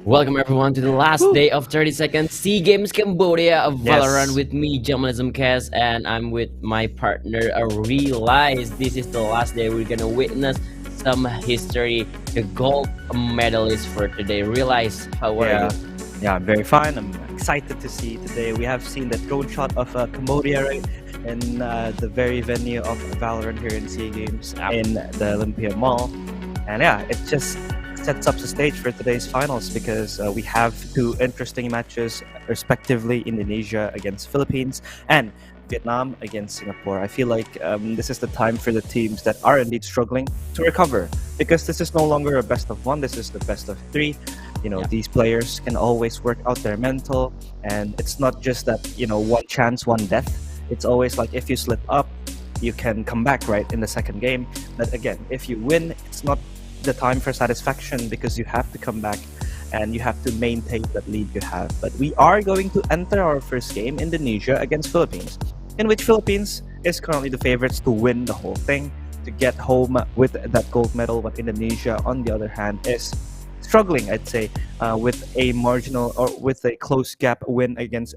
Welcome everyone to the last day of 30 seconds SEA Games Cambodia of Valorant with me, Journalism Cast, and I'm with my partner. I realize this is the last day we're gonna witness some history. The gold medalist for today. Realize, how are you? Yeah, I'm very fine. I'm excited to see today. We have seen the drone shot of Cambodia, right? In the very venue of Valorant here in SEA Games in the Olympia Mall. And yeah, it's just sets up the stage for today's finals because we have two interesting matches, respectively Indonesia against Philippines and Vietnam against Singapore. I feel like this is the time for the teams that are indeed struggling to recover, because this is no longer a best of one, this is the best of three. These players can always work out their mental, and it's not just that, one chance, one death. It's always like, if you slip up, you can come back right in the second game. But again, if you win, it's not the time for satisfaction, because you have to come back and you have to maintain that lead you have. But we are going to enter our first game, Indonesia against Philippines, in which Philippines is currently the favorites to win the whole thing, to get home with that gold medal. But Indonesia, on the other hand, is struggling, I'd say, with a marginal or with a close gap win against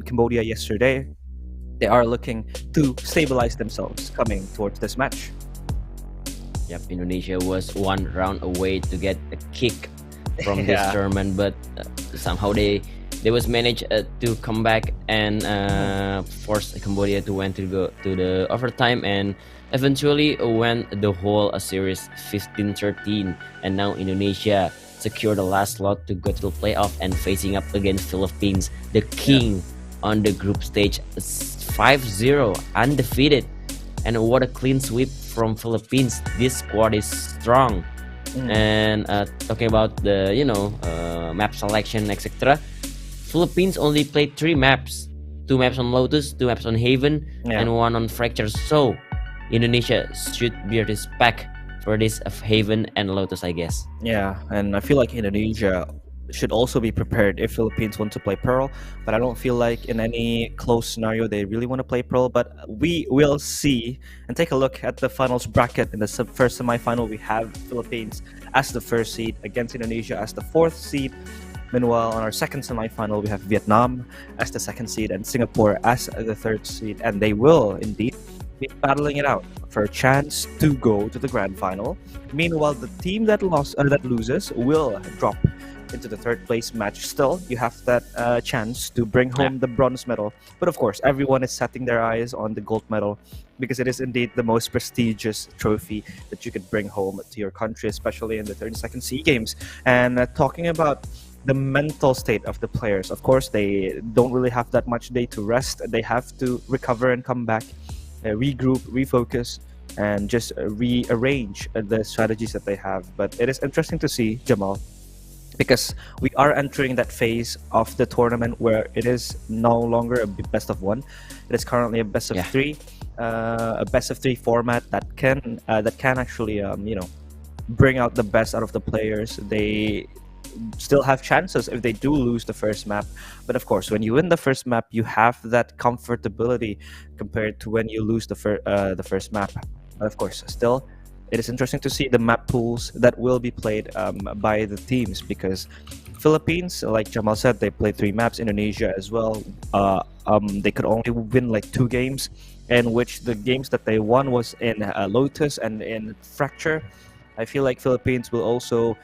Cambodia yesterday. They are looking to stabilize themselves coming towards this match. Yep, Indonesia was one round away to get a kick from this tournament, but somehow they was managed to come back and force Cambodia to went to go to the overtime, and eventually went the whole series 15-13, and now Indonesia secured the last slot to go to the playoff and facing up against Philippines, the king on the group stage, 5-0 undefeated. And what a clean sweep from Philippines. This squad is strong. And talking about the map selection, etc., Philippines only played 3 maps, 2 maps on Lotus, 2 maps on Haven, and 1 on Fracture. So Indonesia should be respect for this of Haven and Lotus, I guess. Yeah, and I feel like Indonesia should also be prepared if Philippines want to play Pearl, but I don't feel like in any close scenario they really want to play Pearl. But we will see and take a look at the finals bracket. In the first semi-final, we have Philippines as the first seed against Indonesia as the 4th seed. Meanwhile, on our second semi-final, we have Vietnam as the 2nd seed and Singapore as the 3rd seed, and they will indeed be battling it out for a chance to go to the grand final. Meanwhile, the team that loses will drop into the 3rd place match. Still, you have that chance to bring home the bronze medal. But of course, everyone is setting their eyes on the gold medal, because it is indeed the most prestigious trophy that you could bring home to your country, especially in the 32nd SEA Games. And talking about the mental state of the players, of course, they don't really have that much day to rest. They have to recover and come back, regroup, refocus, and just rearrange the strategies that they have. But it is interesting to see, Jamal, because we are entering that phase of the tournament where it is no longer a best of one. It is currently a best of 3, a best of 3 format that can actually bring out the best out of the players. They still have chances if they do lose the first map, but of course, when you win the first map, you have that comfortability compared to when you lose the first map. But of course, still, it is interesting to see the map pools that will be played by the teams, because Philippines, like Jamal said, they played 3 maps. Indonesia as well. They could only win like 2 games, in which the games that they won was in Lotus and in Fracture. I feel like Philippines will also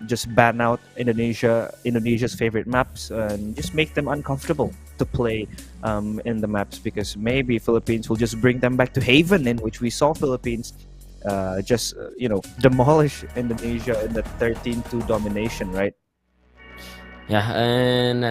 just ban out Indonesia's favorite maps and just make them uncomfortable to play in the maps, because maybe Philippines will just bring them back to Haven, in which we saw Philippines demolish Indonesia in the 13-2 domination, right? Yeah, and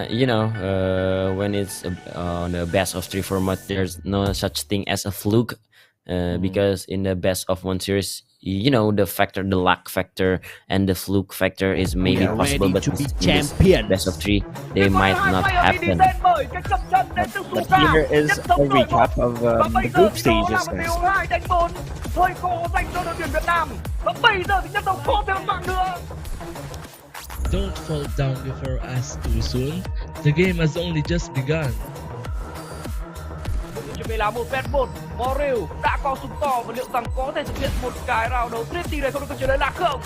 when it's on the best of 3 format, there's no such thing as a fluke, because in the best of 1 series, the luck factor and the fluke factor is maybe possible, but in this best of 3, they might not happen. But here is a recap of the group stages, guys. Don't fall down before us too soon. The game has only just begun. Chuẩn bị là một vs 1, Moril đã có súng to và liệu rằng có thể thực hiện một cái round đấu tiếp thì này không được chuyện đấy là không?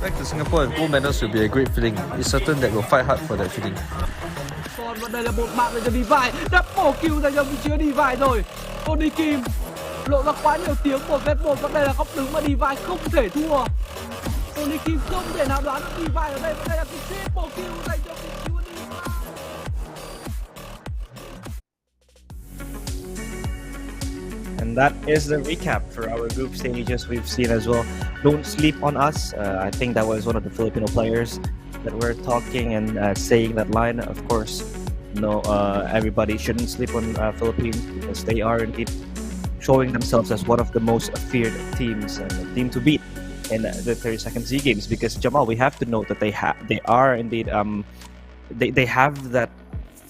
Back to Singapore and gold medals will be a great feeling. It's certain that we'll fight hard for that feeling. Còn đây là một mạng dành cho Divide, đã bổ kill dành cho vị trí Divide rồi. Tony Kim lộ ra quá nhiều tiếng, một vs 1 và đây là góc đứng mà Divide không thể thua. Tony Kim không thể nào đoán được Divide ở đây, và đây là cái triple kill dành cho vị trí Divide. And that is the recap for our group stages we've seen as well. don't sleep on us. I think that was one of the Filipino players that were talking and saying that line. Of course, no, everybody shouldn't sleep on Philippines because they are indeed showing themselves as one of the most feared teams and a team to beat in the 32nd SEA Games. Because Jamal, we have to note that they are indeed they have that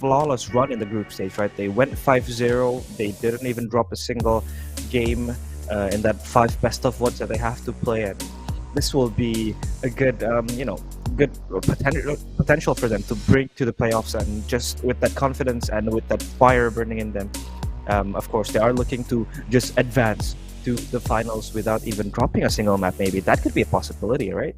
flawless run in the group stage, right? They went 5-0. They didn't even drop a single game in that 5 best of ones that they have to play. And this will be a good, good potential for them to break to the playoffs. And just with that confidence and with that fire burning in them, of course, they are looking to just advance to the finals without even dropping a single map. Maybe that could be a possibility, right?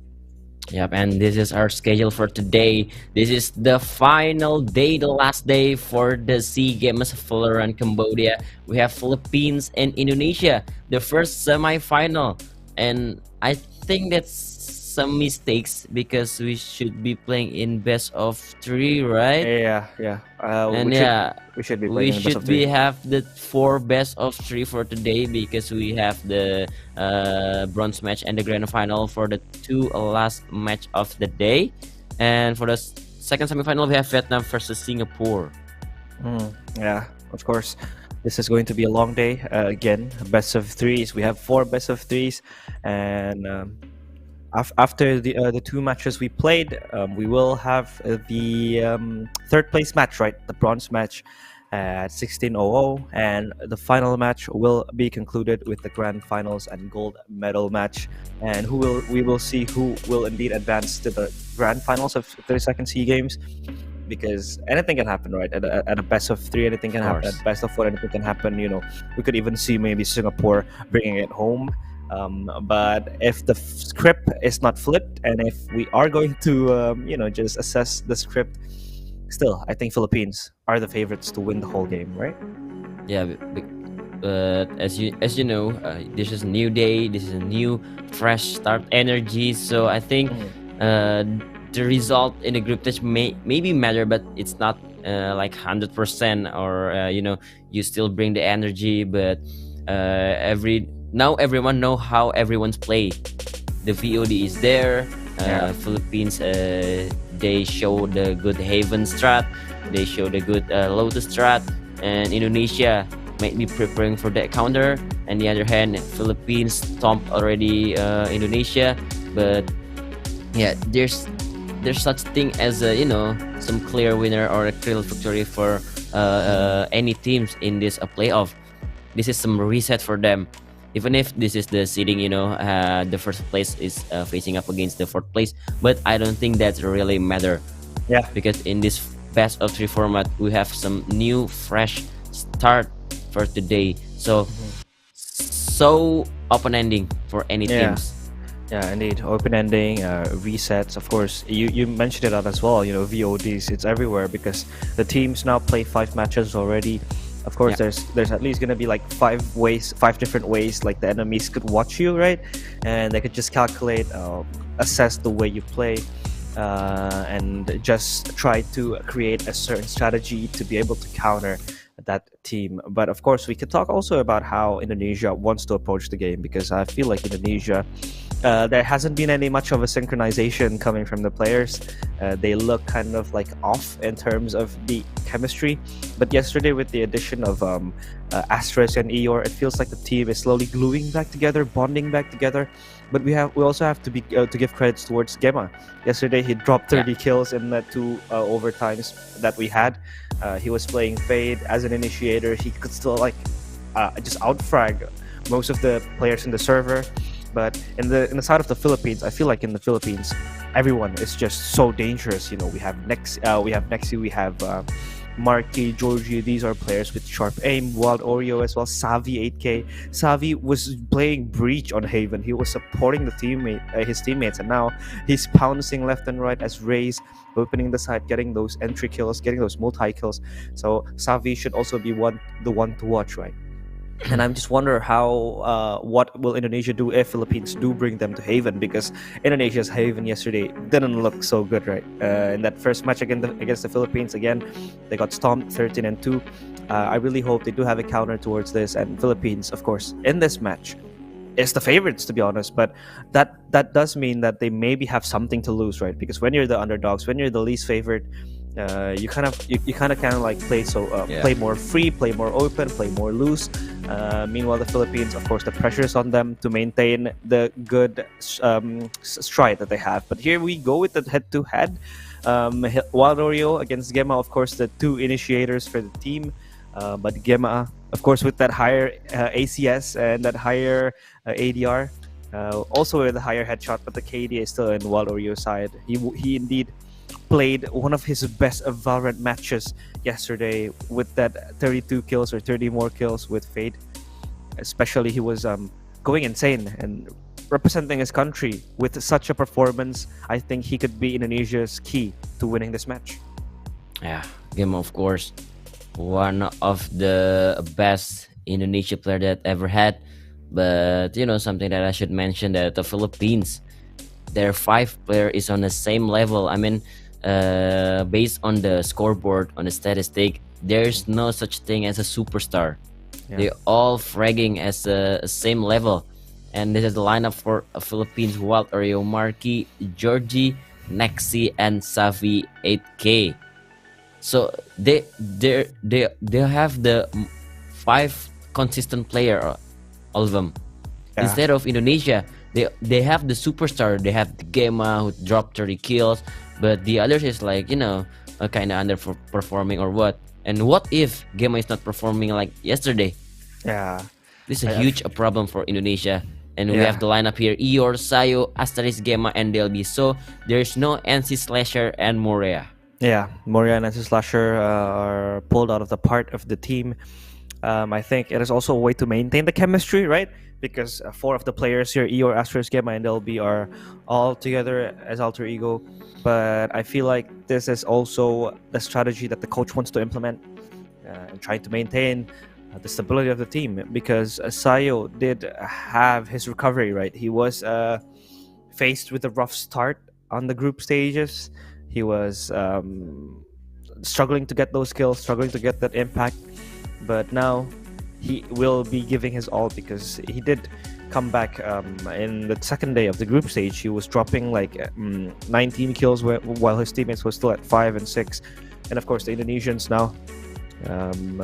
Yep, and this is our schedule for today. This is the final day, the last day for the SEA Games VALORANT Cambodia. We have Philippines and Indonesia, the first semi-final. And I think that's some mistakes because we should be playing in best of 3, right? Yeah. And we should be we playing in best of should be 3. have the 4 best of 3 for today because we have the bronze match and the grand final for the 2 last match of the day. And for the second semi-final, we have Vietnam versus Singapore. Yeah, of course. This is going to be a long day. Again, best of 3s. We have 4 best of 3s, and after the 2 matches we played, we will have the third place match, right? The bronze match at 16:00, and the final match will be concluded with the grand finals and gold medal match. And we will see who will indeed advance to the grand finals of 32nd SEA Games. Because anything can happen, right? At a best of 3, anything can happen. At best of 4, anything can happen. We could even see maybe Singapore bringing it home. But if the script is not flipped, and if we are going to, just assess the script, still, I think Philippines are the favorites to win the whole game, right? Yeah, but as you know, this is a new day. This is a new, fresh start energy. So I think the result in the group stage maybe matter, but it's not like 100%. Or you still bring the energy, but now everyone know how everyone's play. The VOD is there. Philippines, they show the good Haven strat. They show the good Lotus strat. And Indonesia might be preparing for that counter. And the other hand, Philippines stomped already Indonesia. But yeah, there's such thing as some clear winner or a clear victory for any teams in this playoff. This is some reset for them. Even if this is the seeding, the first place is facing up against the 4th place, but I don't think that really matter. Yeah. Because in this best of 3 format, we have some new, fresh start for today. So open ending for any teams. Yeah, indeed. Open ending, resets. Of course, you mentioned it out as well. VODs. It's everywhere because the teams now play 5 matches already. Of course, there's at least gonna be like 5 different ways like the enemies could watch you, right? And they could just calculate, assess the way you play, and just try to create a certain strategy to be able to counter that team. But of course, we could talk also about how Indonesia wants to approach the game, because I feel like Indonesia, there hasn't been any much of a synchronization coming from the players. They look kind of like off in terms of the chemistry. But yesterday, with the addition of Asterisk and Eeyore, it feels like the team is slowly gluing back together, bonding back together. But we also have to give credits towards Gemma. Yesterday, he dropped 30 kills in the 2 overtimes that we had. He was playing Fade as an initiator. He could still just outfrag most of the players in the server. But in the side of the Philippines, I feel like in the Philippines, everyone is just so dangerous. We have Nexi, we have Marky, Georgie. These are players with sharp aim. Wild Oreo as well. Savi 8K. Savi was playing Breach on Haven. He was supporting his teammates, and now he's pouncing left and right as Raze, opening the side, getting those entry kills, getting those multi kills. So Savi should also be the one to watch, right? And I'm just wonder what will Indonesia do if Philippines do bring them to Haven, because Indonesia's Haven yesterday didn't look so good, right? In that first match against the Philippines, again, they got stomped 13-2. I really hope they do have a counter towards this, and Philippines, of course, in this match, is the favorites, to be honest. But that does mean that they maybe have something to lose, right? Because when you're the underdogs, when you're the least favorite, you kind of like play more free, play more open, play more loose. Meanwhile, the Philippines, of course, the pressure is on them to maintain the good stride that they have. But here we go with the head-to-head. Wild Oreo against Gemma, of course, the two initiators for the team. But Gemma, of course, with that higher ACS and that higher ADR, also with a higher headshot, but the KD is still in Wild Oreo's side. He indeed played one of his best Valorant matches yesterday with that 32 kills or 30 more kills with Fade. Especially, he was going insane and representing his country with such a performance. I think he could be Indonesia's key to winning this match. Yeah, Gemma, of course, one of the best Indonesia player that ever had. But something that I should mention, that the Philippines, their 5 player is on the same level. I mean, based on the scoreboard, on the statistic, there's no such thing as a superstar. They all fragging as a same level. And this is the lineup for Philippines: Wild Oreo, Marky, Georgie, Nexi, and Savi 8K. So they have the 5 consistent player, all of them. Instead of Indonesia, they have the superstar. They have the Gemma who dropped 30 kills, but the others is like kind of underperforming or what. And what if Gemma is not performing like yesterday? Yeah, this is a huge problem for Indonesia. And we have the lineup here: Eeyore, Sayo, Asteris, Gemma, and Delby. So there's no NC Slasher and Morea. Yeah, Morea and NC Slasher are pulled out of the part of the team. I think it is also a way to maintain the chemistry, right? Because 4 of the players here, Eeyore, Asteris, Gemma, and Delby, are all together as alter ego. But I feel like this is also the strategy that the coach wants to implement and trying to maintain the stability of the team, because Sayo did have his recovery, right? He was faced with a rough start on the group stages. He was struggling to get those kills, struggling to get that impact, but now he will be giving his all, because he did come back in the second day of the group stage. He was dropping like 19 kills while his teammates were still at 5 and 6. And of course, the Indonesians now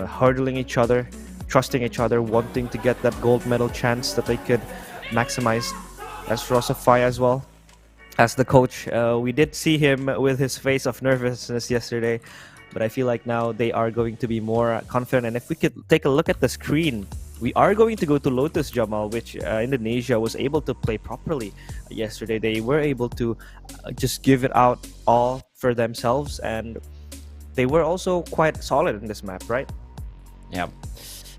hurdling each other, trusting each other, wanting to get that gold medal chance that they could maximize. As for Rosafai as well, as the coach, we did see him with his face of nervousness yesterday, but I feel like now they are going to be more confident. And if we could take a look at the screen, we are going to go to Lotus, Jamal, which Indonesia was able to play properly yesterday. They were able to just give it out all for themselves, and they were also quite solid in this map, right? Yeah.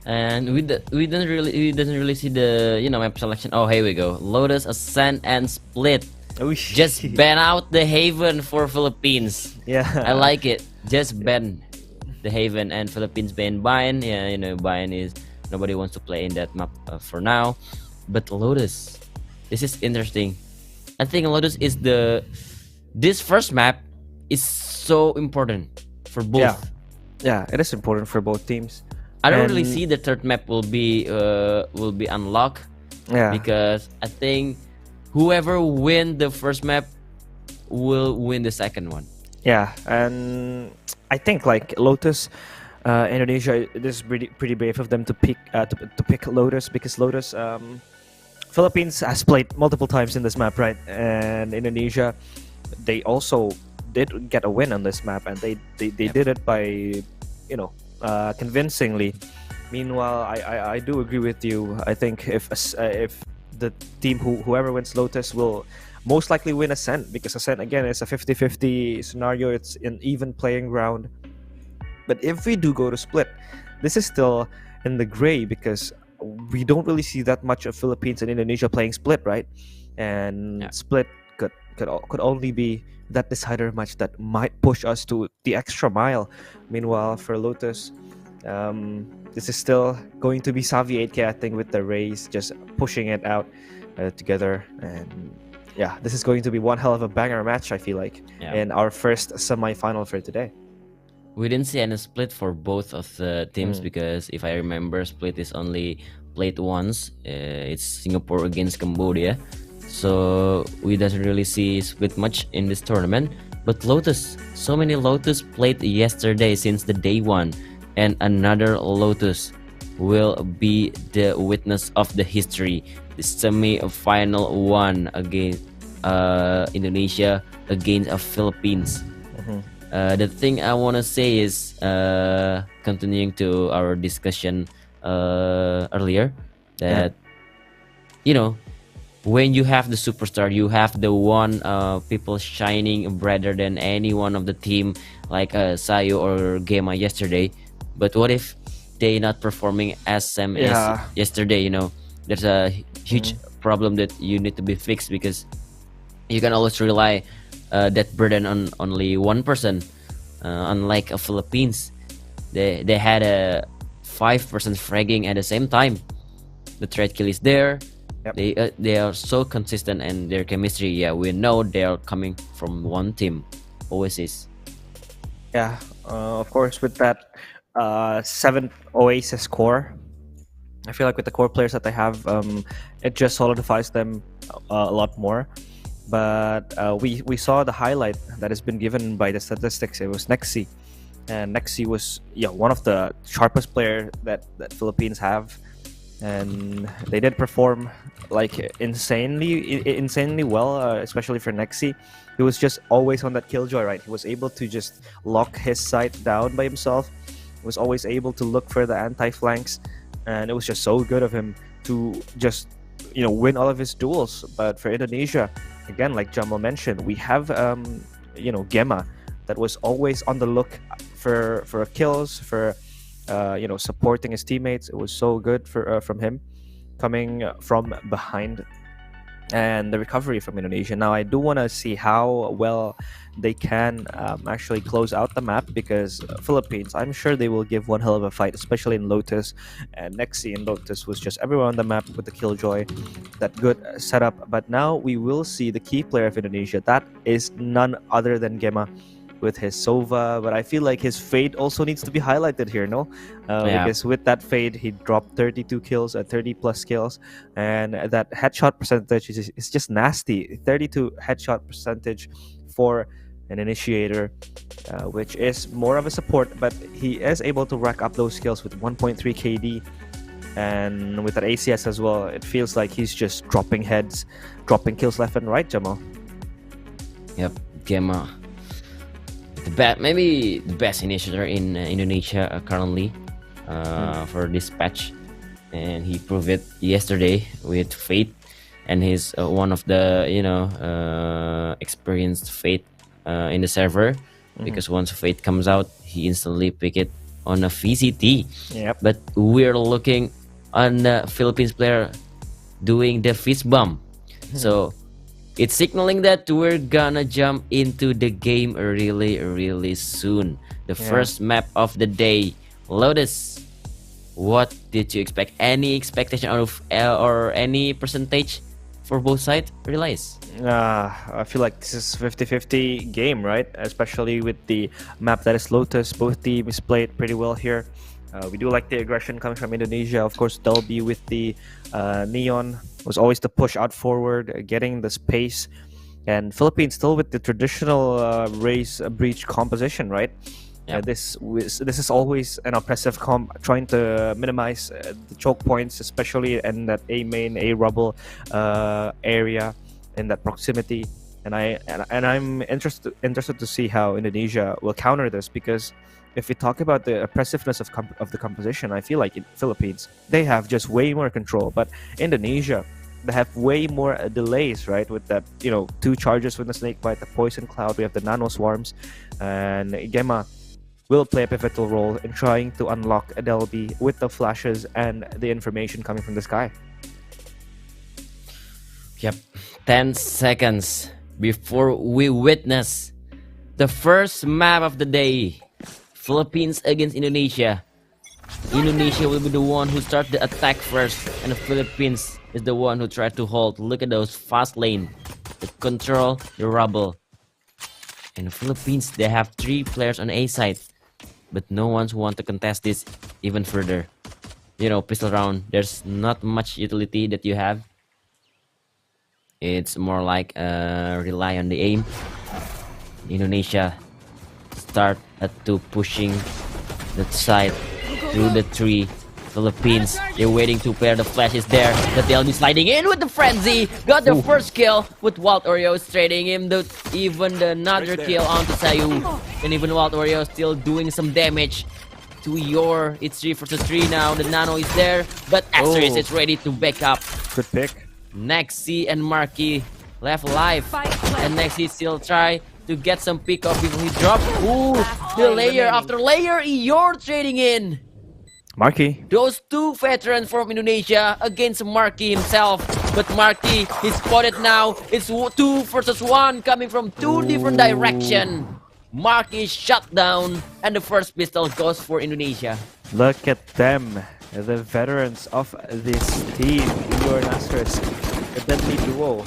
And we didn't really see the map selection. Oh, here we go: Lotus, Ascent, and Split. Just ban out the Haven for Philippines. Yeah, I like it. Just ban the Haven, and Philippines ban Bind. Yeah, Bind is, nobody wants to play in that map for now. But Lotus, this is interesting. I think Lotus is this first map is so important for both. Yeah, it is important for both teams. I don't really see the third map will be unlocked. Yeah, because I think whoever win the first map will win the second one. Yeah, and I think like Lotus, Indonesia, it is pretty brave of them to pick Lotus, because Lotus, Philippines has played multiple times in this map, right? And Indonesia, they also did get a win on this map, and they did it by convincingly. Meanwhile, I do agree with you. I think if the team whoever wins Lotus will most likely win Ascent, because Ascent again is a 50-50 scenario. It's an even playing ground. But if we do go to Split, this is still in the gray, because we don't really see that much of Philippines and Indonesia playing Split, right? And Split could only be that decider match that might push us to the extra mile. Meanwhile, for Lotus, this is still going to be Savi 8K, I think, with the Rays just pushing it out together. And yeah, this is going to be one hell of a banger match, I feel like, in our first semi-final for today. We didn't see any split for both of the teams, because if I remember, Split is only played once. It's Singapore against Cambodia, so we doesn't really see split much in this tournament. But Lotus, so many Lotus played yesterday since the day one, and another Lotus will be the witness of the history. The semi-final one against Indonesia against Philippines. The thing I want to say is, continuing to our discussion earlier, that when you have the superstar, you have the one people shining brighter than any one of the team, like Sayo or Gema yesterday. But what if they not performing as same as yesterday? There's a huge problem that you need to be fixed, because you can always rely that burden on only one person. Unlike Philippines, they had a 5% fragging at the same time. The trade kill is there. They are so consistent, and their chemistry, we know they are coming from one team. Always is. Of course, with that 7th Oasis core, I feel like with the core players that they have, it just solidifies them a lot more. But we saw the highlight that has been given by the statistics. It was Nexi, and Nexi was one of the sharpest player that Philippines have, and they did perform like insanely well, especially for Nexi. He was just always on that killjoy, right? He was able to just lock his site down by himself. He was always able to look for the anti-flanks, and it was just so good of him to just win all of his duels. But for Indonesia, again, like Jamal mentioned, we have Gema that was always on the look for kills, for supporting his teammates. It was so good from him coming from behind, and the recovery from Indonesia. Now I do want to see how well they can actually close out the map, because Philippines, I'm sure they will give one hell of a fight, especially in Lotus. And Nexi in Lotus was just everywhere on the map with the killjoy, that good setup. But now we will see the key player of Indonesia. That is none other than Gema with his Sova. But I feel like his fade also needs to be highlighted here, no? Because with that fade, he dropped 32 kills at 30 plus kills, and that headshot percentage is just nasty. 32 headshot percentage for an initiator, which is more of a support, but he is able to rack up those kills with 1.3 KD, and with that ACS as well. It feels like he's just dropping heads, dropping kills left and right, Jamal. Yep, Gema, maybe the best initiator in Indonesia currently for this patch, and he proved it yesterday with Fate, and he's one of the experienced Fate in the server, because once Fate comes out, he instantly pick it on a VCT. But we're looking on the Philippines player doing the fist bump, so it's signaling that we're gonna jump into the game really soon. The first map of the day, Lotus. What did you expect? Any expectation of or any percentage for both sides? Realize I feel like this is 50-50 game, right? Especially with the map that is Lotus. Both teams played pretty well here. We do like the aggression coming from Indonesia. Of course, Delby with the Neon was always the push out forward, getting the space. And Philippines still with the traditional race breach composition, right? This is always an oppressive comp, trying to minimize the choke points, especially in that A main, A rubble area, in that proximity. And I'm interested to see how Indonesia will counter this, because if we talk about the oppressiveness of the composition, I feel like in Philippines they have just way more control, but Indonesia, they have way more delays, right? With that, 2 charges with the snake bite, the poison cloud, we have the nano swarms, and Gema will play a pivotal role in trying to unlock Adelby with the flashes and the information coming from the sky. Yep, 10 seconds before we witness the first map of the day. Philippines against Indonesia. Indonesia will be the one who start the attack first, and the Philippines is the one who try to hold. Look at those fast lane, the control, the rubble. And the Philippines, they have 3 players on A side, but no one want to contest this even further. pistol round, there's not much utility that you have. It's more like rely on the aim. Indonesia start to pushing the side through the tree. Philippines, they're waiting to pair. The flash is there, but they'll be sliding in with the frenzy. Got the first kill with Wild Oreo trading him even another kill onto Sayu. And even Wild Oreo still doing some damage to your. It's 3 versus 3 now. The Nano is there, but Asterisk is ready to back up. Good pick. Nexi and Marky left alive, and Nexi still try to get some pick off before he drops. Ooh, the layer after layer, you're trading in. Marky. Those two veterans from Indonesia against Marky himself. But Marky is spotted now. It's 2 versus 1 coming from two different directions. Marky is shut down, and the first pistol goes for Indonesia. Look at them, the veterans of this team. Igor and Asterisk, the deadly duo,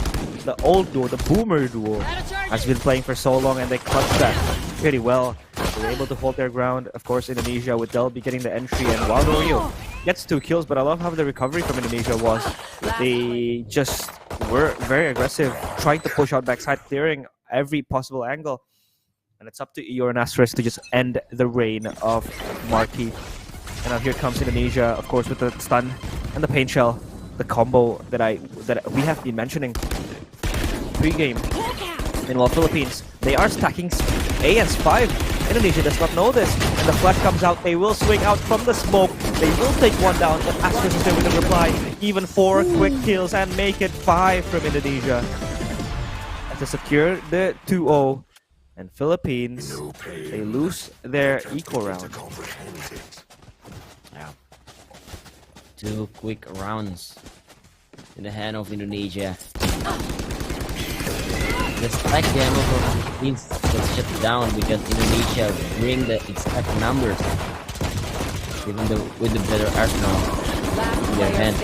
the old duo, the boomer duo, has been playing for so long, and they clutched that pretty well. They were able to hold their ground. Of course, Indonesia with Delby getting the entry, and Wild Oreo gets 2 kills. But I love how the recovery from Indonesia was. They just were very aggressive, trying to push out backside, clearing every possible angle. And it's up to Eeyore and Asterisk to just end the reign of Marky. And now here comes Indonesia, of course, with the stun and the pain shell, the combo that we have been mentioning pre-game. Meanwhile, Philippines, they are stacking AS5. Indonesia does not know this, and the flash comes out. They will swing out from the smoke. They will take one down, but Asterisk is there with a reply. Even 4 quick kills and make it 5 from Indonesia as they secure the 2-0. And Philippines, they lose their eco round. Yeah. 2 quick rounds in the hand of Indonesia. The stack demo for Philippines gets shut down because Indonesia bring the exact numbers, even with the better arsenal in their hand.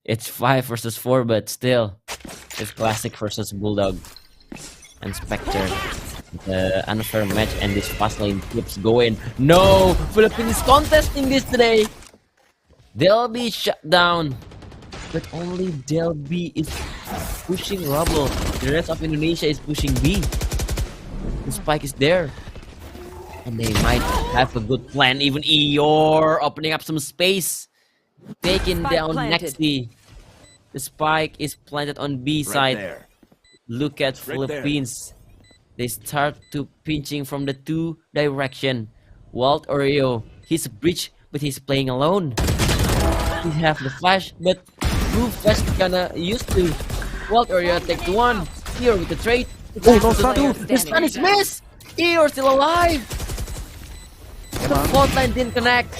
It's 5 versus 4, but still, it's Classic versus Bulldog and Spectre. The unfair match, and this fast lane keeps going. No! Philippines contesting this today! They'll be shut down, but only Delby is pushing Rubble. The rest of Indonesia is pushing B. The spike is there, and they might have a good plan. Even Eeyore opening up some space, taking down Nexi. The spike is planted on B side. Look at Philippines. They start to pinching from the 2 direction. Wild Oreo, he's a breach, but he's playing alone. He have the flash, but blue flash gonna use to. Wild Oreo take 1. Here with the trade. Oh, no stun! The stun is missed! Eeyore still alive! The fault line didn't connect.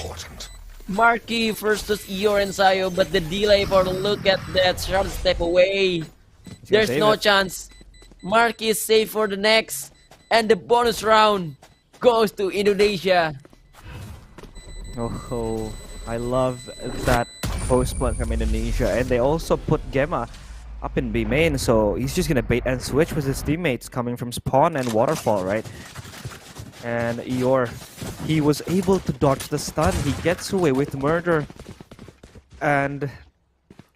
Marky versus Eeyore and Sayo, but the delay for the look at that shot step away. There's no chance. Marky is safe for the next, and the bonus round goes to Indonesia. Oh, I love that post plant from Indonesia, and they also put Gemma up in B main, so he's just gonna bait and switch with his teammates coming from spawn and waterfall, right? And Eeyore, he was able to dodge the stun. He gets away with murder and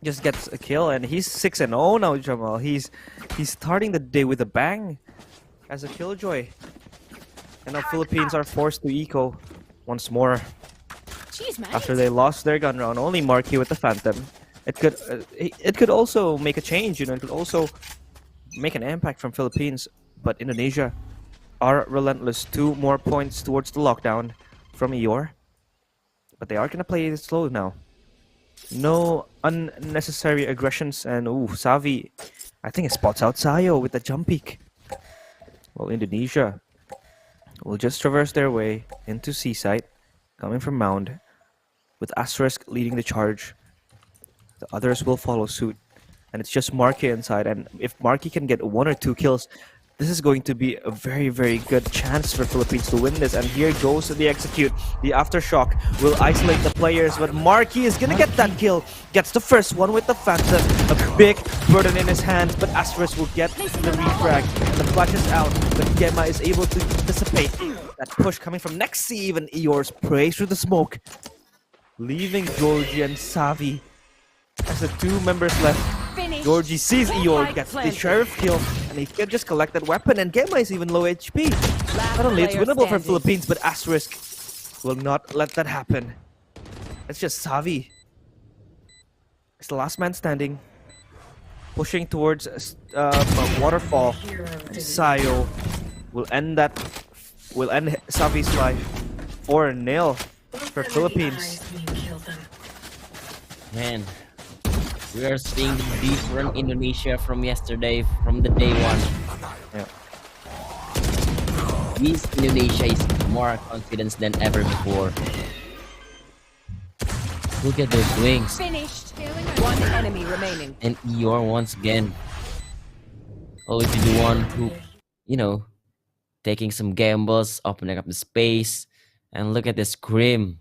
just gets a kill, and he's 6-0 now, Jamal. He's starting the day with a bang as a killjoy. And now Philippines are forced to eco once more. Jeez, After they lost their gun round, only Marky with the Phantom. It could also make a change, It could also make an impact from Philippines, but Indonesia are relentless. 2 more points towards the lockdown from Eeyore, but they are gonna play it slow now. No unnecessary aggressions, and Savi, I think it spots out Sayo with the jump peek. Well, Indonesia will just traverse their way into Seaside, coming from Mound, with Asterisk leading the charge. The others will follow suit, and it's just Marky inside, and if Marky can get 1 or 2 kills, this is going to be a very, very good chance for Philippines to win this. And here goes the execute. The aftershock will isolate the players, but Marky is gonna get that kill. Gets the first one with the Phantom. A big burden in his hands, but Asterisk will get the refrag. And the flash is out, but Gemma is able to dissipate that push coming from Nexi. Even Eeyore sprays through the smoke. leaving Georgie and Savi as the 2 members left. Georgie sees Eeyore, gets the sheriff kill, and he can just collect that weapon, and Gemma is even low HP. Not only it's winnable for Philippines, but Asterisk will not let that happen. It's just Savi. It's the last man standing, pushing towards a waterfall. Sayo will end Savi's life. 4-0 for Philippines. Man, we are seeing the different Indonesia from yesterday, from the day one. Yeah. This Indonesia is more confident than ever before. Look at those wings. Finished. One enemy remaining. And Eeyore once again. Always be the one who, you know, taking some gambles, opening up the space. And look at the scream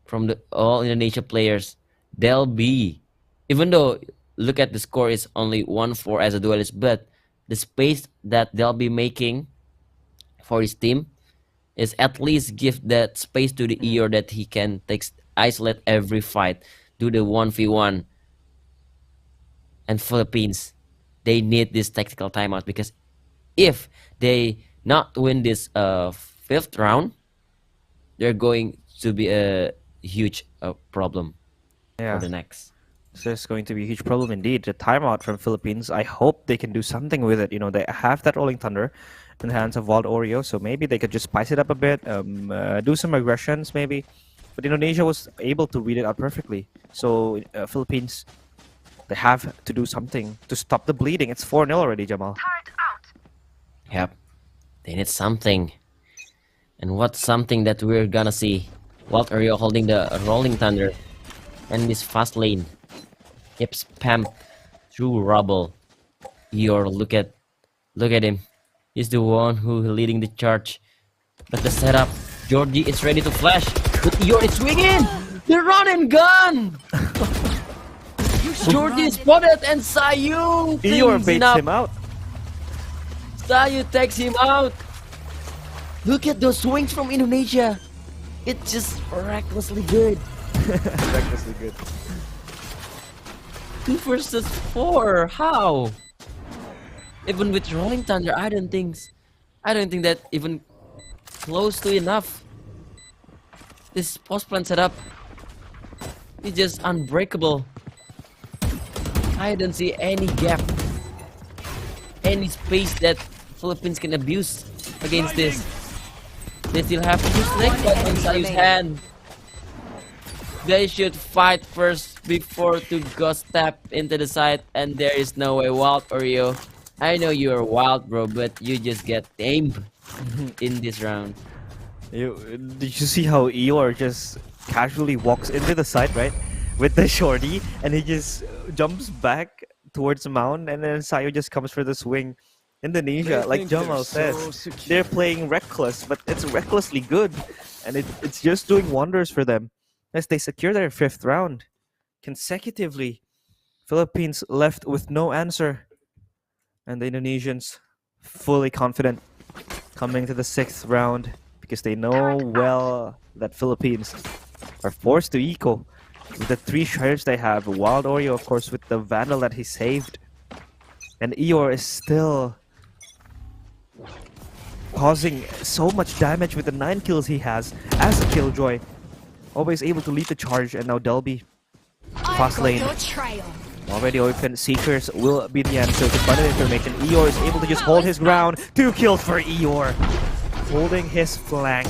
from the all Indonesia players. They'll be, even though look at the score is only 1-4 as a duelist, but the space that they'll be making for his team is at least give that space to the Eeyore that he can isolate every fight, do the 1v1. And Philippines, they need this tactical timeout, because if they not win this 5th round, they're going to be a huge problem for the next. So it's going to be a huge problem indeed. The timeout from Philippines, I hope they can do something with it. You know, they have that Rolling Thunder in the hands of Wild Oreo, so maybe they could just spice it up a bit, do some aggressions maybe. But Indonesia was able to read it out perfectly. So Philippines, they have to do something to stop the bleeding. It's 4-0 already, Jamal. Yep, they need something. And what's something that we're gonna see? Wild Oreo holding the Rolling Thunder, and this fast lane. Yep, spam through rubble. Eeyore, look at him. He's the one who leading the charge. But the setup, Georgie is ready to flash. But Eeyore is swinging. The run and gun. Georgie is spotted, and Sayu Eeyore baits him out. Sayu takes him out. Look at those swings from Indonesia. It's just recklessly good. Recklessly good. 2 versus 4. How? Even with Rolling Thunder, I don't think that even close to enough. This post plant setup is just unbreakable. I don't see any gap, any space that Philippines can abuse against this. They still have 2 snake bites on Sayu's hand. They should fight first before to go step into the side, and there is no way. Wild Oreo, I know you're wild, bro, but you just get tamed in this round. Did you see how Eeyore just casually walks into the side, right? With the shorty, and he just jumps back towards the mound, and then Sayo just comes for the swing. Indonesia, like Jamal says, they're playing reckless, but it's recklessly good, and it's just doing wonders for them as they secure their 5th round consecutively. Philippines left with no answer, and the Indonesians fully confident coming to the 6th round, because they know well that Philippines are forced to eco with the 3 shards they have. Wild Oreo, of course, with the Vandal that he saved, and Eeyore is still causing so much damage with the 9 kills he has as a Killjoy. Always able to lead the charge, and now Delby. Fast lane. Already open. Seekers will be the answer to find information. Eeyore is able to just hold his ground. 2 kills for Eeyore. Holding his flank.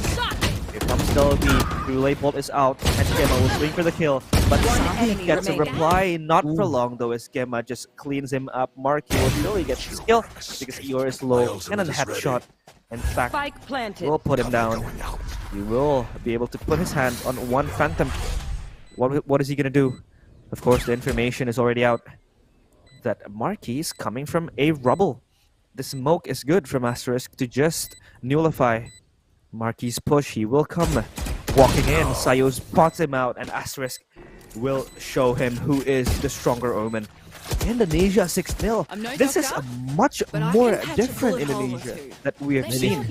Here comes Delby. Relay bolt is out, and Gemma will swing for the kill. But Savi gets a reply, not for long though, as Gemma just cleans him up. Marky will surely get his kill because Eeyore is low, and a headshot. In fact, will put him down. He will be able to put his hand on one Phantom. What is he gonna do? Of course, the information is already out that Marky is coming from a rubble. The smoke is good from Asterisk to just nullify Marky's push. He will come walking in. Sayo spots him out, and Asterisk will show him who is the stronger Omen. Indonesia 6-0. This is a much more different Indonesia that we have seen.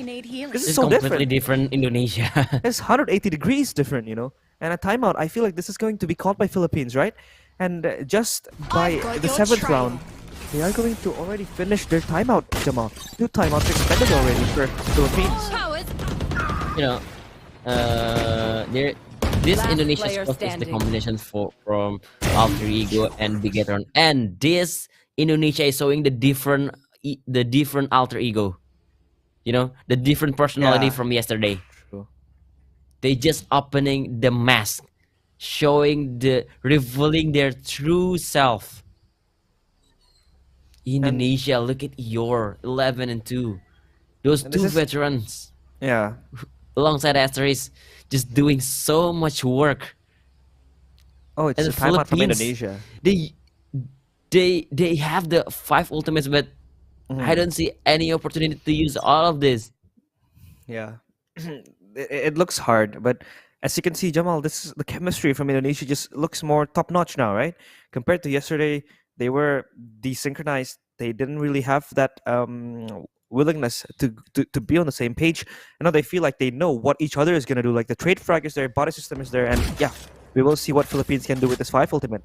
This is so completely different Indonesia. It's 180 degrees different, you know. And a timeout, I feel like this is going to be called by Philippines, right? And just by the 7th round, they are going to already finish their timeout, Jamal. 2 timeouts expended already for Philippines. You know, this Last Indonesia player squad is the standing. combination from Alter Ego and Bigatron, and this Indonesia is showing the different Alter Ego. You know, the different personality Yeah. from yesterday. True. They just opening the mask, revealing their true self. Indonesia, look at your 11-2. Those And this two is- veterans Yeah. alongside Asteris just doing so much work. Oh, it's And a timeout from Philippines, Indonesia. They have the 5 ultimates, but I don't see any opportunity to use all of this. Yeah. It looks hard, but as you can see, Jamal, this is the chemistry from Indonesia just looks more top notch now, right? Compared to yesterday, they were desynchronized. They didn't really have that willingness to be on the same page. You know, they feel like they know what each other is gonna do. Like the trade frag is there, body system is there, and yeah, we will see what Philippines can do with this 5 ultimate.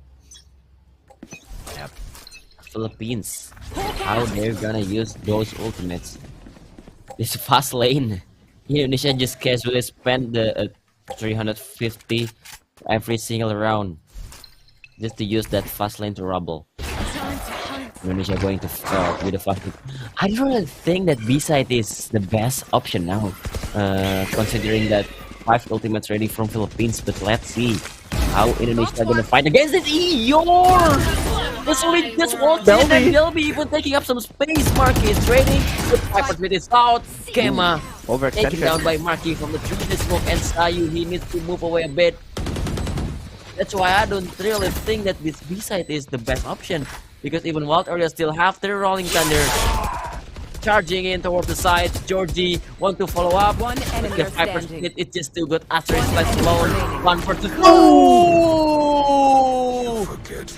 Philippines, how they're gonna use those ultimates? This fast lane, Indonesia just casually spent the 350 every single round just to use that fast lane to rubble. Indonesia going to with the fast lane. I don't really think that B side is the best option now, considering that 5 ultimates ready from Philippines. But let's see how Indonesia gonna fight against this Eeyore. Just walked in, and they'll be even taking up some space. Marky is trading with Pipers with his out. Kema taken down by Marky from the tree. The smoke, and Sayu, he needs to move away a bit. That's why I don't really think that this B side is the best option, because even Wild Area still have their Rolling Thunder charging in towards the side. Georgie want to follow up. One enemy But the Pipers standing. it's just too good. Asher is left alone. remaining. 1 for 2. Oh!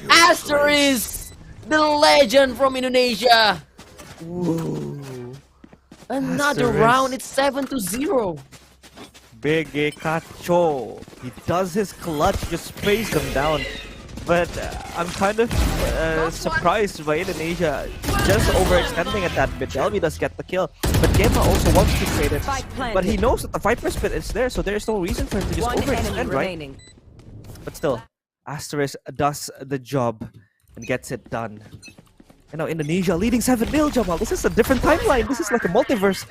Asher is the legend from Indonesia. Another Asteris. round. It's 7-0. Big Kacho. He does his clutch, just sprays them down. But I'm kind of surprised by Indonesia just overextending at that bit. Delby does get the kill, but Gemma also wants to trade it. Spike planted. But he knows that the Viper spit is there, so there's no reason for him to just One enemy overextend, right? remaining. But still, Asterisk does the job and gets it done. And now Indonesia leading 7-0, Jamal. This is a different timeline. This is like a multiverse.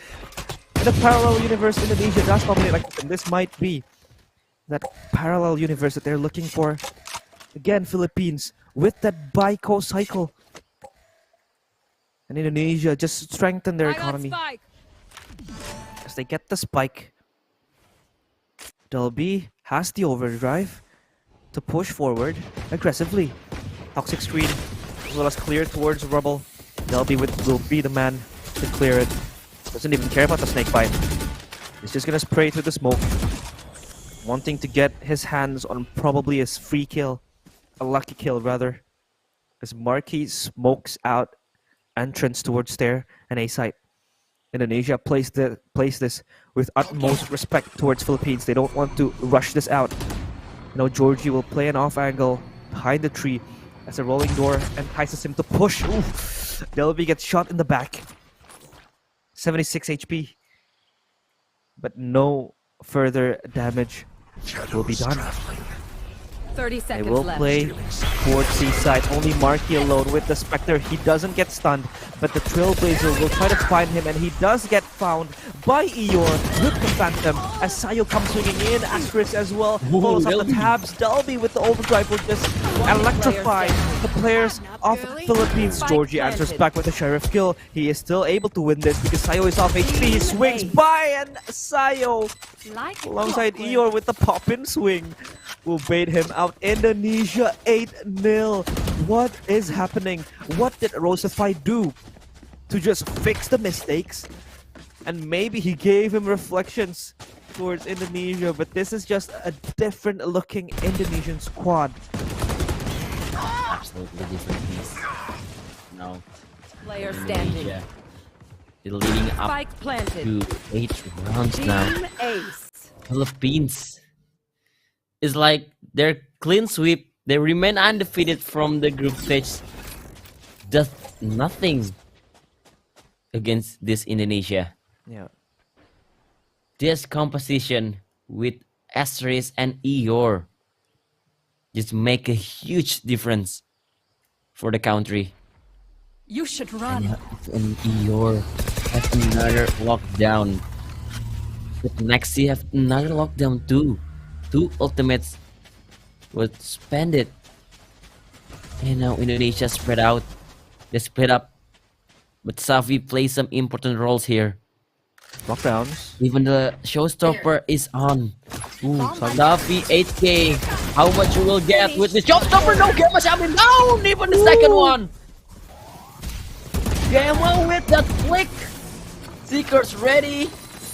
In a parallel universe, Indonesia does dominate like this, and this might be that parallel universe that they're looking for. Again, Philippines with that Baiko cycle. And Indonesia just strengthen their economy as they get the spike. Delby has the overdrive to push forward aggressively. Toxic screen as well as clear towards rubble. Delby will be the man to clear it. Doesn't even care about the snake bite. He's just gonna spray through the smoke, wanting to get his hands on probably his free kill. A lucky kill rather, as Marquis smokes out entrance towards stair and A site. Indonesia plays this with utmost respect towards Philippines. They don't want to rush this out. Now Georgie will play an off angle behind the tree as a rolling door entices him to push. Ooh, Delby gets shot in the back. 76 HP, but no further damage will be done. 30 They seconds will left. play towards Seaside. Only Marky alone with the Spectre. He doesn't get stunned, but the Trailblazer will try to find him, and he does get found by Eeyore with the Phantom as Sayo comes swinging in. Asterisk as well follows up the tabs. Delby with the overdrive will just electrify the players of Philippines. Georgie answers back with a Sheriff kill. He is still able to win this because Sayo is off HP. He swings by, and Sayo alongside Eeyore with the pop-in swing will bait him out. Indonesia 8-0. What is happening? What did Rosify do to just fix the mistakes? And maybe he gave him reflections towards Indonesia, but this is just a different looking Indonesian squad. Absolutely different piece. No. Player standing. Indonesia is leading up Spike planted. to 8 rounds now. Team Ace. Philippines It's like their clean sweep. They remain undefeated from the group stage. Does nothing against this Indonesia. Yeah. This composition with Asteris and Eeyore just make a huge difference for the country. You should run. And Eeyore has another lockdown. But Nexi have another lockdown too. 2 ultimates was spended. And now Indonesia spread out. They split up. But Savi plays some important roles here. Lockdowns. Even the showstopper is on. Ooh, Savi 8k. How much you will get with this showstopper? No, Gamma coming down. Even the second one. Gamma with that flick. Seekers ready.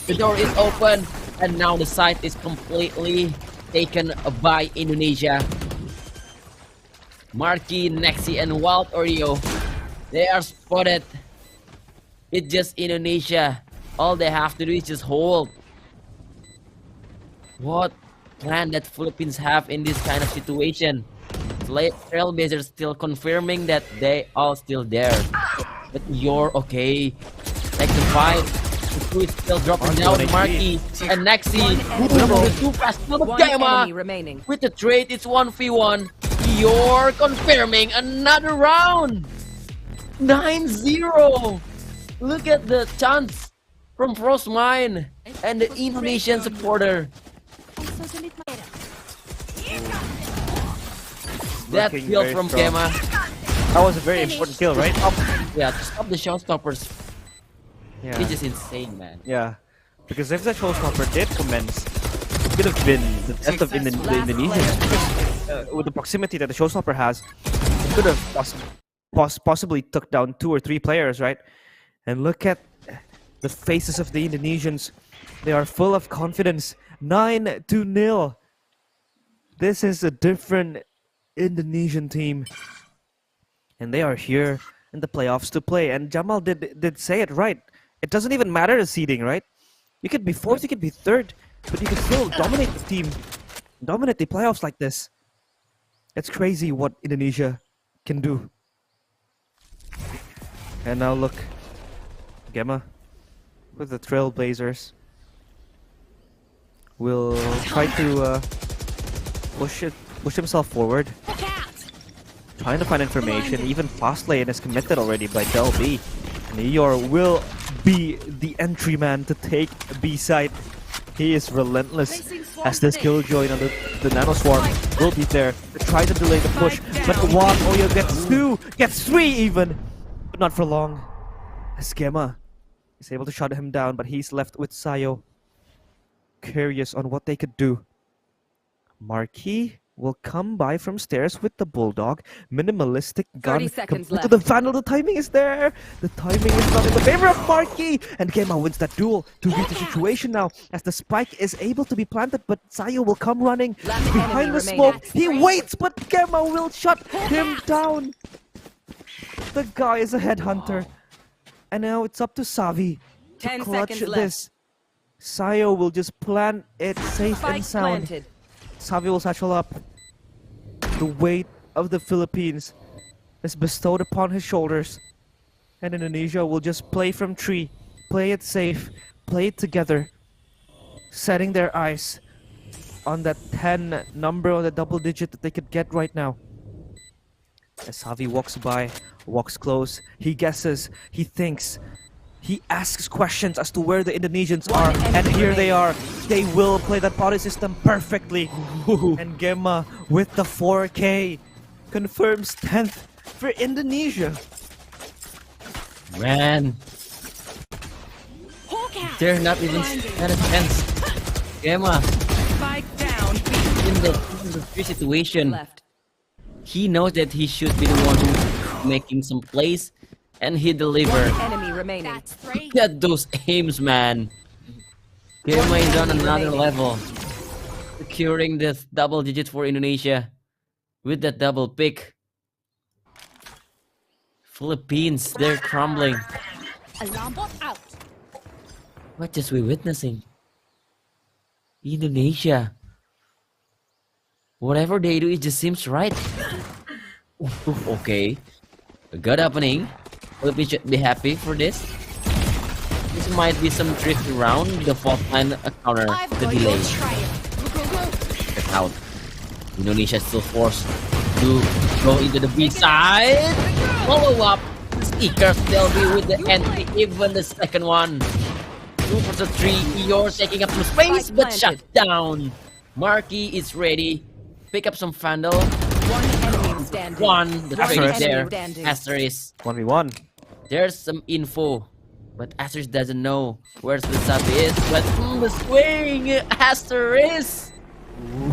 The door is open. And now the site is completely taken by Indonesia. Marky, Nexi, and Wild Oreo. They are spotted. It's just Indonesia. All they have to do is just hold. What plan that Philippines have in this kind of situation? Trailblazers still confirming that they are still there. But you're okay. Take the fight. The crew is still dropping down. Marky and Nexi. Too fast. One Gamma. enemy remaining. With the trade, it's 1v1. You're confirming another round. 9-0. Look at the chance from Frostmine and the Indonesian supporter. That Looking kill very from strong. Kema. That was a very important kill, right? Yeah, to stop the showstoppers. Yeah. It's just insane, man. Yeah. Because if that showstopper did commence, it could have been the death of the Indonesians. Because, with the proximity that the showstopper has, it could have possibly took down 2 or 3 players, right? And look at the faces of the Indonesians. They are full of confidence. 9-0. This is a different Indonesian team. And they are here in the playoffs to play. And Jamal did say it right. It doesn't even matter the seeding, right? You could be 4th, you could be 3rd, but you can still dominate the team. Dominate the playoffs like this. It's crazy what Indonesia can do. And now look. Gemma with the Trailblazers will try to push himself forward. Trying to find information. Even fast lane is committed already by Del B. And Eeyore will be the entry man to take B side. He is relentless as this killjoy on the Nano Swarm will be there to try to delay the push. But one Oyo gets 2, gets 3 even, but not for long. As Gemma is able to shut him down, but he's left with Sayo. Curious on what they could do. Marquis will come by from stairs with the Bulldog. Minimalistic gun. 30 seconds To the Vandal. The timing is there. The timing is not in the favor of Marquis. And Gemma wins that duel to read the situation now as the spike is able to be planted, but Sayo will come running behind the smoke. He waits, but Gemma will shut him down. The guy is a headhunter. And now it's up to Savi to 10 clutch seconds left. this. Sayo will just plan it safe and Spike sound. planted. Savi will satchel up. The weight of the Philippines is bestowed upon his shoulders. And Indonesia will just play from tree. Play it safe. Play it together. Setting their eyes on that 10 number on the double digit that they could get right now. As Savi walks by, walks close, he guesses, he thinks, he asks questions as to where the Indonesians are, and here they are. They will play that body system perfectly. And Gemma with the 4K confirms 10th for Indonesia. Man, they're not even stand a chance. Gemma, Spike down. in the free situation, Left. he knows that he should be the one who's making some plays, and he delivered. One enemy remaining. Look at those aims, man. Gemma is on another level, securing this double digit for Indonesia with that double pick. Philippines, they're crumbling. Alarm bot out. What just we witnessing? Indonesia. Whatever they do, it just seems right. Okay. A good opening. Philippines should be happy for this. This might be some drift around the fault line counter I've the got delay. your trail. Go. Check out. Indonesia is still forced to go into the B side. Follow up. Stickers, they'll be with the entry, even the second one. 2 versus 3. Eeyore taking up some space, Spike but shut planted. down. Marky is ready. Pick up some Vandal. One enemy standing. One. The One trade is enemy there. standing. Asterisk. 1v1. There's some info. But Asterisk doesn't know where the sub is. But the swing! Asterisk!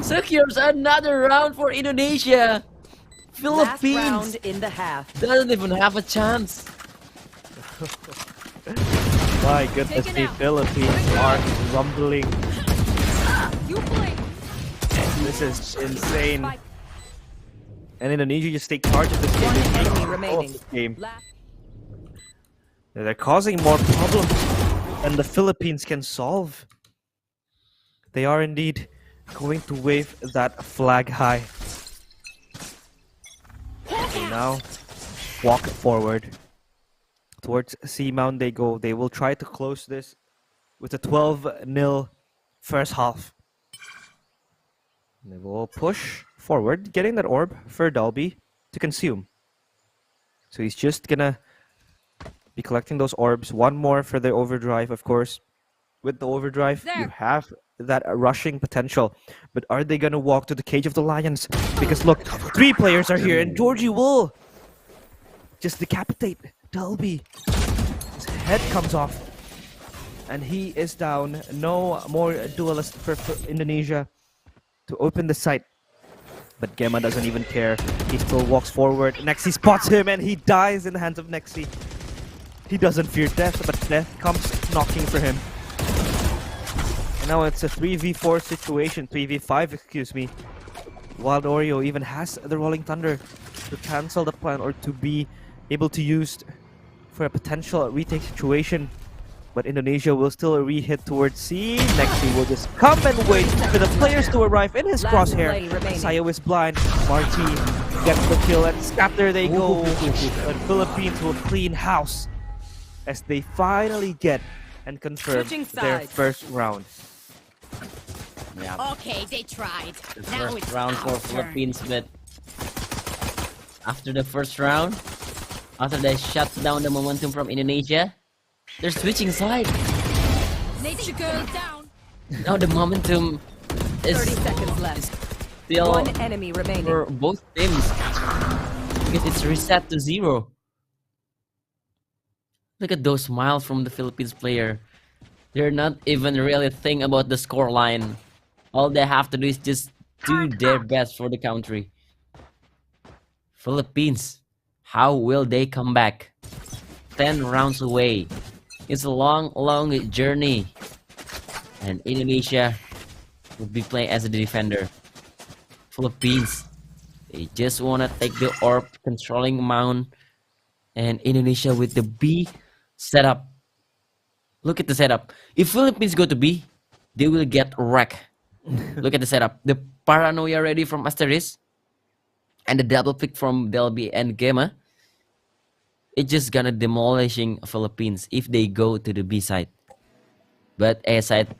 Secures another round for Indonesia. Last Philippines round in the half. doesn't even have a chance. My goodness, Take it the out. Philippines are rumbling. You play. This is insane. Spike. And Indonesia just take charge of this game. One They take enemy control of remaining. this game. Last. They're causing more problems than the Philippines can solve. They are indeed going to wave that flag high. They now walk forward. Towards Seamount they go. They will try to close this with a 12-0 first half. They will push forward, getting that orb for Dolby to consume. So he's just gonna be collecting those orbs. One more for the overdrive, of course. With the overdrive, you There. have that rushing potential. But are they gonna walk to the cage of the lions? Because look, 3 players are here, and Georgie will just decapitate Dolby. His head comes off, and he is down. No more duelist for Indonesia to open the site. But Gemma doesn't even care. He still walks forward. Nexi spots him, and he dies in the hands of Nexi. He doesn't fear death, but death comes knocking for him. And now it's a 3v4 situation, 3v5, excuse me. Wild Oreo even has the Rolling Thunder to cancel the plan or to be able to use for a potential retake situation. But Indonesia will still re-hit towards C. Nexi will just come and wait for the players to arrive in his Last crosshair. play remaining. Sayo is blind. Marty gets the kill, and scatter they go. But Philippines will clean house as they finally get and confirm Switching their sides. first round. Yeah. Okay, they tried. The Now first it's round for our turn. Philippines, but after the first round, after they shut down the momentum from Indonesia, they're switching sides. Nature girl down. Now the momentum is 30 seconds left. still One enemy remaining. for both teams because it's reset to 0. Look at those smiles from the Philippines player. They're not even really thinking about the score line. All they have to do is just do their best for the country. Philippines, how will they come back? 10 rounds away. It's a long journey. And Indonesia will be playing as a defender. Philippines, they just want to take the orb, controlling Mount. And Indonesia with the B setup. Look at the setup. If Philippines go to B, they will get wrecked. Look at the setup. The paranoia ready from Asterisk. And the double pick from Delby and Gemma. It's just gonna demolishing Philippines if they go to the B side. But A side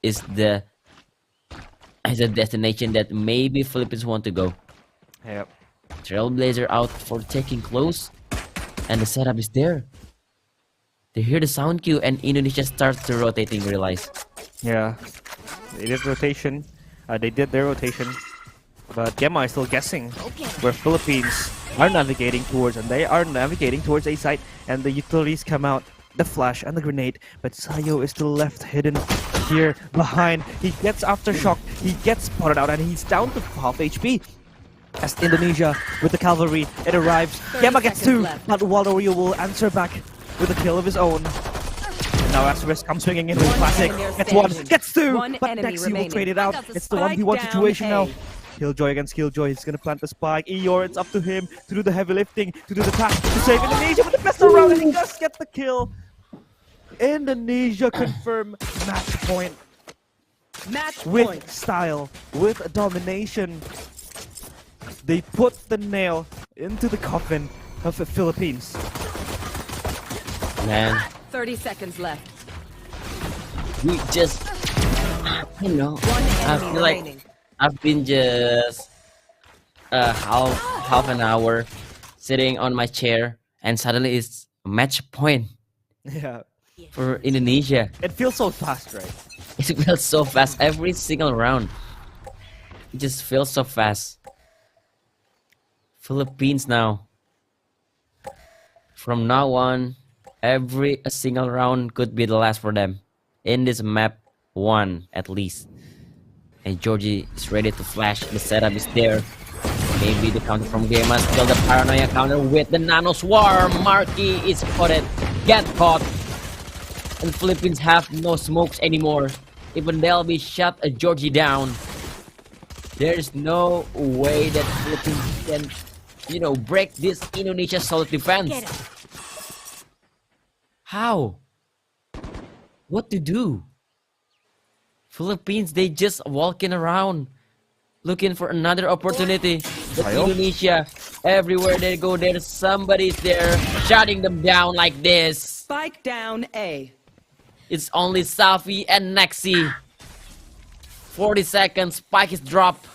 is a destination that maybe Philippines want to go. Yep. Trailblazer out for taking close. And the setup is there. They hear the sound cue and Indonesia starts to rotating, realize. Yeah. They did rotation. They did their rotation. But Gemma is still guessing where Philippines are navigating towards, and they are navigating towards A site, and the utilities come out, the flash and the grenade, but Sayo is still left hidden here behind. He gets aftershock, he gets spotted out, and he's down to half HP. As Indonesia with the cavalry, it arrives. 30 Gemma gets seconds 2, left. but Waldorio will answer back with a kill of his own. And now Asterisk comes swinging in with One classic. enemy Gets 1, standing. gets 2, One but enemy Nexi will remaining. trade it out. It's the Spike 1v1 down situation A. now. Killjoy against Killjoy. He's gonna plant the spike. Eeyore, it's up to him to do the heavy lifting, to do the task, to save Indonesia with the pistol round, and he does get the kill. Indonesia confirm match point. Match with point. style, with domination. They put the nail into the coffin of the Philippines. Man, 30 seconds left. we just, you know, One I enemy feel like remaining. I've been just half an hour sitting on my chair, and suddenly it's match point Yeah, for Indonesia. it feels so fast, right? It feels so fast every single round. It just feels so fast. Philippines now. From now on, every a single round could be the last for them. In this map, one at least. And Georgie is ready to flash. The setup is there. Maybe the counter from Gamer. Still the paranoia counter with the nano swarm. Marky is spotted. Get caught. And Philippines have no smokes anymore. Even they'll be shot a Georgie down. There's no way that Philippines can, you know, break this Indonesia solid defense. Get it. How? What to do? Philippines, they just walking around looking for another opportunity. But Tayo? Indonesia, everywhere they go, there's somebody's there shutting them down like this. Spike down A. It's only Safi and Nexi. 40 seconds, spike is dropped.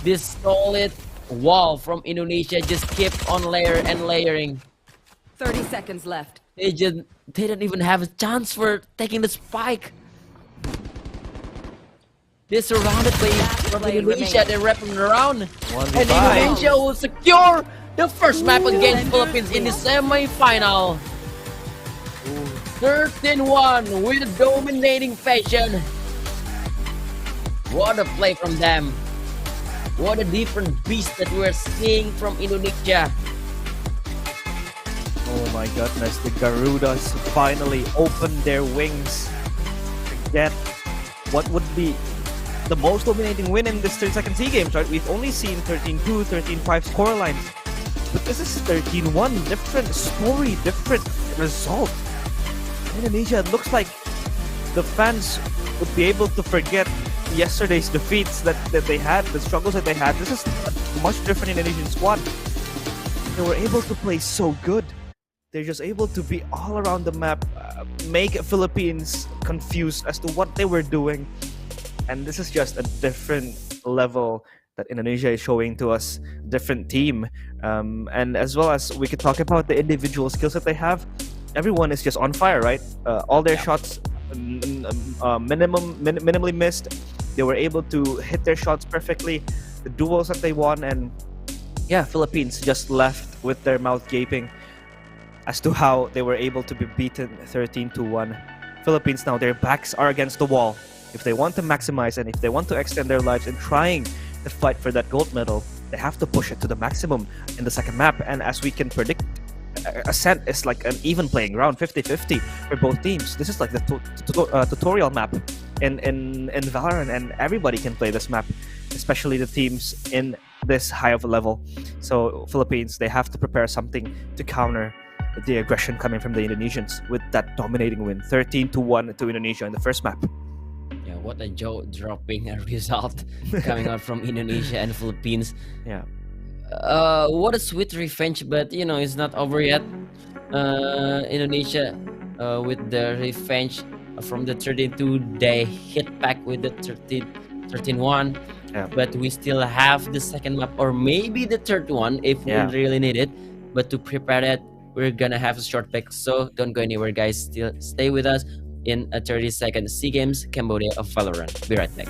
This solid wall from Indonesia just keep on layer and layering. 30 seconds left. They didn't even have a chance for taking the spike. They surrounded by from play Indonesia. remaining. They're wrapping around, One and v five. Indonesia will secure the first map against Philippines in the semi-final. 13-1 with a dominating fashion. What a play from them. What a different beast that we're seeing from Indonesia. Oh my goodness, the Garudas finally opened their wings to get what would be the most dominating win in this 30-second SEA Games, right? We've only seen 13-2, 13-5 score lines. But this is 13-1, different story, different result. Indonesia, it looks like the fans would be able to forget yesterday's defeats that they had, the struggles that they had. This is a much different Indonesian squad. They were able to play so good. They're just able to be all around the map, make Philippines confused as to what they were doing. And this is just a different level that Indonesia is showing to us, different team. And as well as we could talk about the individual skills that they have. Everyone is just on fire, right? All their shots minimally missed. They were able to hit their shots perfectly. The duels that they won, and yeah, Philippines just left with their mouth gaping as to how they were able to be beaten 13-1. Philippines now, their backs are against the wall. If they want to maximize and if they want to extend their lives in trying to fight for that gold medal, they have to push it to the maximum in the second map. And as we can predict, Ascent is like an even playing ground, 50-50 for both teams. This is like the tutorial map in Valorant, and everybody can play this map, especially the teams in this high of a level. So Philippines, they have to prepare something to counter the aggression coming from the Indonesians with that dominating win, 13-1 to Indonesia in the first map. Yeah, what a jaw-dropping result coming out from Indonesia and Philippines. Yeah. What a sweet revenge, but you know, it's not over yet. Indonesia, with the revenge from the 13-2, they hit back with the 13-1. Yeah. But we still have the second map, or maybe the third one if we really need it. But to prepare that, we're gonna have a short break, so don't go anywhere, guys. Still stay with us in a 30-second SEA Games Cambodia of Valorant. Be right back.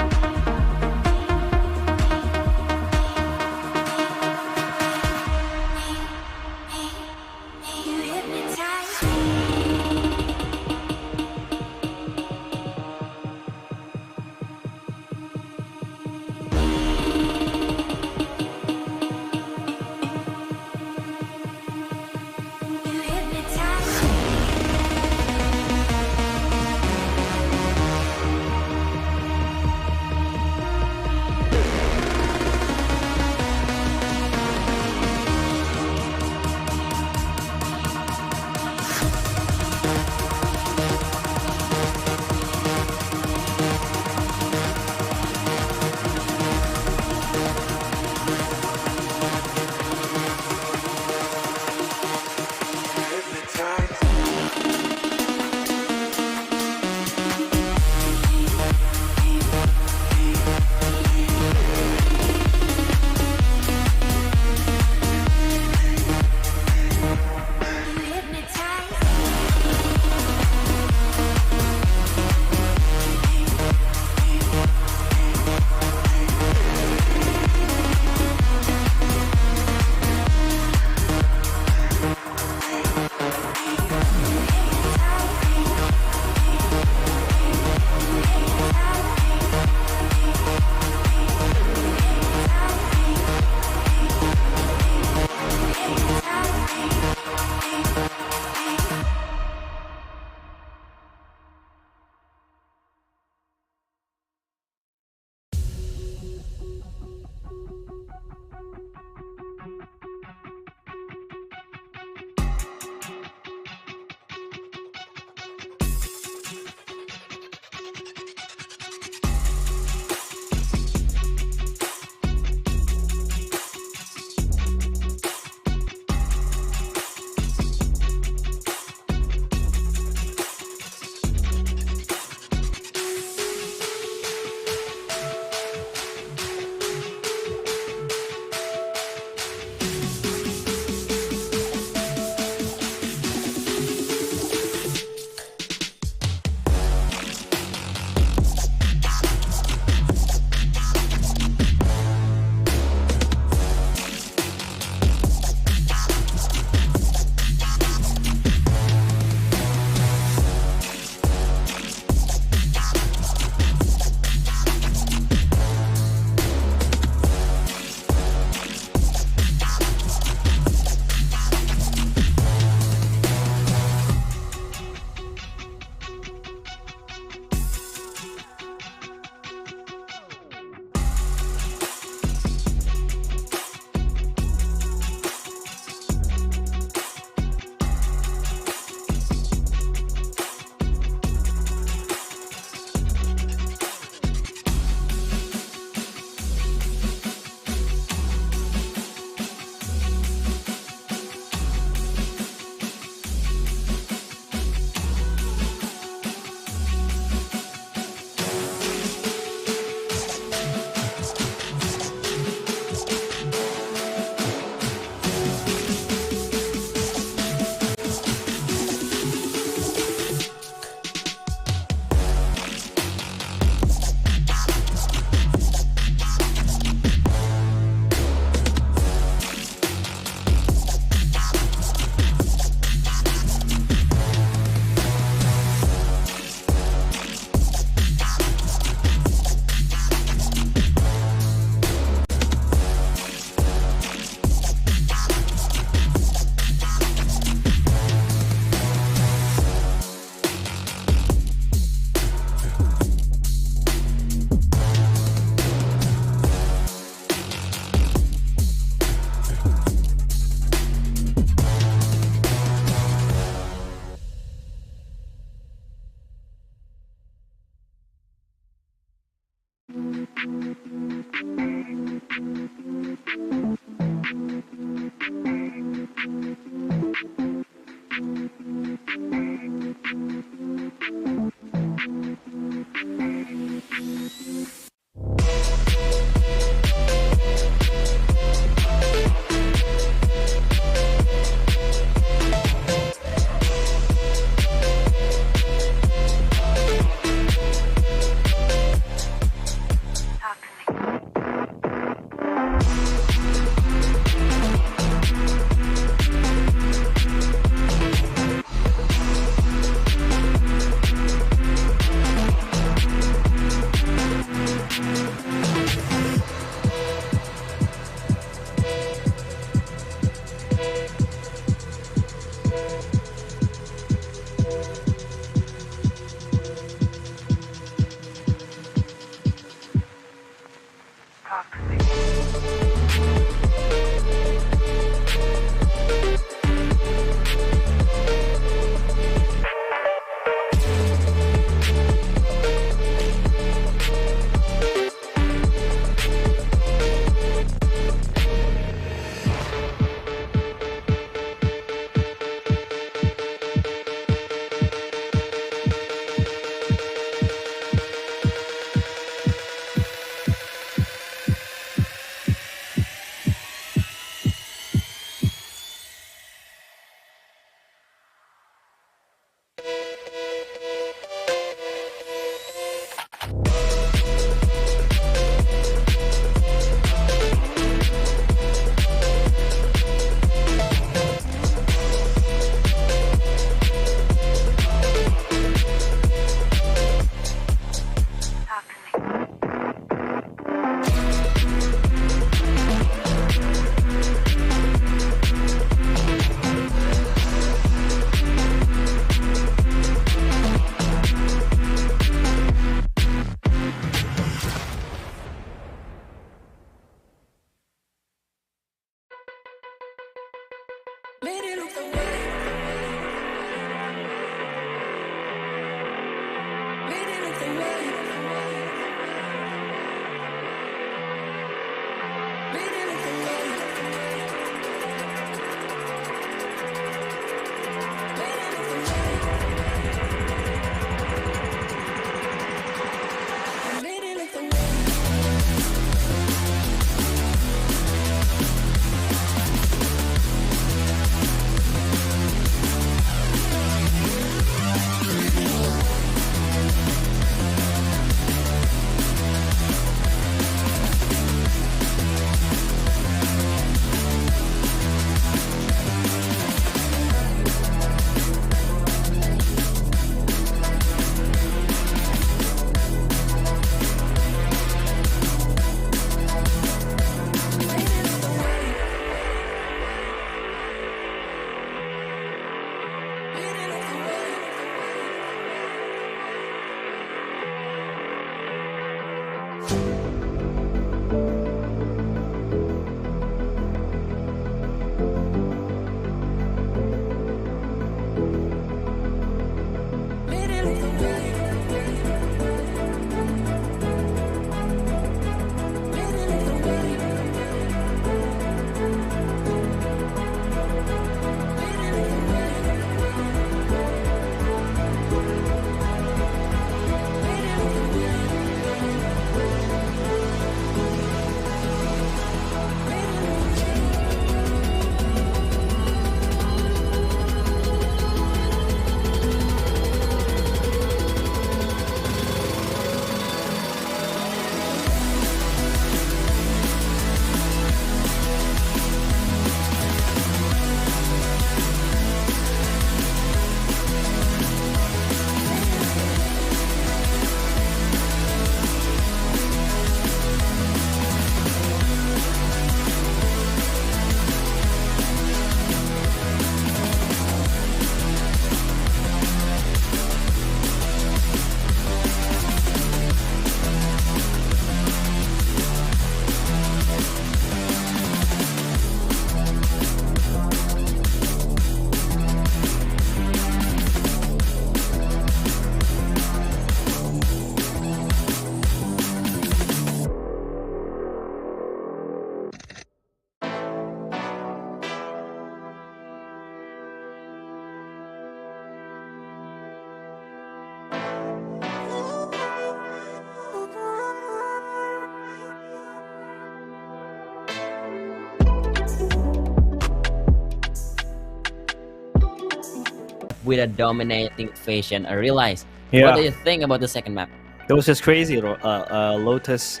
with a dominating fashion. I realize. Yeah. What do you think about the second map? It was just crazy. Lotus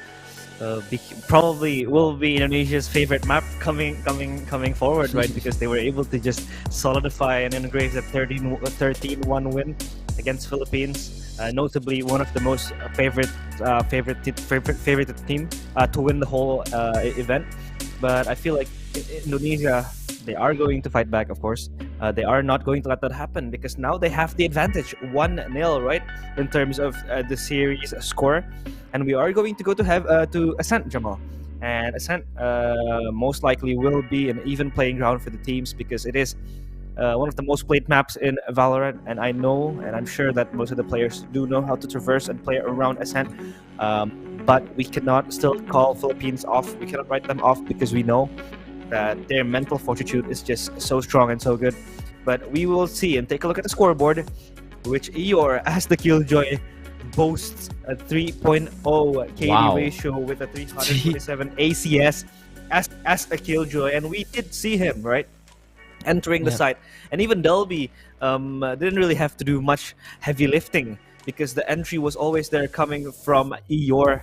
probably will be Indonesia's favorite map coming forward, right? Because they were able to just solidify and engrave the 13-1 win against Philippines. Notably, one of the most favorite team to win the whole event. But I feel like Indonesia, they are going to fight back, of course. They are not going to let that happen because now they have the advantage 1-0, right, in terms of the series score, and we are going to go to Ascent, Jamal, and Ascent most likely will be an even playing ground for the teams because it is one of the most played maps in Valorant, and I know and I'm sure that most of the players do know how to traverse and play around Ascent, but we cannot still call Philippines off. We cannot write them off because we know that their mental fortitude is just so strong and so good. But we will see and take a look at the scoreboard, which Eeyore, as the Killjoy, boasts a 3.0 KD ratio with a 327 ACS as a Killjoy, and we did see him right entering the site, and even Delby didn't really have to do much heavy lifting because the entry was always there coming from Eeyore.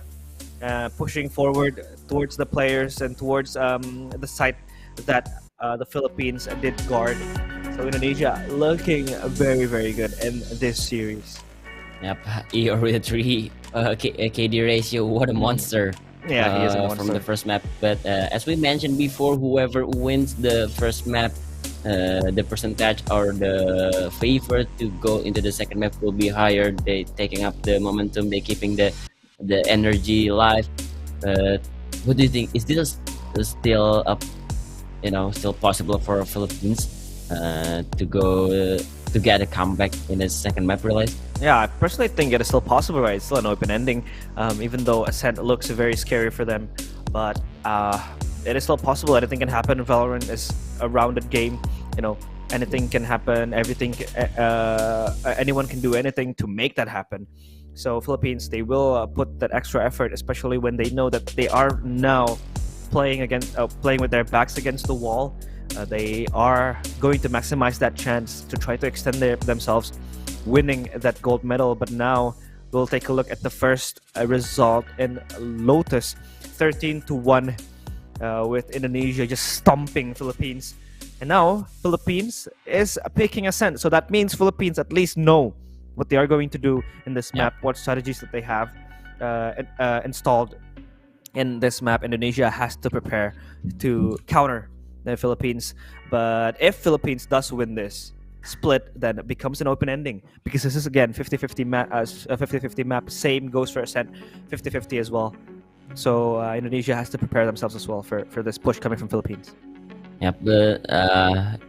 Pushing forward towards the players and towards the site that the Philippines did guard. So Indonesia looking very, very good in this series. Yep, Eeyore with a 3 KD ratio. What a monster! Yeah, he is a monster from the first map. But as we mentioned before, whoever wins the first map, the percentage or the favor to go into the second map will be higher. They taking up the momentum. They keeping the energy alive. What do you think? Is this still up? Still possible for Philippines to go to get a comeback in the second map? Realize? Yeah, I personally think it is still possible, right? It's still an open ending, even though Ascent looks very scary for them. But it is still possible. Anything can happen. Valorant is a rounded game. Anything can happen. Anyone can do anything to make that happen. So Philippines, they will put that extra effort, especially when they know that they are now playing with their backs against the wall. They are going to maximize that chance to try to extend themselves, winning that gold medal. But now we'll take a look at the first result in Lotus, 13-1, with Indonesia just stomping Philippines. And now Philippines is picking Ascent, so that means Philippines at least know what they are going to do in this map, what strategies that they have installed in this map. Indonesia has to prepare to counter the Philippines. But if Philippines does win this split, then it becomes an open ending because this is again 50-50 map. Same goes for Ascent, 50-50 as well. So Indonesia has to prepare themselves as well for this push coming from Philippines. Yep. But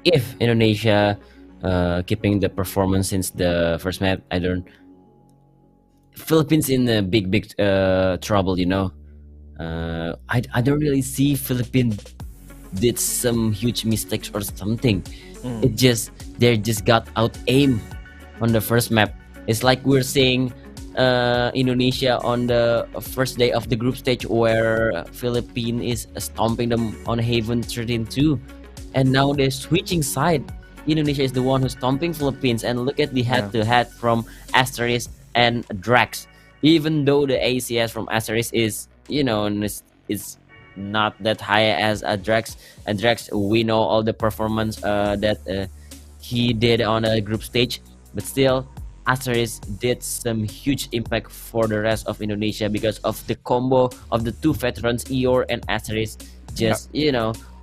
if Indonesia keeping the performance since the first map, Philippines in a big trouble. I don't really see Philippines did some huge mistakes or something. They just got out aim on the first map. It's like we're seeing Indonesia on the first day of the group stage where Philippines is stomping them on Haven 13-2, and now they're switching side. Indonesia is the one who's stomping Philippines, and look at the head-to-head from Asterisk and Drax. Even though the ACS from Asterisk is not that high as a Drax. And Drax, we know all the performance that he did on a group stage, but still Asterisk did some huge impact for the rest of Indonesia because of the combo of the two veterans, Eeyore and Asterisk, just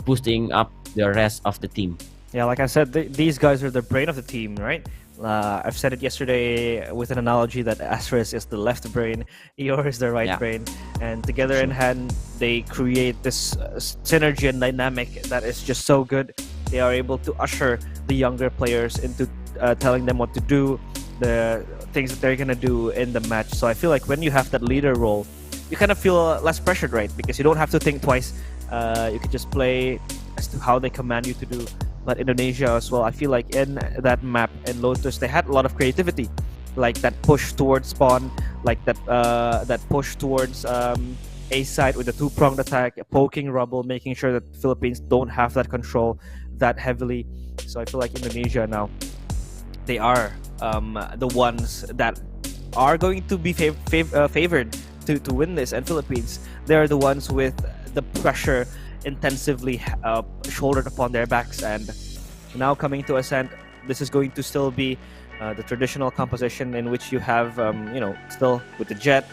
boosting up the rest of the team. Yeah, like I said, these guys are the brain of the team, right? I've said it yesterday with an analogy that Asterisk is the left brain, Eeyore is the right brain, and together in hand, they create this synergy and dynamic that is just so good. They are able to usher the younger players into telling them what to do, the things that they're gonna do in the match. So I feel like when you have that leader role, you kind of feel less pressured, right? Because you don't have to think twice. You can just play as to how they command you to do. But Indonesia as well, I feel like in that map in Lotus, they had a lot of creativity, like that push towards spawn, like that push towards A side with the two-pronged attack, poking rubble, making sure that Philippines don't have that control that heavily. So I feel like Indonesia now they are the ones that are going to be favored to win this. And Philippines, they're the ones with the pressure intensively shouldered upon their backs. And now coming to Ascent, this is going to still be the traditional composition in which you have, still with the Jet,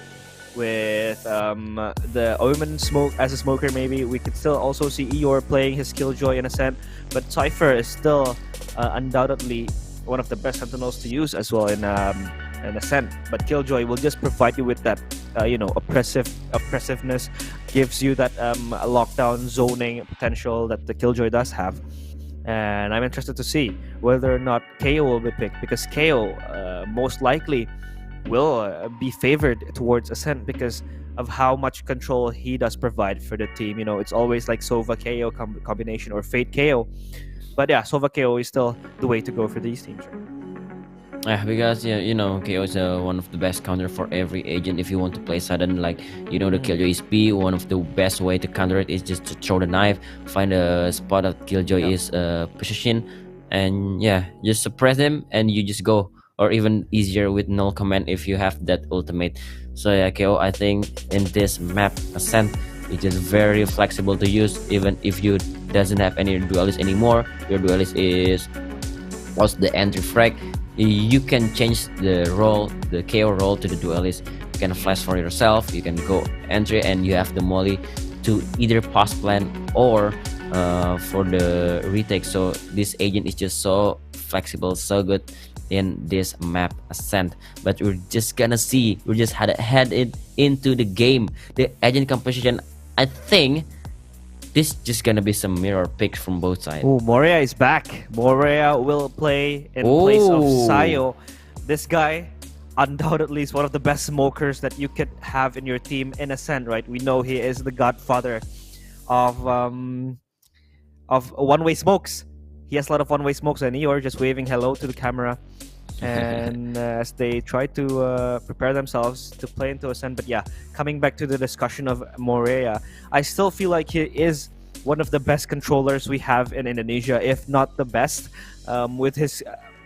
with the Omen smoke as a smoker. Maybe we could still also see Eeyore playing his Killjoy in Ascent, but Cypher is still undoubtedly one of the best Sentinels to use as well in Ascent. But Killjoy will just provide you with that oppressiveness, gives you that lockdown zoning potential that the Killjoy does have. And I'm interested to see whether or not KO will be picked, because KO most likely will be favored towards Ascent because of how much control he does provide for the team. It's always like Sova KO combination or Fate KO. But yeah, Sova KO is still the way to go for these teams. Yeah, because KO is one of the best counter for every agent. If you want to play sudden, the Killjoy is P, one of the best way to counter it is just to throw the knife, find a spot that Killjoy is position, and just suppress him and you just go. Or even easier with null command if you have that ultimate. So KO, I think in this map Ascent, it's just very flexible to use. Even if you doesn't have any duelist anymore, your duelist was the entry frag, you can change the KO role to the duelist. You can flash for yourself, you can go entry, and you have the molly to either pass plan or for the retake. So this agent is just so flexible, so good in this map Ascent. But we're just gonna see, we're just head into the game, the agent composition. I think this just gonna be some mirror picks from both sides. Oh, Moria is back. Moria will play in place of Sayo. This guy undoubtedly is one of the best smokers that you could have in your team in Ascent, right? We know he is the godfather of one-way smokes. He has a lot of one-way smokes, and Eeyore just waving hello to the camera. And as they try to prepare themselves to play into Ascent. But yeah, coming back to the discussion of Morea, I still feel like he is one of the best controllers we have in Indonesia, if not the best, with his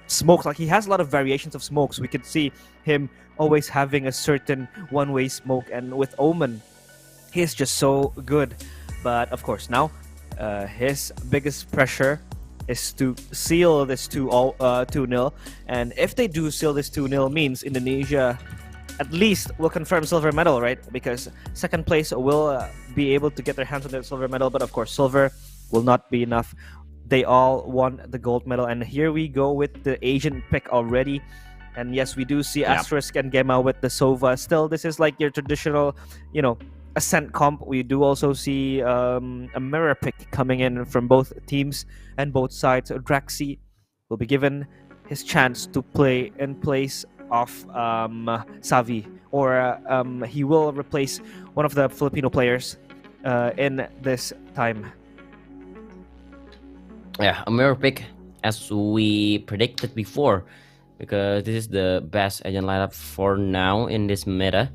smokes. Like, he has a lot of variations of smokes. We could see him always having a certain one-way smoke, and with Omen, he's just so good. But of course, now his biggest pressure is to seal this 2-0, and if they do seal this 2-0, means Indonesia at least will confirm silver medal, right? Because second place will be able to get their hands on the silver medal, but of course silver will not be enough. They all won the gold medal, and here we go with the Asian pick already. And yes, we do see Asterisk and Gemma with the Sova. Still, this is like your traditional, Ascent comp. We do also see a mirror pick coming in from both teams and both sides. Draxi will be given his chance to play in place of Savi, or he will replace one of the Filipino players in this time. Yeah, a mirror pick as we predicted before, because this is the best agent lineup for now in this meta.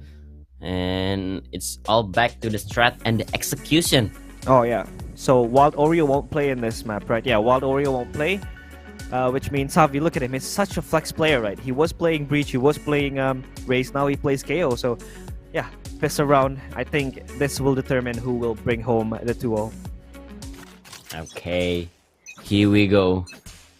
And it's all back to the strat and the execution. Oh yeah, so Wild Oreo won't play in this map, right? Yeah, Wild Oreo won't play, which means Savi, look at him, he's such a flex player, right? He was playing Breach, he was playing Raze, now he plays KO. So yeah, piss around. I think this will determine who will bring home the 2-0. Okay, here we go.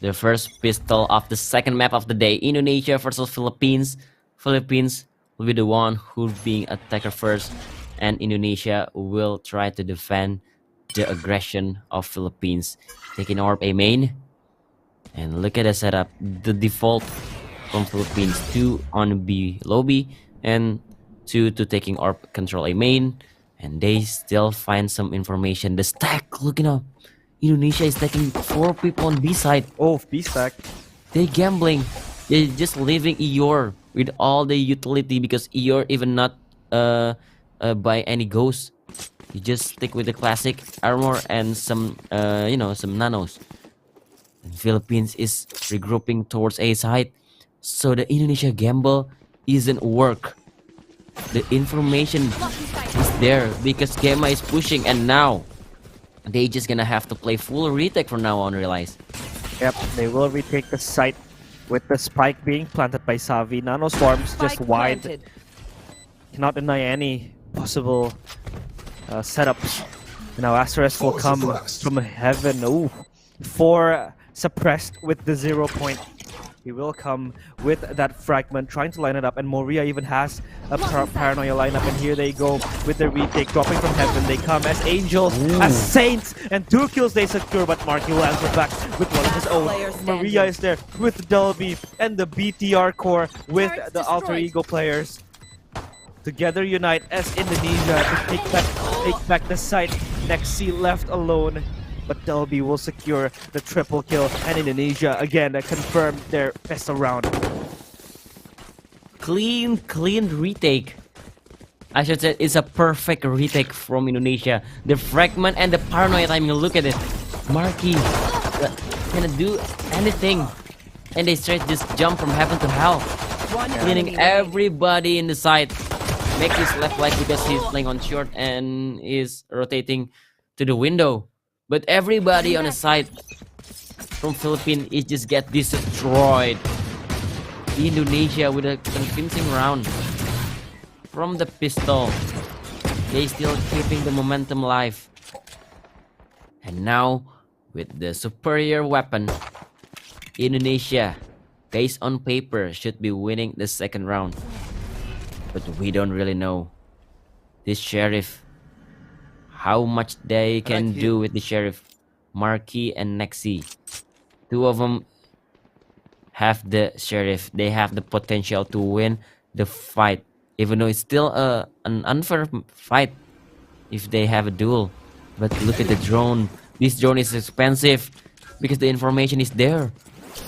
The first pistol of the second map of the day, Indonesia versus Philippines. Philippines will be the one who's being attacker first, and Indonesia will try to defend the aggression of Philippines. Taking orb A main, and look at the setup. The default from Philippines, 2 on B lobby and 2 to taking orb control A main, and they still find some information. The stack, looking up, Indonesia is taking 4 people on B side. Oh, B stack. They gambling. They're just leaving Eeyore with all the utility, because Eeyore even not buy any ghosts. You just stick with the classic armor and some some nanos. And Philippines is regrouping towards A side, so the Indonesia gamble isn't work. The information is there because Gemma is pushing, and now they just gonna have to play full retake from now on. Realize. Yep, they will retake the site. With the spike being planted by Savi, Nano Swarms just Spike wide. planted. Cannot deny any possible setups. Now Asterisk will come from heaven. Ooh, 4 suppressed with the 0 point. He will come with that fragment, trying to line it up, and Moria even has a paranoia lineup, and here they go with the retake, dropping from heaven. They come as angels, as saints, and 2 kills they secure, but Marky will answer back with one of his own. Player standing. Maria is there with Delby and the BTR core with Turrets the Alter destroyed. Ego players. Together unite as Indonesia to take back the site. Nexi left alone, but Delby will secure the triple kill, and Indonesia again confirmed their best round. Clean retake. I should say it's a perfect retake from Indonesia. The fragment and the paranoia timing, look at it. Marky cannot do anything. And they straight just jump from heaven to hell. One Cleaning enemy remaining. everybody in the side. Make his left leg because he's playing on short and is rotating to the window. But everybody on the side from Philippines is just get destroyed. Indonesia with a convincing round from the pistol. They still keeping the momentum alive. And now with the superior weapon, Indonesia, based on paper, should be winning the second round. But we don't really know this Sheriff, how much they can do with the Sheriff. Marky and Nexi, 2 of them have the Sheriff. They have the potential to win the fight, even though it's still an unfair fight if they have a duel. But look at the drone. This drone is expensive because the information is there.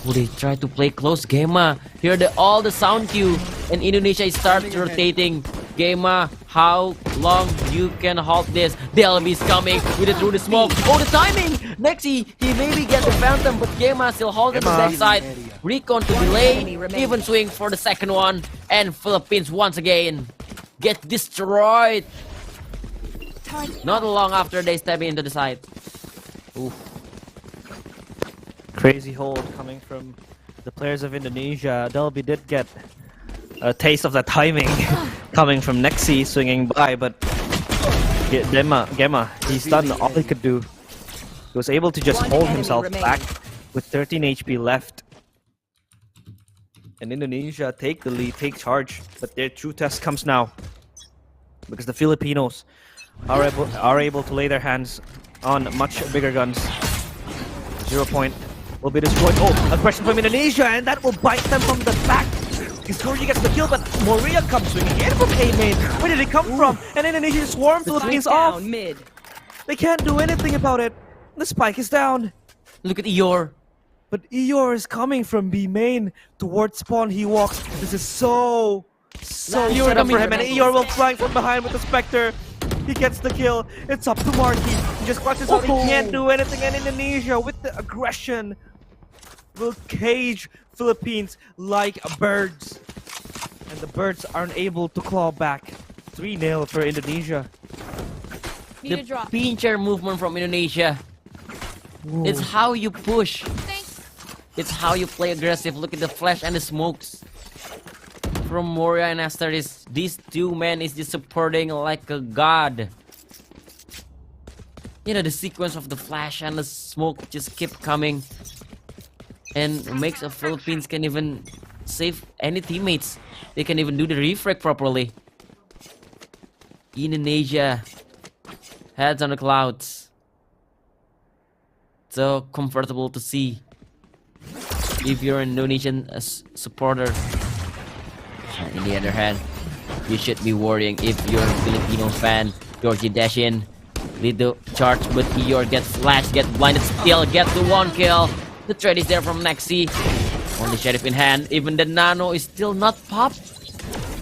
Oh, they try to play close. Gema, hear all the sound cue, and Indonesia starts rotating. Gema, how long you can halt this? Delby is coming with it through the smoke. Oh, the timing! Nexi, he maybe get the Phantom, but Gema still holds it to the backside. Recon to delay, even swing for the second one, and Philippines once again get destroyed. Not long after they step into the side. Oof. Crazy hold coming from the players of Indonesia. Delby did get a taste of that timing coming from Nexi swinging by, but Gema, he's done all he could do. He was able to just One hold enemy himself remaining. back with 13 HP left. And Indonesia take the lead, take charge, but their true test comes now. Because the Filipinos are able to lay their hands on much bigger guns. 0 point will be destroyed. Oh, aggression from Indonesia, and that will bite them from the back. Historia gets the kill, but Moria comes swinging in from A main. Where did it come from? And Indonesia swarm Philippines Spike off. down mid. They can't do anything about it. The spike is down. Look at Eeyore. But Eeyore is coming from B main towards spawn. He walks. This is so set up for him, and Eeyore will flank from behind with the Spectre. He gets the kill. It's up to Marky. He just clutches out. He can't do anything, and Indonesia with the aggression will cage Philippines like birds. And the birds aren't able to claw back. 3-0 for Indonesia. The pincher movement from Indonesia. It's how you push. It's how you play aggressive. Look at the flash and the smokes from Moria and Asteris. These 2 men is just supporting like a god. You know, the sequence of the flash and the smoke just keep coming, and makes the Philippines can even save any teammates. They can even do the refrag properly. Indonesia, heads on the clouds. So comfortable to see if you're an Indonesian supporter. And in the other hand, you should be worrying if you're a Filipino fan. Georgie dash in, lead the charge, but Eeyore gets flashed, gets blinded, still gets the 1 kill. The trade is there from Nexi. Only Sheriff in hand. Even the Nano is still not popped.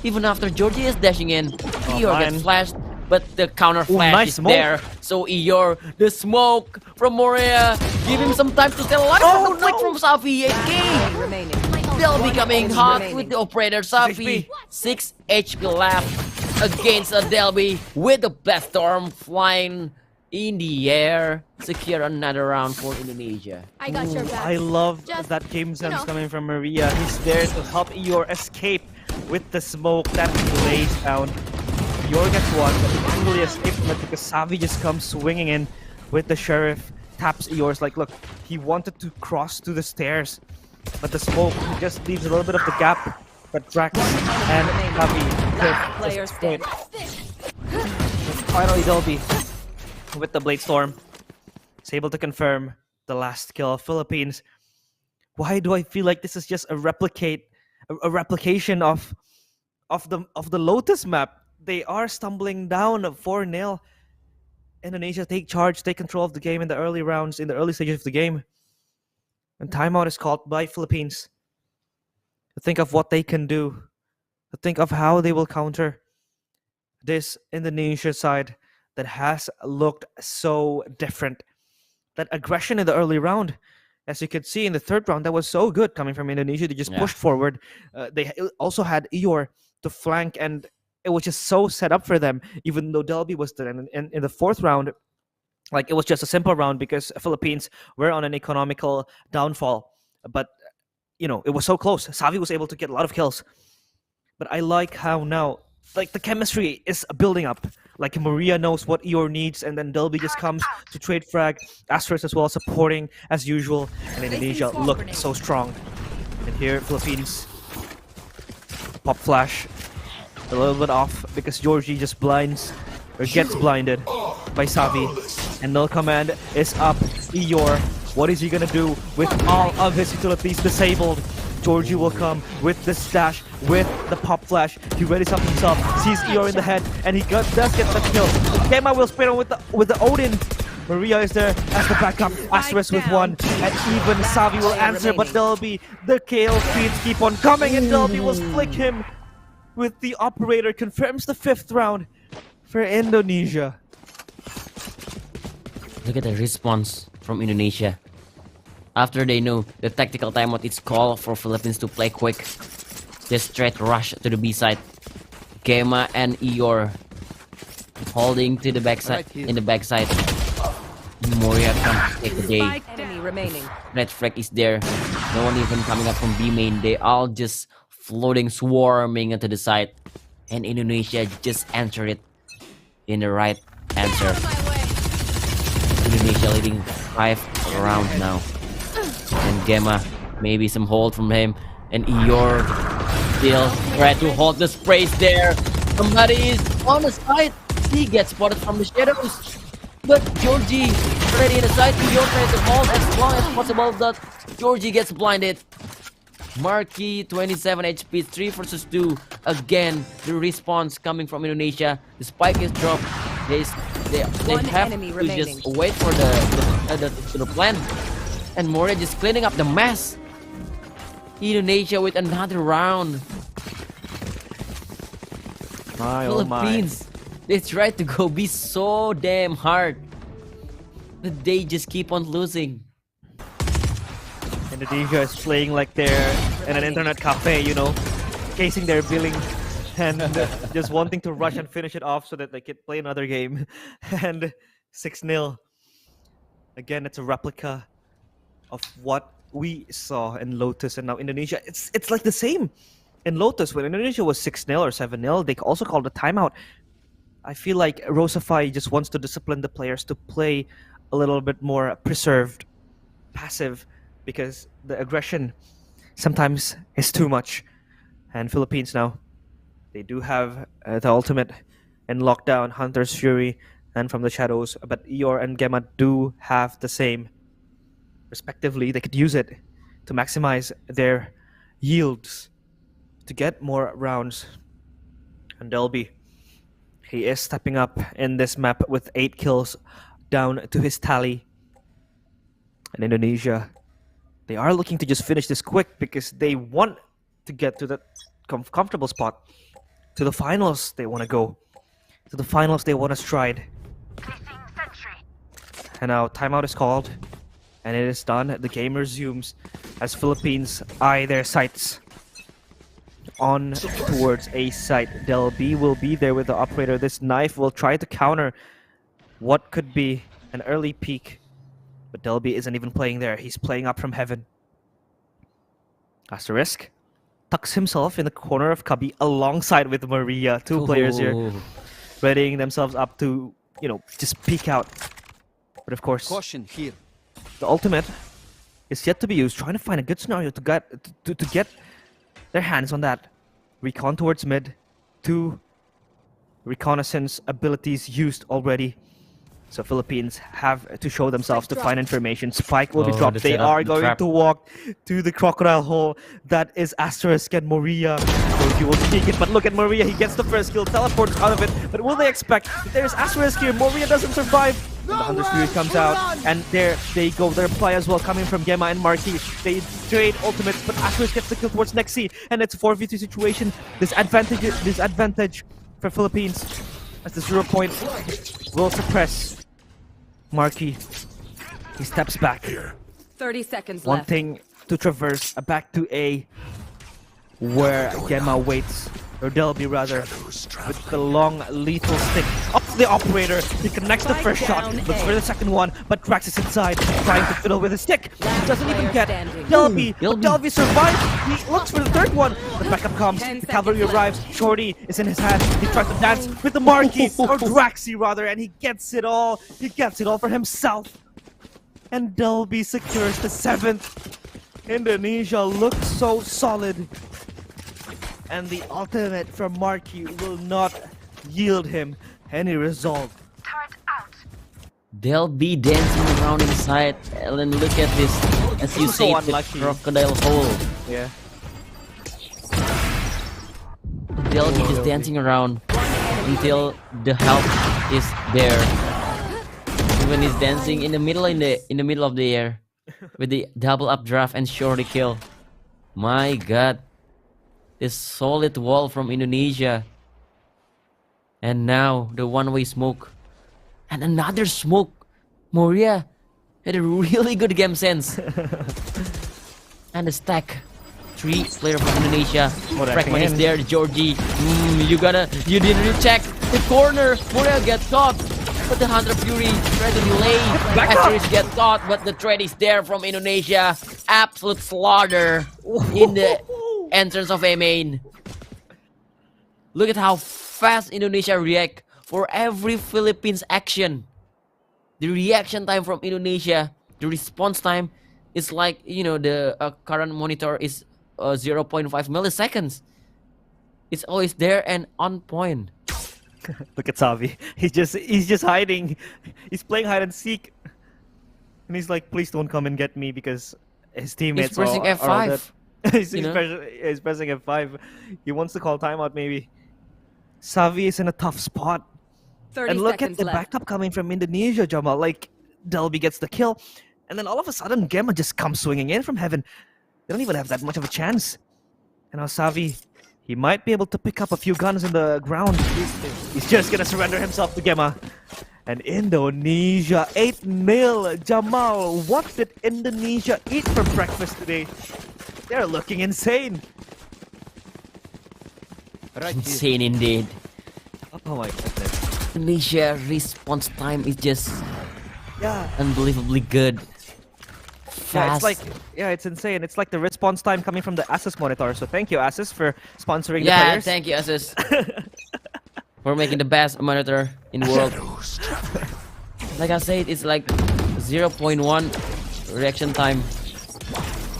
Even after Georgie is dashing in, Eeyore gets flashed, but the counter flash nice is smoke. there. So Eeyore, the smoke from Moria, give him some time to stay alive. Oh, the flick no. from Safi, 8K. Enemy remaining. They'll be coming hot remaining. with the operator Safi. 6 HP left against a Delby with the Blast Storm flying in the air, secure another round for Indonesia. I got your back. I love Just, that game sense know. coming from Maria. He's there to help Eeyore escape with the smoke that he lays down. Eeyore gets one, but he can't really escape from it because Savi just comes swinging in with the sheriff. Taps Eeyore's like, look, he wanted to cross to the stairs, but the smoke just leaves a little bit of the gap. But Drax and Savi Last could player exploit. standing. Finally, Dolby with the Blade Storm is able to confirm the last kill of Philippines. Why do I feel like this is just a replication of the Lotus map? They are stumbling down 4-0. Indonesia take charge, take control of the game in the early rounds, in the early stages of the game. And timeout is called by Philippines. To think of what they can do, to think of how they will counter this Indonesia side that has looked so different. That aggression in the early round, as you could see in the third round, that was so good coming from Indonesia. They just pushed forward. They also had Eeyore to flank, and it was just so set up for them, even though Delby was there. And in the fourth round, like, it was just a simple round because Philippines were on an economical downfall. But, you know, it was so close. Savi was able to get a lot of kills. But I like how now, like, the chemistry is building up. Like, Maria knows what Eeyore needs, and then Delby just comes to trade frag. Asterisk as well, supporting as usual. And Indonesia looked so strong. And here, Philippines pop flash. A little bit off because Georgie just blinds or gets blinded by Savi. And no command is up. Eeyore, what is he gonna do with all of his utilities disabled? Georgie will come with the stash, with the pop flash. He readies up himself, sees Eeyore in the head, and he does get the kill. Gemma will spin on with the Odin. Maria is there as the backup. Asterisk with one, and even Savi will answer, but Delby, the KO feeds keep on coming, and Delby will flick him with the operator. Confirms the 5th round for Indonesia. Look at the response from Indonesia. After they know the tactical timeout is called for Philippines to play quick, they straight rush to the B side. Gemma and Eeyore holding to the backside, in the backside. Moria comes to take the day. Enemy remaining. Red flag is there. No one even coming up from B main. They all just floating, swarming into the side. And Indonesia just answered it in the right answer. Indonesia leading 5 rounds now. And Gemma, maybe some hold from him. And Eeyore still try to hold the sprays there. Somebody is on the side. He gets spotted from the shadows. But Georgie already in the side. Eeyore tries to hold as long as possible, but Georgie gets blinded. Marky, 27 HP, 3 versus 2. Again, the response coming from Indonesia. The spike is dropped. They have to just wait for the plan. And Moria just cleaning up the mess. Indonesia with another round. Philippines, they try to go be so damn hard, but they just keep on losing. Indonesia is playing like they're in an internet cafe, you know, casing their billing and just wanting to rush and finish it off so that they could play another game. And 6-0. Again, it's a replica of what we saw in Lotus, and now Indonesia. It's like the same in Lotus. When Indonesia was 6-0 or 7-0, they also called a timeout. I feel like Rosafai just wants to discipline the players to play a little bit more preserved, passive, because the aggression sometimes is too much. And Philippines now, they do have the ultimate in lockdown, Hunter's Fury, and from the shadows, but Eeyore and Gemma do have the same. Respectively, they could use it to maximize their yields to get more rounds. And Delby, he is stepping up in this map with 8 kills down to his tally. And Indonesia, they are looking to just finish this quick because they want to get to that comfortable spot. To the finals they want to go. To the finals they want to stride. And now timeout is called. And it is done. The game resumes as Philippines eye their sights on towards A site. Del B will be there with the operator. This knife will try to counter what could be an early peak. But Delby isn't even playing there. He's playing up from heaven. Asterisk tucks himself in the corner of Cubby alongside with Maria. Two players here readying themselves up to, just peek out. But of course, Caution here. the ultimate is yet to be used, trying to find a good scenario to get their hands on that. Recon towards mid. 2 reconnaissance abilities used already. So Philippines have to show themselves to find information. Spike will be dropped. the They setup, are the going trap. to walk to the crocodile hole. That is Asterisk and Maria. Koji will sneak it, but look at Maria. He gets the first kill, teleports out of it. But will they expect that there's Asterisk here? Maria doesn't survive. And the Hunter's Fury comes out, and there they go. Their play as well coming from Gemma and Marquis. They trade ultimates, but Asterisk gets the kill towards Nexi, and it's a 4v2 situation. Disadvantage for Philippines as the 0 point will suppress Marquis. He steps back, 30 seconds left. wanting to traverse back to A, where Gemma waits, or Delby rather, with the long lethal stick. Up to the operator, he connects the first shot, looks for the second one, but Drax is inside, trying to fiddle with his stick. He doesn't even get Delby, but Delby survives. He looks for the third one. The backup comes, the cavalry arrives, Shorty is in his hand. He tries to dance with the Marquis, or Draxi rather, and he gets it all. He gets it all for himself. And Delby secures the 7th. Indonesia looks so solid. And the ultimate from Marquis will not yield him any result. They'll be dancing around inside, and then look at this, as you So say, the unlucky. crocodile hole. Yeah. They'll be just dancing around until the help is there. Even he's dancing in the middle of the air with the double updraft and shorty kill. My God, this solid wall from Indonesia, and now the one-way smoke. And another smoke. Moria had a really good game sense. And the stack. 3 player from Indonesia. Fragment is there, Georgie. You didn't recheck the corner. Moria gets caught. But the Hunter Fury tries to delay. Asterisk gets caught, but the trade is there from Indonesia. Absolute slaughter in the entrance of A main. Look at how fast Indonesia react for every Philippines action. The reaction time from Indonesia, the response time is like, the current monitor is 0.5 milliseconds. It's always there and on point. Look at Savi. He's just hiding. He's playing hide and seek. And he's like, please don't come and get me, because his teammates He's pressing are all F5. dead. He's pressing F5. He wants to call timeout maybe. Savi is in a tough spot. 30 And look at seconds the left. backup coming from Indonesia, Jamal. Like, Delby gets the kill. And then all of a sudden, Gemma just comes swinging in from heaven. They don't even have that much of a chance. And now Savi, he might be able to pick up a few guns in the ground. He's just gonna surrender himself to Gemma. And Indonesia 8-0. Jamal, what did Indonesia eat for breakfast today? They're looking insane. Right here. Insane indeed. Oh my goodness. Indonesia response time is just Yeah. unbelievably good. Yeah, it's Fast. like, it's insane. It's like the response time coming from the Asus monitor. So thank you, Asus, for sponsoring the Yeah, players. thank you, Asus, for making the best monitor in the world. Like I said, it's like 0.1 reaction time,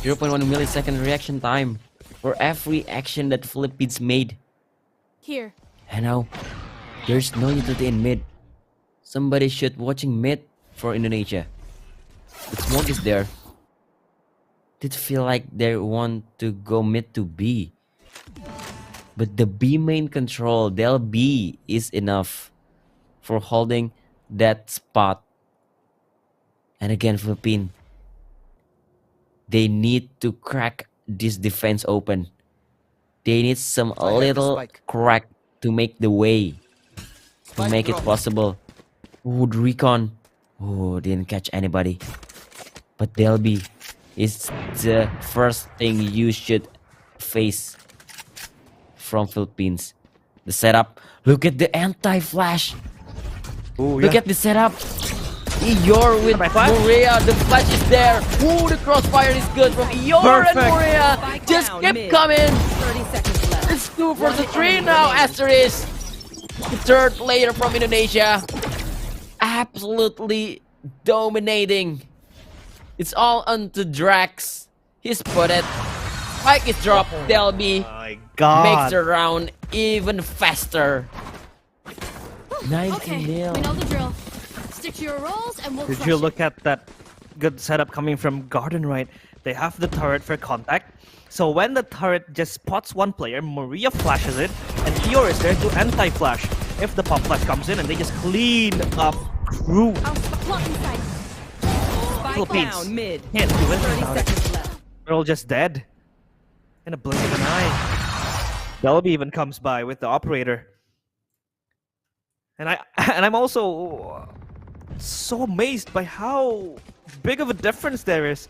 0.1 millisecond reaction time for every action that Philippines made. Here. And now, there's no utility in mid. Somebody should watching mid for Indonesia. The smoke is there. Did feel like they want to go mid to B. But the B main control, del B, is enough for holding that spot. And again, Philippines, they need to crack this defense open. They need some I have the little spike. crack to make the way, to Spike make it drop. possible. Ooh, the recon. Oh, didn't catch anybody. But Delby is the first thing you should face from Philippines. The setup. Look at the anti-flash. Ooh, Look yeah. at the setup. Eeyore with Back flash. Moria. The flash is there. Ooh, the crossfire is good from Eeyore Perfect. and Moria. Spike Just down, keep mid. coming. 30 seconds left. It's 2 versus One 3 enemy now. remaining. Asterisk. The third player from Indonesia. Absolutely dominating. It's all onto Drax. He's put it. Spike is dropped. Delby My makes God. the round even faster. 19 Okay, nil. we know the drill. Stick to your roles and we'll Did crush you it. look at that good setup coming from Garden, right? They have the turret for contact. So when the turret just spots one player, Maria flashes it, and Eeyore is there to anti-flash. If the pop flash comes in and they just clean up crew. Block inside. Spike Philippines. down mid. Can't do 30 anything about it. seconds left. They're all just dead. In a blink of an eye. Delby even comes by with the operator. And I'm also so amazed by how big of a difference there is.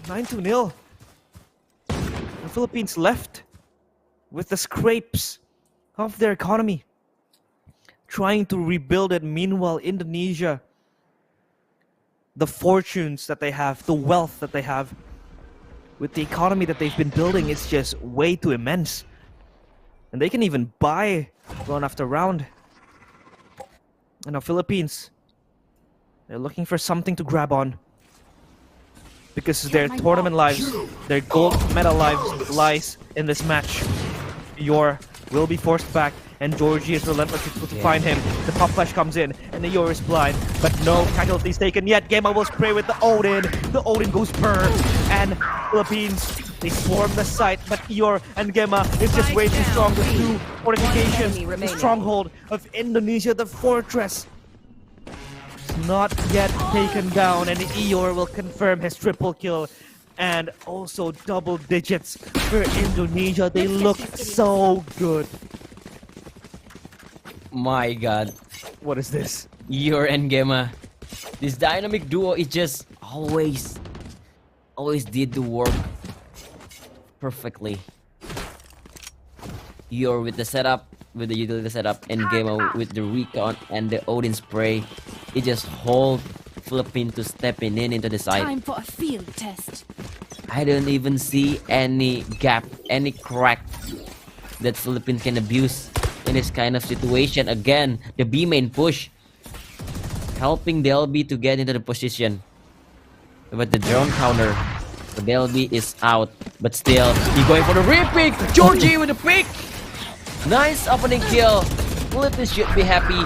9-0. The Philippines left with the scrapes of their economy, trying to rebuild it. Meanwhile, Indonesia, the fortunes that they have, the wealth that they have, with the economy that they've been building, is just way too immense. And they can even buy round after round. And now Philippines, they're looking for something to grab on. Because their tournament lives, their gold medal lives lies in this match. Yor will be forced back, and Georgie is relentless to find him. The pop flash comes in, and the Yor is blind, but no casualties taken yet. Gema will spray with the Odin. The Odin goes burn, and Philippines, they swarm the site, but Yor and Gema is just way too strong. The two fortifications, enemy the remaining. stronghold of Indonesia, the fortress. Not yet taken down, and Eeyore will confirm his triple kill and also double digits for Indonesia. They look so good. My God. What is this? Eeyore and Gemma. This dynamic duo is just always did the work perfectly. Eeyore with the setup, with the utility setup, and Gemma with the recon and the Odin spray. It just hold Philippines to stepping in into the side. Time for a field test. I don't even see any gap, any crack that Philippines can abuse in this kind of situation. Again, the B main push, helping Delby to get into the position. But the drone counter, the Delby is out. But still, he's going for the repick. Georgie with the pick. Nice opening kill. Philippines should be happy.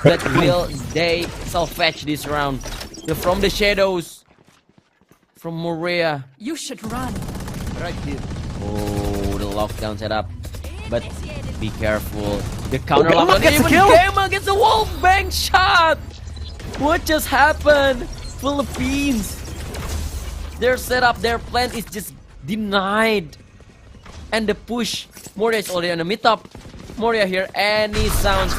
But will they salvage this round? From the shadows, from Morea. You should run. Oh, the lockdown setup. But be careful. The counter Gemma lockdown. gets the Even kill! Gemma gets a wall bang shot. What just happened? Philippines. Their setup, their plan is just denied. And the push. Moria is already on the mid top. Moria here. Any sound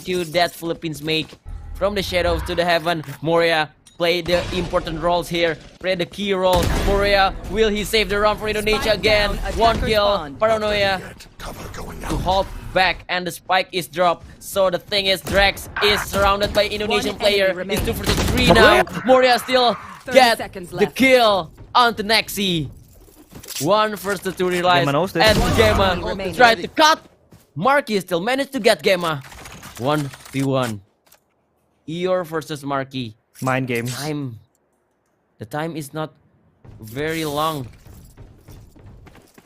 cue that Philippines make from the shadows to the heaven. Moria play the important roles here. Play the key role. Moria, will he save the round for Indonesia Spike again? down, One attacker kill. spawn. Paranoia to halt back, and the spike is dropped. So the thing is, Drax is surrounded by Indonesian One player. enemy It's 2 remaining. versus 3 now. Moria still 30 get seconds the left. kill onto Nexi. 1 versus 2 realize, Gemma knows this. and Gemma enemy remaining. tried to cut. Marky still managed to get Gemma. 1v1. Eeyore versus Marky. Mind games. The time is not very long.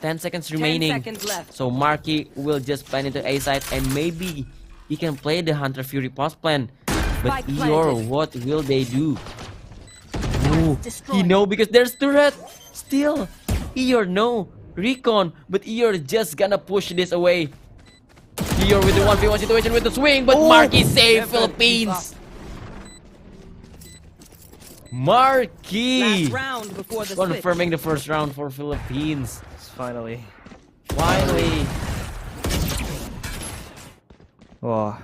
10 seconds 10 remaining. seconds left. So Marky will just plan into A side, and maybe he can play the Hunter Fury post plan. But Spike Eeyore, planted. what will they do? Ooh, he Destroyed. know because there's turret. Still, Eeyore no recon, but Eeyore just gonna push this away. Eeyore with the 1v1 situation with the swing, but Marky save Philippines. Marky Last round before the switch. confirming the first round for Philippines. Finally. Finally. Oh,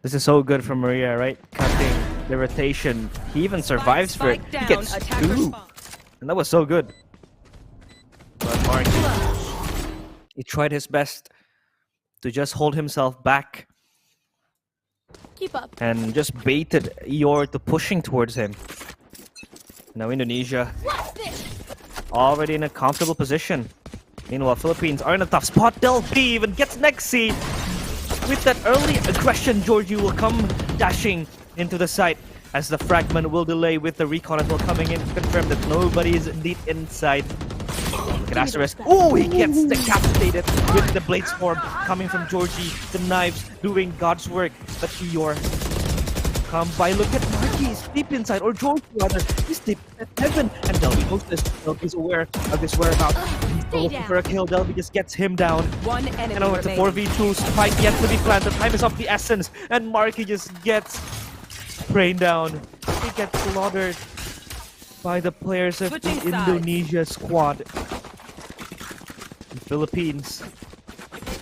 this is so good for Maria, right? Cutting the rotation. He even survives for it. Spike He down, gets attacker 2. spawn. And that was so good. But Marky, he tried his best to just hold himself back. Keep up. and just baited Eeyore to pushing towards him. Now Indonesia already in a comfortable position. Meanwhile, Philippines are in a tough spot. Del B even gets Nexi. With that early aggression, Georgie will come dashing into the site as the fragment will delay with the recon as well coming in to confirm that nobody is indeed inside. Look at Asterisk. Oh, he gets decapitated with the blade storm coming from Georgie. The knives doing God's work. But Eeyore come by. Look at Marky. He's deep inside, or Georgie rather. He's deep at heaven. And Delby knows this. Delby's aware of this whereabouts. He's still looking for a kill. Delby just gets him down. One enemy And now it's a remaining. 4v2 fight yet to be planned. The time is of the essence. And Marky just gets sprained down. He gets slaughtered by the players of the Switching sides. Indonesia squad. The Philippines,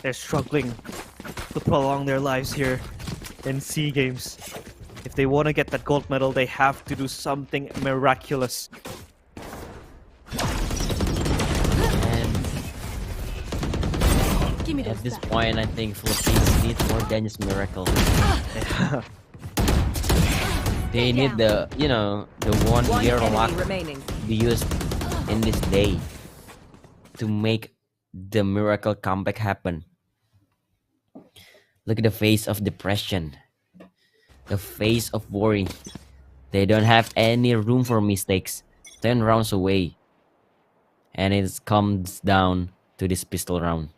they're struggling to prolong their lives here in SEA Games. If they want to get that gold medal, they have to do something miraculous. And Give me those at this back. point, I think Philippines need more than just miracle. They need the, you know, the one One year enemy luck remaining. be used in this day to make the miracle comeback happen. Look at the face of depression, the face of worry. They don't have any room for mistakes. 10 rounds away, and it comes down to this pistol round.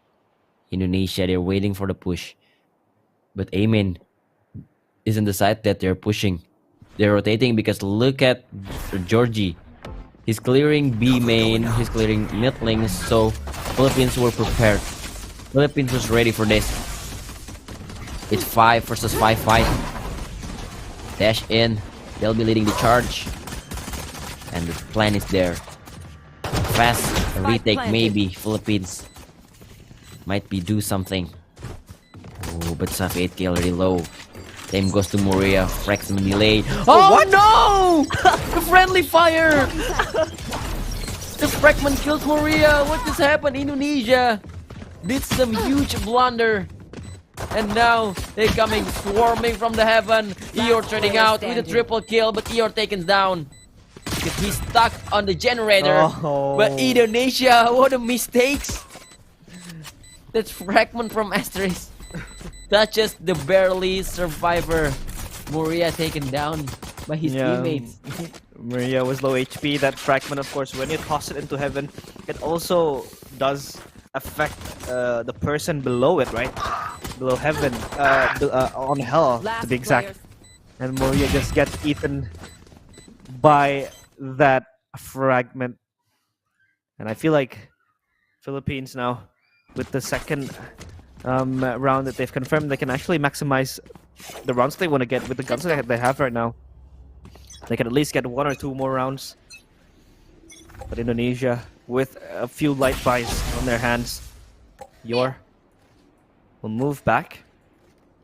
Indonesia, they're waiting for the push, but Amen isn't the side that they're pushing. They're rotating because look at Georgie. He's clearing B main, he's clearing mid lanes, so Philippines were prepared. Philippines was ready for this. It's 5 versus 5 fight. Dash in, they'll be leading the charge. And the plan is there. Fast retake planted. maybe, Philippines might be do something. Oh, but Saf 8k already low. Same goes to Moria, fragment delay. Oh what? No! The friendly fire! The fragment kills Moria. What just happened? Indonesia did some huge blunder. And now they're coming swarming from the heaven. Eeyore trading out with a triple kill, but Eeyore taken down. Because he's stuck on the generator. Oh. But Indonesia, what a mistakes! That's fragment from Asterisk. Touches the barely survivor. Moria taken down by his teammates. Maria was low HP. That fragment, of course, when you toss it into heaven, it also does affect the person below it, right? Below heaven, on hell, to Last be exact. players. And Moria just gets eaten by that fragment. And I feel like Philippines now, with the second round that they've confirmed, they can actually maximize the rounds they want to get with the guns that they have right now. They can at least get 1 or 2 more rounds. But Indonesia, with a few light buys on their hands, Eeyore will move back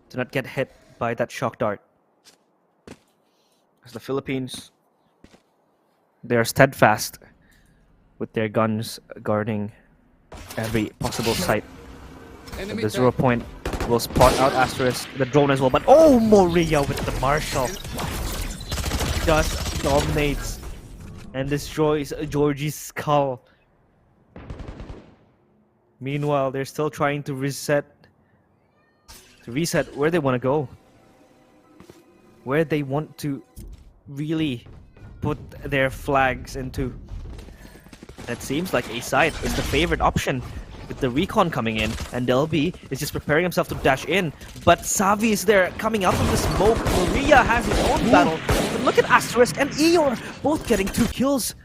to not get hit by that shock dart. As the Philippines, they are steadfast with their guns guarding every possible site. The 0 point will spot out Asterisk, the drone as well, but oh, Moria with the Marshall just dominates and destroys Georgie's skull. Meanwhile, they're still trying to reset where they want to go, where they want to really put their flags into. It seems like A side is the favorite option with the recon coming in, and Delby is just preparing himself to dash in. But Savi is there coming out of the smoke. Moria has his own battle. But look at Asterisk and Eeyore both getting 2 kills.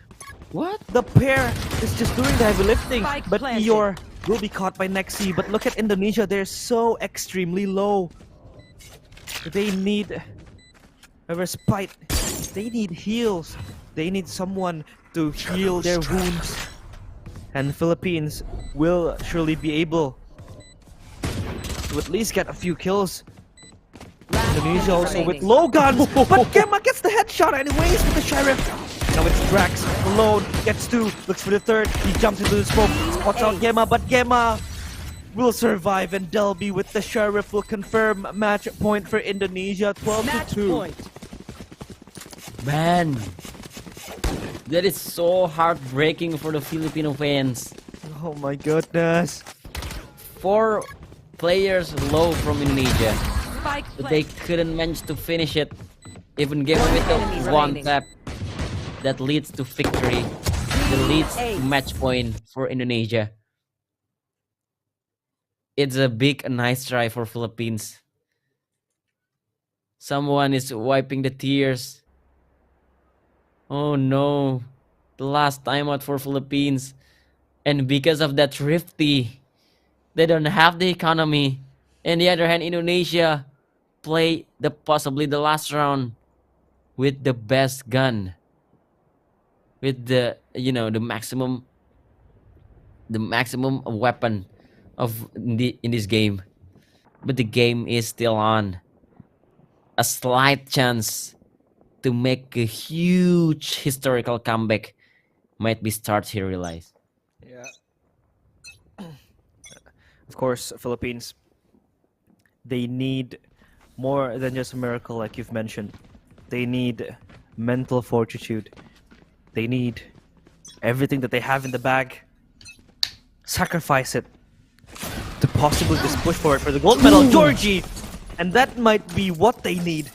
What? The pair is just doing the heavy lifting, Spike but planted. Eeyore will be caught by Nexi. But look at Indonesia, they're so extremely low. They need a respite. They need heals. They need someone to heal their wounds. And Philippines will surely be able to at least get a few kills. Indonesia also with low guns, but Gemma gets the headshot anyways with the Sheriff. Now it's Drax alone, gets 2, looks for the 3rd, he jumps into the smoke, spots out Gemma, but Gemma will survive, and Delby with the Sheriff will confirm match point for Indonesia, 12 Match to 2. point. Man, that is so heartbreaking for the Filipino fans. Oh my goodness. 4 players low from Indonesia, Spike but they planted. couldn't manage to finish it. Even game One with enemy the one remaining. tap that leads to victory, that leads to match point for Indonesia. It's a big nice try for Philippines. Someone is wiping the tears. Oh no, the last timeout for Philippines. And because of that Thrifty, they don't have the economy. On the other hand, Indonesia play possibly the last round with the best gun, with the maximum weapon in this game. But the game is still on. A slight chance to make a huge historical comeback might be start here, realize. Yeah. Of course, Philippines, they need more than just a miracle, like you've mentioned. They need mental fortitude. They need everything that they have in the bag. Sacrifice it to possibly just push for it for the gold medal, Georgie! And that might be what they need.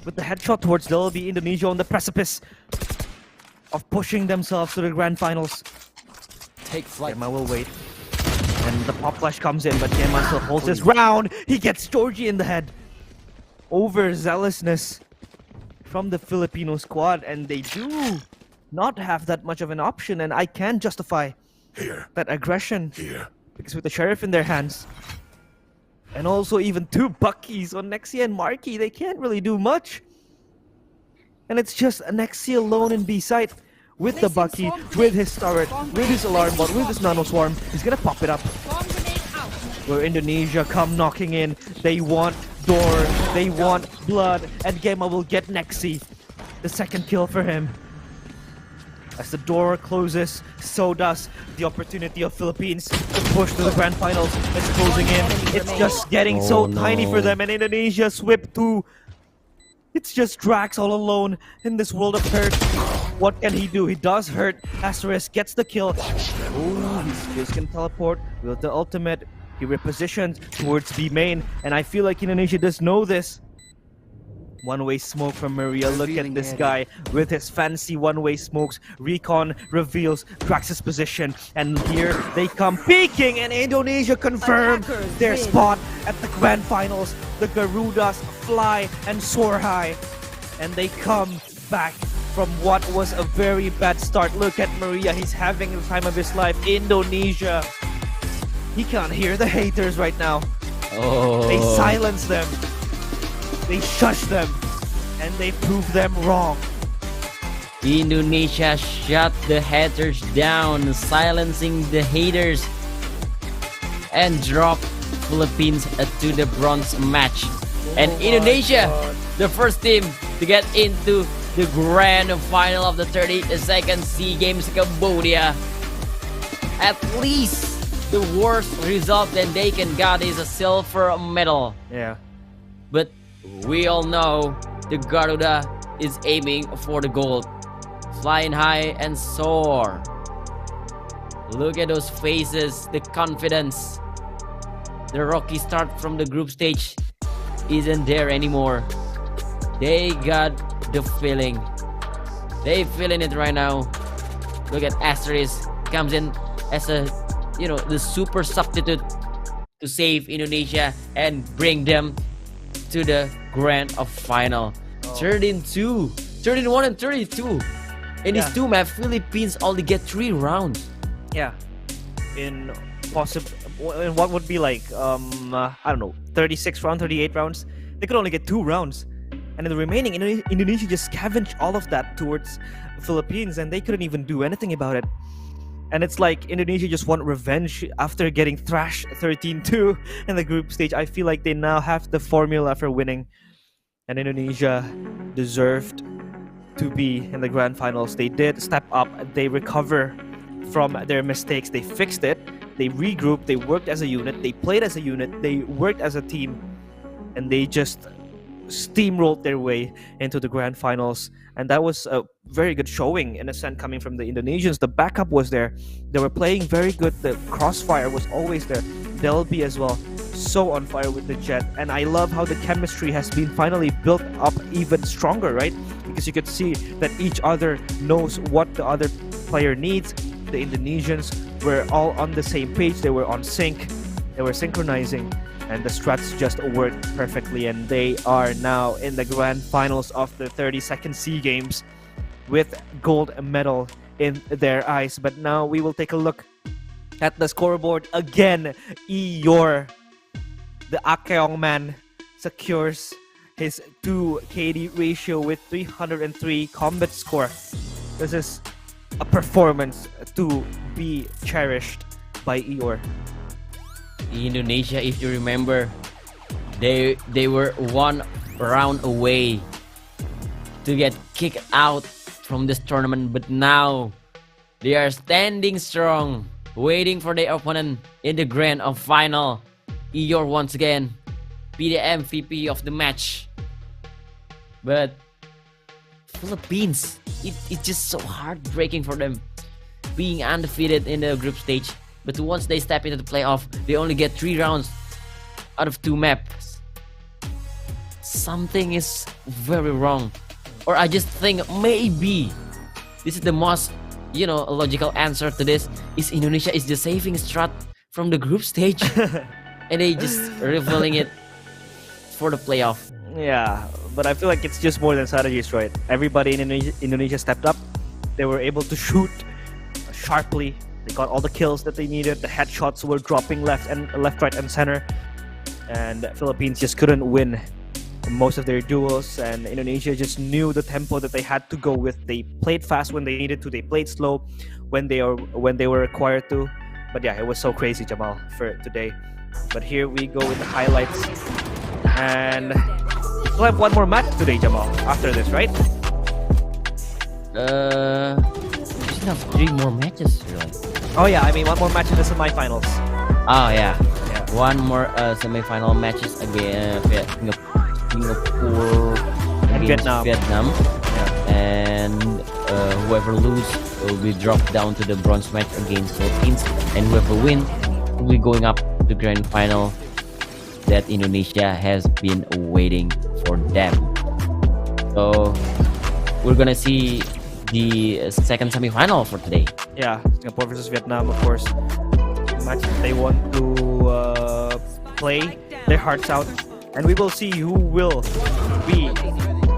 With the headshot towards Delby, Indonesia on the precipice of pushing themselves to the grand finals. Take flight. Gemma will wait. And the pop flash comes in, but Gemma still holds his ground. He gets Georgie in the head. Overzealousness from the Filipino squad, and they do not have that much of an option, and I can justify that aggression. Because with the Sheriff in their hands, and also even 2 Buckies on Nexia and Marky, they can't really do much. And it's just Nexia alone in B site with the Bucky, with his turret, with his alarm bot, with his nano swarm. He's gonna pop it up. Where Indonesia come knocking in. They want door, they want blood, and Gemma will get Nexi. The second kill for him. As the door closes, so does the opportunity of Philippines to push to the grand finals. It's closing in. It's just getting so tiny for them, and Indonesia swept 2. It's just Drax all alone in this world of hurt. What can he do? He does hurt. Asterisk gets the kill. Oh, he's just gonna teleport with the ultimate. He repositions towards B main, and I feel like Indonesia does know this. One-way smoke from Maria. Look at this guy with his fancy one-way smokes. Recon reveals Drax's position, and here they come peeking, and Indonesia confirmed their spot at the grand finals. The Garudas fly and soar high, and they come back from what was a very bad start. Look at Maria, he's having the time of his life. Indonesia, he can't hear the haters right now. Oh. They silence them. They shush them, and they prove them wrong. Indonesia shut the haters down, silencing the haters, and dropped Philippines to the bronze match. And Indonesia, the first team to get into the grand final of the 32nd SEA Games Cambodia. At least the worst result that they can get is a silver medal. Yeah. But we all know the Garuda is aiming for the gold. Flying high and soar. Look at those faces, the confidence. The rocky start from the group stage isn't there anymore. They got the feeling. They feeling it right now. Look at Asterisk comes in as the super substitute to save Indonesia and bring them to the grand final. 31 and 32. In these 2 maps, Philippines only get 3 rounds. Yeah. In what would be like I don't know, 36 rounds, 38 rounds, they could only get 2 rounds. And in the remaining, Indonesia just scavenged all of that towards Philippines, and they couldn't even do anything about it. And it's like Indonesia just want revenge after getting thrashed 13-2 in the group stage. I feel like they now have the formula for winning. And Indonesia deserved to be in the grand finals. They did step up. They recover from their mistakes. They fixed it. They regrouped, they worked as a unit, they played as a unit, they worked as a team, and they just steamrolled their way into the grand finals. And that was a very good showing in a sense coming from the Indonesians. The backup was there. They were playing very good. The crossfire was always there. They'll be as well. So on fire with the Jet. And I love how the chemistry has been finally built up even stronger, right? Because you could see that each other knows what the other player needs. The Indonesians were all on the same page. They were on sync. They were synchronizing. And the strats just worked perfectly, and they are now in the grand finals of the 32nd SEA Games with gold medal in their eyes. But now we will take a look at the scoreboard again. Eeyore, the Akeong man, secures his 2 KD ratio with 303 combat score. This is a performance to be cherished by Eeyore. Indonesia, if you remember, they were 1 round away to get kicked out from this tournament, but now they are standing strong, waiting for their opponent in the grand final. Eeyore once again be the MVP of the match. But Philippines, it's just so heartbreaking for them, being undefeated in the group stage. But once they step into the playoff, they only get 3 rounds out of 2 maps. Something is very wrong. Or I just think maybe this is the most, logical answer to this, is Indonesia is just saving strat from the group stage. And they just revealing it for the playoff. Yeah, but I feel like it's just more than strategies, right? Everybody in Indonesia stepped up. They were able to shoot sharply. They got all the kills that they needed. The headshots were dropping left, right, and center. And Philippines just couldn't win most of their duels. And Indonesia just knew the tempo that they had to go with. They played fast when they needed to. They played slow when they were required to. But yeah, it was so crazy, Jamal, for today. But here we go with the highlights. And we'll have one more match today, Jamal, after this, right? We still have 3 more matches, really. Oh yeah, I mean one more match in the semifinals. Oh yeah. One more semi-final matches against Singapore And against Vietnam. Yeah. And whoever lose will be dropped down to the bronze match against Philippines, and whoever win will be going up to the grand final that Indonesia has been waiting for them. So we're gonna see the second semi-final for today. Yeah, Singapore versus Vietnam, of course. A match that they want to play their hearts out, and we will see who will be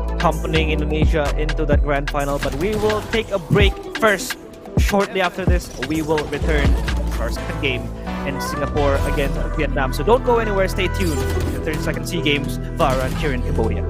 accompanying Indonesia into that grand final. But we will take a break first. Shortly after this, we will return to our second game in Singapore against Vietnam. So don't go anywhere. Stay tuned to the 32nd SEA Games VALORANT here in Cambodia.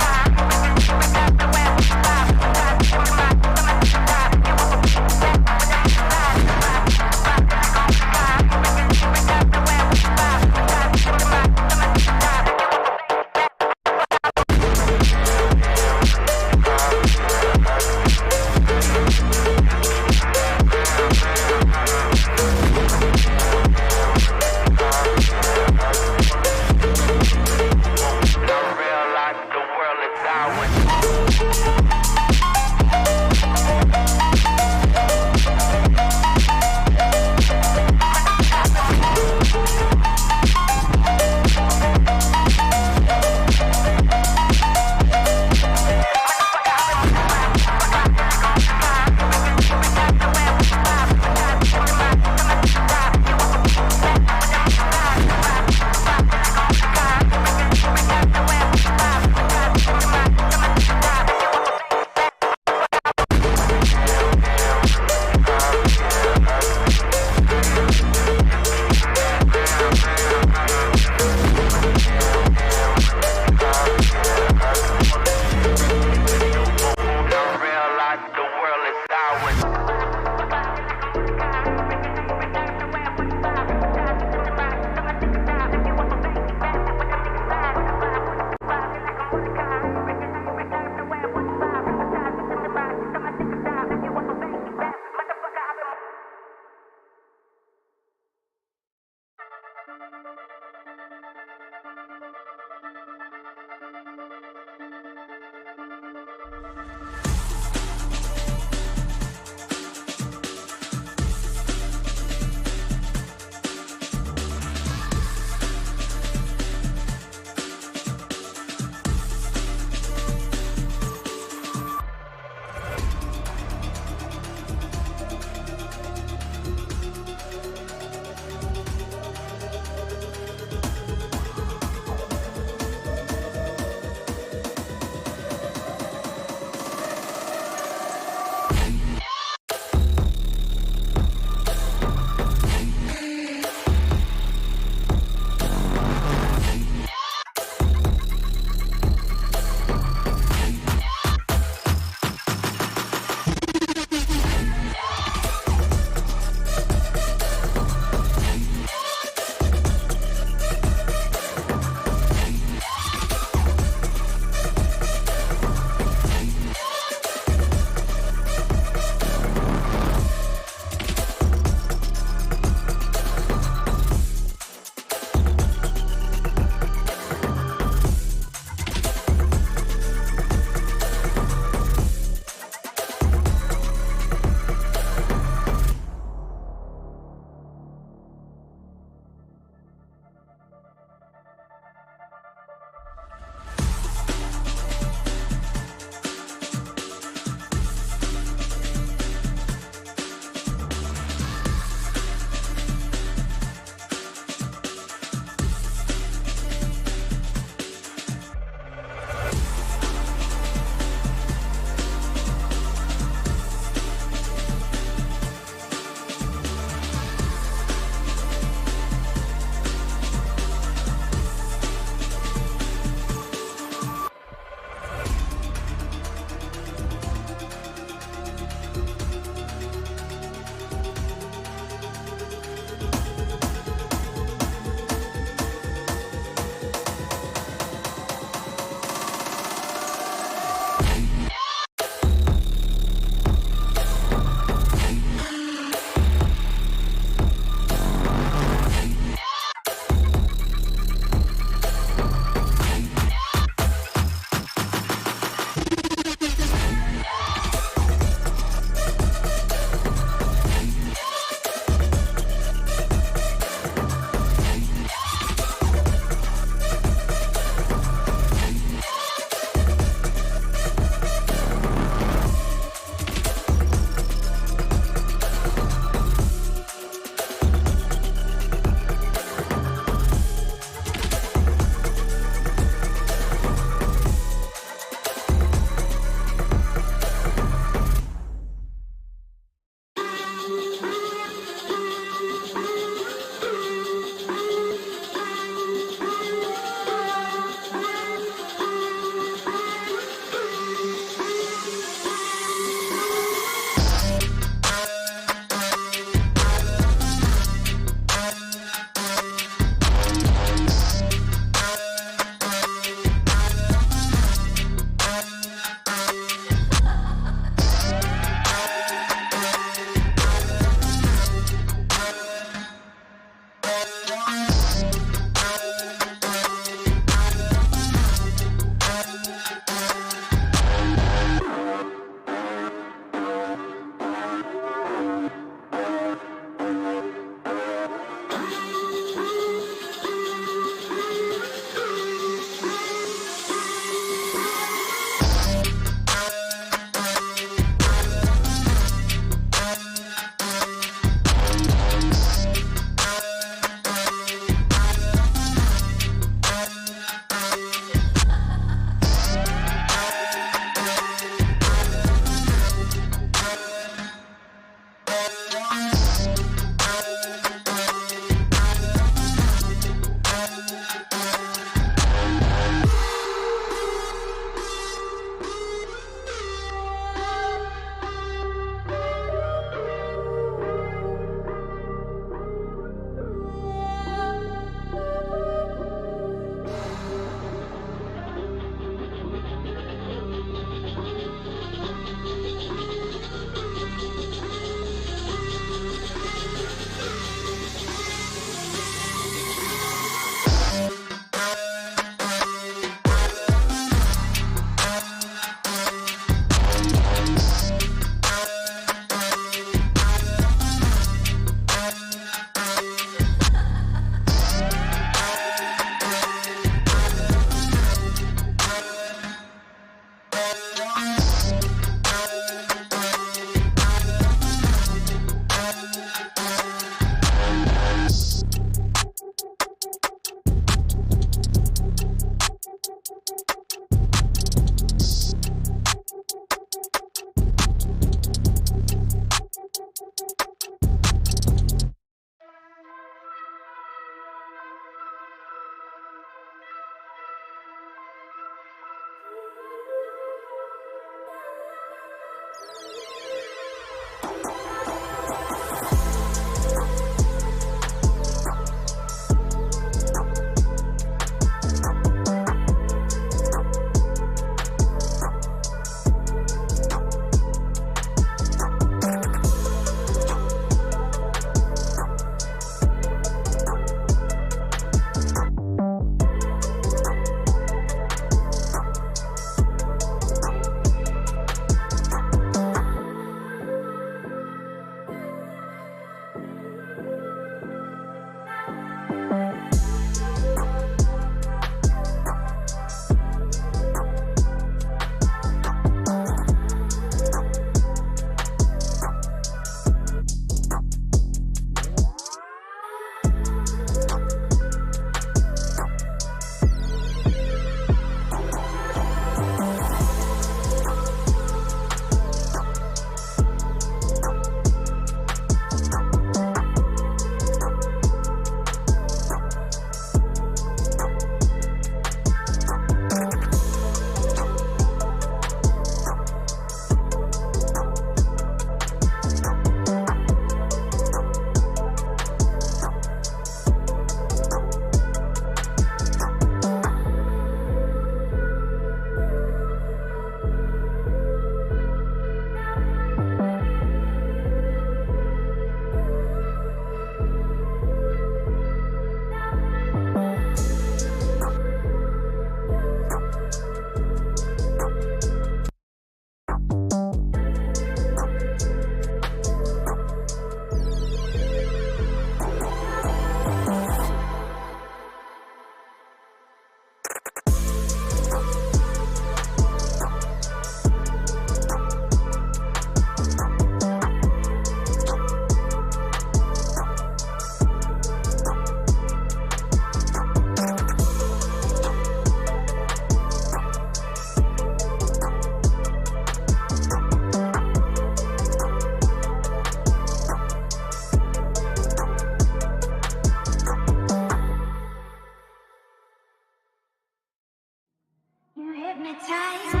You hypnotize. You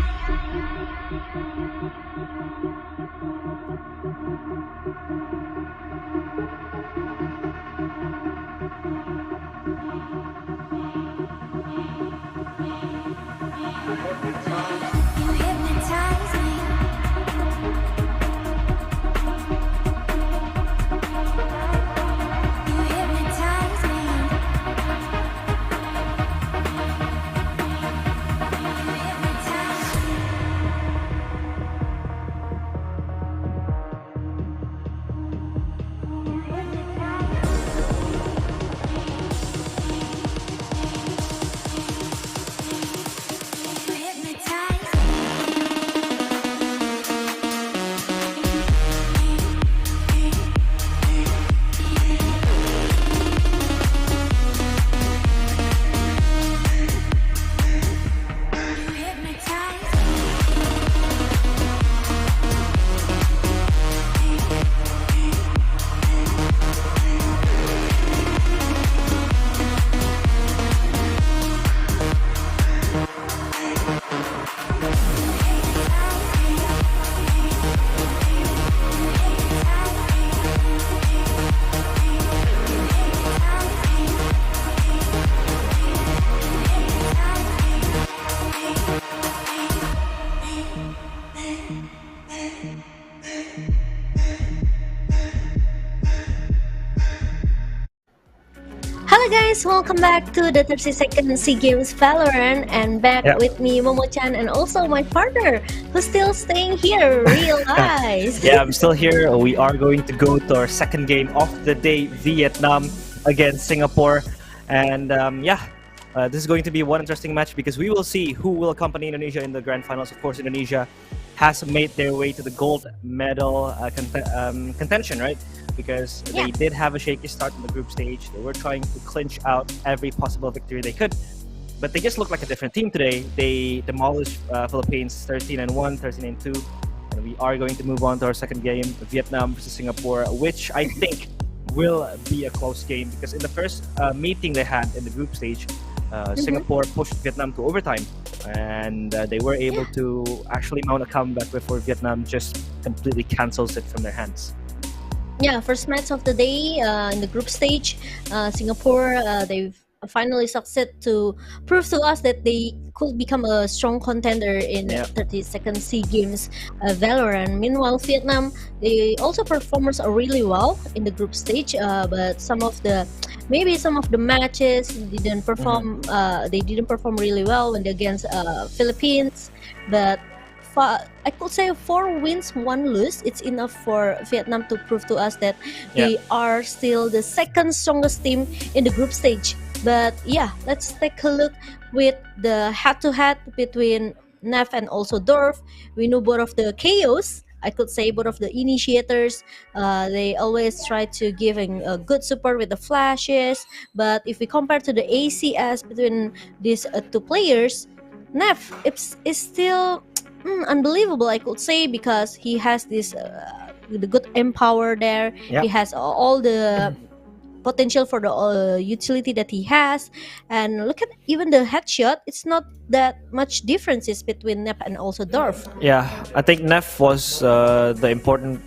hypnotize me. You hypnotize me. You hypnotize me. You hypnotize me. You hypnotize me. You hypnotize me. Hello guys, welcome back to the 30-second SEA Games VALORANT, and back Yep. with me Momo-chan and also my partner who's still staying here, Realize. Yeah, I'm still here. We are going to go to our second game of the day, Vietnam against Singapore. And this is going to be one interesting match because we will see who will accompany Indonesia in the grand finals. Of course, Indonesia has made their way to the gold medal contention, right? Because Yeah. they did have a shaky start in the group stage. They were trying to clinch out every possible victory they could. But they just look like a different team today. They demolished Philippines 13-1, 13-2. And we are going to move on to our second game, Vietnam versus Singapore, which I think will be a close game because in the first meeting they had in the group stage, Singapore pushed Vietnam to overtime, and they were able to actually mount a comeback before Vietnam just completely cancels it from their hands. Yeah, first match of the day in the group stage, Singapore, they've finally succeed to prove to us that they could become a strong contender in Yeah. 32nd SEA Games VALORANT. Meanwhile, Vietnam, they also performed really well in the group stage, but some of the matches didn't perform. They didn't perform really well when they against Philippines, but I could say 4 wins, 1 lose. It's enough for Vietnam to prove to us that they are still the second strongest team in the group stage. But yeah, let's take a look with the head-to-head between Neff and also Dorf. We know both of the KOs. I could say both of the initiators. They always try to give a good support with the flashes. But if we compare to the ACS between these 2 players, Neff is still unbelievable, I could say, because he has this the good empower there. Yep. He has all the potential for the utility that he has, and look at even the headshot. It's not that much differences between Neff and also Dorf. Yeah, I think Neff was the important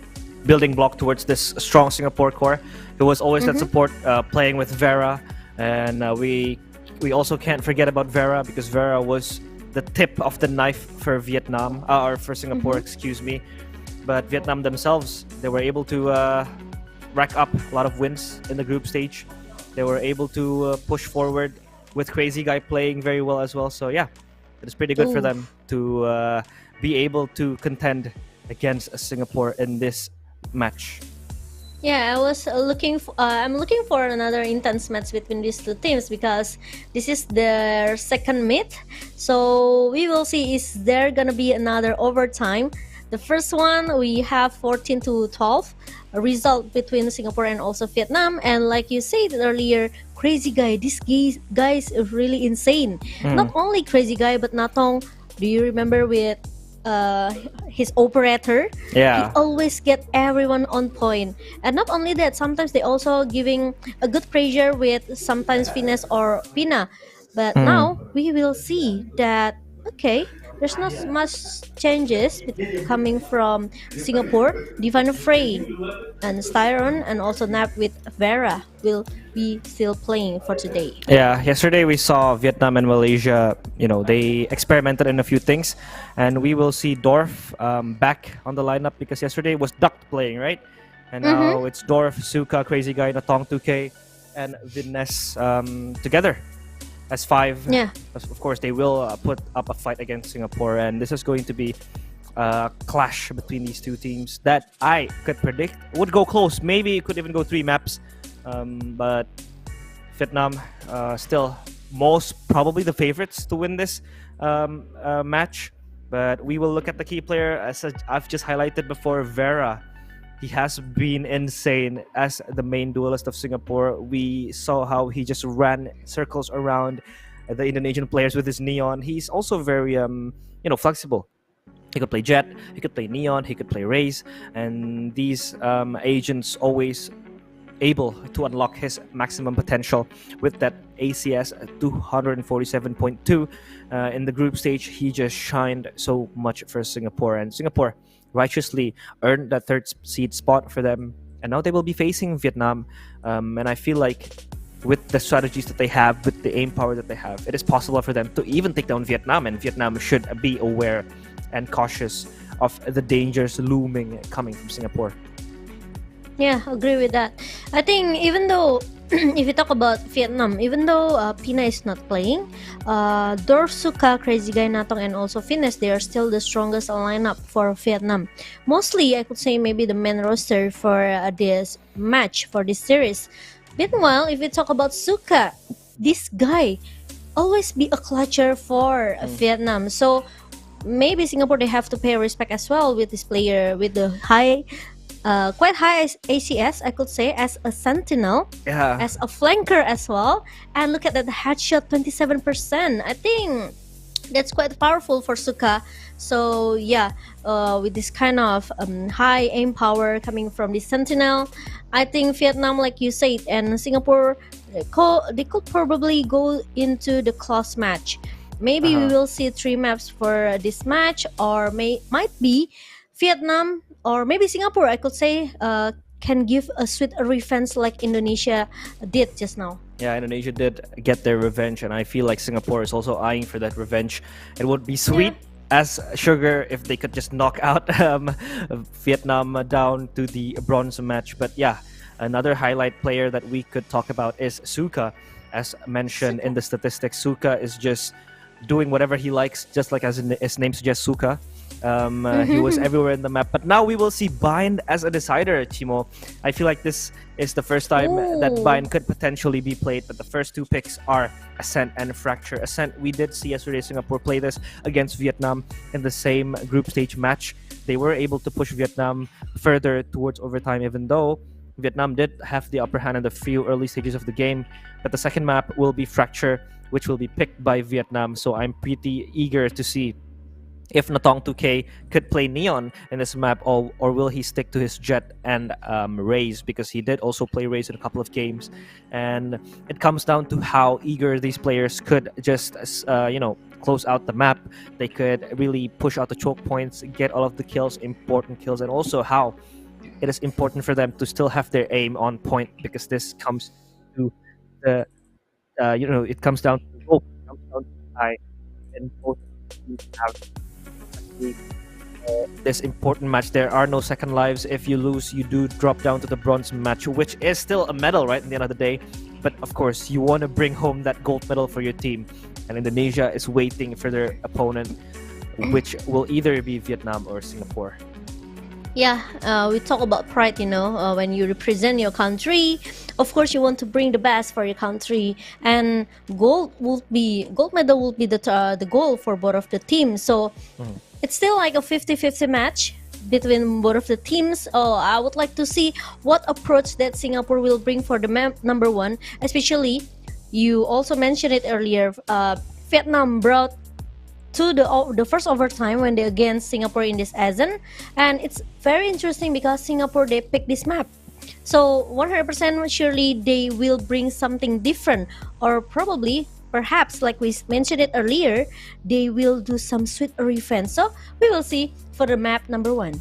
building block towards this strong Singapore core. He was always that support playing with Vera, and we also can't forget about Vera because Vera was the tip of the knife for Vietnam or for Singapore, excuse me. But Vietnam themselves, they were able to rack up a lot of wins in the group stage. They were able to push forward with Crazy Guy playing very well as well. So yeah, it's pretty good for them to be able to contend against Singapore in this match. Yeah, I was I'm looking for another intense match between these 2 teams because this is their second meet. So we will see, is there gonna be another overtime? The first one we have 14-12 a result between Singapore and also Vietnam. And like you said earlier, Crazy Guy, this guy is really insane. Not only Crazy Guy, but Natong. Do you remember with his operator? Yeah. He always get everyone on point. And not only that, sometimes they also giving a good pressure with sometimes Finesse or Pina. But now we will see that okay. There's not much changes coming from Singapore. Divine Frey and Styron and also Nap with Vera will be still playing for today. Yeah, yesterday we saw Vietnam and Malaysia. They experimented in a few things, and we will see Dorf back on the lineup because yesterday was Duck playing, right? And now it's Dorf, Suka, Crazy Guy, Natong 2K, and Vidnes together as 5. Yeah. Of course, they will put up a fight against Singapore, and this is going to be a clash between these two teams that I could predict would go close. Maybe it could even go 3 maps, but Vietnam still most probably the favorites to win this match. But we will look at the key player, as I've just highlighted before, Vera. He has been insane as the main duelist of Singapore. We saw how he just ran circles around the Indonesian players with his Neon. He's also very flexible. He could play Jet, he could play Neon, he could play Raze, and these agents always able to unlock his maximum potential with that ACS 247.2 in the group stage. He just shined so much for Singapore, and Singapore righteously earned that 3rd seed spot for them, and now they will be facing Vietnam, and I feel like with the strategies that they have, with the aim power that they have, it is possible for them to even take down Vietnam, and Vietnam should be aware and cautious of the dangers looming coming from Singapore. Yeah, agree with that. I think even though if you talk about Vietnam, even though Pina is not playing, Dorf, Suka, Crazy Guy, Natong, and also Finesse, they are still the strongest lineup for Vietnam. Mostly, I could say maybe the main roster for this match, for this series. Meanwhile, if we talk about Suka, this guy always be a clutcher for Vietnam. So maybe Singapore, they have to pay respect as well with this player with the quite high ACS, I could say, as a sentinel, as a flanker as well. And look at that headshot, 27%. I think that's quite powerful for Suka. So yeah, with this kind of high aim power coming from the sentinel, I think Vietnam, like you said, and Singapore, they could probably go into the close match. Maybe we will see 3 maps for this match, or might be Vietnam or maybe Singapore, I could say, can give a sweet revenge like Indonesia did just now. Yeah, Indonesia did get their revenge, and I feel like Singapore is also eyeing for that revenge. It would be sweet as sugar if they could just knock out Vietnam down to the bronze match. But yeah, another highlight player that we could talk about is Suka. As mentioned in the statistics, Suka is just doing whatever he likes, just like as his name suggests, Suka. He was everywhere in the map, but now we will see Bind as a decider, Chimo. I feel like this is the first time that Bind could potentially be played, but the first 2 picks are Ascent and Fracture. Ascent, we did see yesterday Singapore play this against Vietnam in the same group stage match. They were able to push Vietnam further towards overtime, even though Vietnam did have the upper hand in the few early stages of the game. But the second map will be Fracture, which will be picked by Vietnam, so I'm pretty eager to see if Natong 2K could play Neon in this map, or will he stick to his Jet and Raze, because he did also play Raze in a couple of games. And it comes down to how eager these players could just close out the map. They could really push out the choke points, get all of the kills, important kills, and also how it is important for them to still have their aim on point, because this comes to the it comes down to hope, it comes down to high, and both teams have this important match. There are no second lives. If you lose, you do drop down to the bronze match, which is still a medal, right, at the end of the day. But of course, you want to bring home that gold medal for your team, and Indonesia is waiting for their opponent, which will either be Vietnam or Singapore. Yeah, we talk about pride, when you represent your country, of course you want to bring the best for your country, and gold medal will be the goal for both of the teams. So it's still like a 50-50 match between both of the teams. I would like to see what approach that Singapore will bring for the number 1, especially you also mentioned it earlier, Vietnam brought to the first overtime when they against Singapore in this ASEAN, and it's very interesting because Singapore, they picked this map, so 100% surely they will bring something different, or probably perhaps, like we mentioned it earlier, they will do some sweet revenge. So we will see for the map number 1.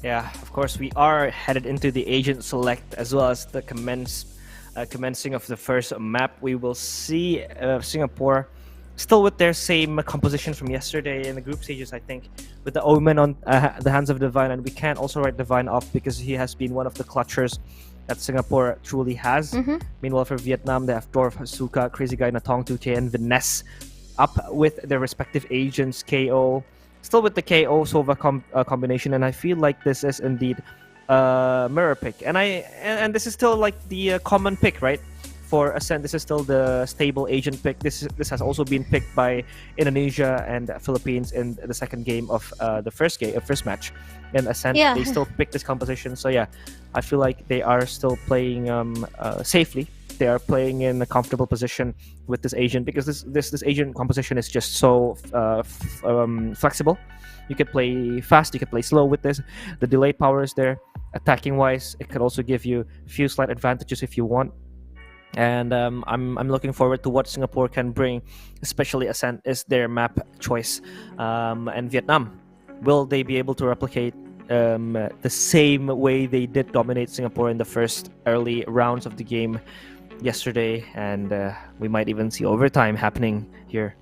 Yeah, of course, we are headed into the agent select as well as the commencing of the first map. We will see Singapore still with their same composition from yesterday in the group stages, I think, with the Omen on the hands of Divine, and we can't also write Divine off because he has been one of the clutchers that Singapore truly has. Meanwhile, for Vietnam, they have Dwarf, Suka, Crazy Guy, Natong, Tute, and Vanessa up with their respective agents, KO. Still with the KO Sova combination, and I feel like this is indeed mirror pick, and this is still like the common pick, right? For Ascent, this is still the stable agent pick. This has also been picked by Indonesia and Philippines in the second game of the first match. In Ascent, Yeah. they still pick this composition. So yeah, I feel like they are still playing safely. They are playing in a comfortable position with this agent because this agent composition is just so flexible. You can play fast, you can play slow with this. The delay power is there. Attacking wise, it could also give you a few slight advantages if you want. And I'm looking forward to what Singapore can bring, especially Ascent is their map choice. And Vietnam, will they be able to replicate the same way they did dominate Singapore in the first early rounds of the game yesterday? And we might even see overtime happening here.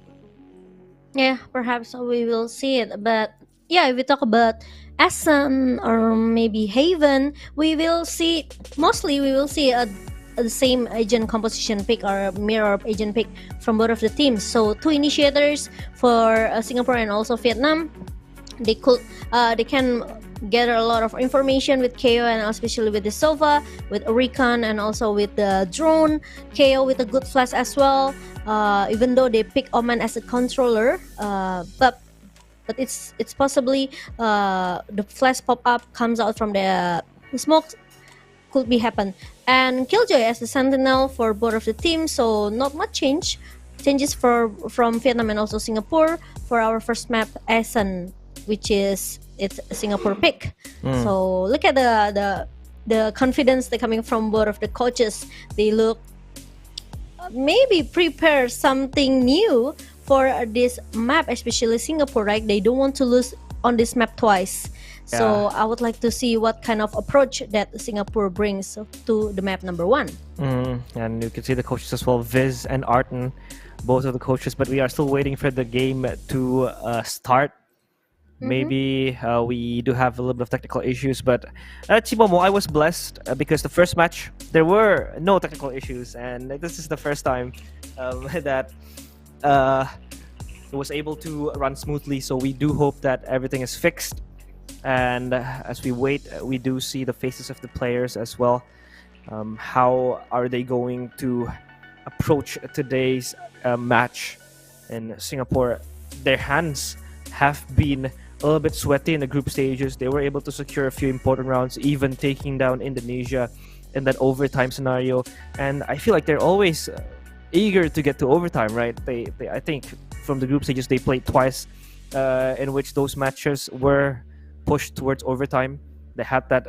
Yeah, perhaps we will see it. But yeah, if we talk about Essen or maybe Haven, we will see the same agent composition pick or mirror agent pick from both of the teams. So 2 initiators for Singapore and also Vietnam. They can gather a lot of information with KO and especially with the Sova, with Recon, and also with the drone. KO with a good flash as well. Even though they pick Oman as a controller, but it's possibly the flash pop up comes out from the smoke, could be happen. And Killjoy as the sentinel for both of the teams, so not much changes from Vietnam and also Singapore for our first map, Essen, which is it's a Singapore pick. So look at the confidence that coming from both of the coaches. They look maybe prepare something new for this map, especially Singapore, right? They don't want to lose on this map twice. So I would like to see what kind of approach that Singapore brings to the map number 1. And you can see the coaches as well, Viz and Arten, both of the coaches. But we are still waiting for the game to start. Maybe we do have a little bit of technical issues, but Chimomo, I was blessed because the first match there were no technical issues, and this is the first time that it was able to run smoothly. So we do hope that everything is fixed. And as we wait, we do see the faces of the players as well. How are they going to approach today's match in Singapore? Their hands have been a little bit sweaty in the group stages. They were able to secure a few important rounds, even taking down Indonesia in that overtime scenario. And I feel like they're always eager to get to overtime, right? They I think from the group stages they played twice, in which those matches were pushed towards overtime. They had that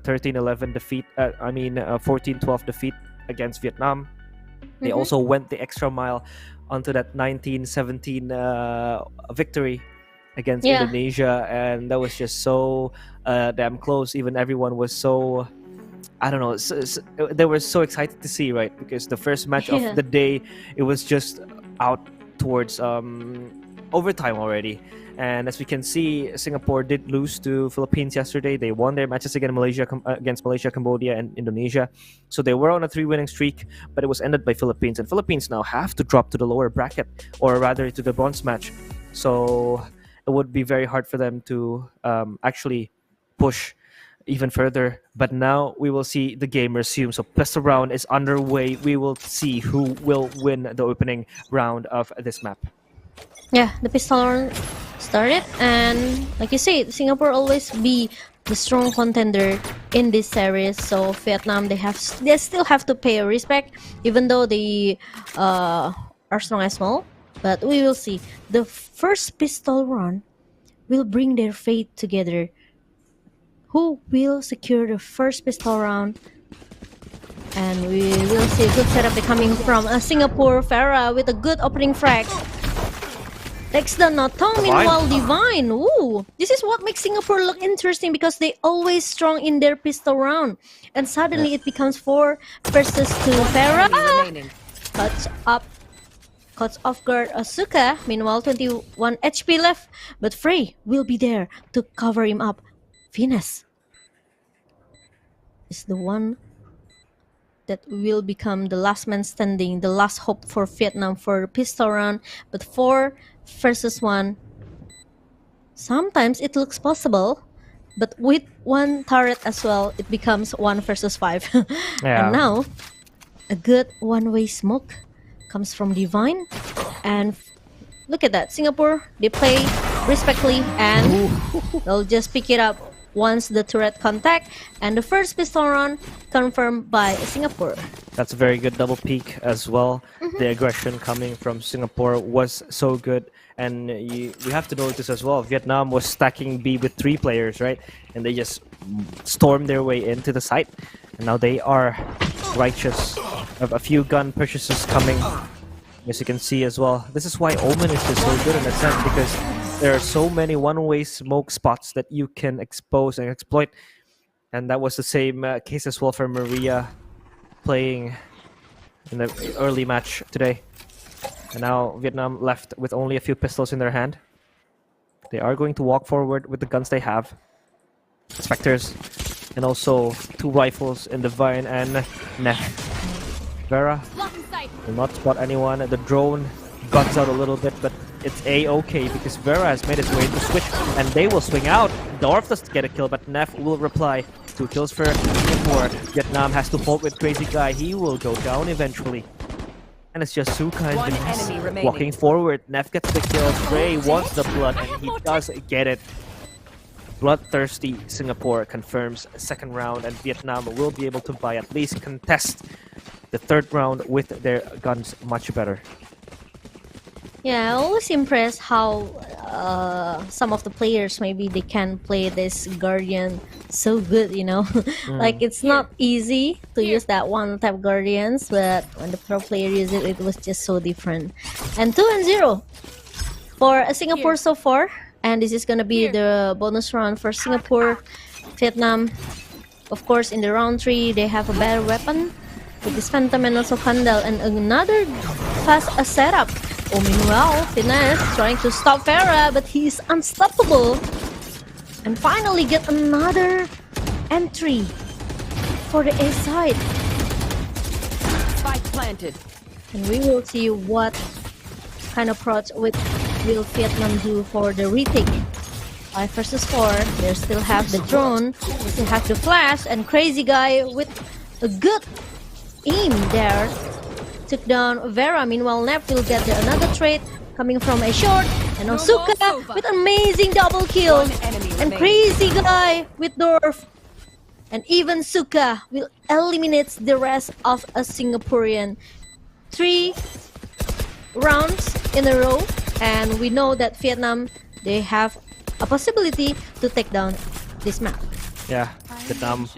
13-11 defeat, 14-12 defeat against Vietnam. They also went the extra mile onto that 19-17 victory against Indonesia, and that was just so damn close. Even everyone was so, I don't know, they were so excited to see, right? Because the first match of the day, it was just out towards overtime already. And as we can see, Singapore did lose to Philippines yesterday. They won their matches against Malaysia, Cambodia, and Indonesia. So they were on a 3-winning streak, but it was ended by Philippines. And Philippines now have to drop to the lower bracket, or rather to the bronze match. So it would be very hard for them to actually push even further. But now we will see the game resume. So pistol round is underway. We will see who will win the opening round of this map. Yeah, the pistol round started, and like you said, Singapore always be the strong contender in this series. So Vietnam, they still have to pay respect, even though they are strong as well. But we will see. The first pistol round will bring their fate together. Who will secure the first pistol round? And we will see a good setup coming from Singapore. Farah with a good opening frag. Takes down Notong, meanwhile Divine. Ooh, this is what makes Singapore look interesting because they always strong in their pistol round. And suddenly it becomes 4 versus 2. Farah Remaining. cuts off guard Asuka. Meanwhile 21 HP left. But Frey will be there to cover him up. Venus is the one that will become the last man standing, the last hope for Vietnam for the pistol round. But 4 versus 1, sometimes it looks possible, but with 1 turret as well, it becomes 1 versus 5. Yeah. And now, a good one-way smoke comes from Divine. And look at that, Singapore, they play respectfully and they'll just pick it up once the turret contact, and the first pistol round confirmed by Singapore. That's a very good double peak as well. The aggression coming from Singapore was so good. And we have to notice as well, Vietnam was stacking B with 3 players, right? And they just stormed their way into the site. And now they are righteous of a few gun purchases coming. As you can see as well. This is why Omen is just so good in a sense, because there are so many one-way smoke spots that you can expose and exploit. And that was the same case as well for Maria playing in the early match today. And now Vietnam left with only a few pistols in their hand. They are going to walk forward with the guns they have. Spectres, and also 2 rifles in Divine and Neff. Vera will not spot anyone. The drone guns out a little bit, but it's a-okay because Vera has made his way to switch and they will swing out. Dorf does get a kill, but Neff will reply. 2 kills for Singapore. Vietnam has to hold with Crazy Guy. He will go down eventually. And it's just Suka and One Venus enemy remaining. walking forward. Neff gets the kill. Frey wants the blood and he does get it. Bloodthirsty Singapore confirms second round, and Vietnam will be able to buy at least contest the third round with their guns much better. Yeah, I always impressed how some of the players, maybe they can play this Guardian so good, you know. Like it's not easy to use that one type Guardians, but when the pro player uses it, it was just so different. And 2-0 for Singapore so far. And this is gonna be the bonus round for Singapore. Vietnam, of course, in the round 3, they have a better weapon with this Phantom and also Kandal, and another fast setup. Oh, meanwhile, Finesse trying to stop Farah, but he's unstoppable. And finally get another entry for the A side. Spike planted. And we will see what kind of approach will Vietnam do for the retake. 5 versus 4. They still have the drone, they still have the flash, and Crazy Guy with a good aim there. Took down Vera. Meanwhile, Neff will get another trade coming from a short. And Asuka with amazing double kill. One enemy And remaining. Crazy Guy with Dorf. And even Suka will eliminate the rest of a Singaporean. 3 rounds in a row. And we know that Vietnam, they have a possibility to take down this map. Yeah, Vietnam.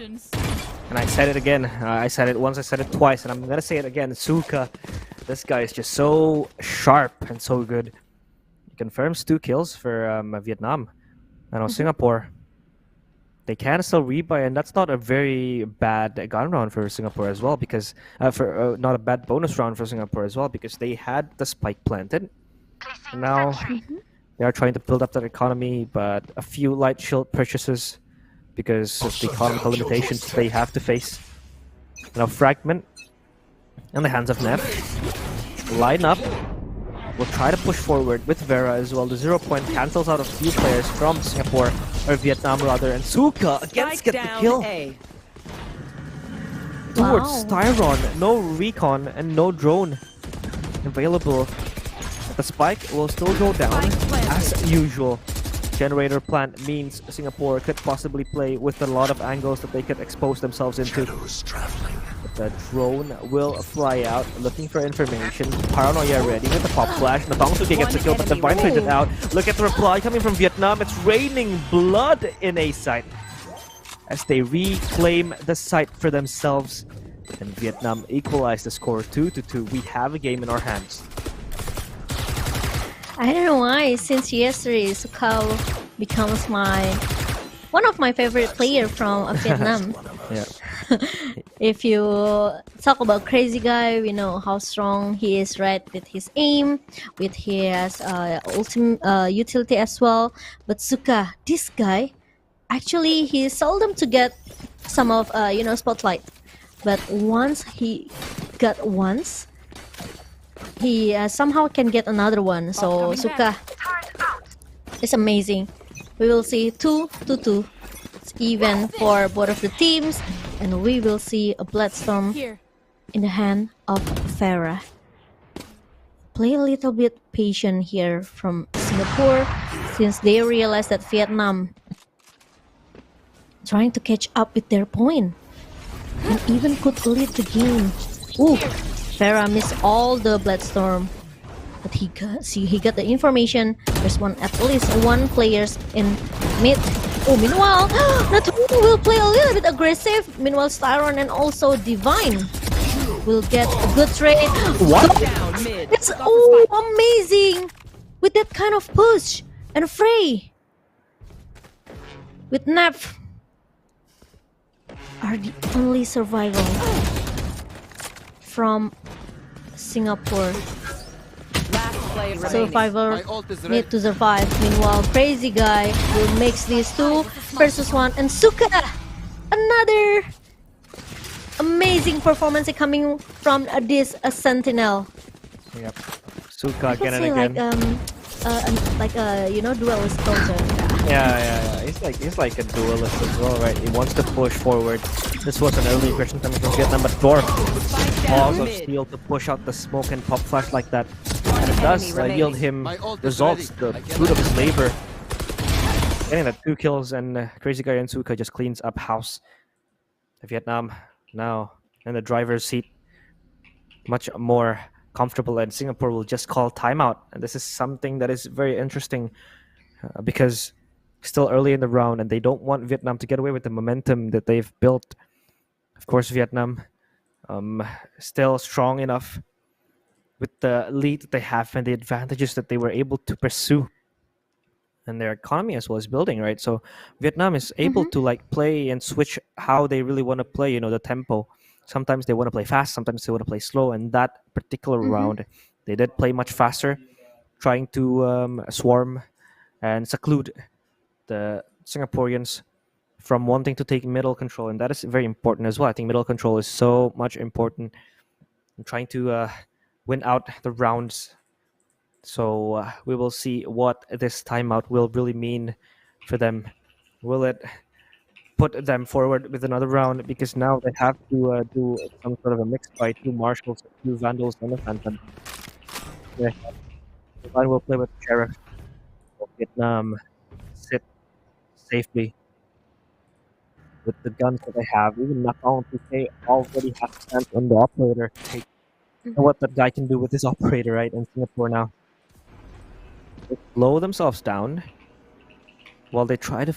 And I said it again. I said it once, I said it twice, and I'm gonna say it again. Suka, this guy is just so sharp and so good. He confirms 2 kills for Vietnam. And on Singapore, they can still rebuy, and that's not a very bad gun round for Singapore as well, because not a bad bonus round for Singapore as well, because they had the spike planted. And now they are trying to build up their economy, but a few light shield purchases because of the economical limitations they have to face. Now Fragment in the hands of Neff. Line up. Will try to push forward with Vera as well. The 0 point cancels out a few players from Singapore, or Vietnam rather, and Suka again Strike gets the down kill. A. Towards Tyron, no recon and no drone available. The spike will still go down as usual. Generator plant means Singapore could possibly play with a lot of angles that they could expose themselves into. But the drone will fly out looking for information. Paranoia ready with the pop flash. Natongsuke gets the kill, but the Vine traded out. Look at the reply coming from Vietnam. It's raining blood in A site as they reclaim the site for themselves. And Vietnam equalized the score 2-2. We have a game in our hands. I don't know why. Since yesterday, Sukao becomes one of my favorite player from Vietnam. Yeah. If you talk about crazy guy, we know how strong he is, right? With his aim, with his ultimate utility as well. But Suka, this guy, actually, he seldom to get some of spotlight. But once he got once, he somehow can get another one. So Suka is amazing. We will see 2-2. It's even for both of the teams, and we will see a Bloodstorm Here. in the hand of Farah. Play a little bit patient here from Singapore, since they realize that Vietnam trying to catch up with their point and even could lead the game. Ooh, Farah missed all the Bloodstorm, but he got the information. There's at least one players in mid. Oh, meanwhile, Nathan will play a little bit aggressive. Meanwhile, Styron and also Divine will get a good trade. What? Down mid. It's amazing with that kind of push. And Frey with Nap are the only survival from Singapore. Last player remaining. Survivor need to survive. Meanwhile, Crazy Guy will mix these 2 versus 1. And Suka, another amazing performance coming from this Sentinel. Yep. Suka I again would and say again. like duelist culture. Yeah. He's like a duelist as well, right? He wants to push forward. This was an early aggression coming from Vietnam, but Dorf balls of steel to push out the smoke and pop flash like that. And it does yield him results, the fruit of his labor. Getting that 2 kills, and Crazy Guy and Suka just cleans up house. Vietnam now in the driver's seat, much more comfortable, and Singapore will just call timeout. And this is something that is very interesting because still early in the round, and they don't want Vietnam to get away with the momentum that they've built. Of course, Vietnam still strong enough with the lead that they have and the advantages that they were able to pursue, and their economy as well as building, right? So Vietnam is able to like play and switch how they really want to play, the tempo. Sometimes they want to play fast, sometimes they want to play slow, and that particular round they did play much faster, trying to swarm and seclude the Singaporeans from wanting to take middle control, and that is very important as well. I think middle control is so much important in trying to win out the rounds. So we will see what this timeout will really mean for them. Will it put them forward with another round? Because now they have to do some sort of a mix by 2 Marshals, 2 Vandals, and a Phantom. Yeah. Divine will play with Sheriff. Vietnam sit safely with the guns that they have. Even Nakong PK already has a stance on the operator. Take what that guy can do with his operator, right? In Singapore now. They slow themselves down while they try to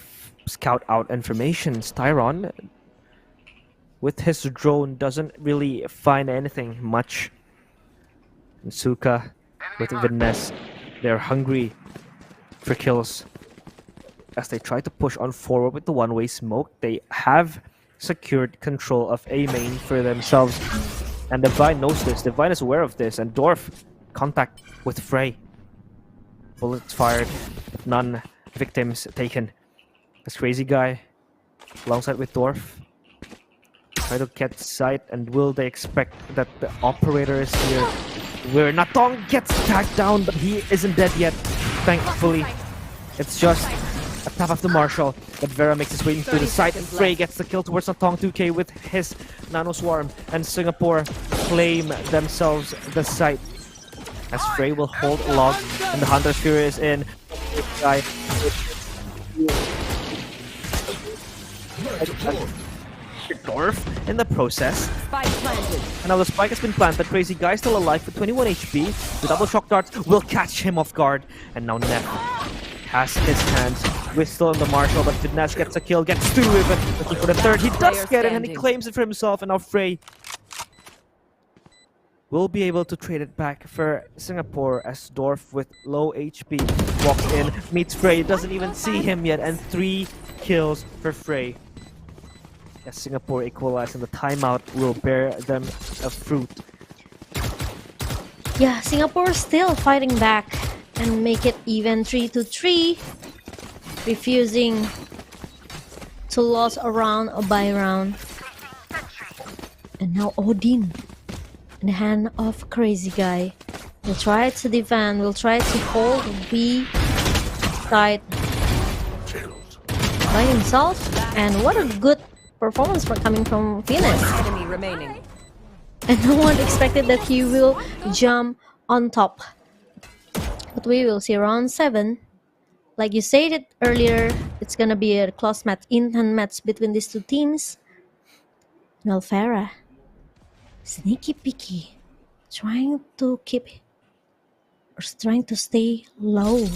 scout out information. Styron, with his drone, doesn't really find anything much. And Suka, with Viness, they're hungry for kills. As they try to push on forward with the one-way smoke, they have secured control of A main for themselves. And Divine knows this. Divine is aware of this. And Dorf, contact with Frey. Bullets fired, none victims taken. This Crazy Guy, alongside with Dorf, try to get sight. And will they expect that the operator is here? Where Natong gets tagged down, but he isn't dead yet. Thankfully, it's just a tap of the Marshal, but Vera makes his way into the site, and Frey gets the kill towards Natong 2K with his Nano Swarm, and Singapore claim themselves the site. As Frey will hold a log, and the Hunter's Fury is in. Dorf in the process. Spike planted. And now the spike has been planted. Crazy Guy still alive with 21 HP. The double shock darts will catch him off guard. And now Neff has his hands. Whistle on the Marshal, but Vidnash gets a kill, gets 2 even. Looking for the third. He does get it, and he claims it for himself. And now Frey will be able to trade it back for Singapore as Dorf with low HP walks in, meets Frey, doesn't even see him yet, and 3 kills for Frey. As Singapore equalize and the timeout will bear them a fruit. Yeah, Singapore still fighting back and make it even 3-3, refusing to lose a round by round. And now Odin in the hand of Crazy Guy. Will try to defend, will try to hold B side by himself. And what a good performance coming from Venus. Enemy remaining. And no one expected that he will jump on top. But we will see round 7. Like you said it earlier, it's gonna be a close match, intense match between these two teams. Now Farah, sneaky peeky, trying to stay low.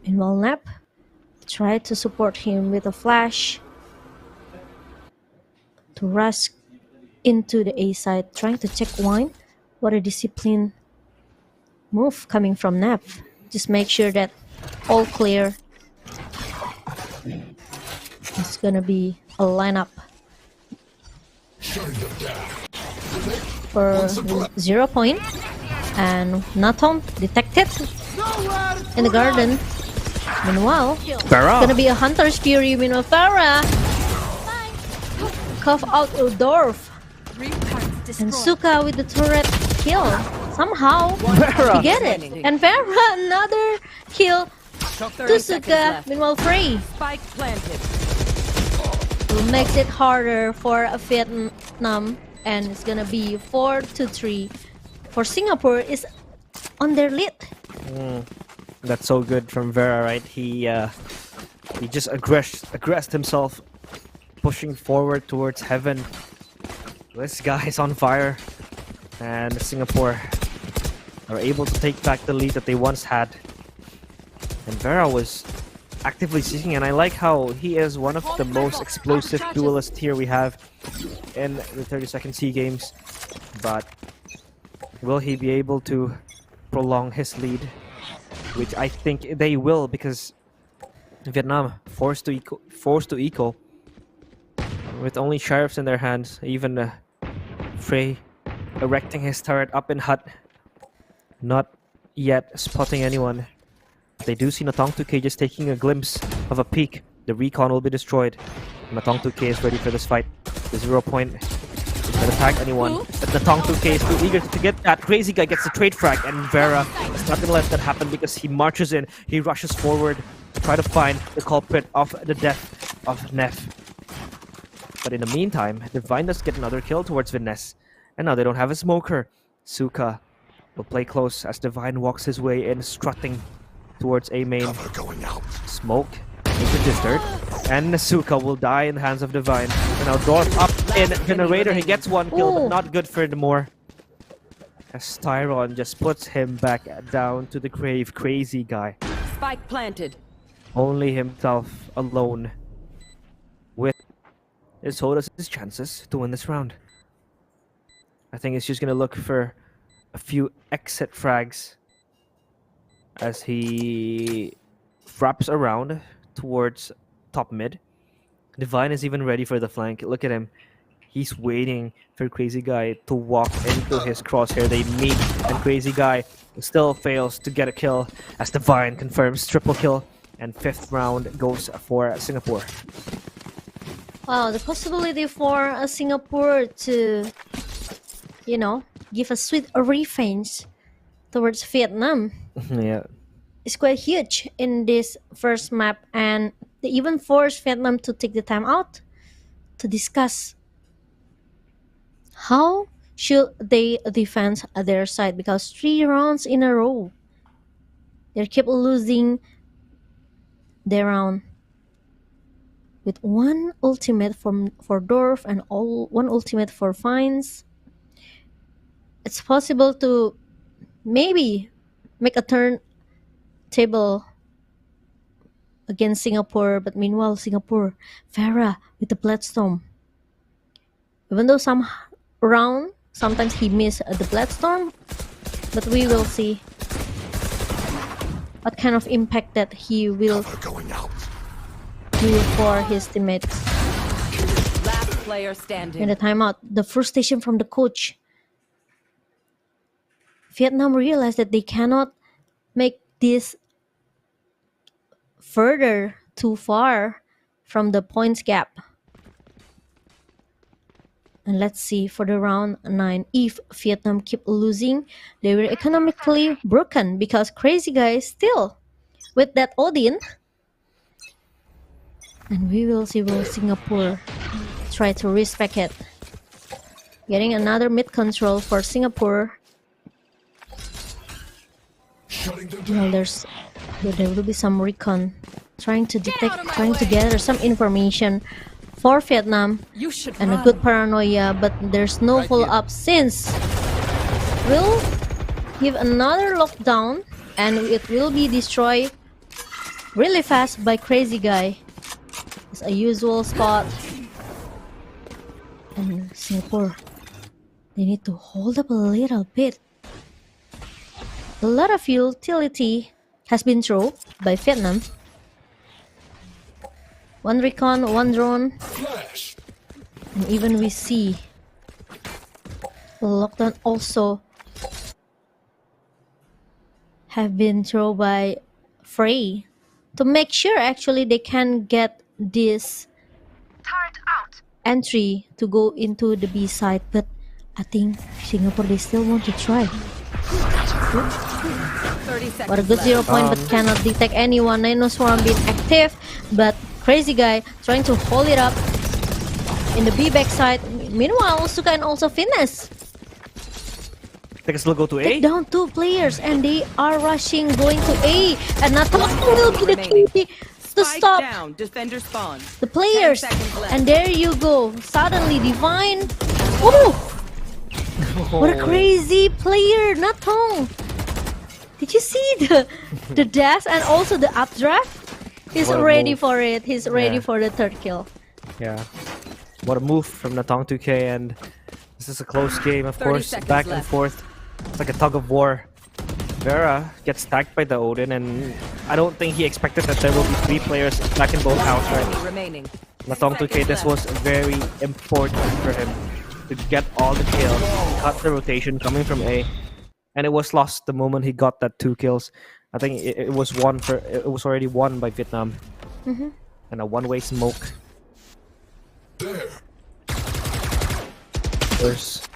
Meanwhile, Nap tried to support him with a flash to rush into the A side, trying to check wine. What a disciplined move coming from Nap. Just make sure that all clear. It's gonna be a lineup for 0 point, and Natom detected in the garden. Meanwhile, Farah. gonna be a Hunter's Fury. Meanwhile, Farah cough out Udorf. And Suka with the turret kill. Somehow Farah. he get it. And Farah another kill to 30 seconds Suka. left. Meanwhile, Frey Spike planted. makes it harder for Vietnam, and it's gonna be 4-3 for Singapore is on their lead. That's so good from Vera, right? He just aggressed himself, pushing forward towards heaven. This guy is on fire, and Singapore are able to take back the lead that they once had. And Vera was actively seeking, and I like how he is one of the most explosive duelists here we have in the 32nd SEA Games. But will he be able to prolong his lead? Which I think they will, because Vietnam forced to eco with only sheriffs in their hands. Even Frey erecting his turret up in hut, not yet spotting anyone. They do see Natong 2K just taking a glimpse of a peek. The recon will be destroyed. Natong 2K is ready for this fight. The 0 point can attack anyone. But Natong 2K is too eager to get that. Crazy Guy gets the trade frag, and Vera is not gonna let that happen because he marches in. He rushes forward to try to find the culprit of the death of Neff. But in the meantime, Divine does get another kill towards Viness. And now they don't have a smoker. Suka will play close as Divine walks his way in, strutting towards A main. Smoke into Distort. And Suka will die in the hands of Divine. And now Dorf up in Generator. He gets one kill, but not good for Demore. As Tyron just puts him back down to the grave. Crazy Guy. Spike planted. Only himself alone with his holders his chances to win this round. I think he's just gonna look for a few exit frags as he wraps around towards top mid. Divine is even ready for the flank. Look at him. He's waiting for Crazy Guy to walk into his crosshair. They meet, and Crazy Guy still fails to get a kill as Divine confirms triple kill, and 5th round goes for Singapore. Wow, the possibility for Singapore to, give a sweet revenge towards Vietnam Yeah. is quite huge in this first map, and they even forced Vietnam to take the time out to discuss how should they defend their side, because 3 rounds in a row they keep losing their round with 1 ultimate for Dorf and one ultimate for Fines. It's possible to maybe make a turn table against Singapore, but meanwhile Singapore, Farah with the Bloodstorm. Even though some round Sometimes he missed the Bloodstorm, but we will see what kind of impact that he will do for his teammates. Last player In standing. the timeout, the frustration from the coach. Vietnam realized that they cannot make this further too far from the points gap. And let's see for the round 9. If Vietnam keep losing, they will economically broken because Crazy Guy is still with that Odin. And we will see will Singapore try to respect it. Getting another mid control for Singapore. Well, there will be some recon trying to detect, trying to gather some information for Vietnam You should and a good paranoia, but there's no follow-up since we'll give another lockdown and it will be destroyed really fast by Crazy Guy. It's a usual spot. And Singapore, they need to hold up a little bit. A lot of utility has been thrown by Vietnam. One recon, one drone. And even we see the lockdown also have been thrown by Frey to make sure actually they can get this entry to go into the B side. But I think Singapore, they still want to try. 30 seconds What a good left. 0 point, but cannot detect anyone. Nano Swarm being active, but Crazy Guy trying to hold it up in the B backside. Meanwhile, Suka and also Finesse They can still go to A. take down 2 players, and they are rushing, going to A. And Natal will be the key to Spike stop down. Defender spawn. the players. 10 seconds left. And there you go. Suddenly, Divine. Oh, what a crazy player, Natong. Did you see the dash and also the updraft? He's What a ready move. for it. He's ready Yeah. for the 3rd kill. Yeah. What a move from Natong 2K, and this is a close game, of 30 course. seconds Back and left. forth. It's like a tug of war. Vera gets tagged by the Odin, and I don't think he expected that there will be 3 players back in both house, right? Enemy remaining. Natong 2K, this was very important for him to get all the kills, cut the rotation coming from A, and it was lost the moment he got that 2 kills. I think it was already won by Vietnam, and a one-way smoke. There's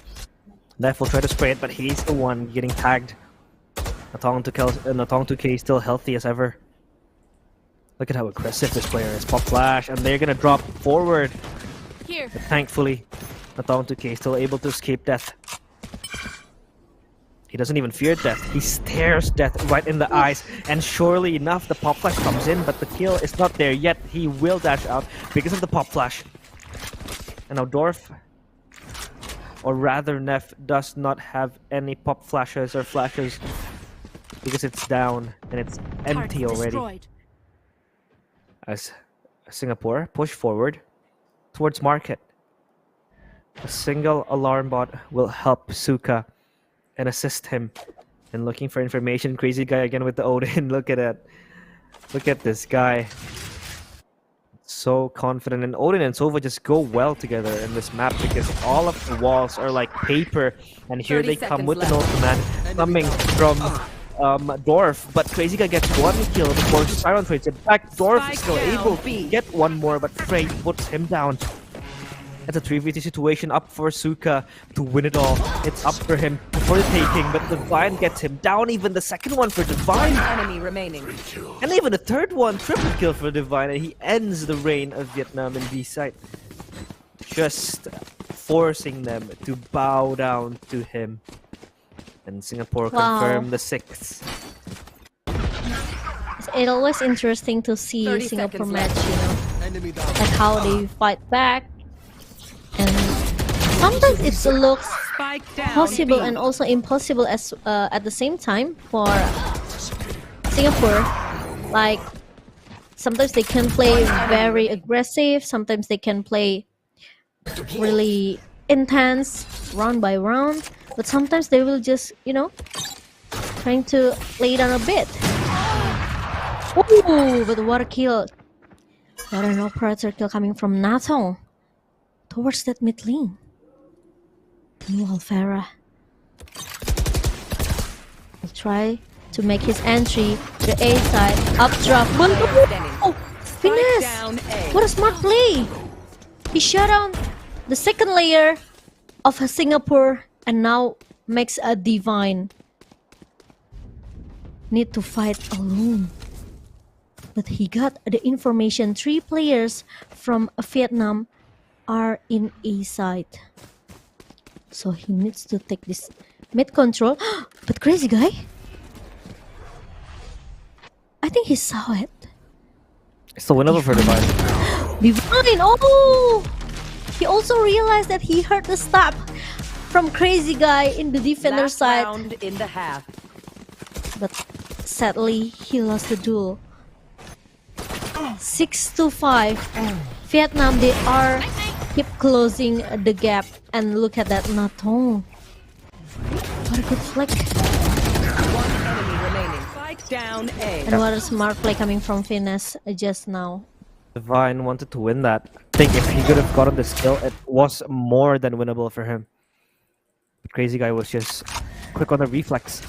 Left will try to spray it, but he's the one getting tagged. Natong 2K is still healthy as ever. Look at how aggressive this player is. Pop flash, and they're gonna drop forward. Here. But thankfully, Natong 2K is still able to escape death. He doesn't even fear death. He stares death right in the eyes. And surely enough, the pop flash comes in, but the kill is not there yet. He will dash out because of the pop flash. And now Dorf, or rather Neff, does not have any pop flashes or flashes because it's down and it's empty Target already. destroyed. As Singapore push forward towards market. A single alarm bot will help Suka and assist him in looking for information. Crazy guy again with the Odin. Look at it. Look at this guy. So confident. And Odin and Sova just go well together in this map because all of the walls are like paper. And here 30 they come seconds with an left. ultimate coming from Dorf. But Crazy guy gets one kill before Siren trades it back. Dorf is Spike still down, able B. to get one more, but Frey puts him down. It's a 3v3 situation up for Suka to win it all. It's up for him for the taking, but Divine gets him down. Even the second one for Divine. Enemy remaining. And even the third one, triple kill for Divine. And he ends the reign of Vietnam in B side. Just forcing them to bow down to him. And Singapore Wow. confirm the 6th. It's always interesting to see 30 Singapore seconds match, left. you know, like how they fight back. And sometimes it looks Spike down. possible B. and also impossible as at the same time for Singapore. Like sometimes they can play very aggressive, sometimes they can play really intense round by round, but sometimes they will just, trying to lay down a bit. Ooh, but what a kill. What an operator kill coming from Natong towards that mid lane. Meanwhile, Farah will try to make his entry. The A side, up drop. Oh, finesse! Down A. What a smart play! He shut down the second layer of Singapore and now makes a Divine need to fight alone. But he got the information 3 players from Vietnam are in A side. So he needs to take this mid control. But crazy guy, I think he saw it. It's still winnable for Divine. Divine! Oh! He also realized that he heard the stab from crazy guy in the defender Last side. round in the half. But sadly, he lost the duel. 6-5. Vietnam, they are keep closing the gap. And look at that Natong. What a good flick. One enemy remaining. Spike down A. And what a smart play coming from Finesse just now. Divine wanted to win that. I think if he could have gotten the skill, it was more than winnable for him. The crazy guy was just quick on the reflex.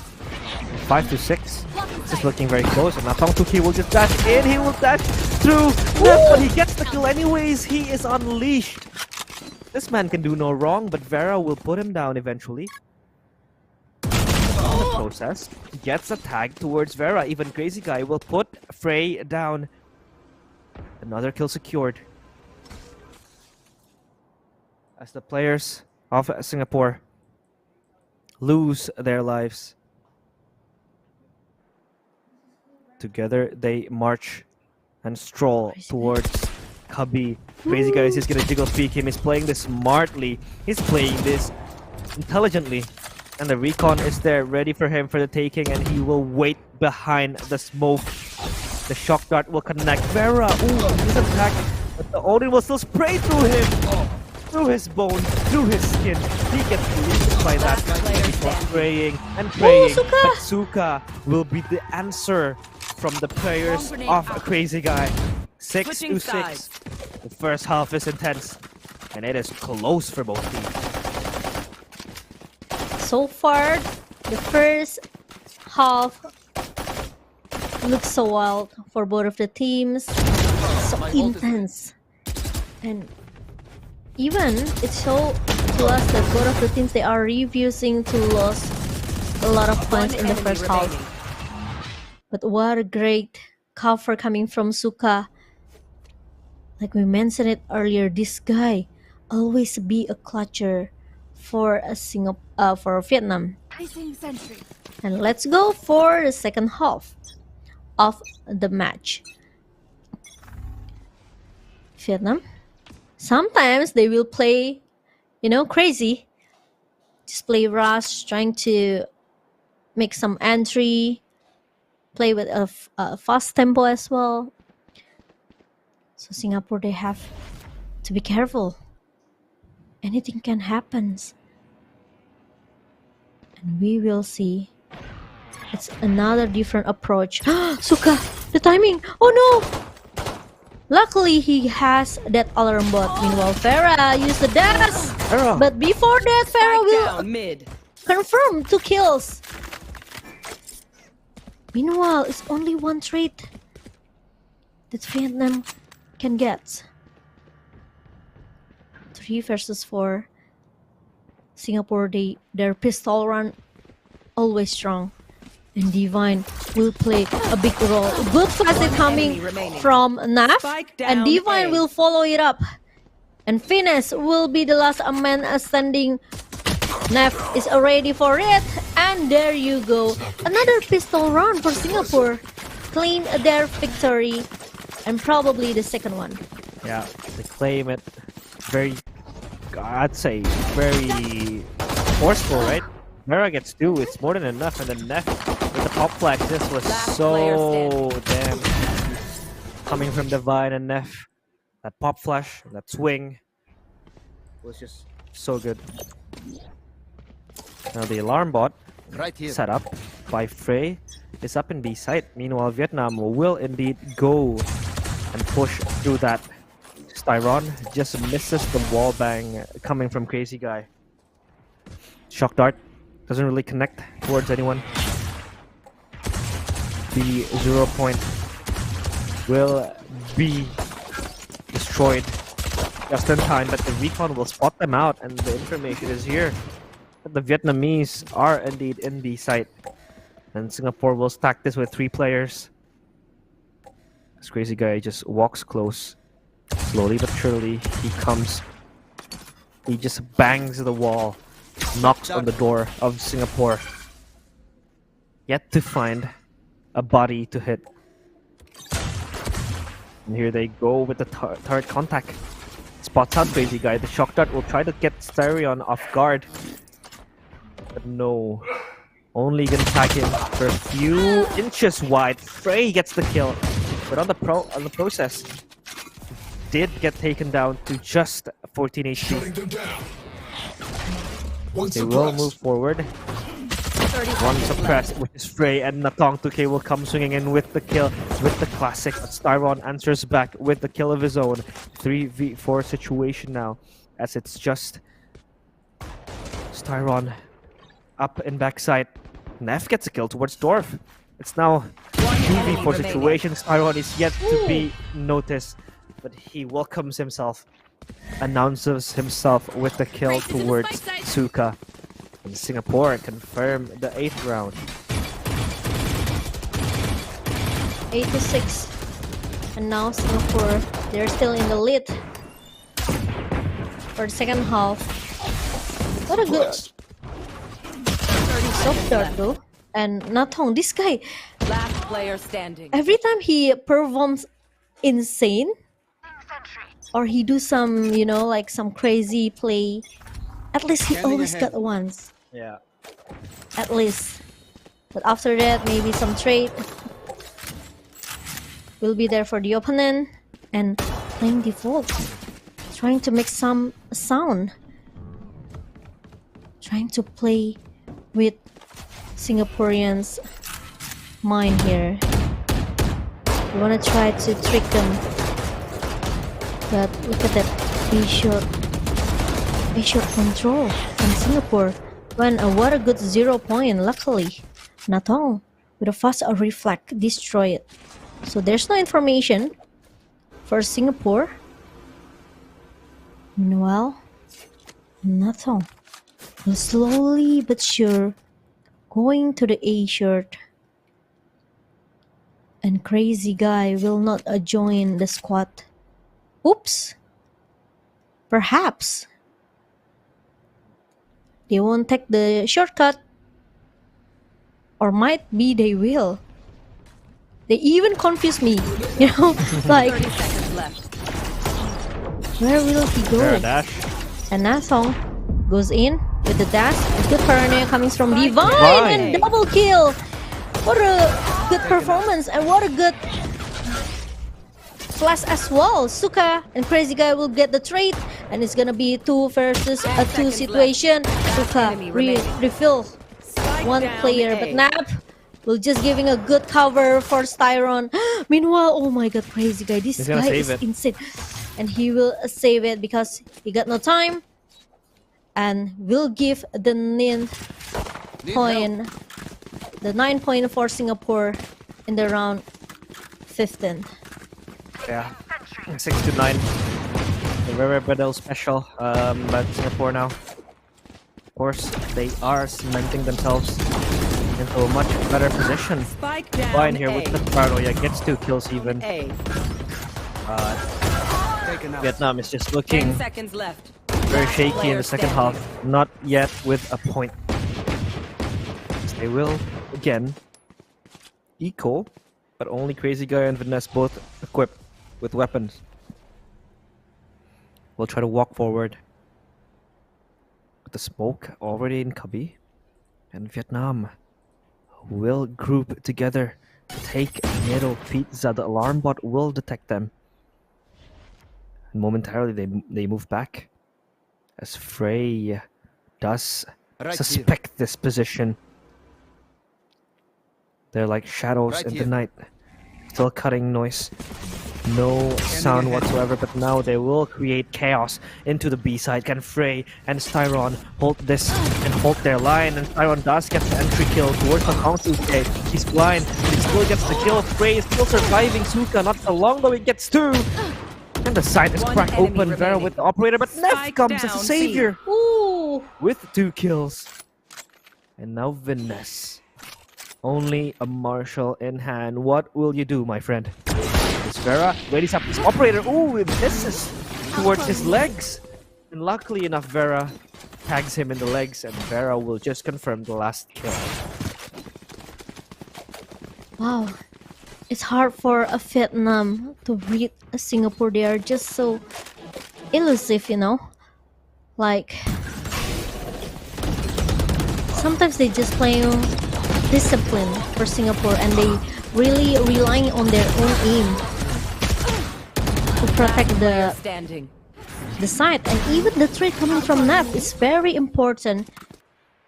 5-6. This is looking very close. And now Tong Tuki will just dash in. He will dash through. But he gets the kill anyways. He is unleashed. This man can do no wrong, but Vera will put him down eventually. In the process, gets a tag towards Vera. Even crazy guy will put Frey down. Another kill secured. As the players of Singapore lose their lives. Together they march and stroll towards Kabi. Crazy guy is just gonna jiggle peek him. He's playing this smartly. He's playing this intelligently. And the recon is there ready for him for the taking, and he will wait behind the smoke. The shock dart will connect. Vera, ooh, he's attacked, but the Odin will still spray through him. Through his bone, through his skin. He gets deleted by that. He's praying and praying. But Suka will be the answer from the prayers of a crazy guy. 6-6. The first half is intense, and it is close for both teams. So far, the first half looks so wild for both of the teams. So intense. And even it showed to us that both of the teams, they are refusing to lose a lot of points in the first half. But what a great cover coming from Suka. Like we mentioned it earlier, this guy always be a clutcher for for Vietnam. And let's go for the second half of the match. Vietnam, sometimes they will play, crazy. Just play rush, trying to make some entry, play with a fast tempo as well. So Singapore, they have to be careful. Anything can happen. And we will see. It's another different approach. Suka, the timing. Oh no! Luckily, he has that alarm bot. Meanwhile, Farah used the dash. But before that, Farah will confirm 2 kills. Meanwhile, it's only 1 trait that Vietnam can get. 3 versus 4. Singapore, their pistol run always strong. And Divine will play a big role. Good facet coming from Naf. And Divine will follow it up. And Finesse will be the last man standing. Naf is ready for it. And there you go. Another pistol run for Singapore. Claim their victory. And probably the second one. Yeah, they claim it very, I'd say, very forceful, right? Vera gets 2, it's more than enough, and then Neff with the pop flag. This was so damn coming from Divine and Neff. That pop flash, that swing was just So good. Now the alarm bot Right here. set up by Frey is up in B site. Meanwhile, Vietnam will indeed go and push through that. Styron just misses the wall bang coming from Crazy Guy. Shock dart doesn't really connect towards anyone. The 0 point will be destroyed just in time, but the recon will spot them out, and the information is here that the Vietnamese are indeed in the site, and Singapore will stack this with 3 players. This Crazy Guy just walks close, slowly but surely. He comes, he just bangs the wall, knocks on the door of Singapore, yet to find a body to hit. And here they go with the turret contact. Spots out Crazy Guy. The shock dart will try to get Styrion off guard. But no. Only gonna tag him for a few inches wide. Frey gets the kill. But on the process, did get taken down to just 14 HP. They will move forward. One suppressed, which is Frey, and Natong 2K will come swinging in with the kill, with the classic. But Styron answers back with the kill of his own. 3v4 situation now, as it's just Styron up in backside. Neff gets a kill towards Dorf. It's now 2v4 situation. Styron is yet to be noticed, but he welcomes himself, announces himself with the kill towards Suka. And Singapore confirm the 8th round. 8-6. And now Singapore, they're still in the lead for the second half. What a good soft dart though. And Natong, this guy, Last player standing. every time he performs insane, or he do some, you know, like some crazy play, at least he always got once. Yeah. At least. But after that, maybe some trade will be there for the opponent. And playing default, trying to make some sound, trying to play with Singaporeans' mind here. We want to try to trick them, but look at that A-shot control from Singapore. When what a good 0 point. Luckily, Natong with a fast reflect destroy it. So there's no information for Singapore. Meanwhile, Natong will slowly but sure going to the A shirt, and Crazy Guy will not join the squad. Oops. Perhaps they won't take the shortcut, or might be they will. They even confuse me, you know, like 30 seconds left. where will he go? Dash. And Nathong goes in with the dash. Good paranoia coming from Divine and double kill. What a good performance, and what a good flash as well. Suka and Crazy Guy will get the trade, and it's gonna be 2 versus a 2 situation. Suka refill one player, but Nap will just giving a good cover for Styron. Meanwhile, oh my god, Crazy Guy, this guy is insane, and he will save it because he got no time, and will give the 9 point, the 9 point for Singapore in the round 15. Yeah, 6-9. A very battle special, but Singapore now, of course, they are cementing themselves into a much better position. Spike down. Fine here A. with the paranoia, gets 2 kills even. A. Vietnam is just 10 looking seconds left. very shaky in Player the second standing. half, not yet with a point. They will again eco, but only Crazy Guy and Vanessa both equipped with weapons. We'll try to walk forward with the smoke already in Cubby, and Vietnam will group together to take middle pizza. The alarm bot will detect them, and momentarily they move back. as Frey does suspect this position. They're like shadows in the night, still cutting noise. No sound whatsoever, but now they will create chaos into the B side. Can Frey and Styron hold this and hold their line? And Styron does get the entry kill towards the Suka. He's blind, but he still gets the kill. Frey is still surviving Suka, not for long though, he gets 2. And the side is cracked open, Vera with the operator, but Neff comes as a savior. Ooh. With 2 kills. And now Viness. Only a Marshall in hand. What will you do, my friend? Is Vera readies up his operator. Ooh, it misses towards his legs. And luckily enough, Vera tags him in the legs, and Vera will just confirm the last kill. Wow. It's hard for a Vietnam to read a Singapore. They are just so elusive, you know? Like, sometimes they just play discipline for Singapore, and they really relying on their own aim to protect the side. And even the trade coming from Neff is very important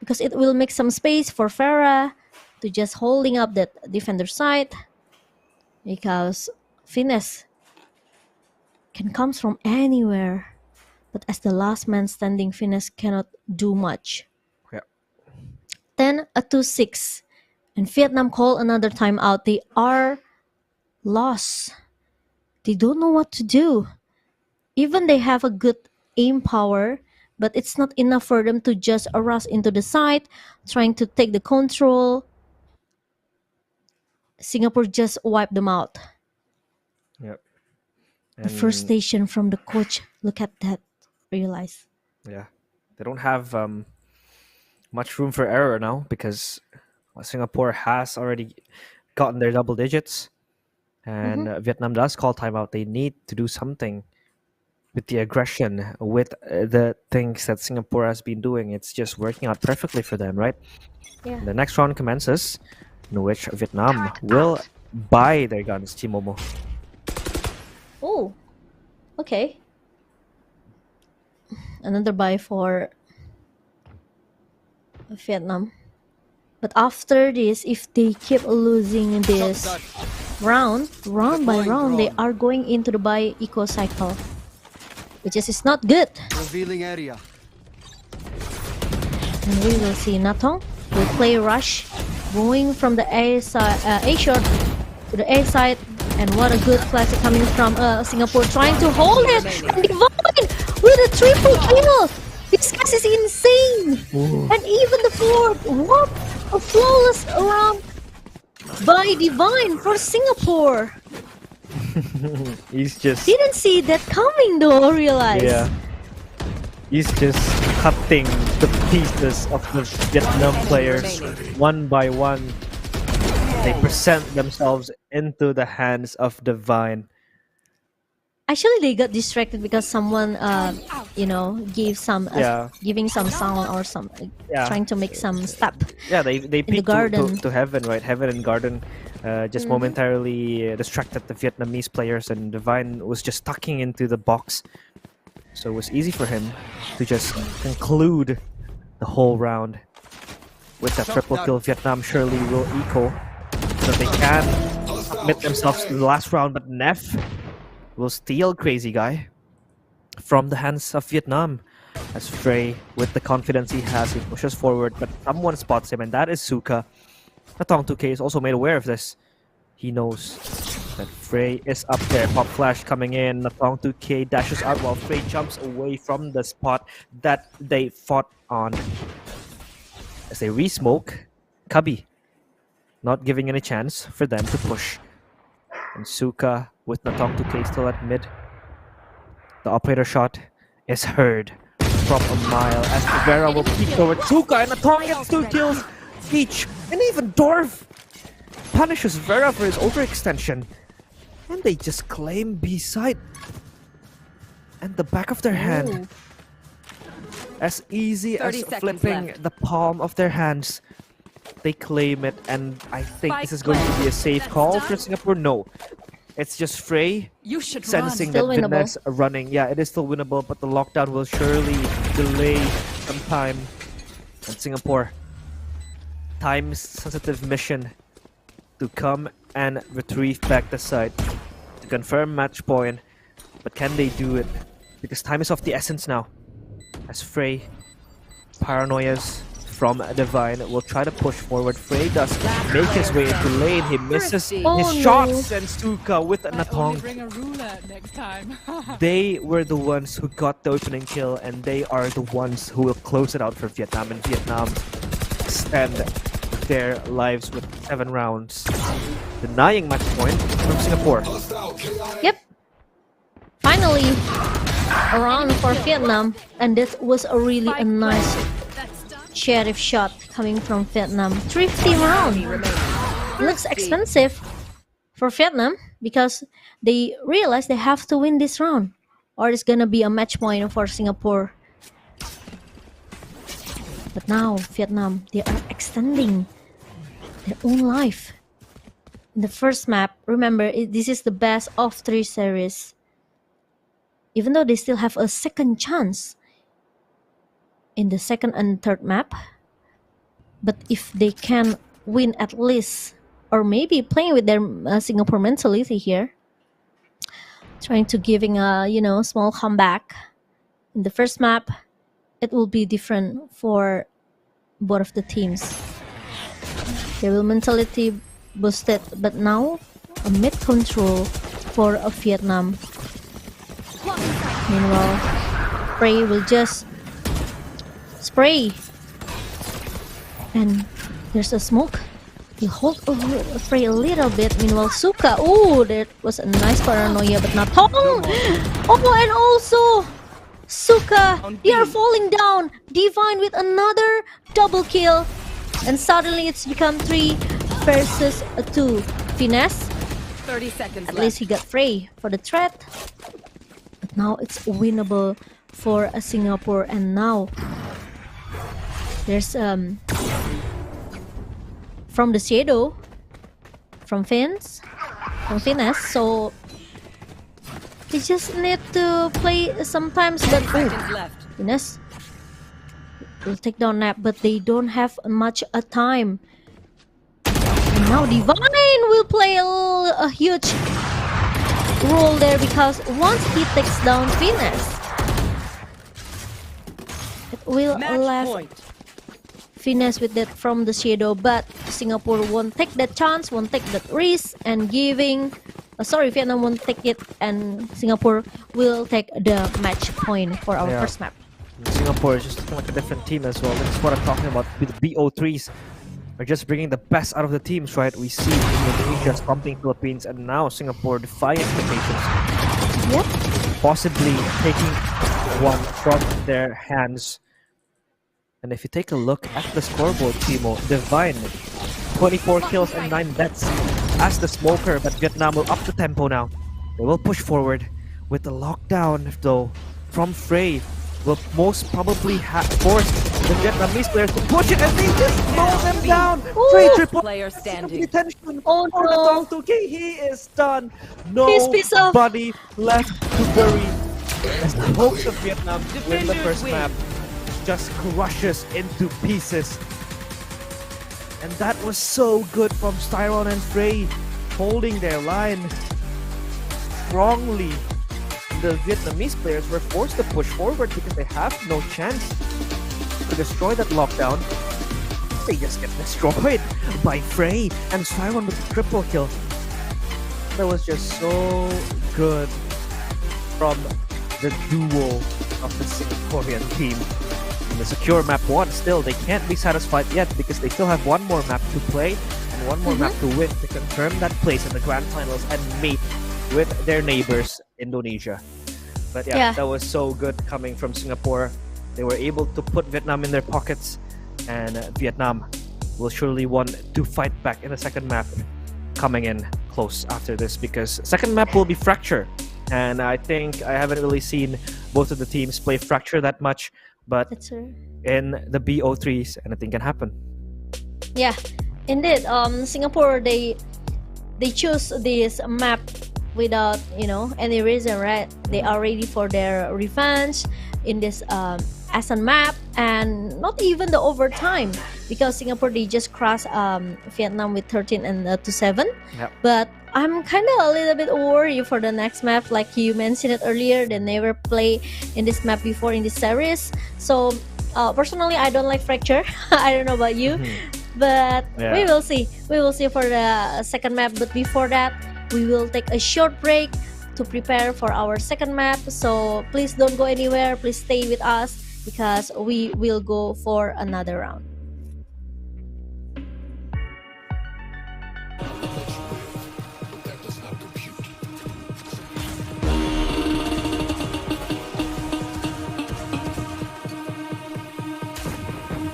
because it will make some space for Farah to just holding up that defender side, because Finesse can come from anywhere, but as the last man standing, Finesse cannot do much. Yeah. 10-6, and Vietnam call another timeout. They are lost. They don't know what to do. Even they have a good aim power, but it's not enough for them to just rush into the side, trying to take the control. Singapore just wiped them out. Yep. The first station from the coach. Look at that. Realize. Yeah. They don't have much room for error now because Singapore has already gotten their double digits. And Vietnam does call timeout. They need to do something with the aggression, with the things that Singapore has been doing. It's just working out perfectly for them, right? Yeah. The next round commences, in which Vietnam will buy their guns, Chimomo. Oh, okay. Another buy for Vietnam. But after this, if they keep losing this round by round, they are going into the buy eco cycle, which is not good. Revealing area. And we will see Natong will play rush, going from the A side, A short to the A side, and what a good classic coming from Singapore, trying to hold it, and Divine with a triple kill. This guy is insane. Ooh. And even the fourth, what a flawless round by Divine for Singapore. He's just Didn't see that coming though, realize. yeah. He's just cutting the pieces of the Vietnam players one by one. They present themselves into the hands of Divine. Actually, they got distracted because someone, gave some, giving some sound or something, trying to make some step. Yeah, they the peeked garden. to Heaven, right? Heaven and Garden just momentarily distracted the Vietnamese players, and Divine was just tucking into the box. So it was easy for him to just conclude the whole round. With that triple kill, Vietnam surely will eco so they can submit themselves to the last round, but Neff will steal Crazy Guy from the hands of Vietnam. As Frey, with the confidence he has, he pushes forward, but someone spots him, and that is Suka. Natong 2K is also made aware of this. He knows that Frey is up there. Pop Flash coming in. Natong 2K dashes out while Frey jumps away from the spot that they fought on. As they re-smoke, Cubby not giving any chance for them to push. And Suka with Natong 2K still at mid. The operator shot is heard from a mile as Vera will peek toward Suka, and Natong gets 2 kills each. And even Dorf punishes Vera for his overextension. And they just claim B side. And the back of their hand. As easy as flipping the palm of their hands. They claim it, and I think this is going to be a safe call for Singapore. No. It's just Frey You should sensing Still that winnable. Vanessa running. Yeah, it is still winnable, but the lockdown will surely delay some time. And Singapore, time-sensitive mission to come and retrieve back the site to confirm match point. But can they do it? Because time is of the essence now. As Frey, paranoias from Divine will try to push forward. Frey does make his way into lane. He misses Oh, his no. shots, and Stuka with a I only Natong. bring a ruler next time. They were the ones who got the opening kill, and they are the ones who will close it out for Vietnam. And Vietnam extend their lives with 7 rounds, denying match point from Singapore. Yep. Finally, a round for Vietnam, and this was a really a nice sheriff shot coming from Vietnam. Thrifty round. Looks expensive for Vietnam because they realize they have to win this round, or it's gonna be a match point for Singapore. But now Vietnam, they are extending their own life. In the first map, remember this is the best of 3 series. Even though they still have a second chance in the second and third map, but if they can win at least, or maybe playing with their Singapore mentality here, trying to giving a small comeback in the first map, it will be different for both of the teams. They will mentality boosted, but now a mid control for a Vietnam. Meanwhile, Frey will just spray, and there's a smoke. He hold Frey a little bit. Meanwhile, Suka, oh, that was a nice paranoia, but not Tong. Oh, and also Suka, they are falling down. Divine with another double kill, and suddenly it's become 3 versus 2. Finesse. 30 seconds At left. least he got Frey for the threat. But now it's winnable for a Singapore, and now there's from the shadow from Finesse. So they just need to play sometimes, but Seconds left. Finesse will take down Nap, but they don't have much time. And now Divine will play a huge role there, because once he takes down Finesse, it will left Finesse with that from the shadow, but Singapore won't take that chance, won't take that risk, and Vietnam won't take it, and Singapore will take the match point for our Yeah. first map. Singapore is just looking like a different team as well. That's what I'm talking about. With the BO3s, are just bringing the best out of the teams, right? We see Indonesia stomping Philippines, and now Singapore defying expectations, Yep. possibly taking one from their hands. And if you take a look at the scoreboard, Timo, Divine, 24 kills and 9 deaths as the smoker, but Vietnam will up the tempo now. They will push forward with the lockdown, though, from Frey. Will most probably force the Vietnamese players to push it, and they just slow them down. Frey triple Player standing. detention. Oh, for the no. top 2K. He is done. He's pissed off. Nobody left to bury. As the hopes of Vietnam win the first map just crushes into pieces. And that was so good from Styron and Frey, holding their line strongly. The Vietnamese players were forced to push forward because they have no chance to destroy that lockdown. They just get destroyed by Frey and Styron with the triple kill. That was just so good from the duo of the Singaporean team. And the secure map 1, still they can't be satisfied yet because they still have one more map to play and one more map to win to confirm that place in the grand finals and meet with their neighbors, Indonesia. But yeah, that was so good coming from Singapore. They were able to put Vietnam in their pockets, and Vietnam will surely want to fight back in the second map coming in close after this, because second map will be Fracture. And I think I haven't really seen both of the teams play Fracture that much, but That's right. in the BO3s, anything can happen. Yeah, indeed. Singapore, they choose this map without any reason, right? They are ready for their revenge in this ASEAN map, and not even the overtime, because Singapore, they just crossed Vietnam with 13 and to 7. Yep. But I'm kind of a little bit worried for the next map. Like you mentioned it earlier, they never play in this map before in this series. So personally, I don't like Fracture. I don't know about you, but Yeah. we will see. We will see for the second map. But before that, we will take a short break to prepare for our second map. So please don't go anywhere. Please stay with us because we will go for another round.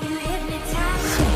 You hypnotize me.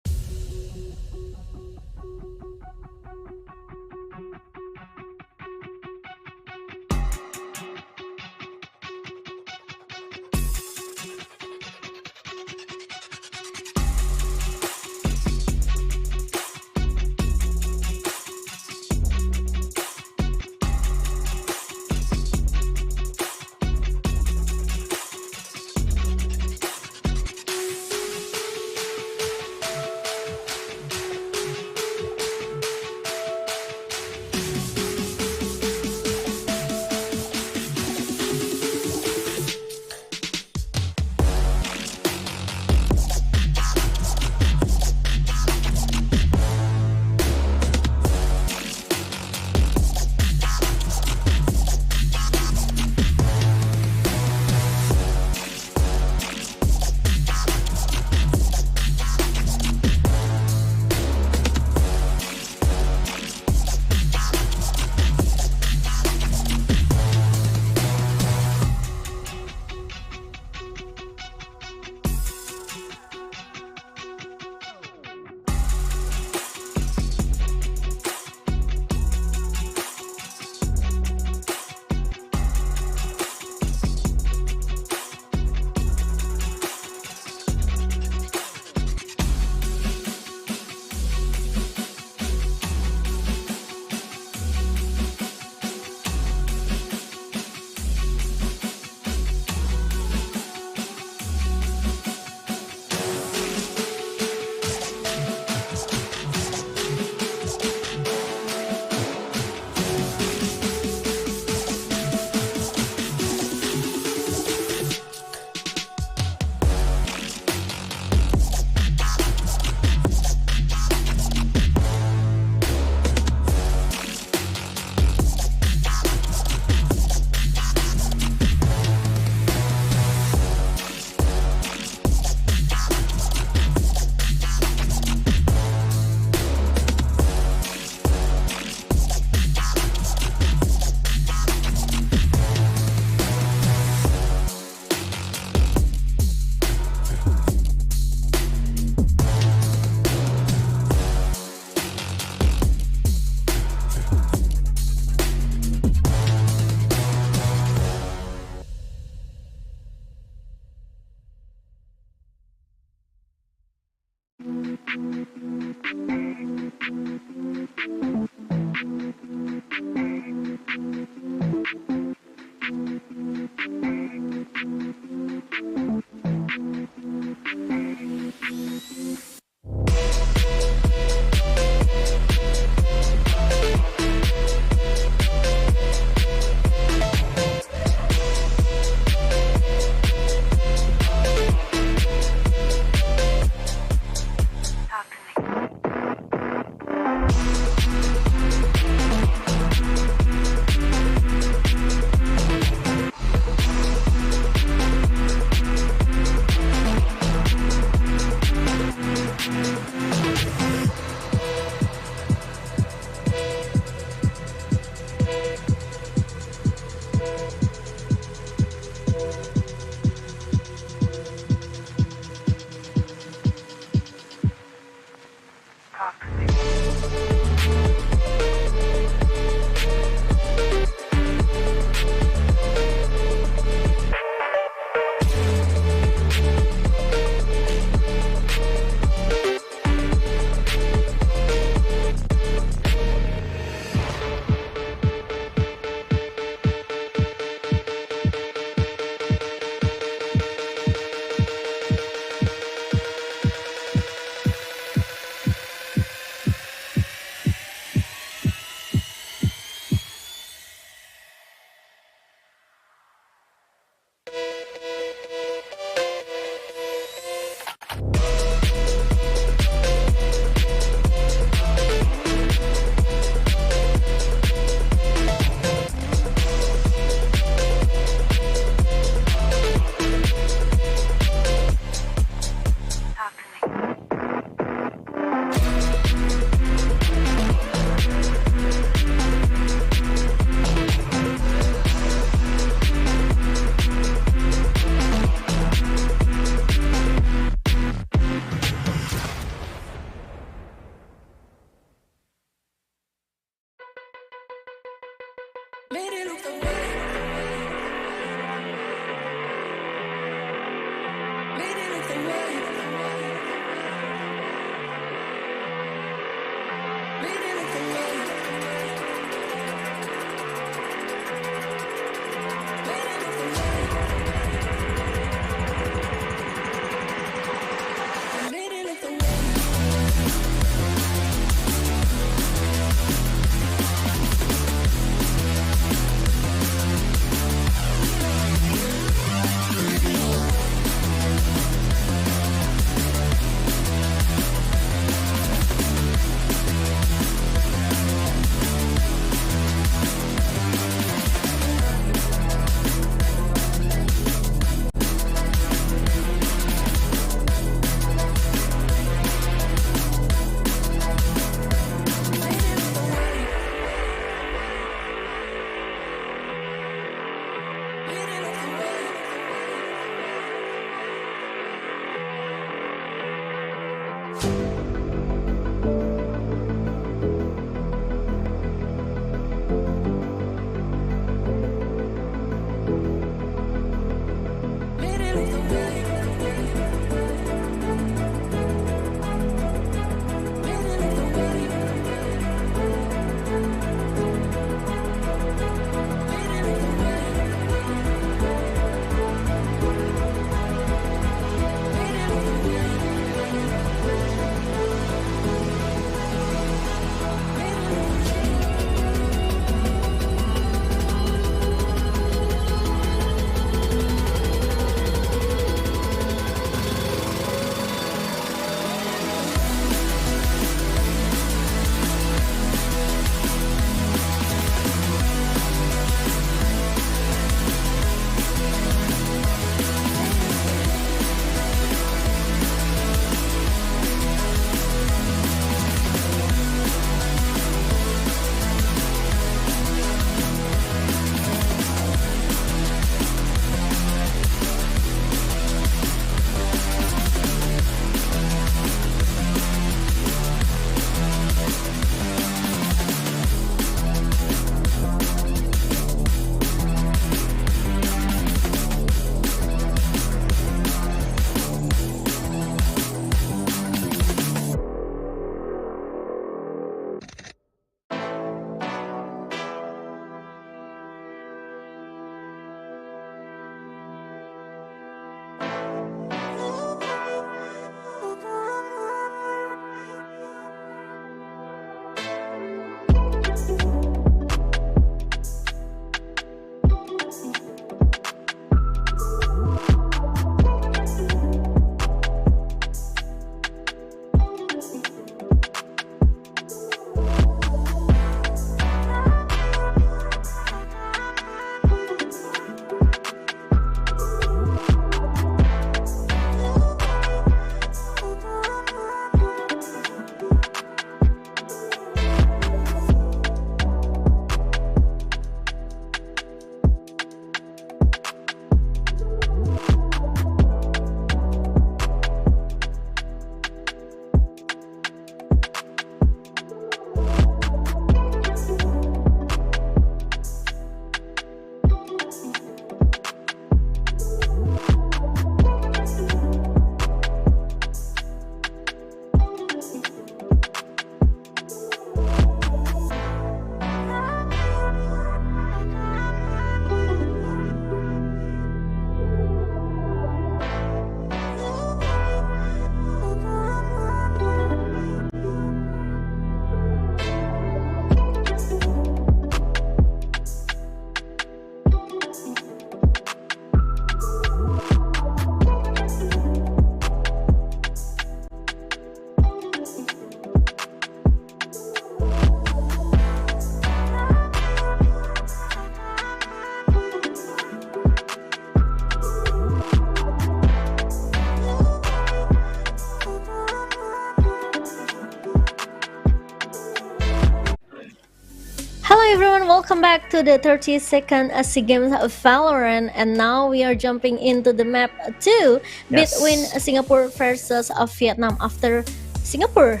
everyone, welcome back to the 30-second SEA Games Valorant, and now we are jumping into the map 2 between Singapore versus Vietnam. After Singapore,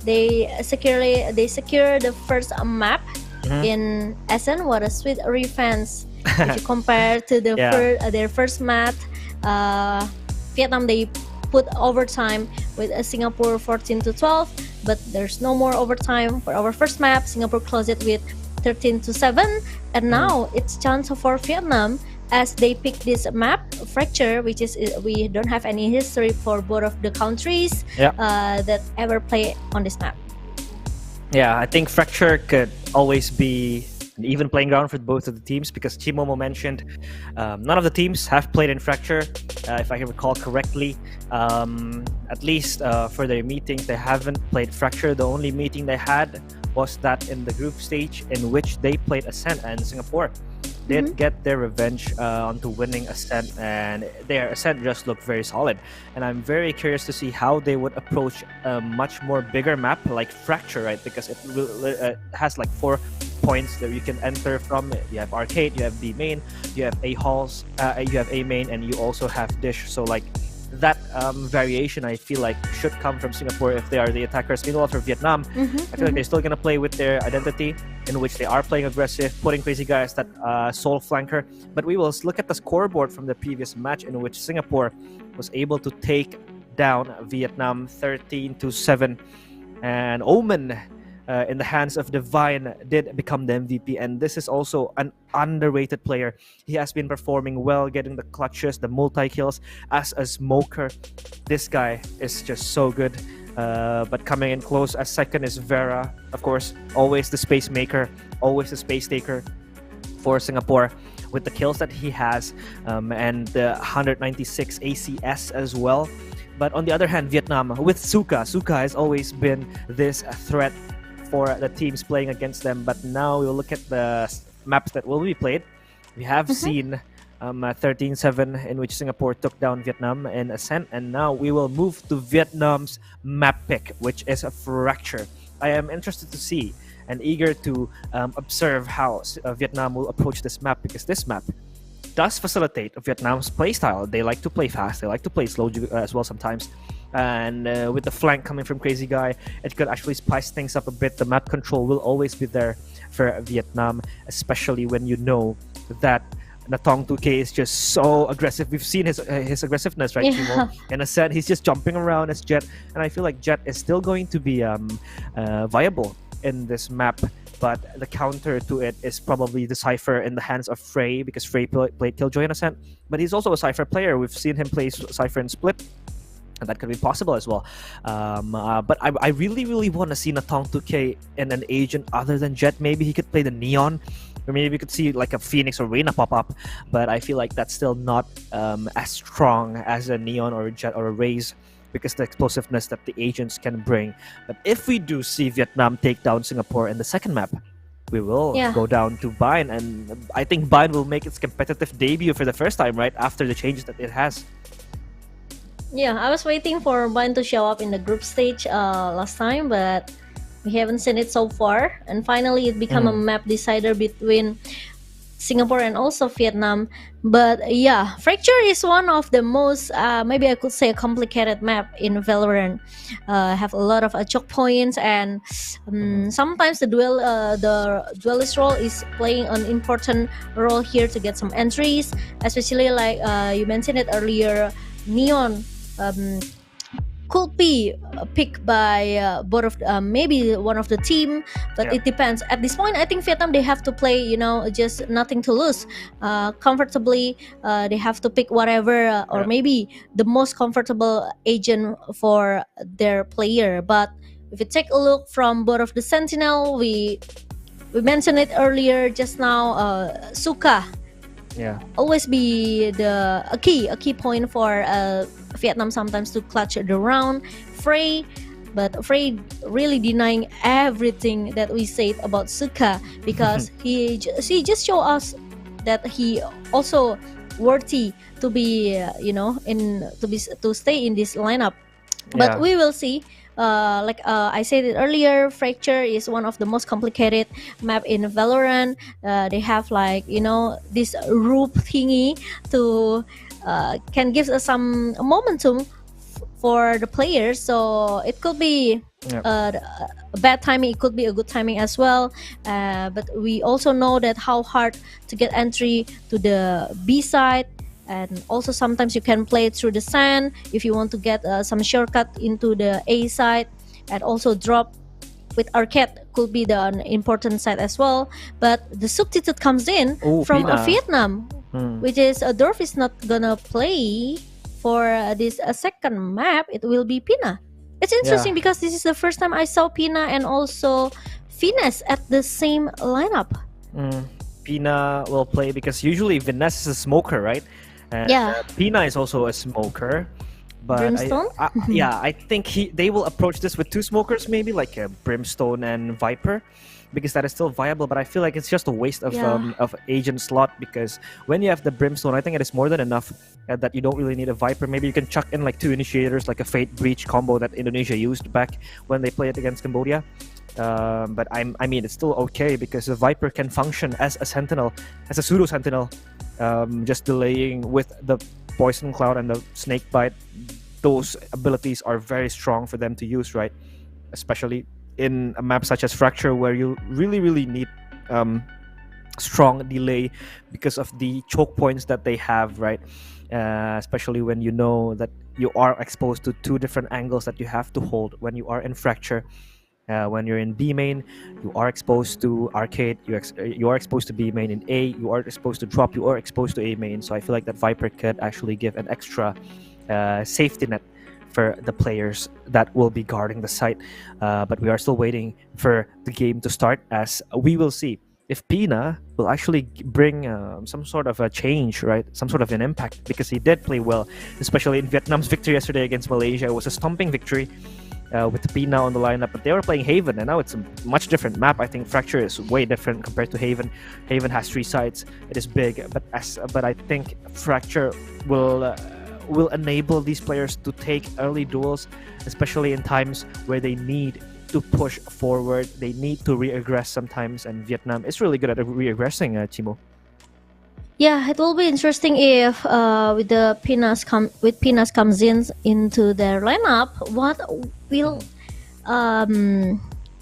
they secure the first map in Essen. What a sweet revenge! If you compare to the their first match, Vietnam, they put overtime with Singapore 14-12, but there's no more overtime for our first map. Singapore closed it with 13-7, and now it's chance for Vietnam as they pick this map Fracture, which is we don't have any history for both of the countries that ever play on this map. Yeah, I think Fracture could always be an even playing ground for both of the teams, because Chimomo mentioned none of the teams have played in Fracture, if I can recall correctly. At least for their meetings, they haven't played Fracture. The only meeting they had was that in the group stage in which they played Ascent, and Singapore did get their revenge onto winning Ascent, and their Ascent just looked very solid. And I'm very curious to see how they would approach a much more bigger map like Fracture, right? Because it has like 4 points that you can enter from. You have arcade, you have B main, you have A halls, you have A main, and you also have dish. So like that variation, I feel like should come from Singapore if they are the attackers. Meanwhile, for Vietnam, I feel like they're still gonna play with their identity, in which they are playing aggressive, putting Crazy Guy as that sole flanker. But we will look at the scoreboard from the previous match, in which Singapore was able to take down Vietnam 13-7, and Omen, in the hands of Divine, did become the MVP. And this is also an underrated player. He has been performing well, getting the clutches, the multi-kills as a smoker. This guy is just so good. But coming in close as second is Vera, of course, always the space maker, always the space taker for Singapore, with the kills that he has, and the 196 ACS as well. But on the other hand, Vietnam with Suka has always been this threat for the teams playing against them. But now we'll look at the maps that will be played. We have seen 13-7, in which Singapore took down Vietnam in Ascent, and now we will move to Vietnam's map pick, which is a Fracture. I am interested to see and eager to observe how Vietnam will approach this map, because this map does facilitate Vietnam's playstyle. They like to play fast, they like to play slow as well sometimes. And with the flank coming from Crazy Guy, it could actually spice things up a bit. The map control will always be there for Vietnam, especially when you know that Natong 2K is just so aggressive. We've seen his aggressiveness, right, Chimo? In Ascent, he's just jumping around as Jet, and I feel like Jet is still going to be viable in this map. But the counter to it is probably the Cypher in the hands of Frey, because Frey played Killjoy in Ascent, but he's also a Cypher player. We've seen him play Cypher in Split, and that could be possible as well. But I really want to see Natong 2K in an agent other than Jet. Maybe he could play the Neon, or maybe we could see like a Phoenix or Reyna pop up. But I feel like that's still not as strong as a Neon or a Jet or a Raze, because the explosiveness that the agents can bring. But if we do see Vietnam take down Singapore in the second map, we will go down to Bind, and I think Bind will make its competitive debut for the first time, right, after the changes that it has. Yeah, I was waiting for Bind to show up in the group stage last time, but we haven't seen it so far. And finally, it became a map decider between Singapore and also Vietnam. But yeah, Fracture is one of the most, maybe I could say, a complicated map in Valorant. Have a lot of choke points, and sometimes the duelist role is playing an important role here to get some entries, especially like you mentioned it earlier, Neon could be picked by both of maybe one of the team, but it depends. At this point, I think Vietnam, they have to play, just nothing to lose, comfortably. They have to pick whatever or maybe the most comfortable agent for their player. But if you take a look from both of the Sentinel, we mentioned it earlier just now, Suka always be a key point for Vietnam sometimes to clutch the round. Frey, but Frey really denying everything that we said about Suka, because he just show us that he also worthy to be to stay in this lineup. But we will see I said it earlier, Fracture is one of the most complicated map in Valorant. They have like this roof thingy to can give us some momentum for the players. So it could be Yep. a bad timing. It could be a good timing as well. But we also know that how hard to get entry to the B side. And also sometimes you can play through the sand if you want to get some shortcut into the A side, and also drop with arcade could be the an important side as well. But the substitute comes in Oh, from Pina. Vietnam, which is Dorf is not gonna play for this second map. It will be Pina. It's interesting because this is the first time I saw Pina and also Finesse at the same lineup. Pina will play because usually Viness is a smoker, right? And Yeah. Pina is also a smoker. But Brimstone? I think they will approach this with two smokers, maybe like Brimstone and Viper, because that is still viable. But I feel like it's just a waste of agent slot, because when you have the Brimstone, I think it is more than enough that you don't really need a Viper. Maybe you can chuck in like two initiators, like a Fate Breach combo that Indonesia used back when they played against Cambodia. But I mean, it's still okay because the Viper can function as a sentinel, as a pseudo sentinel, just delaying with the Poison Cloud and the Snake Bite. Those abilities are very strong for them to use, right? Especially in a map such as Fracture, where you really need strong delay because of the choke points that they have, right? Especially when you know that you are exposed to two different angles that you have to hold when you are in Fracture. When you're in B main, you are exposed to arcade. You are exposed to B main. In A, you are exposed to drop. You are exposed to A main. So I feel like that Viper could actually give an extra safety net for the players that will be guarding the site. But we are still waiting for the game to start, as we will see if Pina will actually bring some sort of a change, right? Some sort of an impact, because he did play well, especially in Vietnam's victory yesterday against Malaysia. It was a stomping victory. With Pina on the lineup, but they were playing Haven, and now it's a much different map. I think Fracture is way different compared to Haven. Haven has 3 sides; it is big, but I think Fracture will enable these players to take early duels, especially in times where they need to push forward. They need to re-aggress sometimes, and Vietnam is really good at re-aggressing. Chimo. Yeah, it will be interesting if with Pinas comes in into their lineup. What will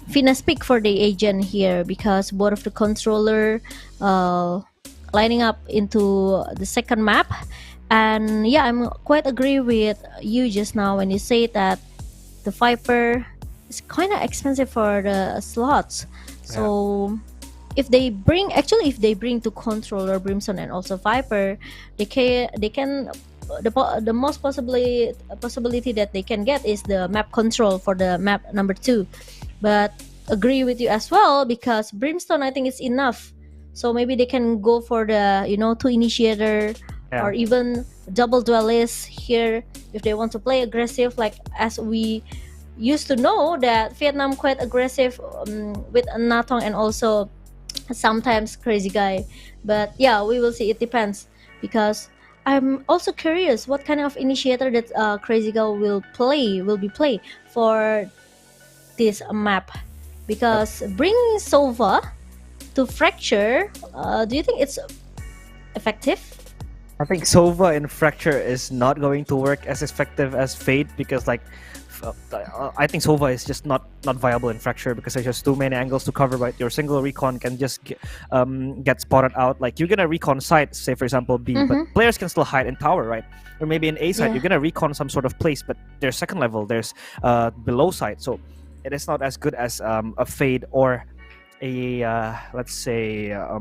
Finesse pick for the agent here? Because both of the controller lining up into the second map, and yeah, I'm quite agree with you just now when you say that the Viper is kind of expensive for the slots. So if they bring to controller Brimstone and also Viper, they can the most possibility that they can get is the map control for the map number 2. But agree with you as well, because Brimstone I think is enough. So maybe they can go for the 2 initiator or even double duelist here if they want to play aggressive, like as we used to know that Vietnam quite aggressive with Natong and also sometimes Crazy Guy. But yeah, we will see. It depends, because I'm also curious what kind of initiator that Crazy Guy will be play for this map, because bringing Sova to Fracture, do you think it's effective? I think Sova in Fracture is not going to work as effective as Fate, because I think Sova is just not viable in Fracture, because there's just too many angles to cover. Right, your single recon can just get spotted out. Like, you're gonna recon side, say for example B, but players can still hide in tower, right? Or maybe in A side, you're gonna recon some sort of place, but there's second level, there's below side, so it is not as good as a Fade or a let's say a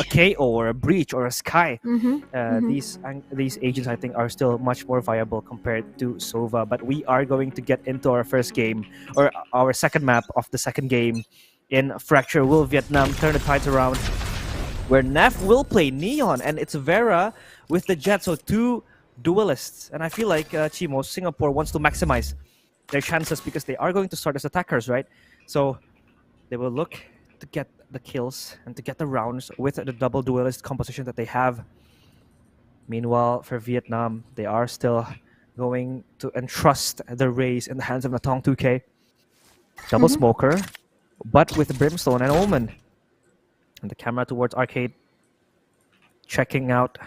KO or a Breach or a Sky. These agents I think are still much more viable compared to Sova. But we are going to get into our first game, or our second map of the second game in Fracture. Will Vietnam turn the tides around, where Neff will play Neon and it's Vera with the Jet? So 2 duelists, and I feel like Chimo, Singapore wants to maximize their chances, because they are going to start as attackers, right? So they will look to get the kills and to get the rounds with the double duelist composition that they have. Meanwhile, for Vietnam, they are still going to entrust the race in the hands of Natong 2K. Double smoker, but with Brimstone and Omen. And the camera towards Arcade, checking out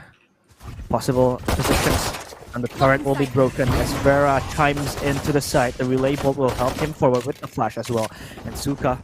possible positions. And the turret will be broken as Vera chimes into the side. The relay bolt will help him forward with the flash as well. And Suka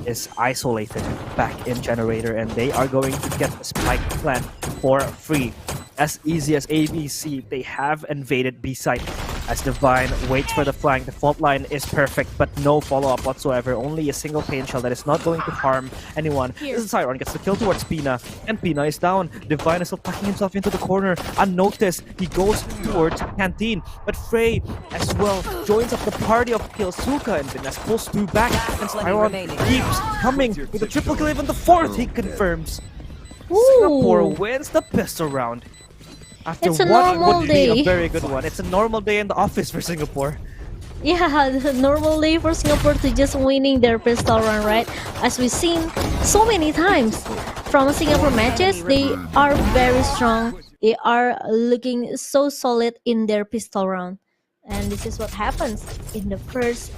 is isolated back in Generator, and they are going to get the spike plant for free. As easy as ABC, they have invaded B side. As Divine waits for the flank, the fault line is perfect, but no follow-up whatsoever. Only a single pain shell that is not going to harm anyone. This is Siron gets the kill towards Pina, and Pina is down. Divine is still tucking himself into the corner, unnoticed. He goes towards Canteen, but Frey as well joins up the party of kills. Suka and Viness pulls 2 back, and Siron keeps coming with a triple kill. Even the 4th he confirms. Singapore wins the pistol round. After It's a what normal would be day. a very good one. It's a normal day in the office for Singapore. Yeah, the normal day for Singapore to just winning their pistol run, right? As we've seen so many times from Singapore matches, they are very strong. They are looking so solid in their pistol round. And this is what happens in the first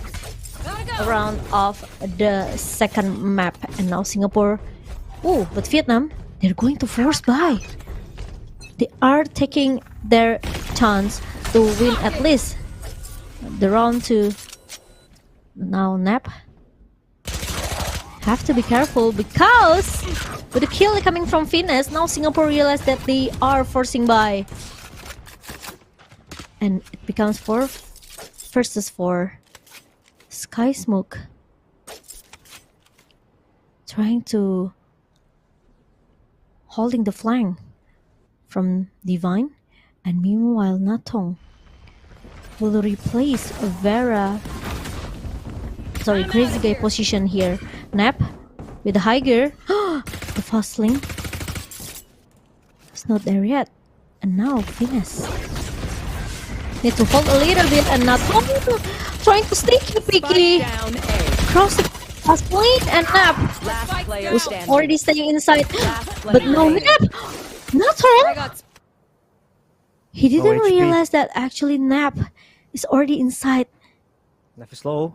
round of the second map. And now Singapore, oh, but Vietnam, they're going to force buy. They are taking their chance to win at least the round 2. Now Nap have to be careful because with the kill coming from Finesse, now Singapore realize that they are forcing by, and it becomes 4 versus 4. Sky Smoke trying to holding the flank from Divine, and meanwhile Natong will replace Vera. Sorry, Crazy Guy position here. Nap with the high gear. The fast link. It's not there yet. And now Finesse need to hold a little bit, and Natong trying to sneaky picky Down A. cross the fast lane, and Nap Last player was standing. already staying inside. Last But player no remaining. Nap. Natong. I got He didn't HP. realize that actually Nap is already inside. Nef is low.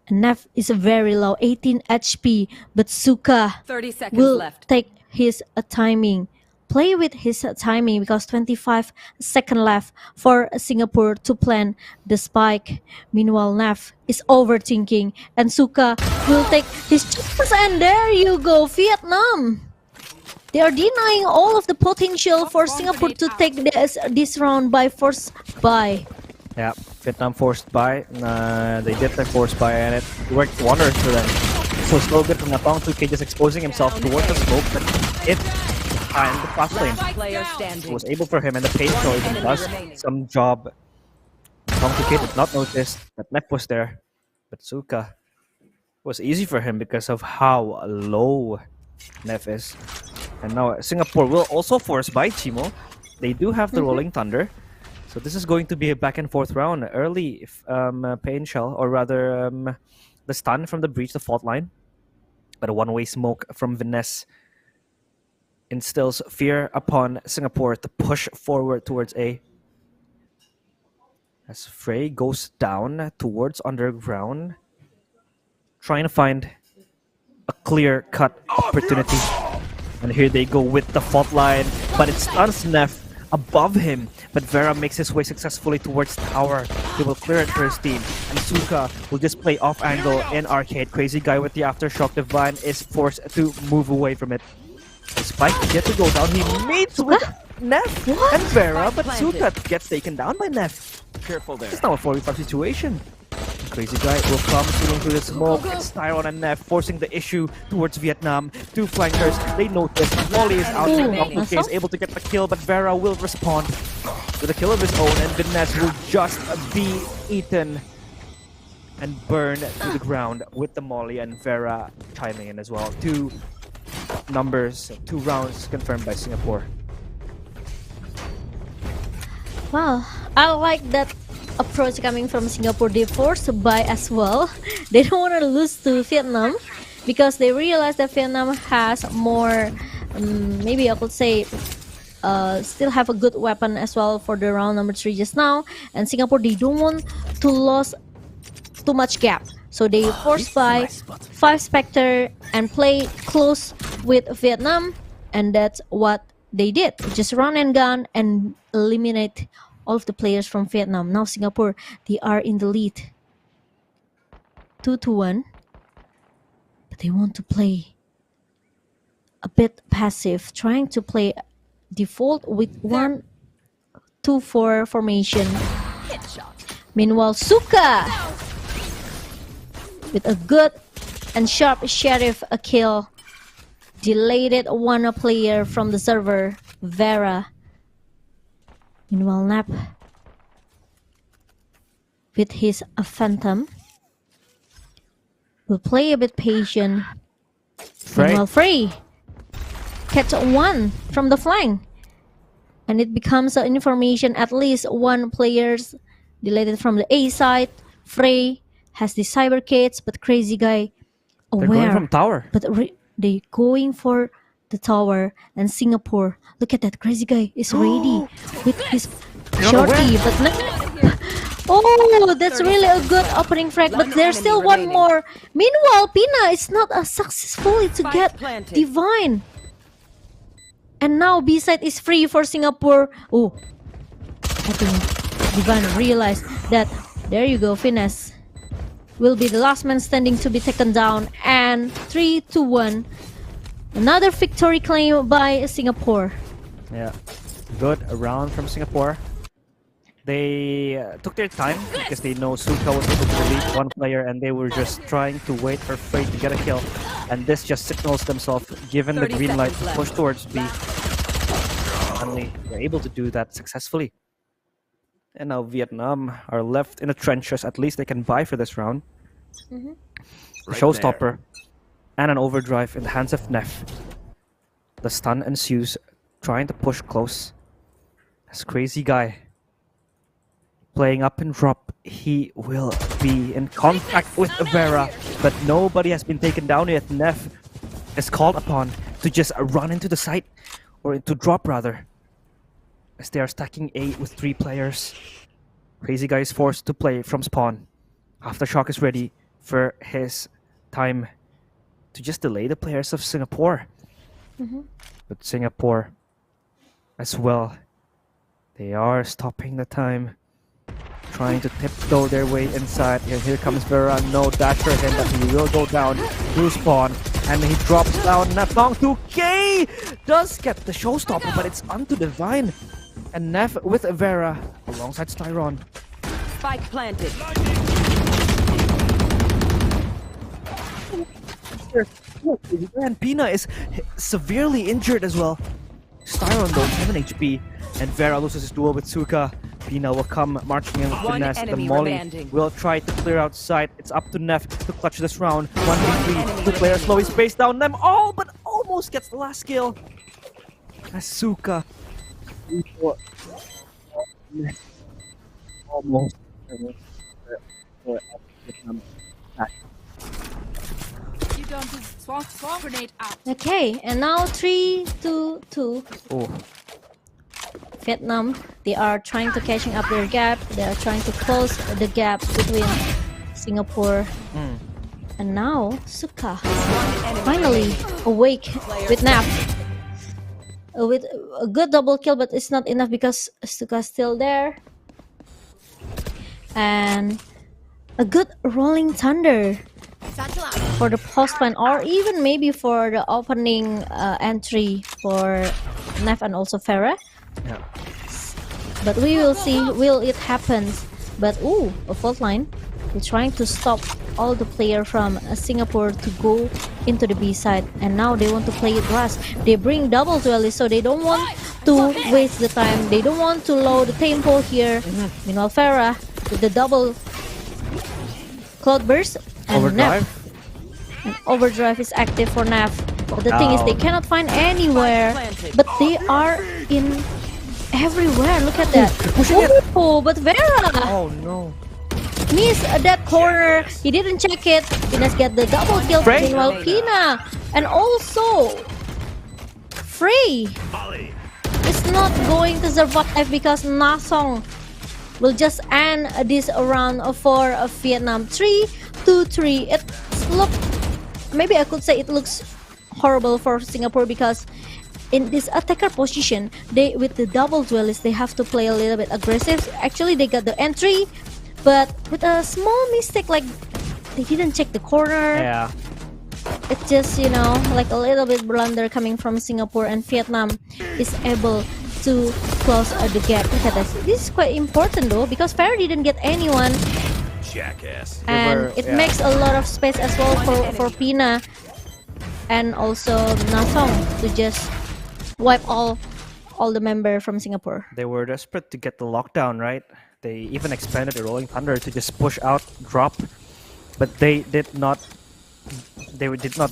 And Nap is very low, 18 HP. But Suka 30 seconds will left. take his timing. Play with his timing because 25 seconds left for Singapore to plan the spike. Meanwhile, Nap is overthinking. And Suka will take his chance. And there you go, Vietnam. They are denying all of the potential for Singapore to take this round by force buy. Yeah, Vietnam forced by. They did their force by, and it worked wonders for them. So so good from Natong 2K just exposing himself towards the smoke, but it behind the fast lane. Last player It standing. was able for him, and the pain show even does some job. Natong 2K did not notice that Nep was there, but Suka was easy for him because of how low Nef is. And now Singapore will also force by Chimo. They do have the Rolling Thunder. So this is going to be a back and forth round. Early Pain Shell, or rather the stun from the breach, the fault line. But a one-way smoke from Viness instills fear upon Singapore to push forward towards A. As Frey goes down towards underground, trying to find a clear-cut opportunity. And here they go with the fault line, but it stuns Neff above him. But Vera makes his way successfully towards tower. He will clear it for his team. And Suka will just play off angle in arcade. Crazy guy with the aftershock. Divine is forced to move away from it. The spike is yet to go down. He meets with Neff and Vera, but Suka gets taken down by Neff. Careful there. It's now a 45 situation. Crazy guy will come through the smoke. It's Tyron and Neff forcing the issue towards Vietnam. Two flankers, they notice. Wally is out. Knock2k is able to get the kill, but Vera will respond with a kill of his own, and Viness will just be eaten and burned to the ground with the molly, and Vera chiming in as well. Two numbers, 2 rounds confirmed by Singapore. Wow, I like that approach coming from Singapore. They forced buy as well. They don't want to lose to Vietnam because they realize that Vietnam has more, maybe I could say, still have a good weapon as well for the round number 3 just now. And Singapore, they don't want to lose too much gap, so they force by 5 Spectre and play close with Vietnam, and that's what they did. Just run and gun and eliminate all of the players from Vietnam. Now Singapore, they are in the lead 2-1, but they want to play a bit passive, trying to play default with 1-2-4 formation. Meanwhile, Suka with a good and sharp sheriff a kill, deleted one player from the server, Vera. Meanwhile, Nap with his Phantom will play a bit patient. Meanwhile, Frey catch one from the flank, and it becomes an information. At least one player's deleted from the A side. Frey has the cyber kits, but Crazy Guy aware. They're going from tower. But they going for the tower. And Singapore, look at that, Crazy Guy is ready with his shorty, but oh, that's really a good opening frag. But there's still one more. Meanwhile, Pina is not as successful to get Divine. And now B side is free for Singapore. Oh, I think Divine realized that. There you go, Finesse will be the last man standing to be taken down, and 3-1. Another victory claim by Singapore. Yeah, good round from Singapore. They took their time because they know Suka was able to release one player, and they were just trying to wait for Frey to get a kill. And this just signals themselves, given the green light to push towards B. Finally, they're able to do that successfully. And now Vietnam are left in the trenches. At least they can buy for this round. The showstopper and an overdrive in the hands of Neff. The stun ensues, trying to push close. This Crazy Guy playing up and drop. He will be in contact with Vera, but nobody has been taken down yet. Neff is called upon to just run into the site, or to drop rather, as they are stacking A with 3 players. Crazy Guy is forced to play from spawn. Aftershock is ready for his time to just delay the players of Singapore. But Singapore as well, they are stopping the time, trying to tiptoe their way inside. And here comes Vera. No dash for him, but he will go down through spawn. And he drops down. Napong 2K does get the showstopper, but it's onto Divine. And Neff with Vera alongside Styron. Spike planted. And Pina is severely injured as well. Styron though, 7 HP. And Vera loses his duel with Suka. Pina will come marching in with finesse. The Molly will try to clear outside. It's up to Neff to clutch this round. 1v3. 2 players slowly spaced down them all, but almost gets the last kill. As Suka almost. Okay, and now 3-2. Oh. Vietnam, they are trying to catching up their gap. They are trying to close the gap between Singapore. And now Suka finally awake with Nap. With a good double kill, but it's not enough because Suka's still there. And a good rolling thunder for the post line, or even maybe for the opening entry for Neff and also Farah. Yeah. But we will see, will it happen? But ooh, a fault line. They're trying to stop all the player from Singapore to go into the B side, and now they want to play it rush. They bring double to Alice, so they don't want to waste the time. They don't want to load the tempo here. Meanwhile, Farah with the double cloud burst and Overdrive. Overdrive is active for Naf. But the thing is, they cannot find anywhere. But they are in everywhere. Look at that. Oh, but Vera! Oh no. Missed that corner. He didn't check it. Pina's get the double kill. Meanwhile, Pina and also Frey is not going to survive because Nasong will just end this round for Vietnam. 3-2-3. Maybe I could say it looks horrible for Singapore because in this attacker position, with the double duelist, they have to play a little bit aggressive. Actually, they got the entry, but with a small mistake, like they didn't check the corner. Yeah. It's just, you know, like a little bit blunder coming from Singapore, and Vietnam is able to close the gap. Look at this. This is quite important though, because Fair didn't get anyone. Jackass. And it makes a lot of space as well for Pina and also Nasong to just wipe all the member from Singapore. They were desperate to get the lockdown, right? They even expanded the Rolling Thunder to just push out, drop, but they did not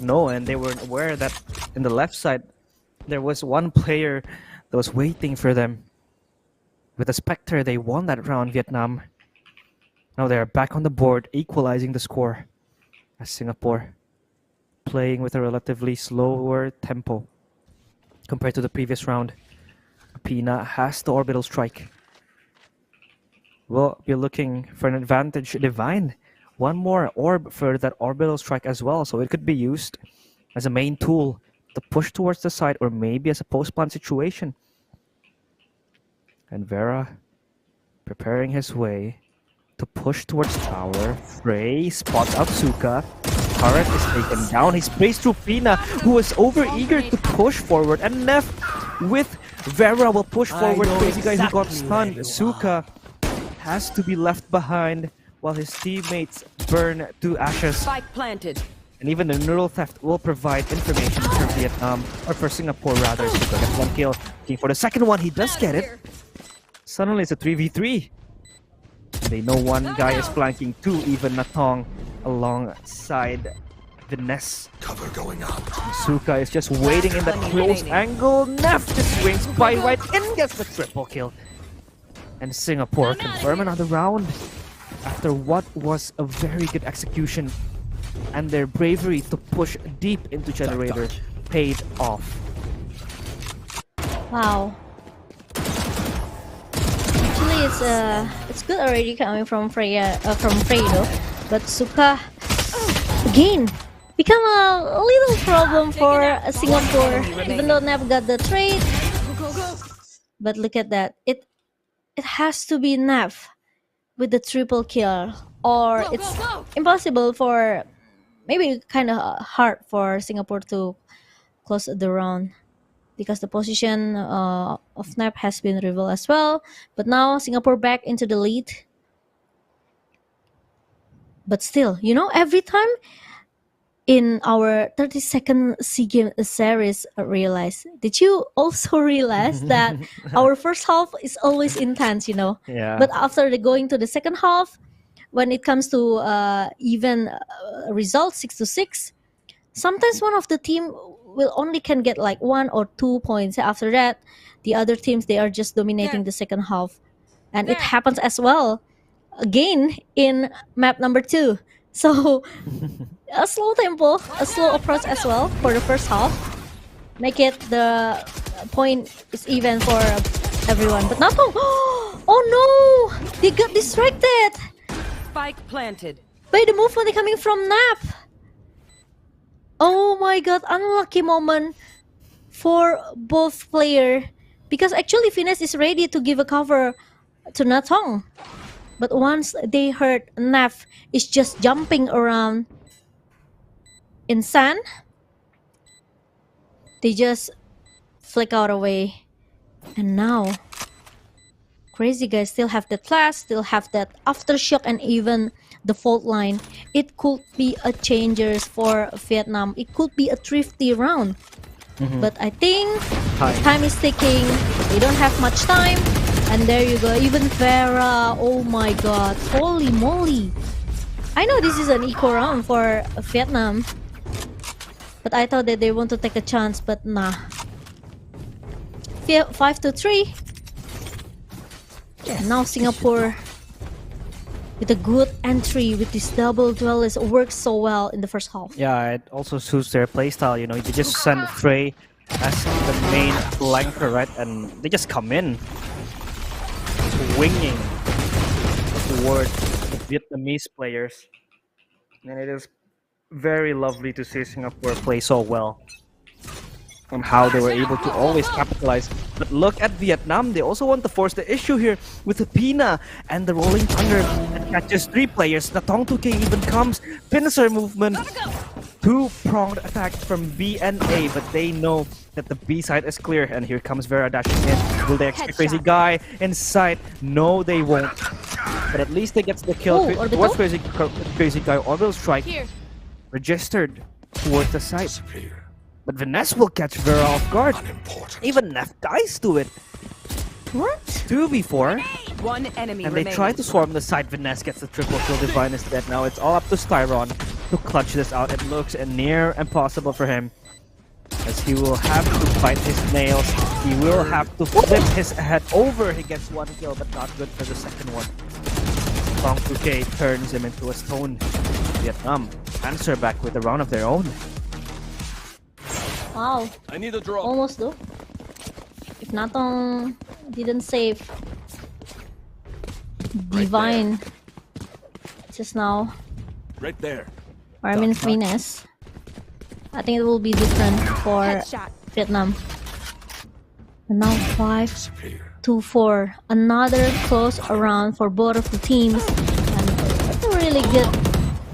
know, and they weren't aware that in the left side there was one player that was waiting for them. With a Spectre, they won that round, Vietnam. Now they're back on the board, equalizing the score as Singapore playing with a relatively slower tempo compared to the previous round. Pina has the orbital strike. We'll be looking for an advantage. Divine, one more orb for that orbital strike as well, so it could be used as a main tool to push towards the side, or maybe as a post-plant situation. And Vera preparing his way to push towards tower. Frey spots out Suka. Turret is taken down. He sprays through Pina, who was over-eager to push forward. And Neff with Vera will push forward. Crazy guy who got stunned. Suka has to be left behind while his teammates burn to ashes. Spike planted. And even the neural theft will provide information for Vietnam, or for Singapore rather. Suka gets one kill. Looking for the second one, he does get it. Suddenly it's a 3v3. They know one guy is flanking two, even Natong alongside Viness. Cover going up. Suka is just waiting in that close angle. Neff just swings by right and gets the triple kill. And Singapore confirm another round after what was a very good execution, and their bravery to push deep into Generator paid off. Wow. Actually, it's good already coming from Freya, though. But Suka again become a little problem for Singapore, even though Nev got the trade. But look at that! It has to be Nev with the triple kill, or it's impossible for, maybe kind of hard for Singapore to close the round, because the position of Nap has been revealed as well. But now Singapore back into the lead. But still, you know, every time in our 30-second SEA Games series, did you also realize that our first half is always intense, you know? Yeah. But after going to the second half, when it comes to even results 6-6, sometimes one of the team will only can get like 1 or 2 points. After that, the other teams, they are just dominating the second half. And it happens as well again in map number 2. So a slow tempo, a slow approach as well for the first half. Make it the point is even for everyone. But not oh no! They got distracted Spike planted. by the movement coming from Nap. Oh my god, unlucky moment for both player, because actually Finesse is ready to give a cover to Natong. But once they heard Naf is just jumping around in sand, they just flick out away. And now Crazy guys still have that flash, still have that aftershock, and even the fault line. It could be a changers for Vietnam. It could be a thrifty round. But I think time is ticking. They don't have much time. And there you go. Even Vera. Oh my god. Holy moly. I know this is an equal round for Vietnam. But I thought that they want to take a chance. But nah. 5-3. And now Singapore with a good entry with this double duelist works so well in the first half. Yeah, it also suits their playstyle. You know, you just send Frey as the main flanker, right? And they just come in, swinging towards the Vietnamese players. And it is very lovely to see Singapore play so well. And how they were able to always capitalize. But look at Vietnam, they also want to force the issue here with the Pina and the Rolling Thunder that catches 3 players. The Tong 2K even comes, pincer movement, 2-pronged attack from B and A, but they know that the B side is clear. And here comes Vera dashing in. Will they expect Crazy Guy inside? No, they won't. But at least they get the kill. Towards Crazy Guy, Orbital Strike registered towards the side. But Vanessa will catch Vera off guard. Even Neff dies to it. What? 2v4. One enemy And they try to swarm the side. Vanessa gets the triple kill. Divine is dead now. It's all up to Styron to clutch this out. It looks near impossible for him, as he will have to bite his nails. He will have to flip his head over. He gets 1 kill, but not good for the second one. Tong 2K turns him into a stone. Vietnam answer back with a round of their own. Wow. I need a drop. Almost though. If Natong didn't save Divine just now, Right there. or I mean Venus, I think it will be different for Vietnam. And now 5-4. Another close round for both of the teams. And it's a really good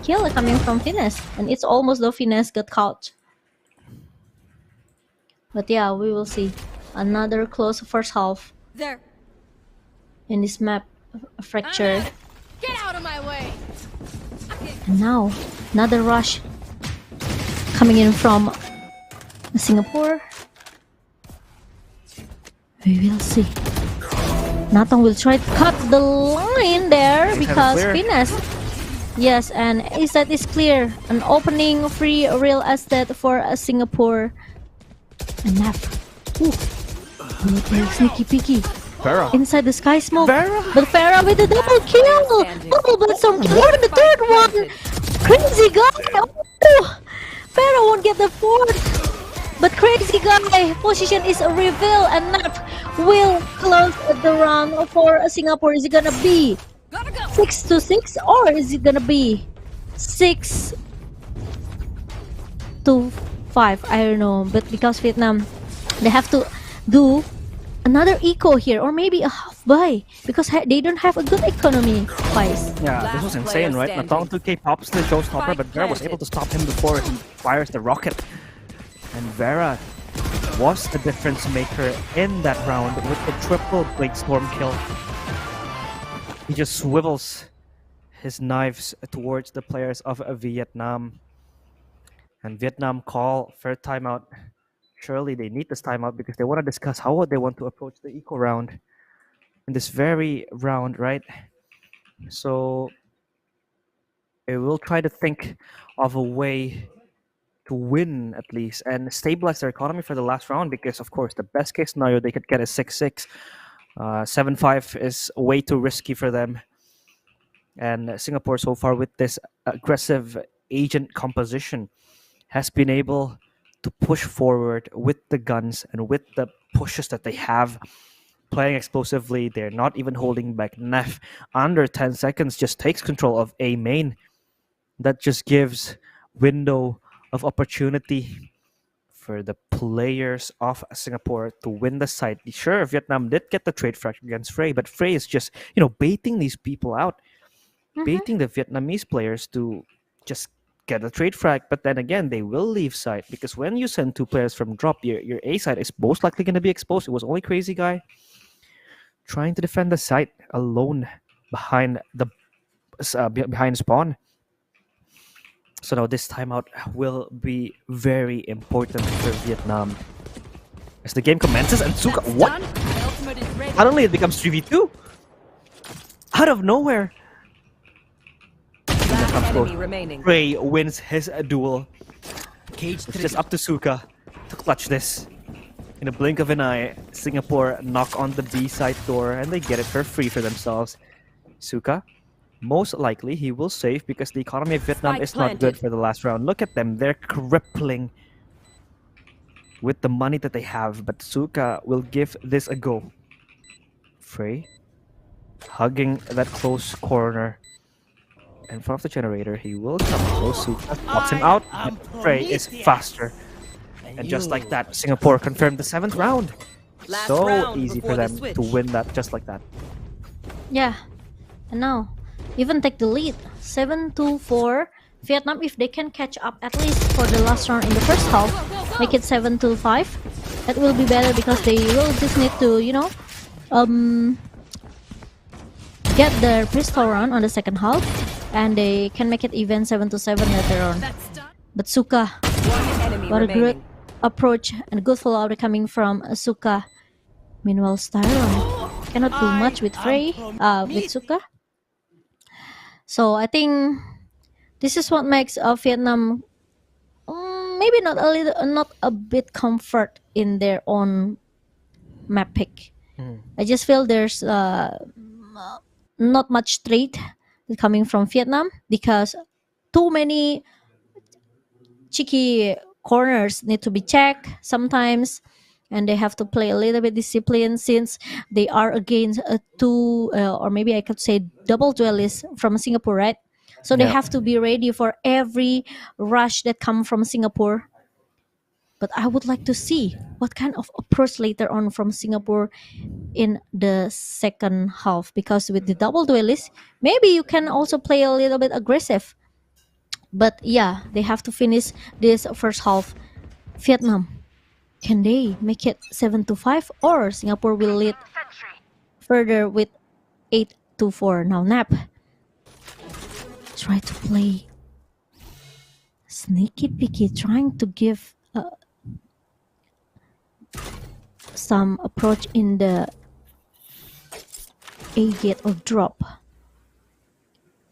kill coming from Finesse. And it's almost though Finesse got caught. But yeah, we will see. Another close first half There. in this map, Fracture. Get out of my way. And now, another rush coming in from Singapore. We will see. Natong will try to cut the line there because Finesse. Yes, and A-side is clear. An opening free real estate for Singapore. And Neff. Ooh. Sneaky peeky. Farah. Inside the sky smoke. Farah. But Farah with the double kill. Double bloodstorm kill. Even the third one. Crazy guy. Oh. Farah won't get the fourth. But Crazy guy position is a reveal, and Neff will close the round for Singapore. Is it gonna be 6-6 or is it gonna be 6-5? I don't know. But because Vietnam, they have to do another eco here, or maybe a half buy, because they don't have a good economy price. Yeah, this was insane, right? Natong 2K pops the showstopper, but Vera was able to stop him before he fires the rocket. And Vera was the difference maker in that round with the triple Blade Storm kill. He just swivels his knives towards the players of Vietnam. And Vietnam call for a timeout. Surely they need this timeout because they want to discuss how they want to approach the eco round in this very round, right? So they will try to think of a way to win at least and stabilize their economy for the last round, because of course the best case scenario they could get is 6-6. 7-5 is way too risky for them. And Singapore so far with this aggressive agent composition has been able to push forward with the guns and with the pushes that they have, playing explosively. They're not even holding back. Neff under 10 seconds just takes control of A main. That just gives window of opportunity for the players of Singapore to win the side. Sure, Vietnam did get the trade frag against Frey, but Frey is just, baiting these people out, baiting the Vietnamese players to just get a trade frag. But then again, they will leave side, because when you send 2 players from drop, your A side is most likely going to be exposed. It was only Crazy Guy trying to defend the site alone behind the behind spawn. So now this timeout will be very important for Vietnam as the game commences. And Suka, what? Suddenly it becomes 3v2 out of nowhere. Enemy remaining. Frey wins his duel. It's just up to Suka to clutch this. In a blink of an eye, Singapore knock on the B side door and they get it for free for themselves. Suka, most likely he will save because the economy of Vietnam is not good for the last round. Look at them, they're crippling. with the money that they have, but Suka will give this a go. Frey hugging that close corner in front of the generator. He will come close. Suka pops him out, but Frey is faster. And just like that, Singapore confirmed the 7th round. Last So round easy for before the them switch. to win that just like that. Yeah, and now even take the lead, 7-4. Vietnam, if they can catch up at least for the last round in the first half, make it 7-5. That will be better because they will just need to, get their pistol round on the second half, and they can make it even 7-7 later on. But Suka, One enemy what a good remaining. approach and good follow-up coming from Suka. Meanwhile, Styron cannot do much with Frey, with Suka. So I think this is what makes Vietnam maybe not a bit comfort in their own map pick. I just feel there's not much straight coming from Vietnam because too many cheeky corners need to be checked sometimes, and they have to play a little bit disciplined since they are against two or maybe I could say double duelists from Singapore, right? So they Yeah. have to be ready for every rush that come from Singapore. But I would like to see what kind of approach later on from Singapore in the second half, because with the double duelist, maybe you can also play a little bit aggressive. But yeah, they have to finish this first half. Vietnam, can they make it 7-5, or Singapore will lead further with 8-4? Now Nap, try to play sneaky peeky, trying to give some approach in the A gate or drop.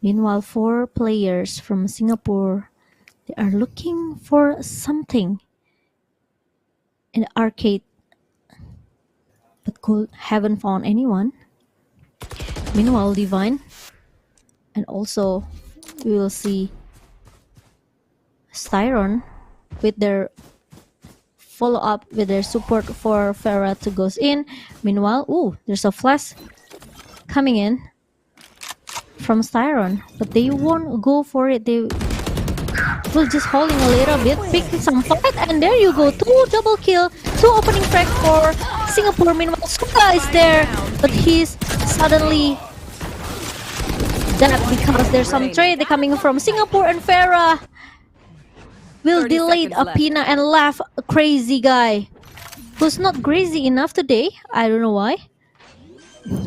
Meanwhile, 4 players from Singapore, they are looking for something in the arcade, but haven't found anyone. Meanwhile, Divine, and also we will see Styron with their follow up with their support for Farah to goes in. Meanwhile, there's a flash coming in from Styron, but they won't go for it. They will just holding a little bit, pick some fight, and there you go, 2 double kill, 2 opening frag for Singapore. Meanwhile, Suka is there, but he's suddenly dead because there's some trade coming from Singapore, and Farah will 30 delay seconds left. Apina and laugh a crazy guy who's not crazy enough today. I don't know why.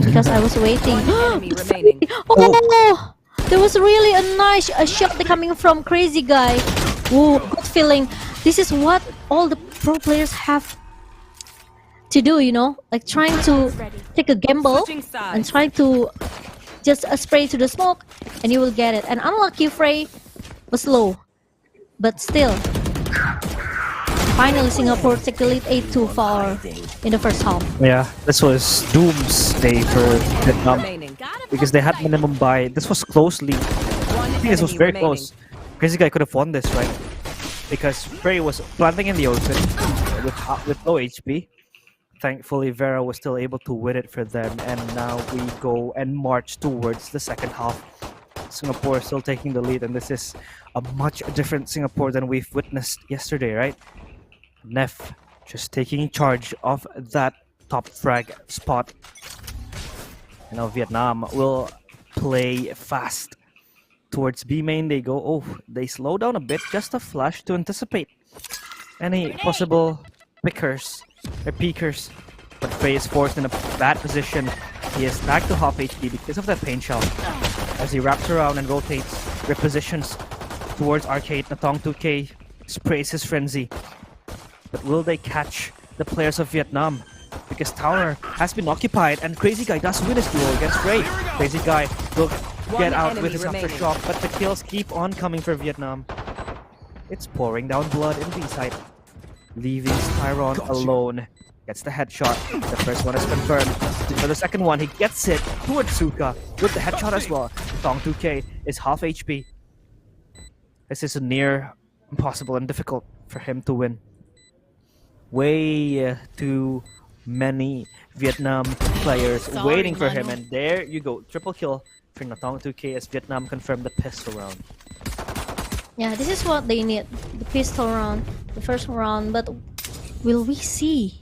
Because I was waiting. One enemy remaining. Oh, there was really a nice shot coming from crazy guy. Oh, good feeling. This is what all the pro players have to do, like trying to take a gamble Switching sides. and trying to just spray to the smoke, and you will get it. And unlucky, Frey was low, but still, finally Singapore take the lead 8-4 in the first half. Yeah, this was doomsday for Vietnam Remaining. because they had minimum buy. This was closely. One I think this was enemy very remaining. close. Crazy guy could have won this, right? Because Frey was planting in the open with low HP. Thankfully, Vera was still able to win it for them, and now we go and march towards the second half. Singapore still taking the lead, and this is a much different Singapore than we've witnessed yesterday, right? Neff just taking charge of that top frag spot. And now Vietnam will play fast. Towards B main they go. Oh, they slow down a bit, just a flash to anticipate any possible pickers or peekers. But Frey is forced in a bad position. He is back to half HP because of that pain shell. As he wraps around and rotates, repositions towards Arcade. Natong 2K sprays his frenzy. But will they catch the players of Vietnam? Because Tower has been occupied, and Crazy Guy does win his duel against Frey. Crazy Guy will get out with his enemy aftershock, but the kills keep on coming for Vietnam. It's pouring down blood in B side, leaving Styron alone. Gets the headshot. The first one is confirmed. For the second one, he gets it towards Suka with the headshot as well. Tong 2K is half HP. This is near impossible and difficult for him to win. way too many Vietnam players waiting for him, and there you go, triple kill for Natong 2K as Vietnam confirmed the pistol round. Yeah, this is what they need. The pistol round, the first round, but will we see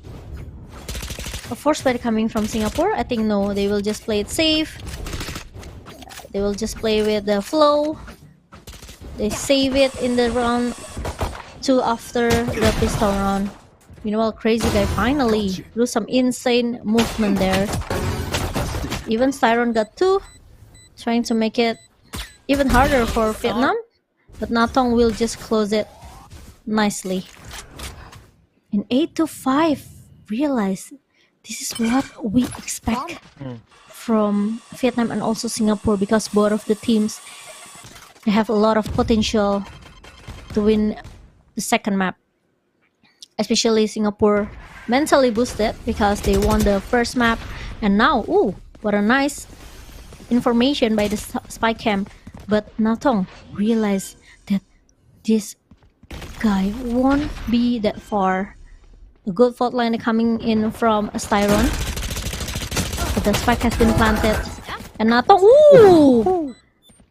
a force play coming from Singapore? I think no, they will just play it safe. They will just play with the flow. They save it in the round 2 after the pistol round. Meanwhile, Crazy Guy finally do some insane movement there. Even Styron got 2, trying to make it even harder for Vietnam. But Natong will just close it nicely. In 8-5, realize this is what we expect from Vietnam and also Singapore, because both of the teams, they have a lot of potential to win the second map. Especially Singapore mentally boosted because they won the first map, and now, ooh, what a nice information by the spy cam. But Natong realized that this guy won't be that far. A good fault line coming in from Styron, but the spike has been planted, and Natong, ooh,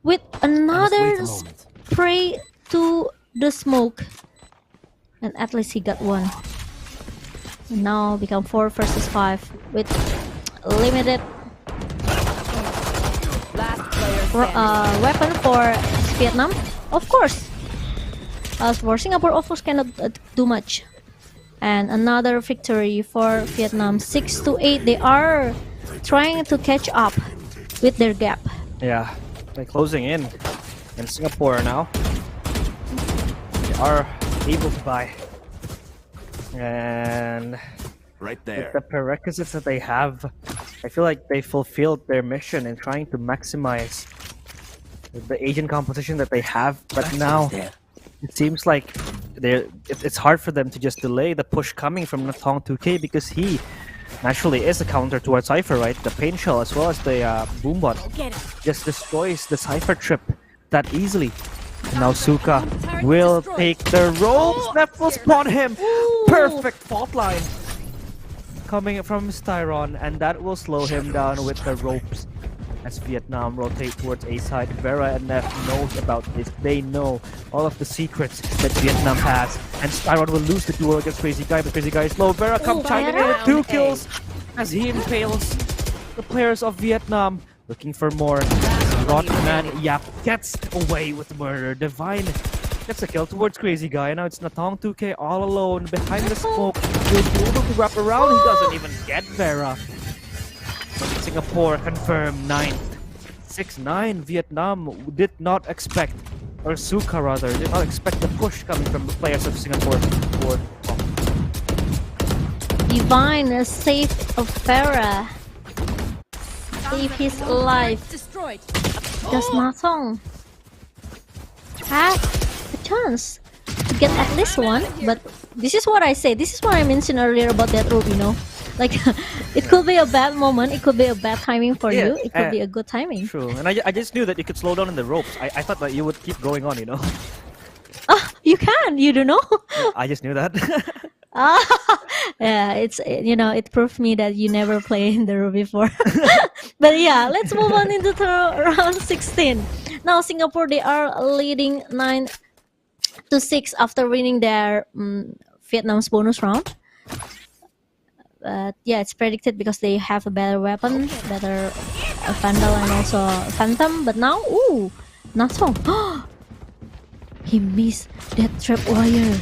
with another spray to the smoke, and at least he got one. And now become 4 versus 5 with limited weapon for Vietnam. Of course, as for Singapore, of course, cannot do much. And another victory for Vietnam, 6-8. They are trying to catch up with their gap. Yeah, they're closing in Singapore now. They are able to buy, and Right with there. the prerequisites that they have, I feel like they fulfilled their mission in trying to maximize the Asian composition that they have. But now it seems like it's hard for them to just delay the push coming from Natong 2K, because he naturally is a counter towards Cypher, right? The pain shell as well as the boombot just destroys the Cypher trip that easily. And now Suka will take the ropes. That will spawn him. Perfect fault line coming from Styron, and that will slow him down with the ropes as Vietnam rotate towards A side. Vera and Neff knows about this. They know all of the secrets that Vietnam has, and Styron will lose the duel against Crazy Guy, but Crazy Guy is low. Vera comes chiming in with 2 kills as he impales the players of Vietnam, looking for more. Rodman Yap gets away with murder. Divine gets a kill towards Crazy Guy. Now it's Natong 2K all alone behind the smoke. Will be able to wrap around. He doesn't even get Vera. Singapore confirmed 9th. 6-9. Vietnam did not expect, or Suka rather, did not expect the push coming from the players of Singapore toward top. Divine saved of Farah. Save his life. Destroyed. Does Natong have a chance to get at least one? But this is what I say. This is what I mentioned earlier about that rope, you know. Like, it could be a bad moment. It could be a bad timing for you. It could be a good timing. True. And I just knew that you could slow down in the ropes. I thought that you would keep going on, you know. Ah, you can. You don't know. I just knew that. Yeah, it's, you know, it proved me that you never played in the room before. But yeah, let's move on into round 16. Now Singapore, they are leading 9-6 after winning their Vietnam's bonus round. But yeah, it's predicted because they have a better weapon, better Vandal and also Phantom. But now, ooh, Natong. He missed that trap wire.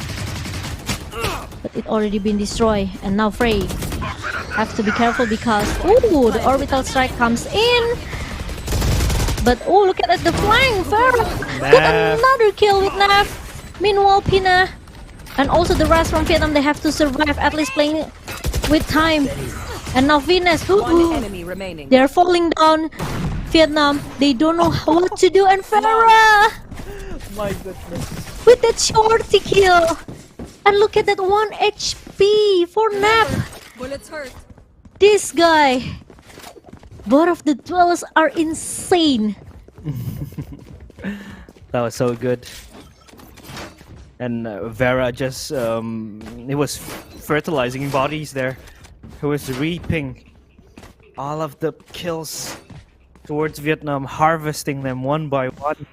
But it already been destroyed, and now Frey have to be careful because ooh, the orbital strike comes in. But oh, look at the flying Farah got another kill with Nav. Meanwhile, Pina and also the rest from Vietnam, they have to survive, at least playing with time. And now Venus, One enemy remaining. they're falling down. Vietnam, they don't know what to do, and Farah My goodness. with that shorty kill. And look at that 1 HP for Nap. Bullets hurt. This guy. Both of the duels are insane. That was so good. And Vera just it was fertilizing bodies there. He was reaping all of the kills towards Vietnam, harvesting them one by one.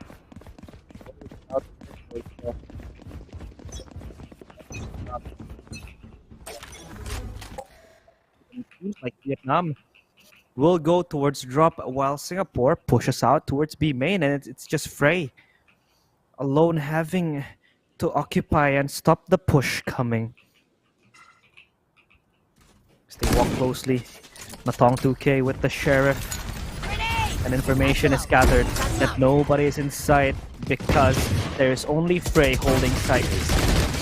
Like Vietnam will go towards drop while Singapore pushes out towards B main, and it's just Frey alone having to occupy and stop the push coming. As they walk closely, Matong 2K with the sheriff, and information is gathered that nobody is in sight because there's only Frey holding sight.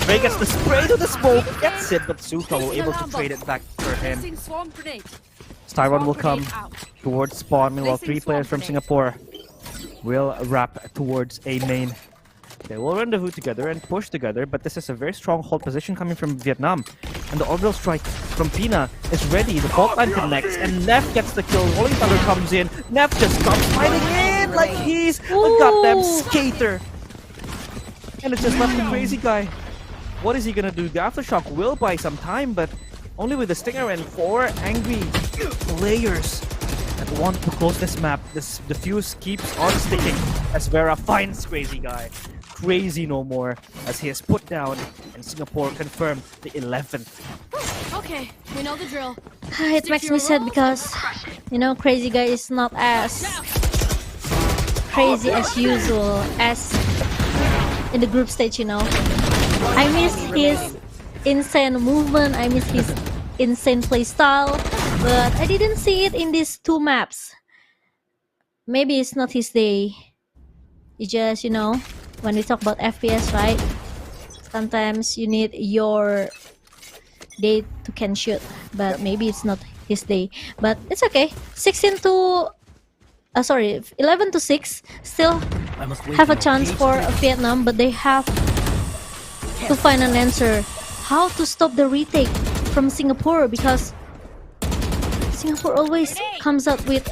Frey gets the spray to the smoke, gets it, but Suka will able to trade it back for him. Styron will come towards spawn, meanwhile 3 players from Singapore will wrap towards A main. They will rendezvous together and push together, but this is a very strong hold position coming from Vietnam. And the orbital strike from Pina is ready. The fault line connects, and Neff gets the kill. Rolling Thunder comes in. Neff just comes fighting in like he's a goddamn skater. And it's just left the crazy guy. What is he gonna do? The Aftershock will buy some time, but only with the Stinger and 4 angry players that want to close this map. The fuse keeps on sticking as Vera finds Crazy Guy. Crazy no more as he is put down, and Singapore confirmed the 11th. Okay, we know the drill. It makes me sad because, you know, Crazy Guy is not as crazy as usual as in the group stage, you know. I miss his insane movement, I miss his insane playstyle, but I didn't see it in these 2 maps. Maybe it's not his day. It's just, you know, when we talk about FPS, right? Sometimes you need your day to can shoot, but maybe it's not his day. But it's okay. 11 to 6. Still have a chance for Vietnam, but they have to find an answer. How to stop the retake from Singapore, because Singapore always comes up with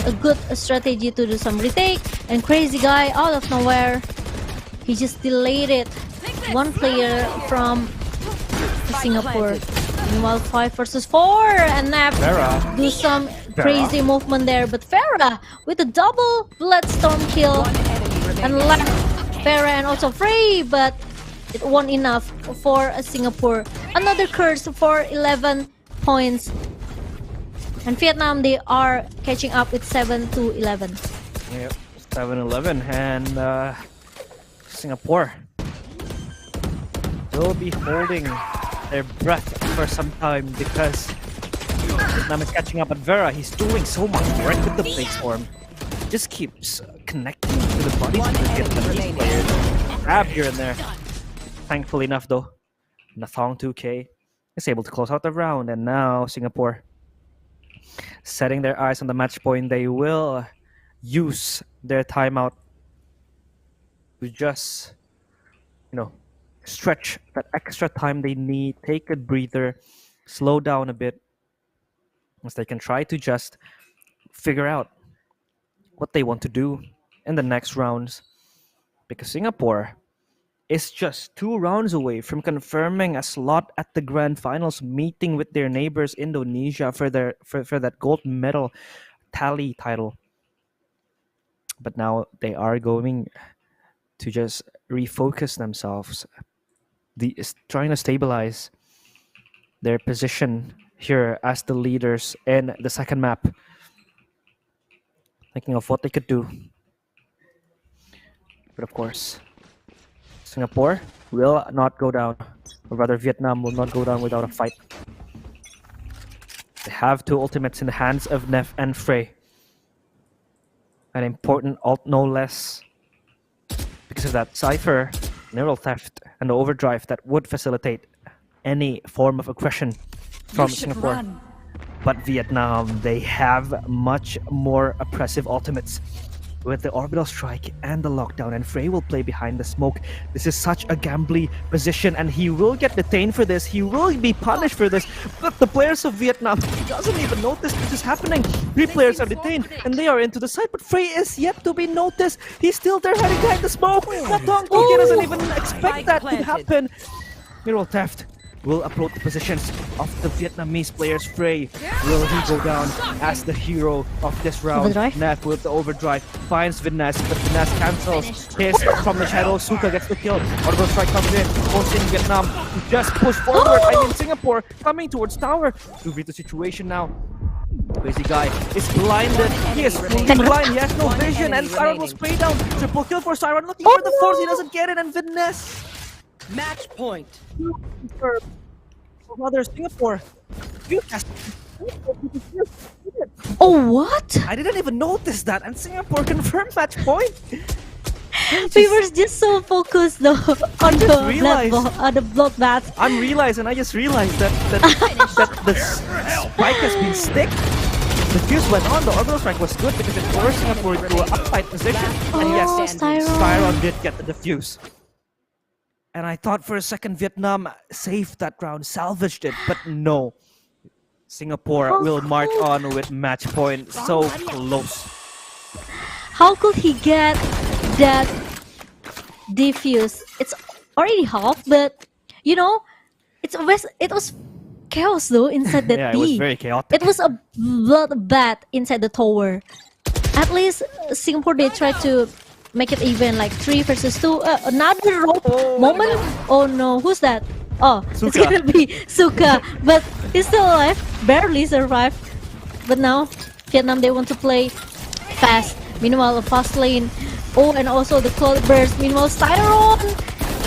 a good strategy to do some retake, and Crazy Guy out of nowhere, he just delayed it. 1 player from Singapore. Meanwhile, 5 versus 4, and Nap do some crazy movement there, but Farah with a double Bloodstorm kill and left Farah and also Frey, but it wasn't enough for Singapore. Another curse for 11 points. And Vietnam, they are catching up with 7 to 11. Yep, 7-11, and Singapore will be holding their breath for some time because Vietnam is catching up. But Vera, he's doing so much work with the Blade Storm. Just keeps connecting to the bodies of the Vietnamese players. Grab here and there. Thankfully enough though, Nathong 2K is able to close out the round, and now Singapore setting their eyes on the match point. They will use their timeout to just, you know, stretch that extra time they need, take a breather, slow down a bit, as they can try to just figure out what they want to do in the next rounds, because Singapore is just 2 rounds away from confirming a slot at the grand finals, meeting with their neighbors Indonesia for that gold medal tally title. But now they are going to just refocus themselves, trying to stabilize their position here as the leaders in the second map, thinking of what they could do. But of course, Singapore will not go down, or rather Vietnam will not go down without a fight. They have 2 ultimates in the hands of Neff and Frey. An important ult no less, because of that Cypher, Neural Theft, and the Overdrive that would facilitate any form of aggression from Singapore. But Vietnam, they have much more oppressive ultimates, with the orbital strike and the lockdown, and Frey will play behind the smoke. This is such a gambly position, and he will get detained for this. He will be punished for this. But the players of Vietnam doesn't even notice this is happening. 3 players are detained, and they are into the side. But Frey is yet to be noticed. He's still there, hiding behind the smoke. Natong doesn't even expect that to happen. Hero theft will approach the positions of the Vietnamese players. Frey, will he go down as the hero of this round? Overdrive? Neff with the overdrive finds Viness, but Viness cancels his from the shadow. Suka gets the kill. Orbital strike comes in, forcing Vietnam to just push forward. I mean Singapore coming towards tower. 2v2 situation now. Crazy guy is blinded. He is fully blind. He has no vision, and Siren will spray down. Triple kill for Siren, looking for the force. He doesn't get it, and Viness. Match point. For other Singapore. Oh, what? I didn't even notice that, and Singapore confirmed match point. We were just so focused though on the bloodbath. I'm realizing, I just realized that the spike has been stick. The fuse went on. The orbital strike was good because it forced Singapore into an uptight position. And yes, Styron did get the defuse. And I thought for a second Vietnam saved that round, salvaged it, but no. Singapore will march on with match point. So close. How could he get that defuse? It's already half, but you know, it was chaos though inside that yeah, B. it was very chaotic. It was a bloodbath inside the tower. At least Singapore, they tried to make it even, like 3 versus 2. Another rope moment. Oh no, who's that? Oh, Suka. It's gonna be Suka, but he's still alive, barely survived. But now Vietnam, they want to play fast. Meanwhile, a fast lane. Oh, and also the cloud burst. Meanwhile, Styron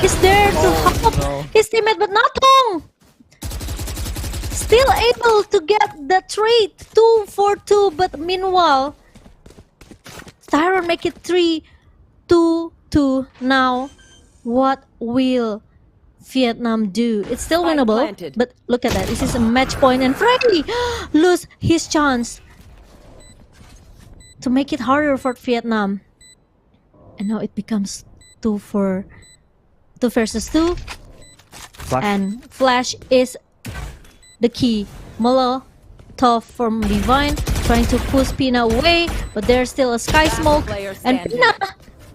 is there to help his teammate, but not long. Still able to get the trade 2 for 2, but meanwhile, Styron make it 3-2-2. Now, what will Vietnam do? It's still winnable, but look at that. This is a match point, and Frey lose his chance to make it harder for Vietnam. And now it becomes 2 versus 2. Flash. And Flash is the key. Molotov from Divine trying to push Pina away, but there's still a sky smoke, and Pina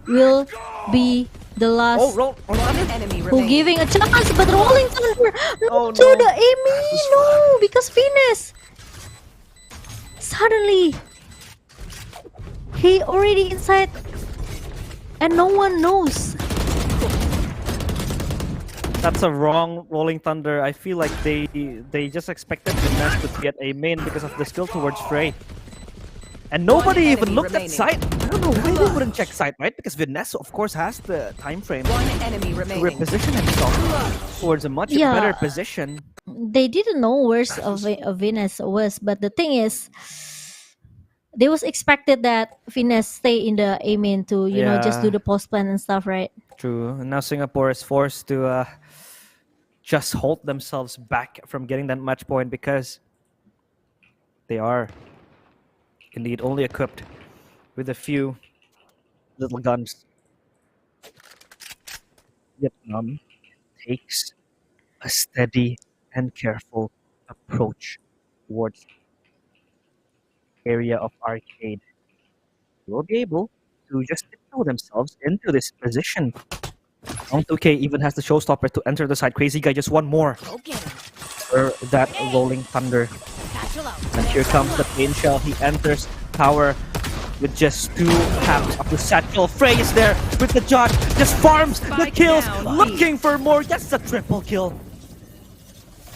will be the last who giving a chance, but Rolling Thunder to the Amy. No, because Venus suddenly he already inside and no one knows. That's a wrong Rolling Thunder. I feel like they just expected Viness to get a main because of the skill towards Frey. And nobody even looked at site. I don't know why they wouldn't check site, right? Because Viness, of course, has the time frame to reposition himself towards a much better position. They didn't know where's Venus was, but the thing is, they was expected that Venus stay in the A main to you know just do the post plan and stuff, right? True. And now Singapore is forced to just hold themselves back from getting that match point because they are indeed only equipped with a few little guns. Vietnam takes a steady and careful approach towards area of arcade. They will be able to just tiptoe themselves into this position. Round 2K even has the showstopper to enter the side. Crazy guy, just one more for that Rolling Thunder. And here comes the pain shell. He enters tower with just 2 halves of the satchel. Frey is there with the judge, just farms the kills, looking for more. That's a triple kill.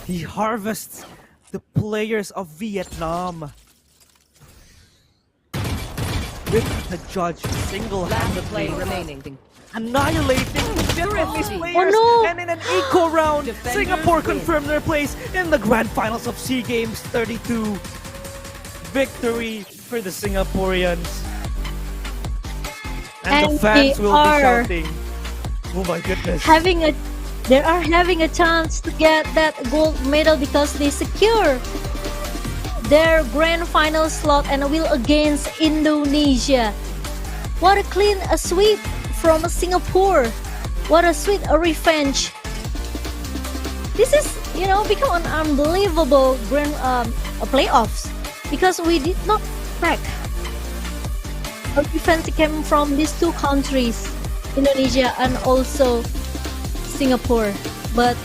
He harvests the players of Vietnam. With the judge single-handedly annihilating the Vietnamese players. And in an eco round, Singapore confirmed their place in the grand finals of SEA Games 32. Victory for the Singaporeans. And the fans will be shouting. Oh my goodness. They are having a chance to get that gold medal because they secure their grand final slot and will against Indonesia. What a clean sweep from Singapore. What a sweet revenge. This is, become an unbelievable grand playoffs because we did not expect a defense came from these two countries, Indonesia and also Singapore. But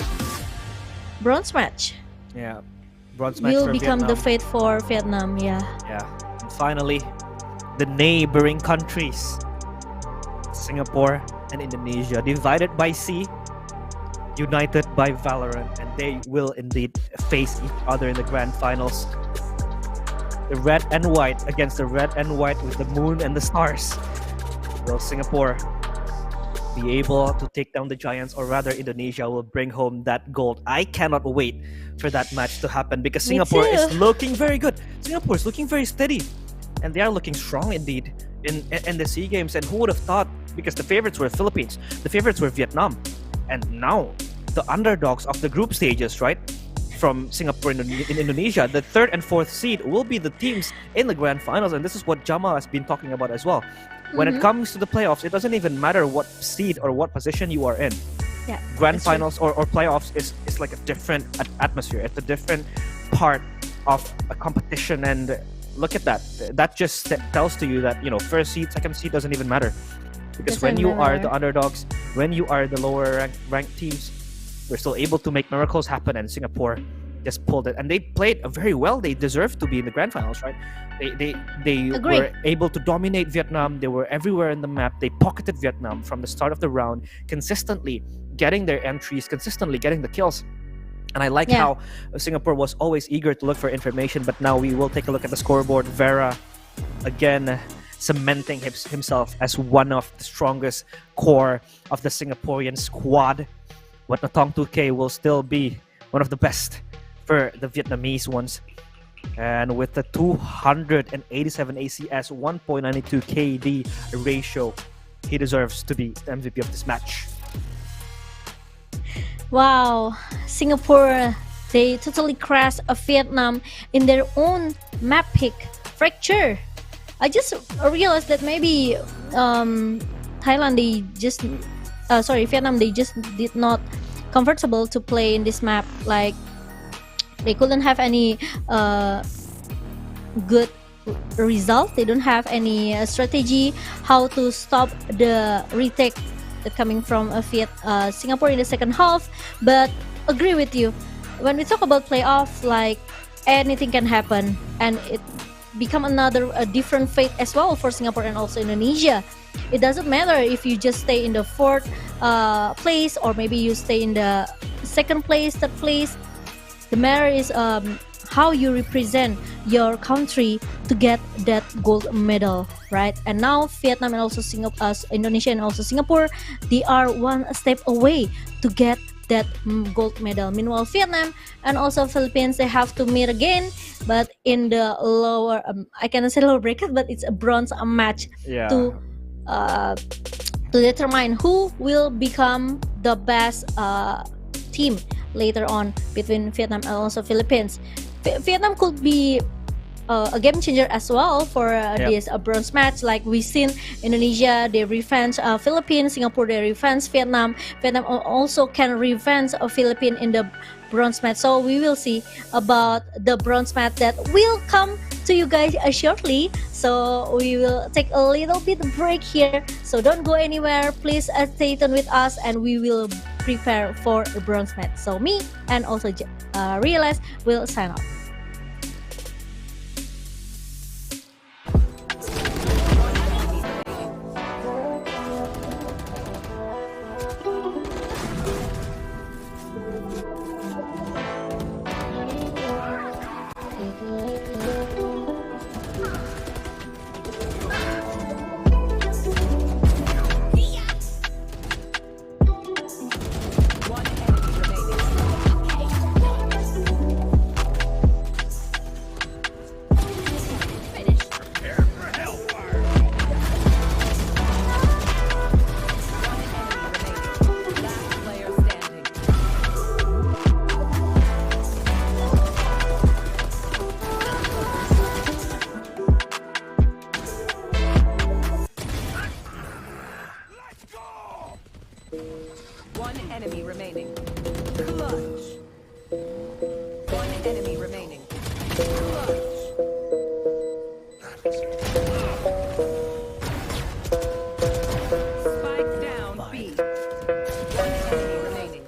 bronze match Yeah, bronze match will for become Vietnam. the fate for Vietnam. Yeah. And finally, the neighboring countries, Singapore and Indonesia, divided by sea, united by Valorant, and they will indeed face each other in the grand finals. The red and white against the red and white with the moon and the stars. Will Singapore be able to take down the giants, or rather Indonesia will bring home that gold? I cannot wait for that match to happen because Me Singapore is too. looking very good. Singapore is looking very steady, and they are looking strong indeed in the SEA Games. And who would have thought? Because the favorites were Philippines, the favorites were Vietnam, and now the underdogs of the group stages, right? From Singapore in Indonesia, the third and fourth seed will be the teams in the grand finals, and this is what Jamal has been talking about as well. When it comes to the playoffs, it doesn't even matter what seed or what position you are in. Yeah. Grand that's true. finals or playoffs is like a different atmosphere. It's a different part of a competition, and look at that. That just tells to you that first seed, second seed doesn't even matter, because when Doesn't you are matter. the underdogs, when you are the lower ranked teams, we're still able to make miracles happen, and Singapore just pulled it, and they played very well. They deserve to be in the grand finals, right? They Agree. were able to dominate Vietnam. They were everywhere in the map. They pocketed Vietnam from the start of the round, consistently getting their entries, consistently getting the kills. And I like Yeah. how Singapore was always eager to look for information. But now we will take a look at the scoreboard. Vera again cementing himself as one of the strongest core of the Singaporean squad. But Natong 2K will still be one of the best for the Vietnamese ones. And with the 287 ACS, 1.92 KD ratio, he deserves to be the MVP of this match. Wow, Singapore, they totally crashed Vietnam in their own map pick, Fracture. I just realized that maybe Thailand, Vietnam, they just did not comfortable to play in this map. Like, they couldn't have any good result. They don't have any strategy how to stop the retake coming from Singapore in the second half. But agree with you, when we talk about playoff, like, anything can happen, and it become a different fate as well for Singapore and also Indonesia. It doesn't matter if you just stay in the fourth place, or maybe you stay in the second place, third place. The matter is how you represent your country to get that gold medal, right? And now Vietnam and also Indonesia and also Singapore, they are one step away to get that gold medal. Meanwhile, Vietnam and also Philippines, they have to meet again, but in the lower, I cannot say lower bracket, but it's a bronze match to determine who will become the best team later on between Vietnam and also Philippines. Vietnam could be a game changer as well for this bronze match. Like we seen Indonesia, they revenge Philippines, Singapore, they revenge Vietnam. Vietnam also can revenge Philippines in the bronze match. So we will see about the bronze match that will come to you guys shortly. So we will take a little bit break here. So don't go anywhere. Please stay tuned with us, and we will prepare for the bronze match. So me and also Realize will sign off. One enemy remaining. Last player standing. enemy remaining. Spike down B. One enemy remaining.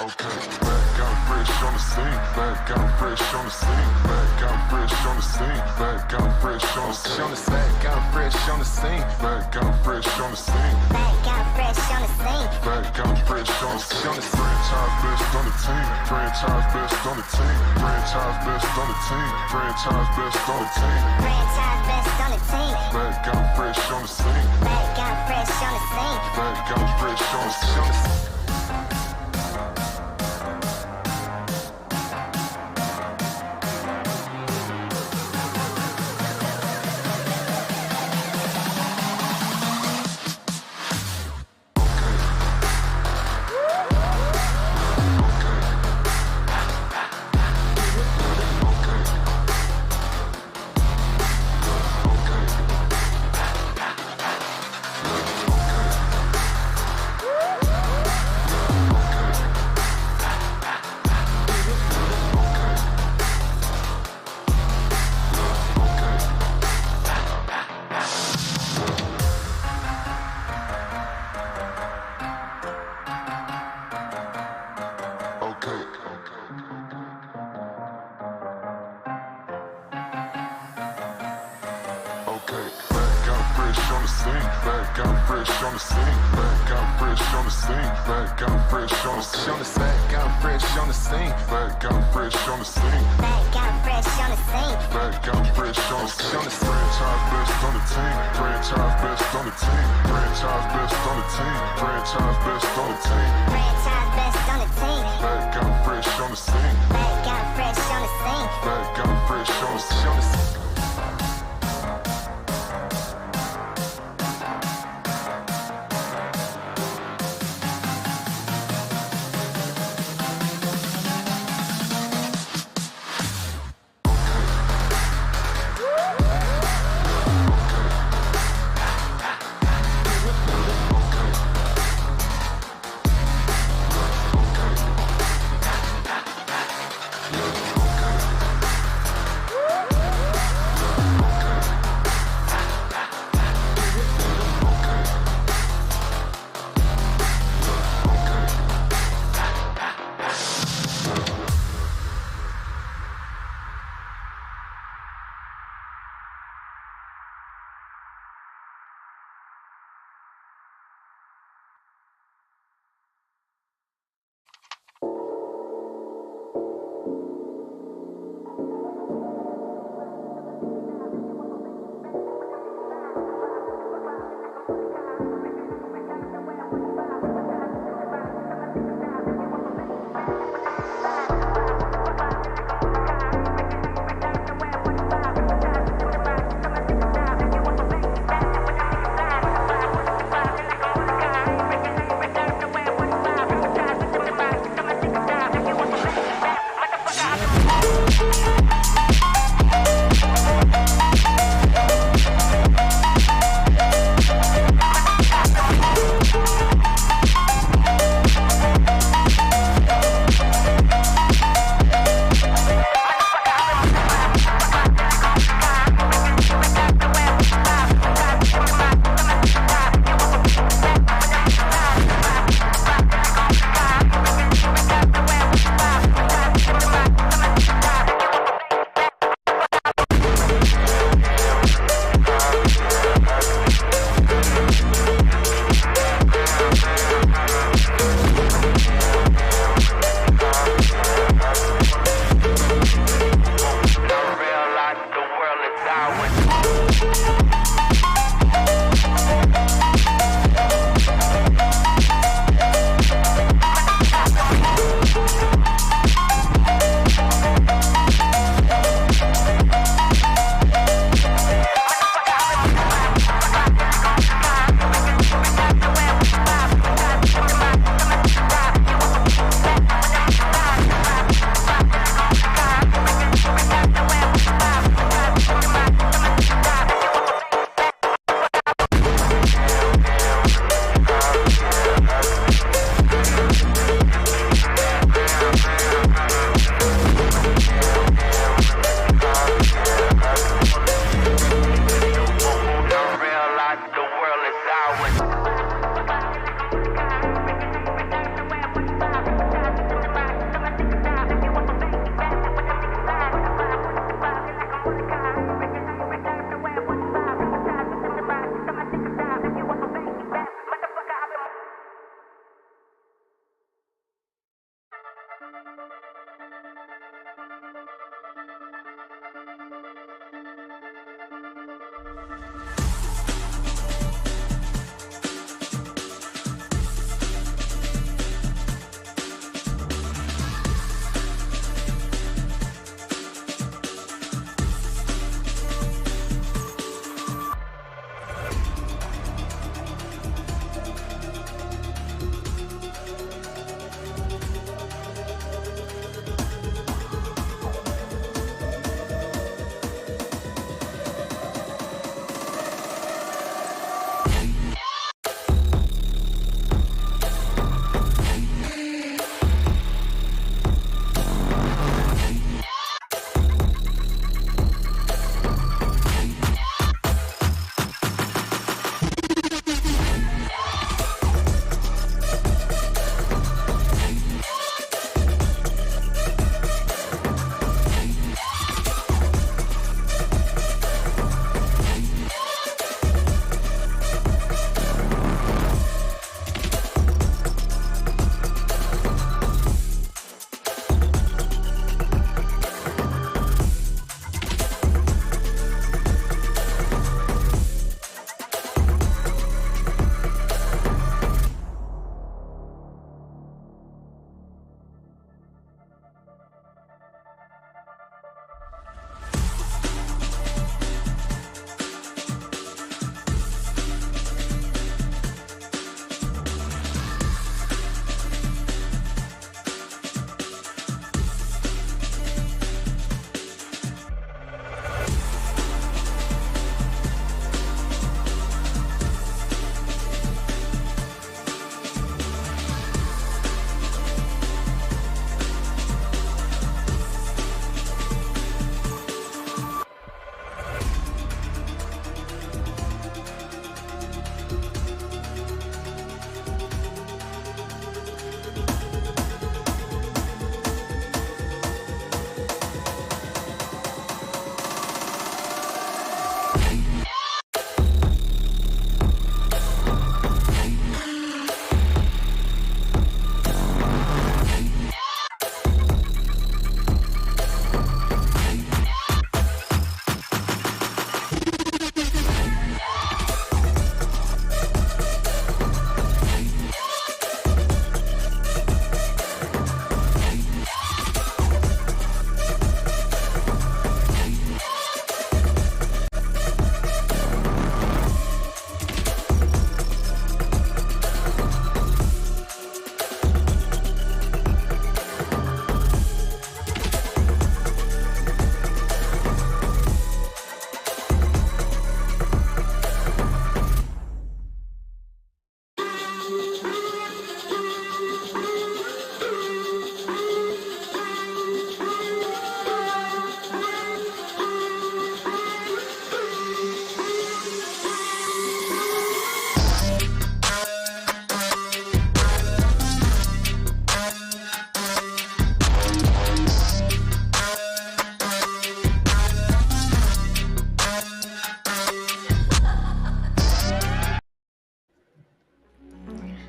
Okay, back out fresh on the scene, back out fresh on the scene, back out fresh on the scene, back out fresh on the scene, back out fresh on the scene, back out fresh on the scene, Back out fresh on the scene. back out fresh on the scene. Franchise best on the team, franchise best on the team, franchise best on the team, franchise best on the team, Franchise best on the team. back out fresh on the scene, Back out fresh on the scene. back out fresh on the scene. Back out fresh on the scene, back out fresh on the scene, back out fresh on the scene, back out fresh on the scene, back out fresh on the scene, Back out fresh on the scene. back out fresh on the scene. Franchise best on the team, franchise best on the team, franchise best on the team, franchise best on the team, Franchise best on the team. back out fresh on the scene, Back out fresh on the scene. back out fresh on the scene.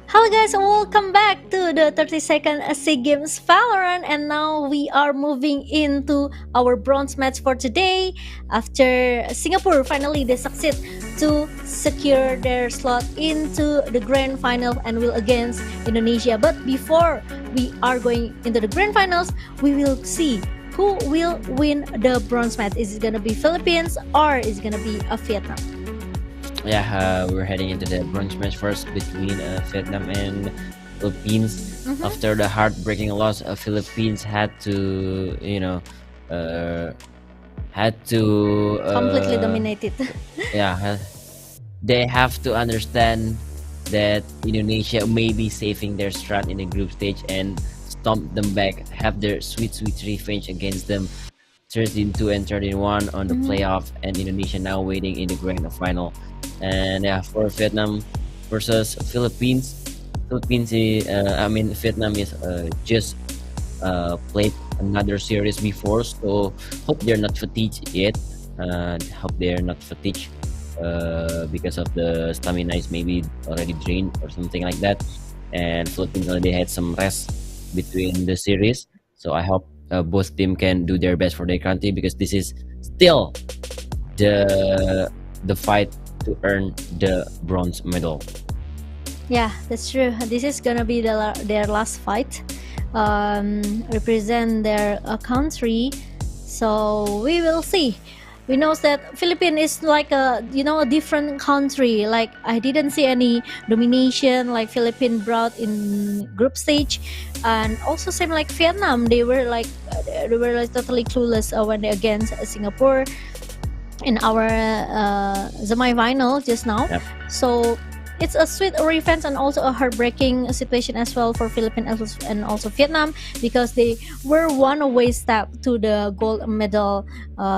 Hello guys and welcome back to the 30-second SEA Games Valorant, and now we are moving into our bronze match for today. After Singapore finally they succeed to secure their slot into the grand final and will against Indonesia. But before we are going into the grand finals, we will see who will win the bronze match. Is it gonna be Philippines or is it gonna be Vietnam? Yeah, we're heading into the bronze match first between Vietnam and Philippines. After the heartbreaking loss, Philippines had to, Completely dominated. They have to understand that Indonesia may be saving their strat in the group stage and stomp them back, have their sweet revenge against them. 13-2 and 13-1 on the playoff, and Indonesia now waiting in the grand final. And yeah, for Vietnam versus Philippines, Vietnam is just played another series before, so hope they're not fatigued yet. Hope they're not fatigued because of the stamina is maybe already drained or something like that. And Philippines already had some rest between the series. So I hope both team can do their best for their country, because this is still the fight to earn the bronze medal. Yeah, that's true. This is gonna be their last fight, represent their country. So we will see. We know that Philippines is like a different country. Like I didn't see any domination like Philippines brought in group stage, and also same like Vietnam. They were like totally clueless when they against Singapore in our semi-final just now. Yep. So it's a sweet revenge and also a heartbreaking situation as well for Philippines and also Vietnam, because they were one away step to the gold medal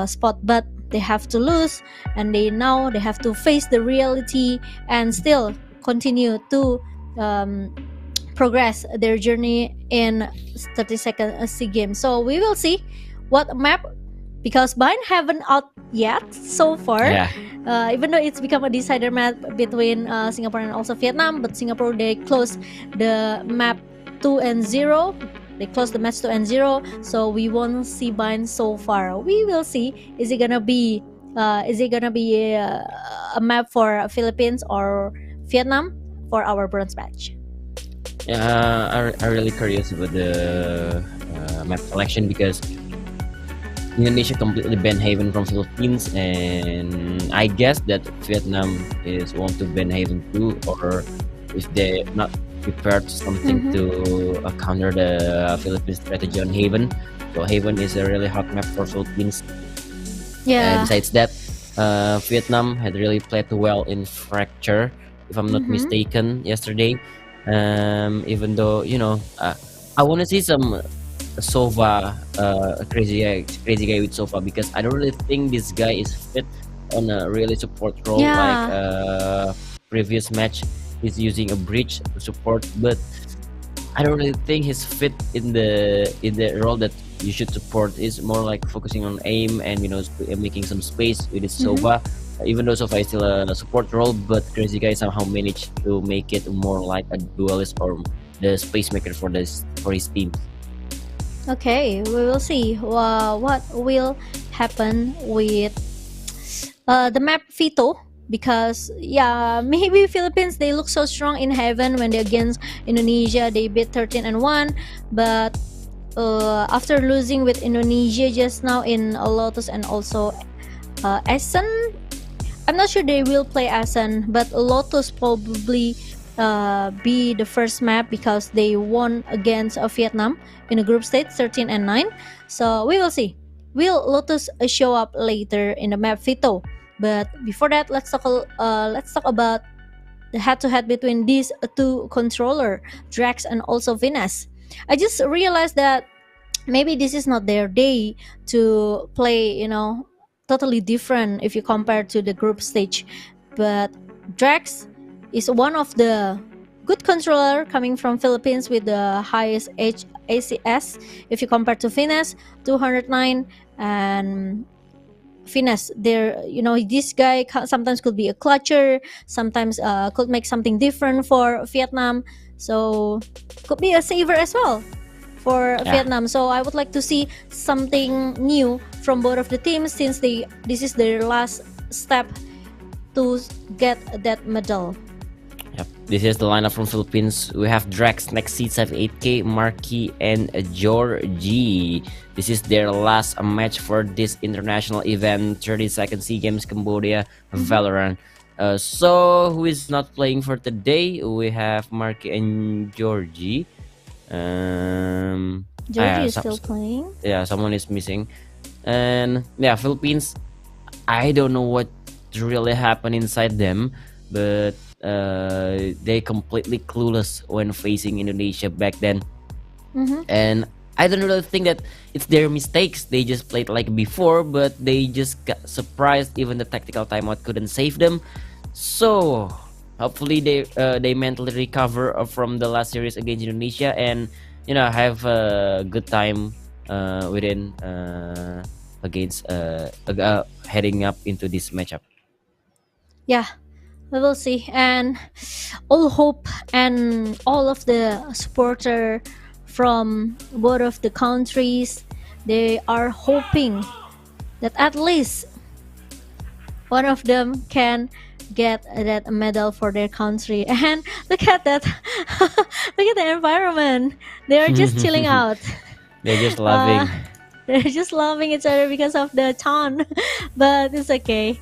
spot, but they have to lose, and they have to face the reality and still continue to progress their journey in 32nd SEA Games. So we will see what map, because Bind haven't out yet so far. Yeah. Even though it's become a decider map between Singapore and also Vietnam, but Singapore, they closed the map 2-0. They closed the match 2-0, so we won't see Bind so far. We will see. Is it gonna be a map for Philippines or Vietnam for our bronze match? Yeah, I'm really curious about the map selection, because Indonesia completely banned Haven from Philippines, and I guess that Vietnam is want to ban Haven too, or if they not prepared something to counter the Philippines strategy on Haven. So Haven is a really hot map for Philippines. Yeah. And besides that, Vietnam had really played well in Fracture, if I'm not mistaken, yesterday. Even though I want to see some Sova, crazy guy with Sova, because I don't really think this guy is fit on a really support role. Yeah. Like previous match, he's using a bridge to support, but I don't really think he's fit in the role that you should support. Is more like focusing on aim and making some space with his Sova. Even though Sova is still a support role, but Crazy Guy somehow managed to make it more like a duelist or the space maker for his team. Okay, we will see what will happen with the map Vito, because maybe Philippines, they look so strong in Heaven when they against Indonesia. They beat 13-1, but after losing with Indonesia just now in Lotus and also Essen, I'm not sure they will play Essen, but Lotus probably be the first map, because they won against Vietnam in the group stage 13-9. So we will see. Will Lotus show up later in the map Vito? But before that, let's talk about the head-to-head between these two controller, Drax and also Venus. I just realized that maybe this is not their day to play, totally different if you compare to the group stage. But Drax is one of the good controller coming from Philippines with the highest ACS if you compare to Venus 209. And Venus, this guy sometimes could be a clutcher, sometimes could make something different for Vietnam, so could be a saver as well for Vietnam. So I would like to see something new from both of the teams, since this is their last step to get that medal. Yep. This is the lineup from Philippines. We have Drax, Nexi, 78K, Marky, and Georgie. This is their last match for this international event, 32nd SEA Games Cambodia Valorant. So who is not playing for today? We have Marky and Georgie. Georgie is still playing. Yeah, someone is missing. And Philippines, I don't know what really happened inside them, but they completely clueless when facing Indonesia back then. And I don't really think that it's their mistakes. They just played like before, but they just got surprised. Even the tactical timeout couldn't save them. So hopefully they mentally recover from the last series against Indonesia, and have a good time within against heading up into this matchup. Yeah, we will see. And all hope and all of the supporter from both of the countries. They are hoping that at least one of them can get that medal for their country. And look at that. Look at the environment. They are just chilling out. They're just laughing. They're just loving each other because of the ton. But it's okay.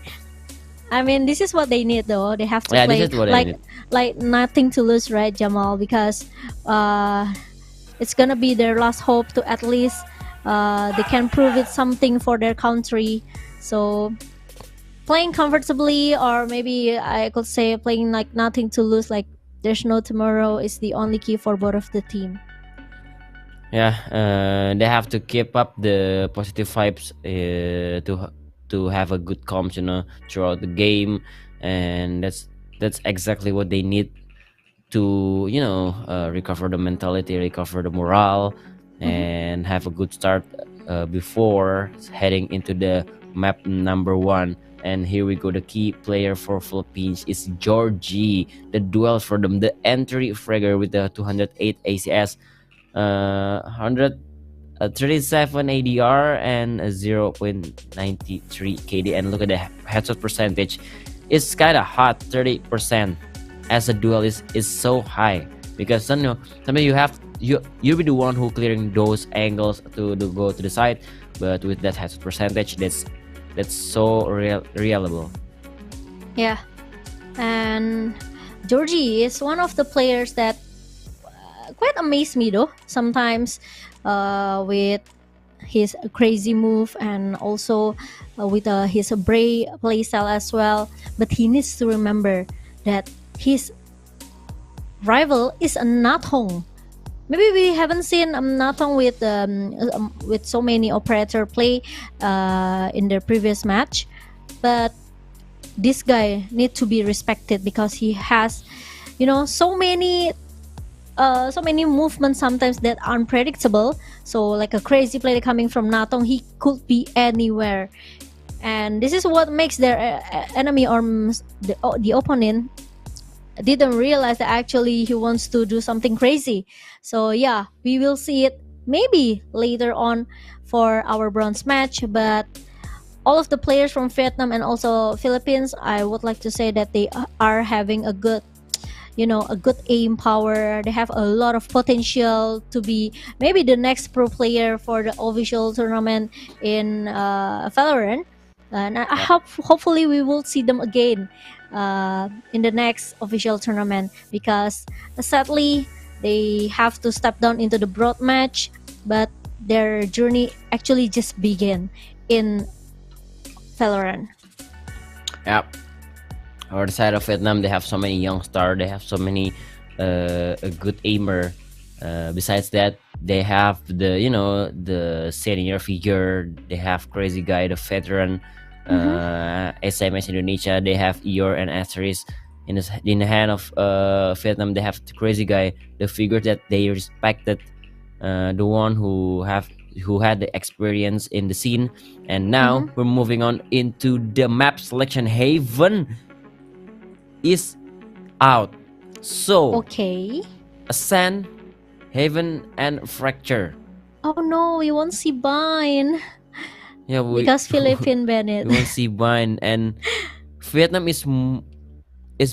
I mean, this is what they need, though. They have to Yeah, play this is what they need. like nothing to lose, right, Jamal? Because it's gonna be their last hope to at least they can prove it something for their country. So playing comfortably, or maybe I could say playing like nothing to lose, like there's no tomorrow, is the only key for both of the team. Yeah, they have to keep up the positive vibes to have a good comms, throughout the game, and that's exactly what they need to recover the mentality, recover the morale, and have a good start before heading into the map number 1. And here we go. The key player for Philippines is Georgie. The duels for them, the entry fragger with the 208 ACS, 137 ADR, and a 0.93 KD. And look at the headshot percentage. It's kind of hot, 30%. As a duelist is so high, because sometimes you'll be the one who clearing those angles to go to the side, but with that headshot percentage, that's so reliable. Yeah, and Georgie is one of the players that quite amaze me, though, sometimes with his crazy move, and also with his Bray playstyle as well. But he needs to remember that his rival is a Nathong. Maybe we haven't seen Nathong with so many operator play in the previous match, but this guy need to be respected because he has, so many movements sometimes that are unpredictable. So like a crazy play coming from Nathong, he could be anywhere, and this is what makes their enemy or the opponent didn't realize that actually he wants to do something crazy. So yeah, we will see it maybe later on for our bronze match. But all of the players from Vietnam and also Philippines, I would like to say that they are having a good aim power. They have a lot of potential to be maybe the next pro player for the official tournament in Valorant. And I hopefully we will see them again in the next official tournament, because sadly they have to step down into the broad match, but their journey actually just began in Valorant. Yep. On the side of Vietnam, they have so many young stars. They have so many a good aimer. Besides that, they have the senior figure. They have crazy guy, the veteran. SMS Indonesia, they have Eeyore and Asterisk. In the hand of Vietnam, they have the crazy guy, the figure that they respected, the one who had the experience in the scene. And now we're moving on into the map selection. Haven is out. So Okay. Ascend, Haven, and Fracture. Oh no, we won't see Bind Yeah, because Philippine banned it. we won't see Bind, and Vietnam is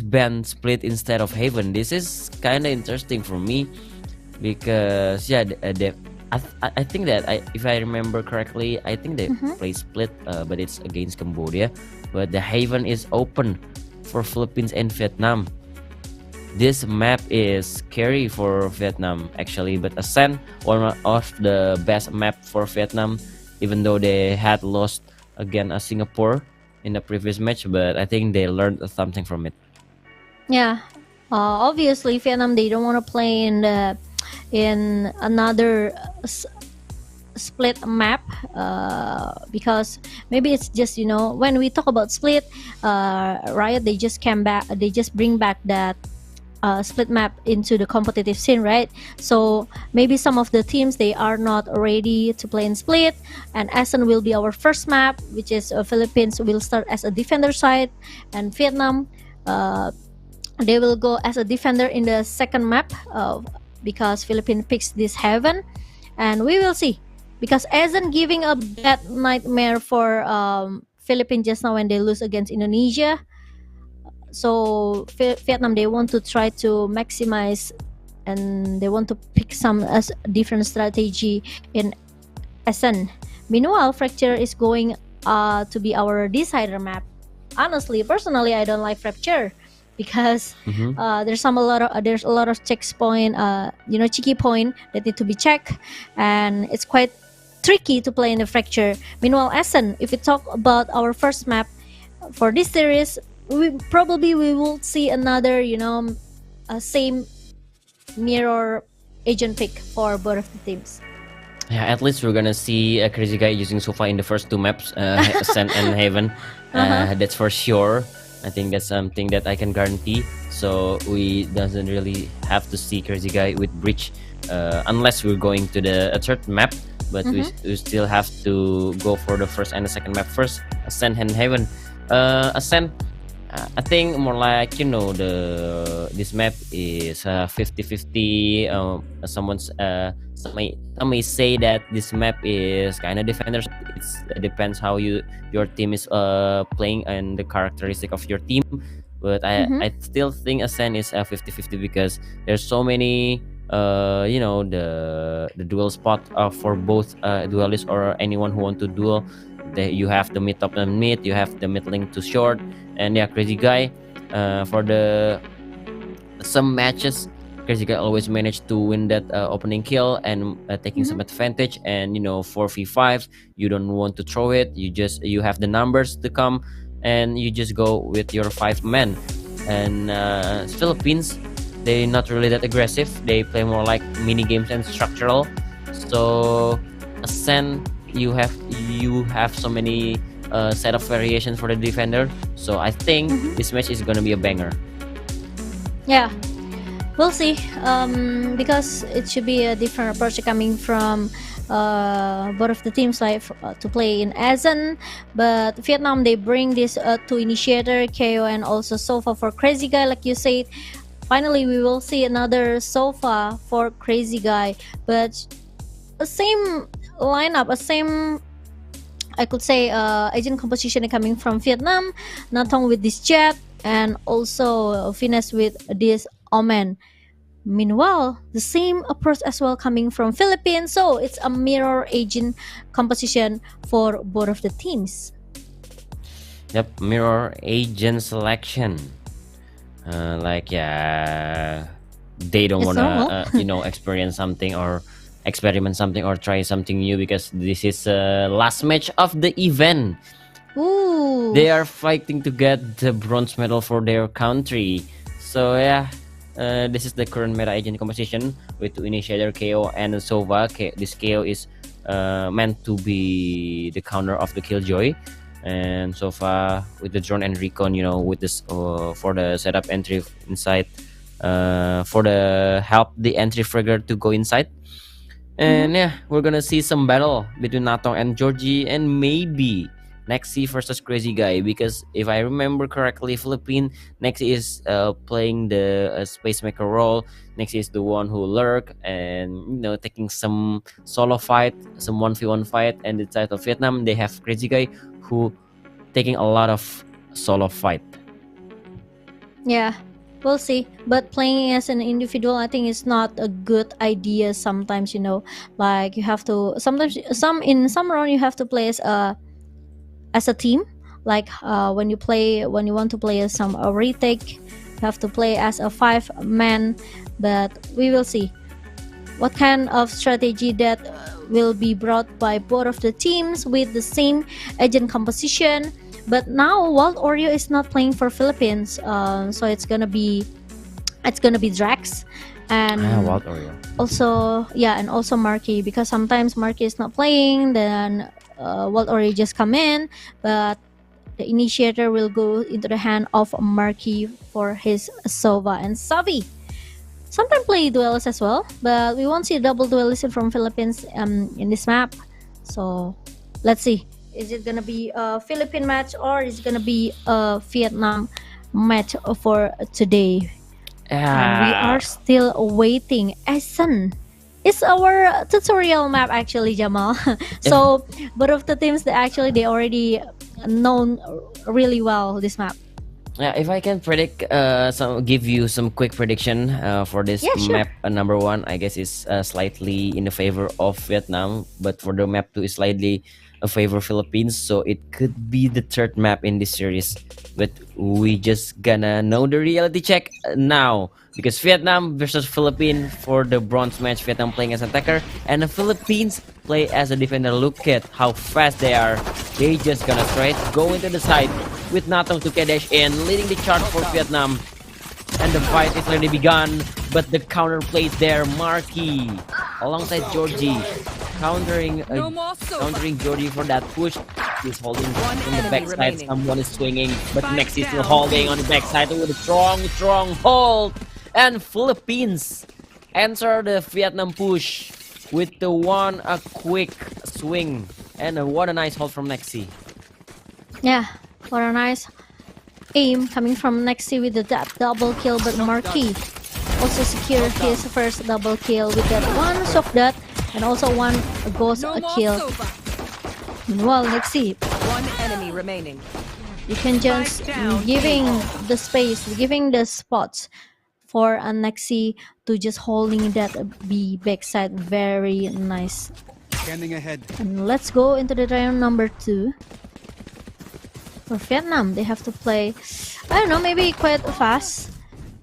banned Split instead of Haven. This is kind of interesting for me, because I think that if I remember correctly, I think they play Split, but it's against Cambodia. But the Haven is open for Philippines and Vietnam. This map is scary for Vietnam actually, but Ascend, one of the best map for Vietnam, even though they had lost against Singapore in the previous match, but I think they learned something from it. Yeah, obviously Vietnam, they don't want to play in another split map, because maybe it's just when we talk about Split, Riot, they just bring back that split map into the competitive scene, right? So maybe some of the teams, they are not ready to play in Split, and Essen will be our first map, which is Philippines will start as a defender side, and Vietnam, they will go as a defender in the second map, because Philippines picks this heaven, and we will see. Because Ezen giving up that nightmare for Philippines just now when they lose against Indonesia. So Vietnam, they want to try to maximize, and they want to pick some different strategy in Essen. Meanwhile, Fracture is going to be our decider map. Honestly, personally, I don't like Fracture because there's a lot of checkpoint, cheeky point that need to be checked, and it's quite tricky to play in the Fracture. Meanwhile, Essen, if we talk about our first map for this series, we will see another, same mirror agent pick for both of the teams. Yeah, at least we're gonna see a crazy guy using Sofa in the first two maps, Ascent and Haven. That's for sure. I think that's something that I can guarantee. So we doesn't really have to see crazy guy with Breach unless we're going to the third map. But we still have to go for the first and the second map first, Ascent and Haven. Ascent, I think more like this map is 50-50. Some may say that this map is kind of defenders. It depends how your team is playing and the characteristic of your team. But I still think Ascent is 50-50 because there's so many the dual spot for both duelists or anyone who want to duel. You have the mid top and mid, you have the mid link to short, and crazy guy for the some matches, crazy guy always managed to win that opening kill and taking some advantage. And 4v5, you don't want to throw it, you have the numbers to come, and you just go with your 5 men. And Philippines, they're not really that aggressive, they play more like mini games and structural. So Ascent, you have so many set of variations for the defender. So I think this match is gonna be a banger. Yeah, we'll see. Because it should be a different approach coming from both of the teams, like to play in Essen. But Vietnam, they bring this to Initiator, KO, and also Sofa for Crazy Guy, like you said. Finally, we will see another Sofa for Crazy Guy, but the same lineup, I could say agent composition coming from Vietnam, Natong with this Jet, and also Finesse with this Omen. Meanwhile, the same approach as well coming from Philippines, so it's a mirror agent composition for both of the teams. Yep, mirror agent selection. They don't wanna experience something or experiment something or try something new because this is last match of the event. Ooh. They are fighting to get the bronze medal for their country. So this is the current meta agent composition with Initiator, KO, and Sova. This KO is meant to be the counter of the Killjoy, and Sova with the drone and recon, with this for the setup entry inside, for the help the entry fragger to go inside. And we're gonna see some battle between Natong and Georgie, and maybe Nexi versus Crazy Guy, because if I remember correctly, Philippine Nexi is playing the spacemaker role. Nexi is the one who lurk and taking some solo fight, some 1v1 fight, and the side of Vietnam, they have Crazy Guy who taking a lot of solo fight. Yeah, we'll see. But playing as an individual, I think is not a good idea sometimes, like you have to sometimes in some round you have to play as a team, like when you want to play as some retake, you have to play as a 5-man. But we will see what kind of strategy that will be brought by both of the teams with the same agent composition. But now Wild Oreo is not playing for Philippines, so it's gonna be Drax and Wild Oreo. Also Marky, because sometimes Marky is not playing, then Wild Oreo just come in, but the Initiator will go into the hand of Marky for his Sova and Savi. Sometimes play duelists as well, but we won't see double duelists from Philippines in this map. So let's see, is it gonna be a Philippine match or is it gonna be a Vietnam match for today? And we Ah, are still waiting. Essen. It's our tutorial map actually, Jamal. So both of the teams they already known really well this map. yeah, if I can give you some quick prediction for this Yeah, sure. map number one, I guess is slightly in the favor of Vietnam, but for the map two is slightly a favor Philippines. So it could be the third map in this series, but we just gonna know the reality check now because Vietnam versus Philippines for the bronze match. Vietnam playing as attacker and the Philippines play as a defender. Look at how fast they are. They just gonna straight go into the side with Natong to dash in, leading the charge for Vietnam. And the fight is already begun, but the counter plays there. Marky alongside Georgie, countering Georgie for that push. He's holding on the enemy backside. remaining. Someone is swinging, but Spike Maxi still down, holding on the backside with a strong hold. And Philippines answer the Vietnam push with a quick swing. And what a nice hold from Maxi. Yeah, what a nice aim coming from Nexi with that double kill, but Marquis also secured his first double kill with that one soft dot and also one ghost kill. Meanwhile, Nexi, One enemy remaining. you can just giving the space, giving the spots for Nexi to just holding that B backside. Very nice. Scanning ahead. And let's go into the round number 2. For Vietnam, they have to play, I don't know, maybe quite fast.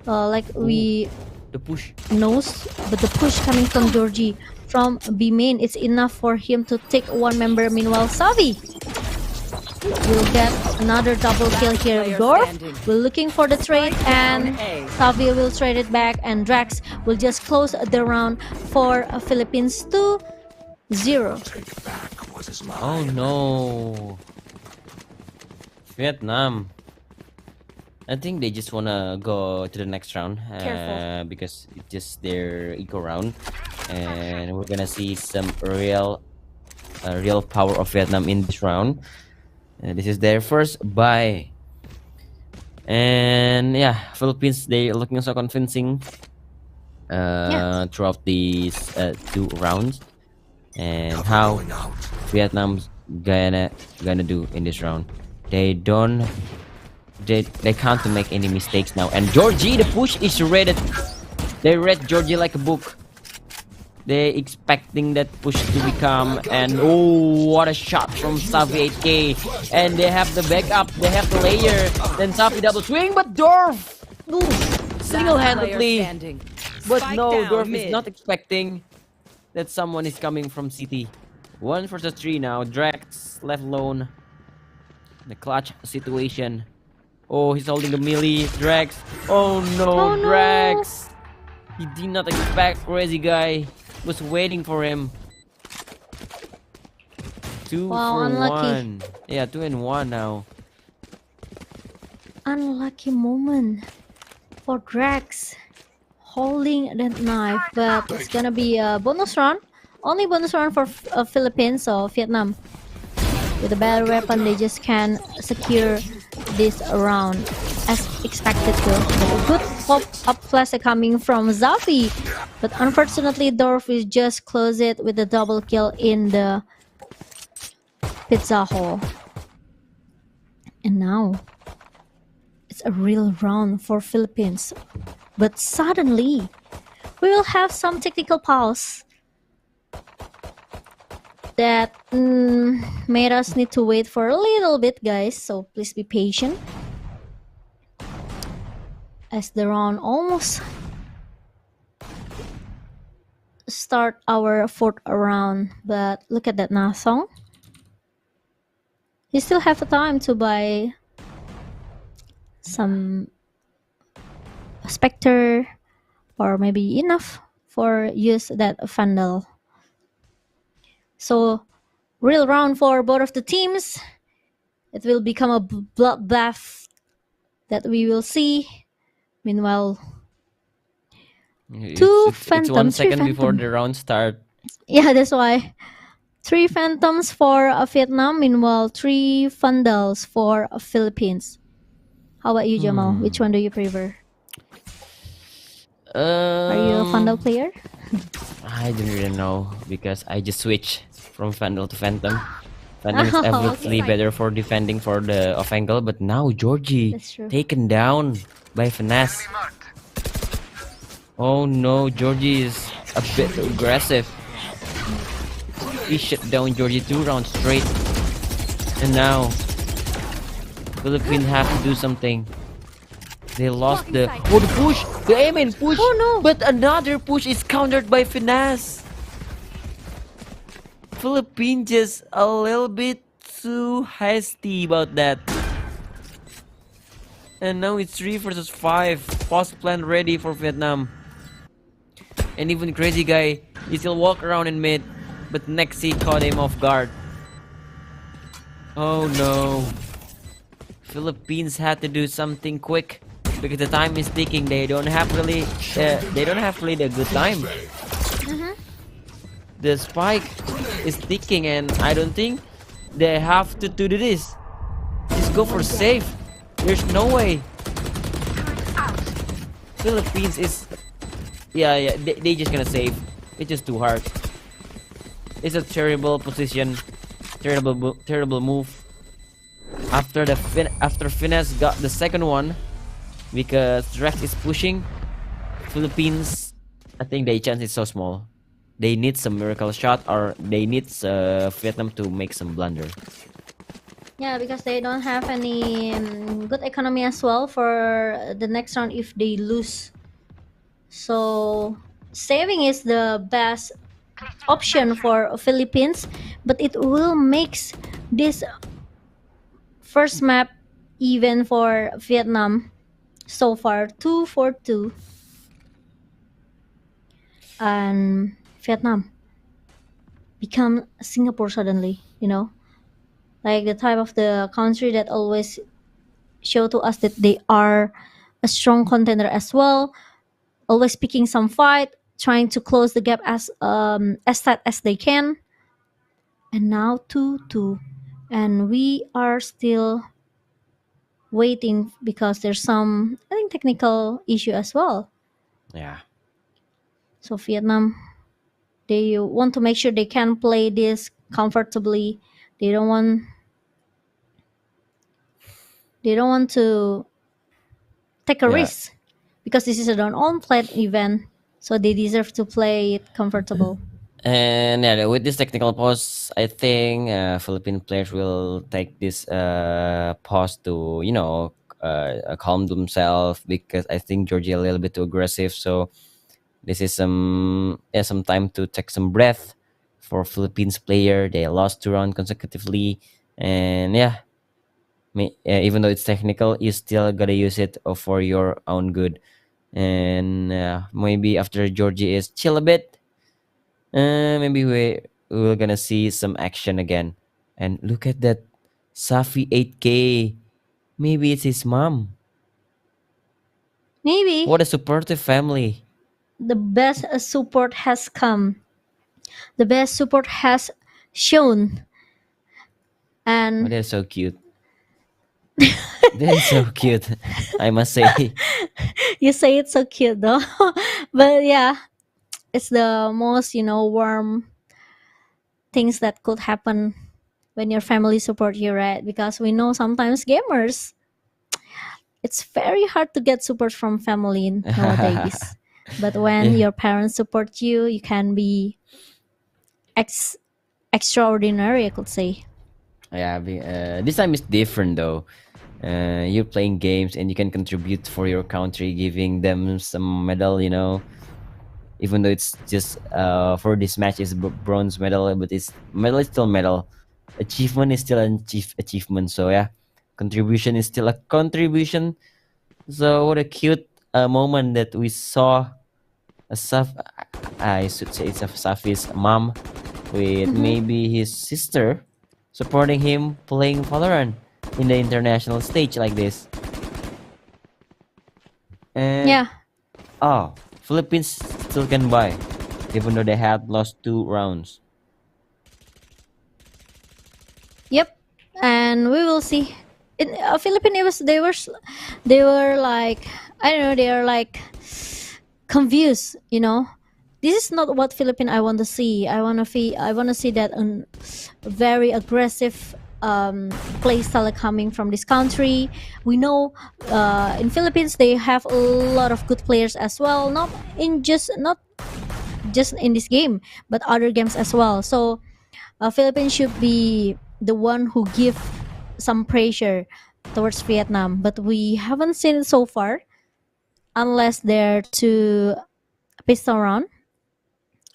Like we The push. knows, but the push coming from Georgie from B main, it's enough for him to take one member. Meanwhile, Savi will get another double kill here. Player Dorf standing. will looking for the trade, and A. Savi will trade it back, and Drax will just close the round for Philippines 2-0. Oh no. Vietnam. I think they just wanna go to the next round because it's just their eco round, and we're gonna see some real power of Vietnam in this round. This is their first bye, and yeah, Philippines they are looking so convincing throughout these 2 rounds, and how Vietnam's gonna do in this round. They can't make any mistakes now. And Georgie, the push is read. They read Georgie like a book. They expecting that push to become, and oh, what a shot from Savi 8K. And they have the backup, they have the layer. Then Savi double swing, but Dorf single-handedly. Player standing. But Spike no, down Dorf mid. is not expecting that someone is coming from CT. 1 versus 3 now. Drax left alone. The clutch situation. Oh, he's holding the melee. Drax. Oh no, Oh, no. Drax. He did not expect Crazy Guy. Was waiting for him. 2 Wow, for unlucky. 1. Yeah, 2 and 1 now. Unlucky moment for Drax holding that knife, but it's gonna be a bonus round. Only bonus round for Philippines or Vietnam. With a better weapon, they just can secure this round as expected to. But a good pop-up flash coming from Zafi, but unfortunately Dorf will just close it with a double kill in the pizza hole. And now it's a real round for Philippines, but suddenly we will have some technical pause that made us need to wait for a little bit, guys, so please be patient as the round almost start our 4th round. But look at that Nasong, you still have time to buy some Spectre or maybe enough for use that Vandal. So, real round for both of the teams. It will become a bloodbath that we will see. Meanwhile, It's 1 Phantoms, 3 second before Phantom. the round start. Yeah, that's why. 3 Phantoms for Vietnam, meanwhile 3 Vandals for Philippines. How about you, Jamal? Which one do you prefer? Are you a Vandal player? I don't really know because I just switch from Vandal to Phantom. Phantom is Oh, absolutely okay. better for defending for the off angle, but now Georgie That's true. taken down by finesse. Oh no, Georgie is a bit aggressive. He shut down Georgie 2 rounds straight. And now Philippines have to do something. They lost the push, the aim push. Oh no! But another push is countered by finesse. Philippines just a little bit too hasty about that. And now it's 3 versus 5. Post plan ready for Vietnam. And even crazy guy, he still walk around in mid, but Nexi caught him off guard. Oh no. Philippines had to do something quick because the time is ticking. They don't have really the good time. The spike is ticking, and I don't think they have to do this. Just go for safe. There's no way. Philippines is they just gonna save. It's just too hard. It's a terrible position, terrible move. After finesse got the second one, because Rex is pushing Philippines. I think their chance is so small. They need some miracle shot, or they need Vietnam to make some blunder. Yeah, because they don't have any good economy as well for the next round if they lose. So saving is the best option for Philippines, but it will makes this first map even for Vietnam. So far 2-4-2, and Vietnam become Singapore suddenly, like the type of the country that always show to us that they are a strong contender as well, always picking some fight, trying to close the gap as tight as they can. And now 2-2, and we are still waiting because there's some, I think, technical issue as well. Yeah. So Vietnam, they want to make sure they can play this comfortably. They don't want to take a Yeah. risk because this is an on-play event, so they deserve to play it comfortable. And yeah, with this technical pause, I think Philippine players will take this pause to calm themselves, because I think Georgia a little bit too aggressive. So this is some time to take some breath for Philippines player. They lost 2 rounds consecutively, and even though it's technical, you still gotta use it for your own good. And maybe after Georgia is chill a bit, maybe we're gonna see some action again. And look at that, Safi 8K. Maybe it's his mom. Maybe What a supportive family. the best support has come. The best support has shown. Oh, And they're so cute. They're so cute, I must say. you say it's so cute though. But yeah, it's the most, warm things that could happen when your family support you, right? Because we know sometimes gamers, it's very hard to get support from family nowadays. But when Yeah. your parents support you, you can be extraordinary, I could say. Yeah, this time is different though. You're playing games and you can contribute for your country, giving them some medal. Even though it's just for this match is bronze medal, but medal is still medal. Achievement is still an achievement. So yeah, contribution is still a contribution. So what a cute moment that we saw. I should say it's a Safi's mom with maybe his sister supporting him playing Valorant in the international stage like this. And Yeah. Philippines still can buy, even though they had lost 2 rounds. Yep. And we will see. In Philippines, they were like, I don't know, they are like confused. This is not what Philippines I want to see. I want to see that very aggressive play style coming from this country. We know in Philippines they have a lot of good players as well, not just in this game, but other games as well. So Philippines should be the one who give some pressure towards Vietnam, but we haven't seen it so far, unless they're to pistol round.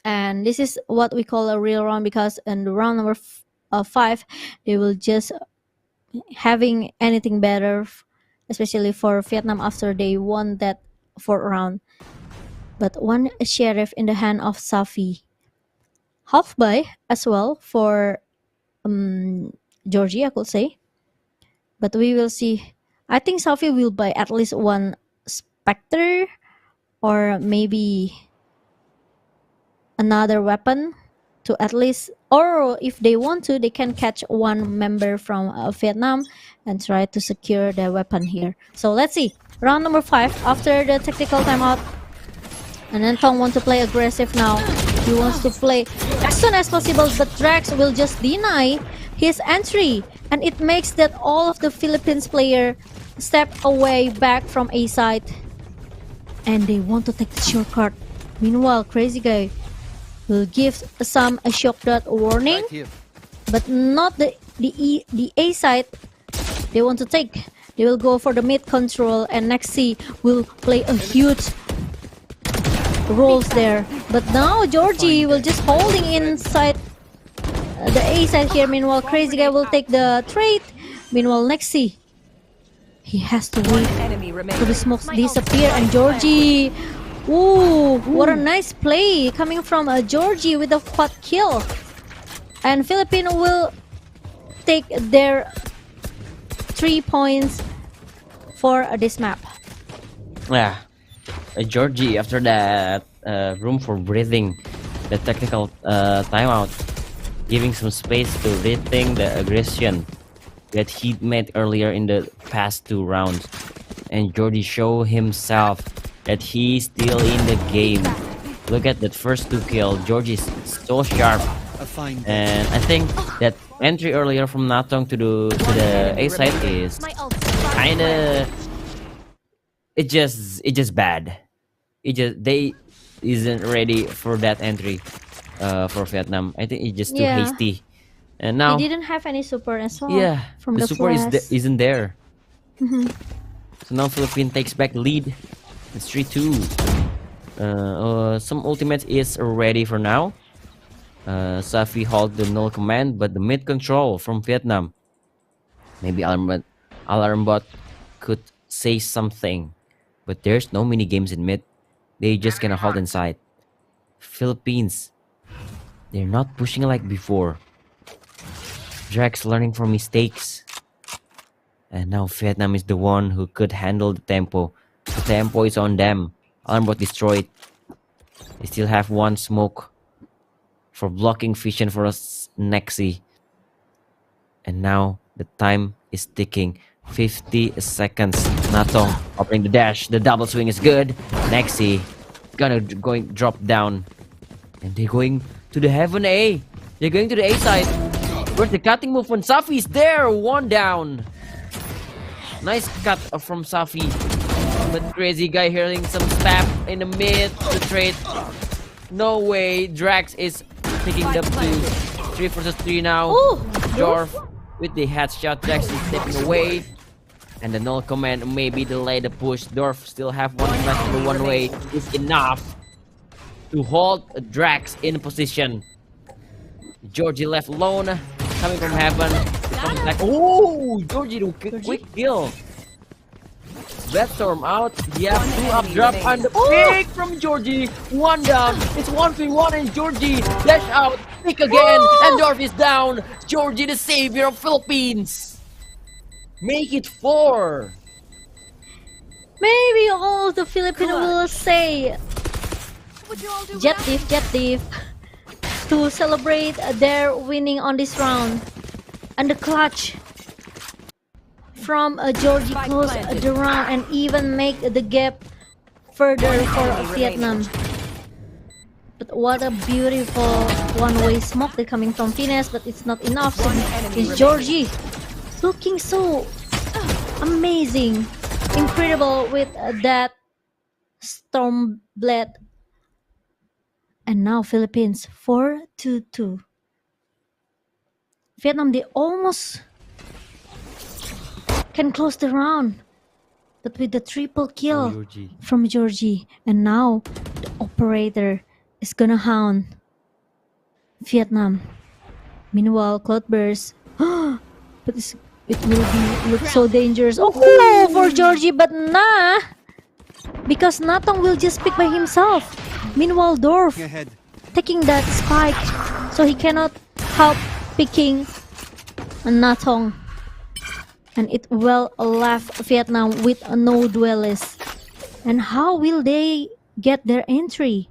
And this is what we call a real round, because in the round number 5 they will just having anything better, especially for Vietnam after they won that 4th round. But one sheriff in the hand of Safi, half buy as well for Georgia, I could say, but we will see. I think Safi will buy at least one Spectre, or maybe another weapon to at least, or if they want to, they can catch one member from Vietnam and try to secure their weapon here. So let's see round number 5 after the tactical timeout. And then Tong wants to play aggressive now. He wants to play as soon as possible, but Drax will just deny his entry, and it makes that all of the Philippines player step away back from A side, and they want to take the shortcut. Meanwhile, Crazy Guy will give some a shock dot warning, but not the A side. They want to take. They will go for the mid control, and Nexi will play a huge roles there. But now Georgie will just holding inside the A side here. Meanwhile, Crazy Guy will take the trade. Meanwhile, Nexi, he has to wait for the smokes disappear, and Georgie. Ooh, what a nice play coming from Georgie with a quad kill. And Philippines will take their 3 points for this map. Yeah, Georgie, after that room for breathing, the technical timeout, giving some space to rethink the aggression that he made earlier in the past 2 rounds. And Georgie show himself that he's still in the game. Look at that first 2 kills. Georgie is so sharp. And I think that entry earlier from Natong to the A side is kinda, it just bad. They isn't ready for that entry for Vietnam. I think it's just too hasty. And now he didn't have any super as well. Yeah, from the super isn't there. Mhm. So now Philippines takes back lead. It's 3-2. Some ultimates is ready for now. Safi hold the null command, but the mid control from Vietnam. Maybe Alarmbot could say something, but there's no mini games in mid. They just gonna hold inside. Philippines, they're not pushing like before. Drax learning from mistakes, and now Vietnam is the one who could handle the tempo. The tempo is on them. Alarmbot destroyed. They still have one smoke for blocking vision for us Nexi. And now the time is ticking. 50 seconds. Natong opening the dash. The double swing is good. Nexi going drop down. And they're going to the heaven A. They're going to the A side. Where's the cutting move when Safi is there? 1 down. Nice cut from Safi. But Crazy Guy hearing some stab in the mid to trade. No way. Drax is taking the 3 versus 3 now. Jorf with the headshot. Drax is stepping away. And the null command maybe delay the push. Dorf still have one flash in the one way. Is enough to hold Drax in position. Georgie left alone. Coming from heaven. Oh, Georgie do quick kill. Batstorm out. Yeah, 2 up drop and the pick from Georgie. 1 down. It's 1v1 and Georgie dash out. Pick again. And Dorf is down. Georgie the savior of Philippines. Make it 4. Maybe all the Filipinos will say Jet Thief to celebrate their winning on this round. And the clutch from Georgie close the round and even make the gap further for Vietnam. But what a beautiful one-way smoke they're coming from Finesse, but it's not enough. So it's Georgie looking so amazing, incredible with that storm blade. And now Philippines 4-2. Vietnam, they almost can close the round, but with the triple kill from Georgie, and now the operator is gonna hound Vietnam. Meanwhile, Cloudburst, but it will look so dangerous. Oh, for Georgie, but nah, because Natong will just pick by himself. Meanwhile, Dorf taking that spike, so he cannot help picking Natong. And it will left Vietnam with no duelists. And how will they get their entry?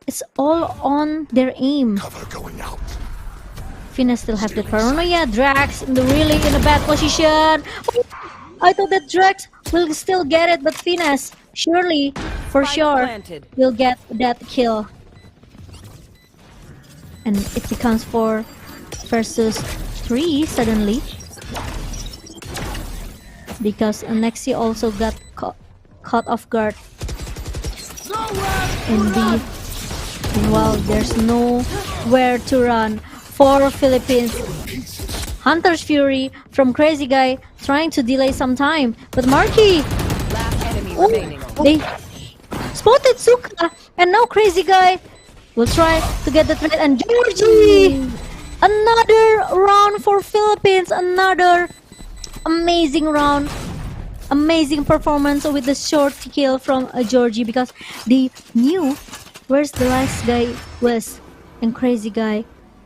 It's all on their aim. Cover going out. Finna still have the paranoia. Drax really in a bad position. Oh, I thought that Drax will still get it, but Finesse surely, for sure, will get that kill. And it becomes 4 versus 3 suddenly. Because Nexi also got caught off guard. And B. Meanwhile, there's nowhere to run for Philippines. Hunter's Fury from Crazy Guy trying to delay some time. But Marky, they spotted Suka. And now Crazy Guy will try to get the threat. And Georgie! Another round for Philippines. Another amazing round. Amazing performance with the short kill from Georgie, because they knew where's the last guy was, and Crazy Guy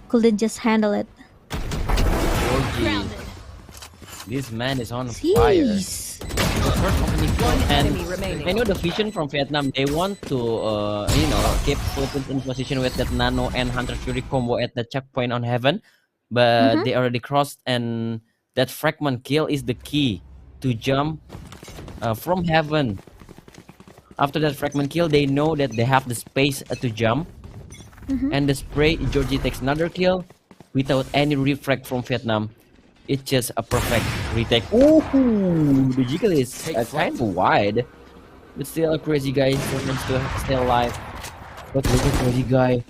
couldn't just handle it. Georgie, this man is on fire. The first opening kill, and I know the vision from Vietnam. They want to, keep Philippines in position with that Nano and Hunter Fury combo at the checkpoint on Heaven, but they already crossed, and that fragment kill is the key to jump from Heaven. After that fragment kill, they know that they have the space to jump. And the spray, Georgie takes another kill without any refrag from Vietnam. It's just a perfect retake. Ooh, the jiggle is kind of wide, but still a Crazy Guy still wants to stay alive. But look at Crazy Guy.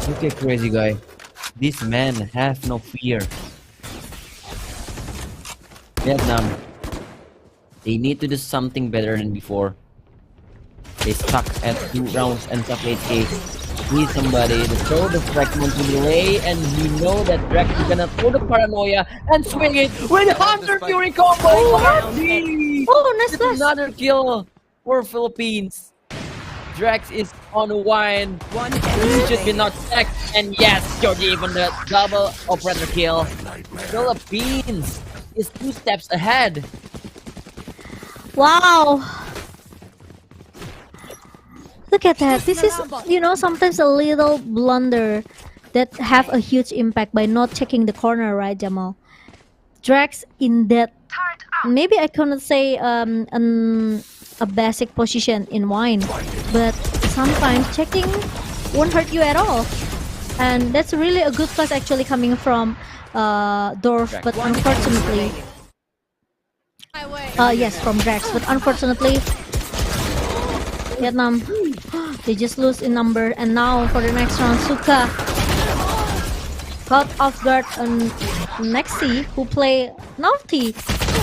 Look at Crazy Guy. This man have no fear. Vietnam, they need to do something better than before. They stuck at 2 rounds and top 8k. Need somebody to throw the fragment to delay, and we know that Drax is gonna throw the paranoia and swing it with Hunter Fury combo. Nice. Another kill for Philippines. Drax is on a wine. He should be not checked, and yes, Georgie even the double operator kill. Philippines is 2 steps ahead. Wow. Look at that. This is, sometimes a little blunder that have a huge impact by not checking the corner, right, Jamal? Drax in that, maybe I cannot say a basic position in wine, but sometimes checking won't hurt you at all. And that's really a good plus actually coming from Dorf, but unfortunately, yes, from Drax, but unfortunately, Vietnam, they just lose in number. And now for the next round, Suka caught off guard on Nexi, who play Naughty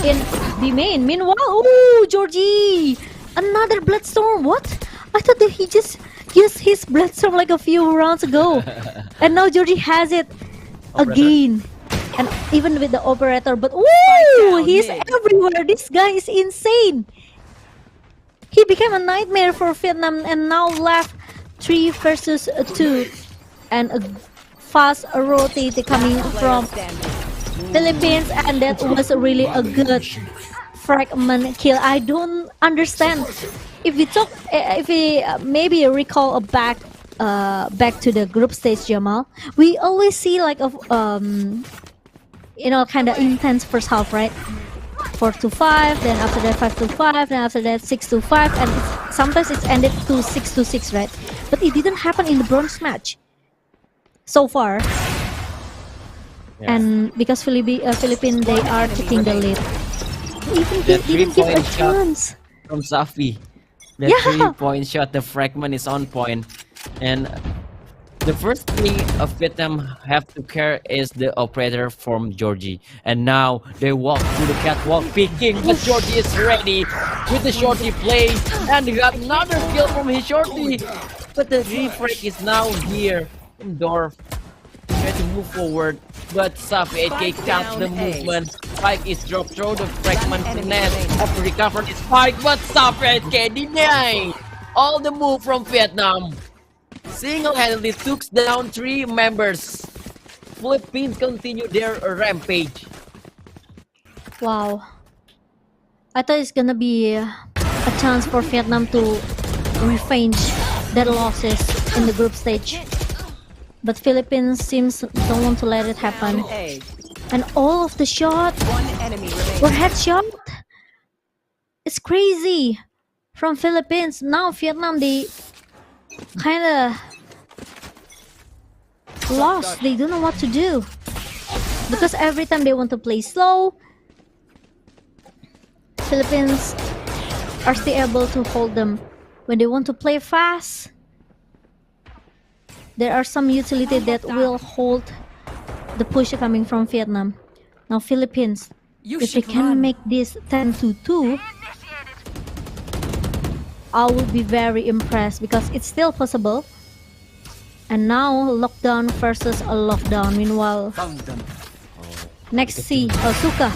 in the main. Meanwhile, ooh, Georgie, another Bloodstorm. What? I thought that he just used his Bloodstorm like a few rounds ago, and now Georgie has it again. And even with the operator, but ooh, he's everywhere. This guy is insane. He became a nightmare for Vietnam, and now left 3 versus 2, and a fast rotate coming from Philippines, and that was really a good fragment kill. I don't understand. If we maybe recall back to the group stage, Jamal, we always see like a kind of intense first half, right? 4-5, then after that 5-5, then after that 6-5, and sometimes it's ended to 6-6, right? But it didn't happen in the bronze match so far. Yeah. And because Philippines, they are taking the lead. Even they That didn't give a 3-point shot chance. from Safi. The Yeah. 3-point shot, the fragment is on point. And the first thing of Vietnam have to care is the operator from Georgie. And now they walk through the catwalk picking, but Georgie is ready with the shorty play. And they got another kill from his shorty. But the refrag is now here. Dorf try to move forward, but Safi 8K cuts the movement. Spike is dropped through the fragment to net. After recovered his Spike, but Safi 8K denied all the move from Vietnam. Single-handedly took down 3 members. Philippines continue their rampage. Wow. I thought it's gonna be a chance for Vietnam to revenge their losses in the group stage. But Philippines seems don't want to let it happen. A. And all of the shots One enemy remaining. were headshot. It's crazy. From Philippines. Now Vietnam, they kinda lost. They don't know what to do. Because every time they want to play slow, Philippines are still able to hold them. When they want to play fast, there are some utility that will hold the push coming from Vietnam. Now Philippines, if they can make this 10-2, I would be very impressed because it's still possible. And now lockdown versus a lockdown. Meanwhile, next SEA Suka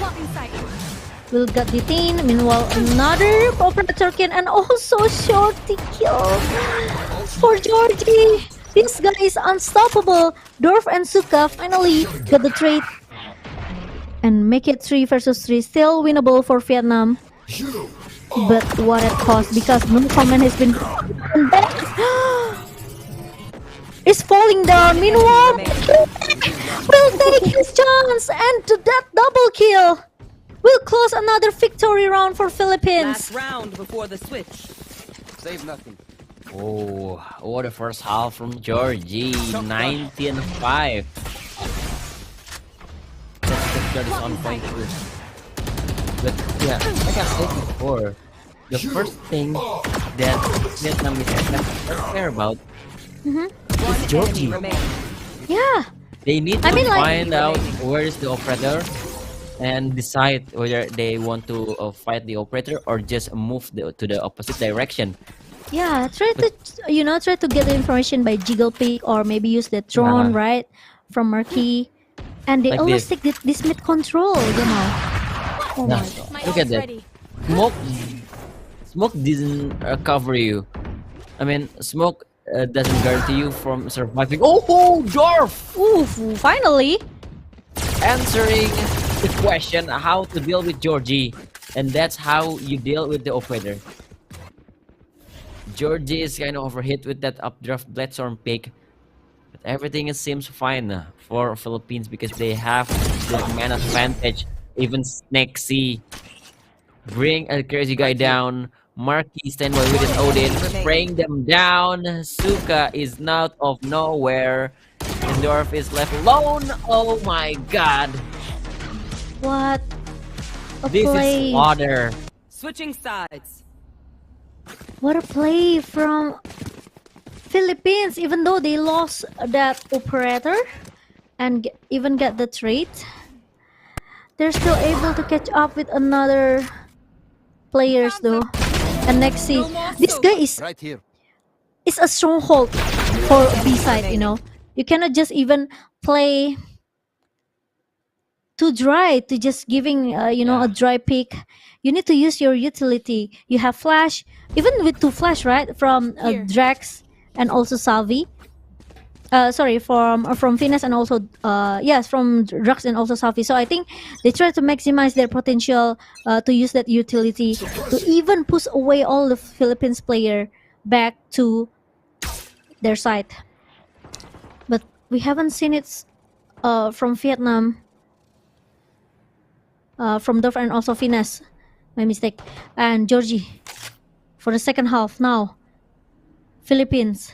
will get detained. Meanwhile, another operator can and also shorty kill for Georgie. This guy is unstoppable. Dorf and Suka finally got the trade and make it 3 versus 3. Still winnable for Vietnam. But what at cost? Because no comment has been is falling down. Meanwhile, will take his chance and to that double kill will close another victory round for Philippines. Last round before the switch. Save nothing. Oh, what a first half from Georgie. 19-5. That is on point too. But yeah, like I said before, the first thing that Vietnam is care about is Georgie. Yeah. They need to I mean, like- find out where is the operator and decide whether they want to fight the operator or just move to the opposite direction. Yeah, try to get the information by jiggle pick or maybe use the drone, right? From Marquee. And they Like always this. take this mid control, you know. Oh Nah, my god. My look at ult's that. ready. Smoke doesn't cover you. I mean, smoke doesn't guarantee you from surviving. Oh, Dorf! Oof, finally. Answering the question how to deal with Georgie, and that's how you deal with the operator. Georgie is kind of overhit with that updraft Bloodstorm pick, but everything seems fine for Philippines because they have the man advantage. Even Snake C bring a crazy guy down. Marquis standby with an Odin, spraying them down. Suka is out of nowhere. And Dorf is left alone. Oh my god. What a This play. is water. Switching sides. What a play from Philippines, even though they lost that operator and even get the trade. They're still able to catch up with another players though. And next see, this guy is Right here. a stronghold for B side, you know. You cannot just even play too dry to just giving a dry pick. You need to use your utility. You have flash, even with 2 flash, right? From Drax and also Salvi. Sorry, from Venus and also yes, from Drax and also Salvi. So I think they try to maximize their potential to use that utility to even push away all the Philippines player back to their side. But we haven't seen it from Vietnam. from Dorf and also Finesse. My mistake. And Georgie for the second half now. Philippines.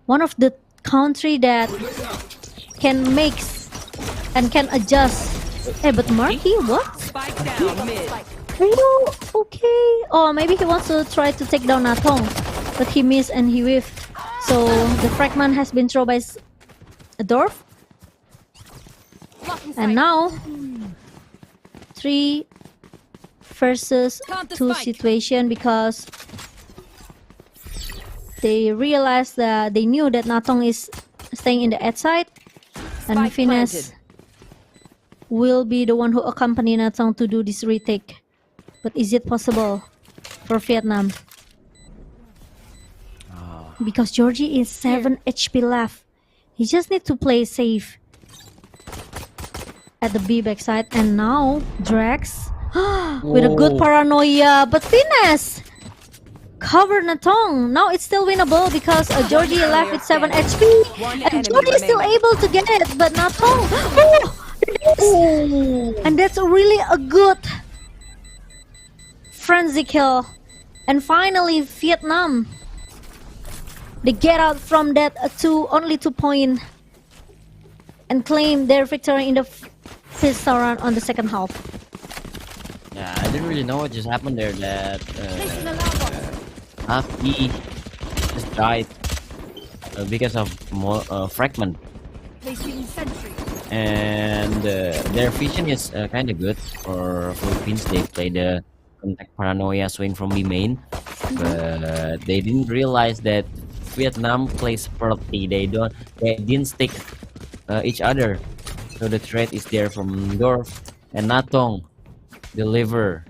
One of the country that can mix and can adjust. Hey, but Marky, what? Spike down mid. Are you okay? Oh, maybe he wants to try to take down Natong, but he missed and he whiffed. So the fragment has been thrown by Dorf. And now 3 versus 2 situation because they realized that they knew that Natong is staying in the edge side and Spike Finesse will be the one who accompany Natong to do this retake. But is it possible for Vietnam? Because Georgie is 7 HP left. He just need to play safe at the B backside. And now Drax with a good paranoia, but Finesse cover Natong. Now it's still winnable because Georgie left with 7 HP and Georgie is still able to get it, but Natong. And that's really a good frenzy kill. And finally Vietnam, they get out from that only 2 point and claim their victory in the pistol round on the second half. Yeah, I didn't really know what just happened there. That half E just died because of more fragment, and their vision is kind of good for Philippines. They play the contact paranoia swing from B main, but they didn't realize that Vietnam plays properly. They didn't stick each other, so the threat is there from Dorf and Natong deliver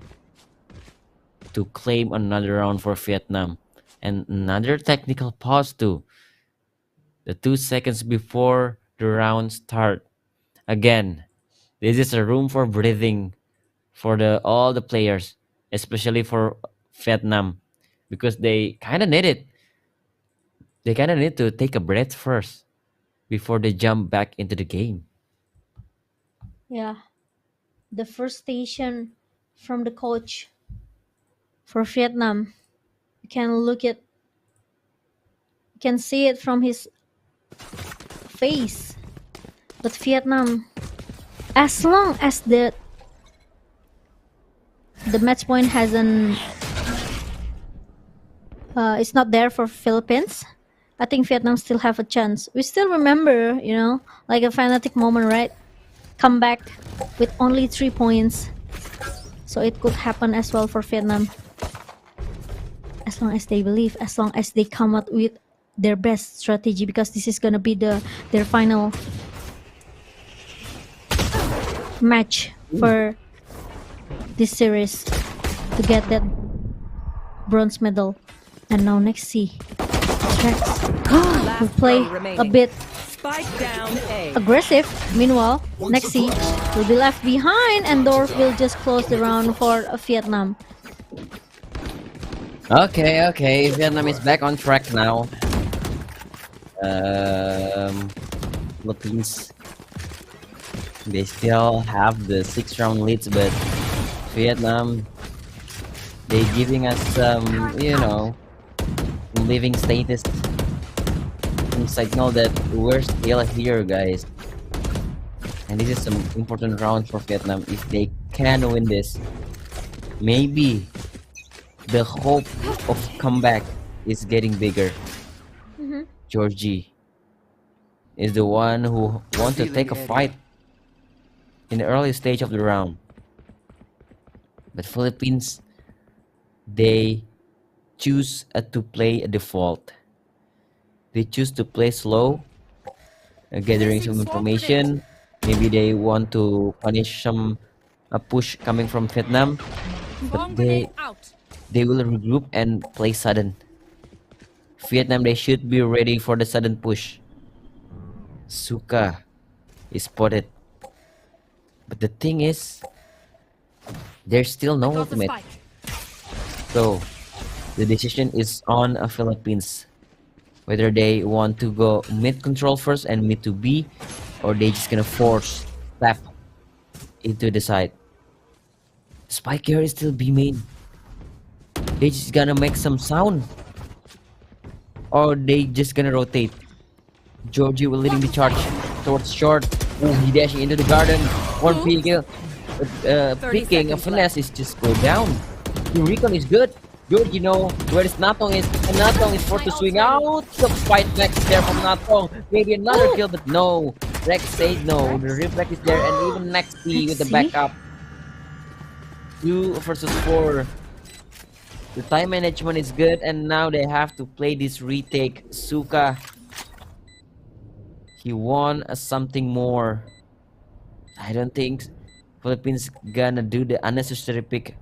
to claim another round for Vietnam. And another technical pause too, the 2 seconds before the round start. Again, this is a room for breathing for all the players, especially for Vietnam, because they kind of need it. They kind of need to take a breath first before they jump back into the game. Yeah, the frustration from the coach for Vietnam, you can see it from his face. But Vietnam, as long as the match point hasn't it's not there for Philippines, I think Vietnam still have a chance. We still remember, like a fanatic moment, right? Come back with only 3 points. So it could happen as well for Vietnam. As long as they believe, as long as they come up with their best strategy, because this is gonna be their final match for this series to get that bronze medal. And now next SEA will play a bit aggressive. Meanwhile, next SEA will be left behind and Dorf will just close the round for Vietnam. Okay, Vietnam is back on track now. Philippines, they still have the 6 round leads, but Vietnam, they giving us some, living status, some signal that we're still here, guys. And this is some important round for Vietnam. If they can win this, maybe the hope of comeback is getting bigger. Georgie is the one who wants to take a fight in the early stage of the round. But Philippines, they choose to play a default. They choose to play slow, gathering some information. Maybe they want to punish a push coming from Vietnam, but they will regroup and play sudden. Vietnam, they should be ready for the sudden push. Suka is spotted, but the thing is, there's still no ultimate. So the decision is on a Philippines, whether they want to go mid control first and mid to B, or they just gonna force tap into the side. Spike here is still B main. They just gonna make some sound. Or they just gonna rotate. Georgie will leading the charge towards short. Oh, he dashing into the garden. One free kill. Picking a finesse is just go down. The recon is good. Good, you know where is Natong is. And Natong is forced to swing out. The fight next there from Natong. Maybe another kill, but no. Rex said no. The reflex is there, and even Nexty with the backup. 2 versus 4. The time management is good, and now they have to play this retake. Suka, he won something more. I don't think Philippines gonna do the unnecessary pick.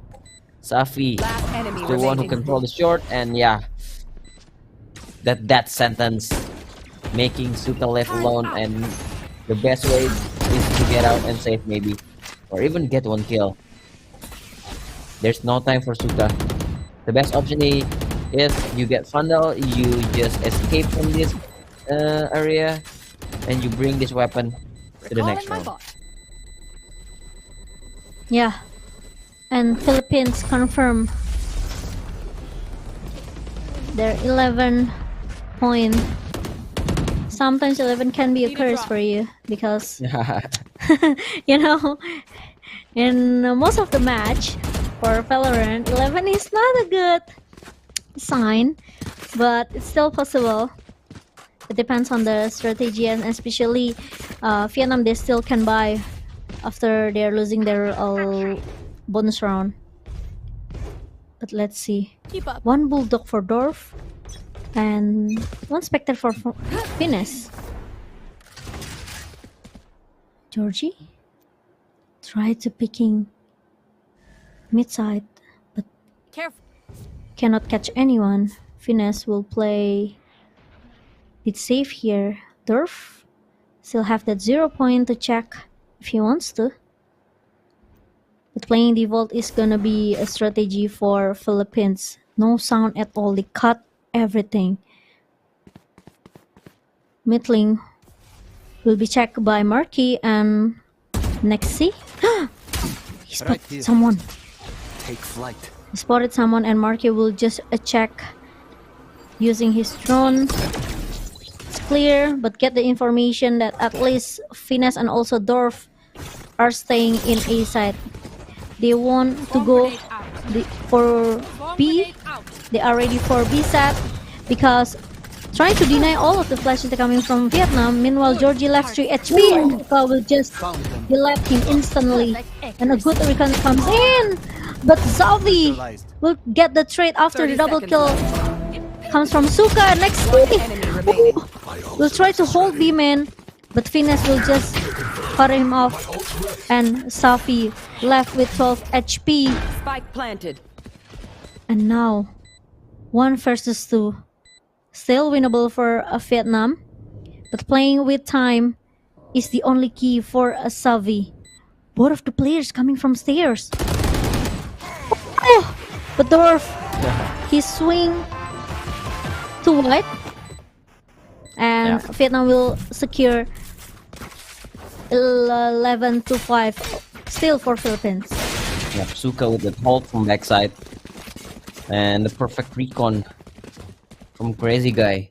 Safi, Last enemy the one who remaining. control the short, and yeah, that sentence making Suka left alone, and the best way is to get out and save maybe, or even get 1 kill. There's no time for Suka. The best option is if you get Vandal, you just escape from this area, and you bring this weapon to the next round. Yeah. And Philippines confirm their 11 point. Sometimes 11 can be a curse for you because you know, in most of the match for Valorant, 11 is not a good sign, but it's still possible. It depends on the strategy, and especially Vietnam, they still can buy after they're losing their bonus round. But let's see. Keep up. 1 Bulldog for Dorf and 1 Spectre for Finesse. Georgie try to picking mid side, but Careful. cannot catch anyone. Finesse will play it safe here. Dorf still have that 0 point to check if he wants to. But playing the vault is gonna be a strategy for Philippines. No sound at all. They cut everything. Midling will be checked by Marky and Nexi. He spotted someone. Take flight. He spotted someone, and Marky will just check using his drone. It's clear, but get the information that at least Finesse and also Dorf are staying in A side. They want to go for B. They are ready for B side because trying to deny all of the flashes that are coming from Vietnam. Meanwhile, Georgie left 3 HP and Suka will just delete him instantly. And a good recon comes in. But Zavi will get the trade after the double kill comes from Suka. Next will try to hold B man, but Finesse will just cut him off. And Safi left with 12 HP. Spike planted. And now 1 versus 2. Still winnable for Vietnam, but playing with time is the only key for Savi. Both of the players coming from stairs. Oh, but Dorf, he swing to white, and Vietnam will secure 11-5. Still for Philippines. Yeah, Suka with the hold from backside, and the perfect recon from Crazy Guy.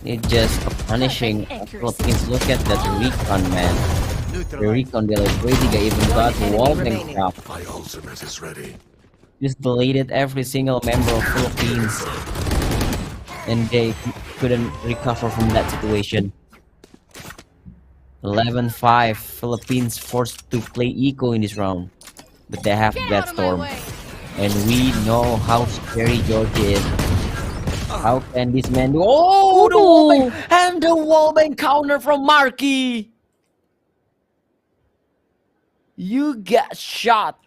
It's just punishing Philippines. Look at that recon, man. The recon there, like Crazy Guy even got wall bank up. My ultimate is ready. Just deleted every single member of Philippines, and they couldn't recover from that situation. 11-5. Philippines forced to play eco in this round, but they have that storm, and we know how scary Georgia is. How can this man do? Oh, the wallbang! And the wallbang counter from Marky! You got shot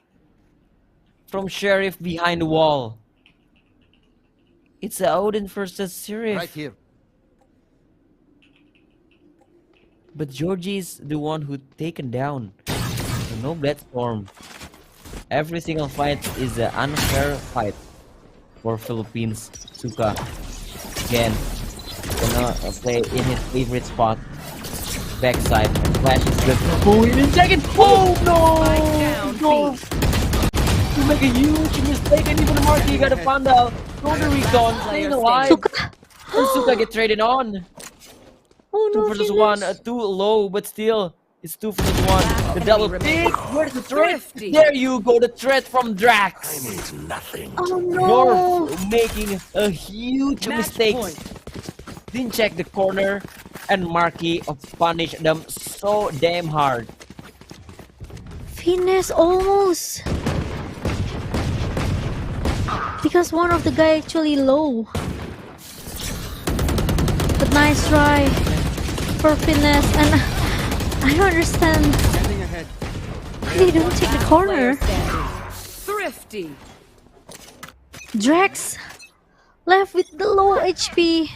from Sheriff behind the wall. It's a Odin versus Sheriff. Right here. But Georgie is the one who taken down. So no Bloodstorm. Every single fight is an unfair fight for Philippines. Suka again gonna play in his favorite spot, backside. Flash is good. Oh, in a second. Oh no! Spike down. No. B. make a huge mistake, and even Marky got a vandal. Throw the recon, staying alive. Suka. And Suka get traded on. Oh no, 2 versus Venus. 1, too low, but still, it's 2 versus 1. The double pick, where's the threat? Thrifty. There you go, the threat from Drax. Oh no. North making a huge Match mistake. point. Didn't check the corner, and Marky punished them so damn hard. Venus almost. Because one of the guy actually low. But nice try for Finesse, and I don't understand why they don't take the corner. Thrifty. Drax left with the low HP.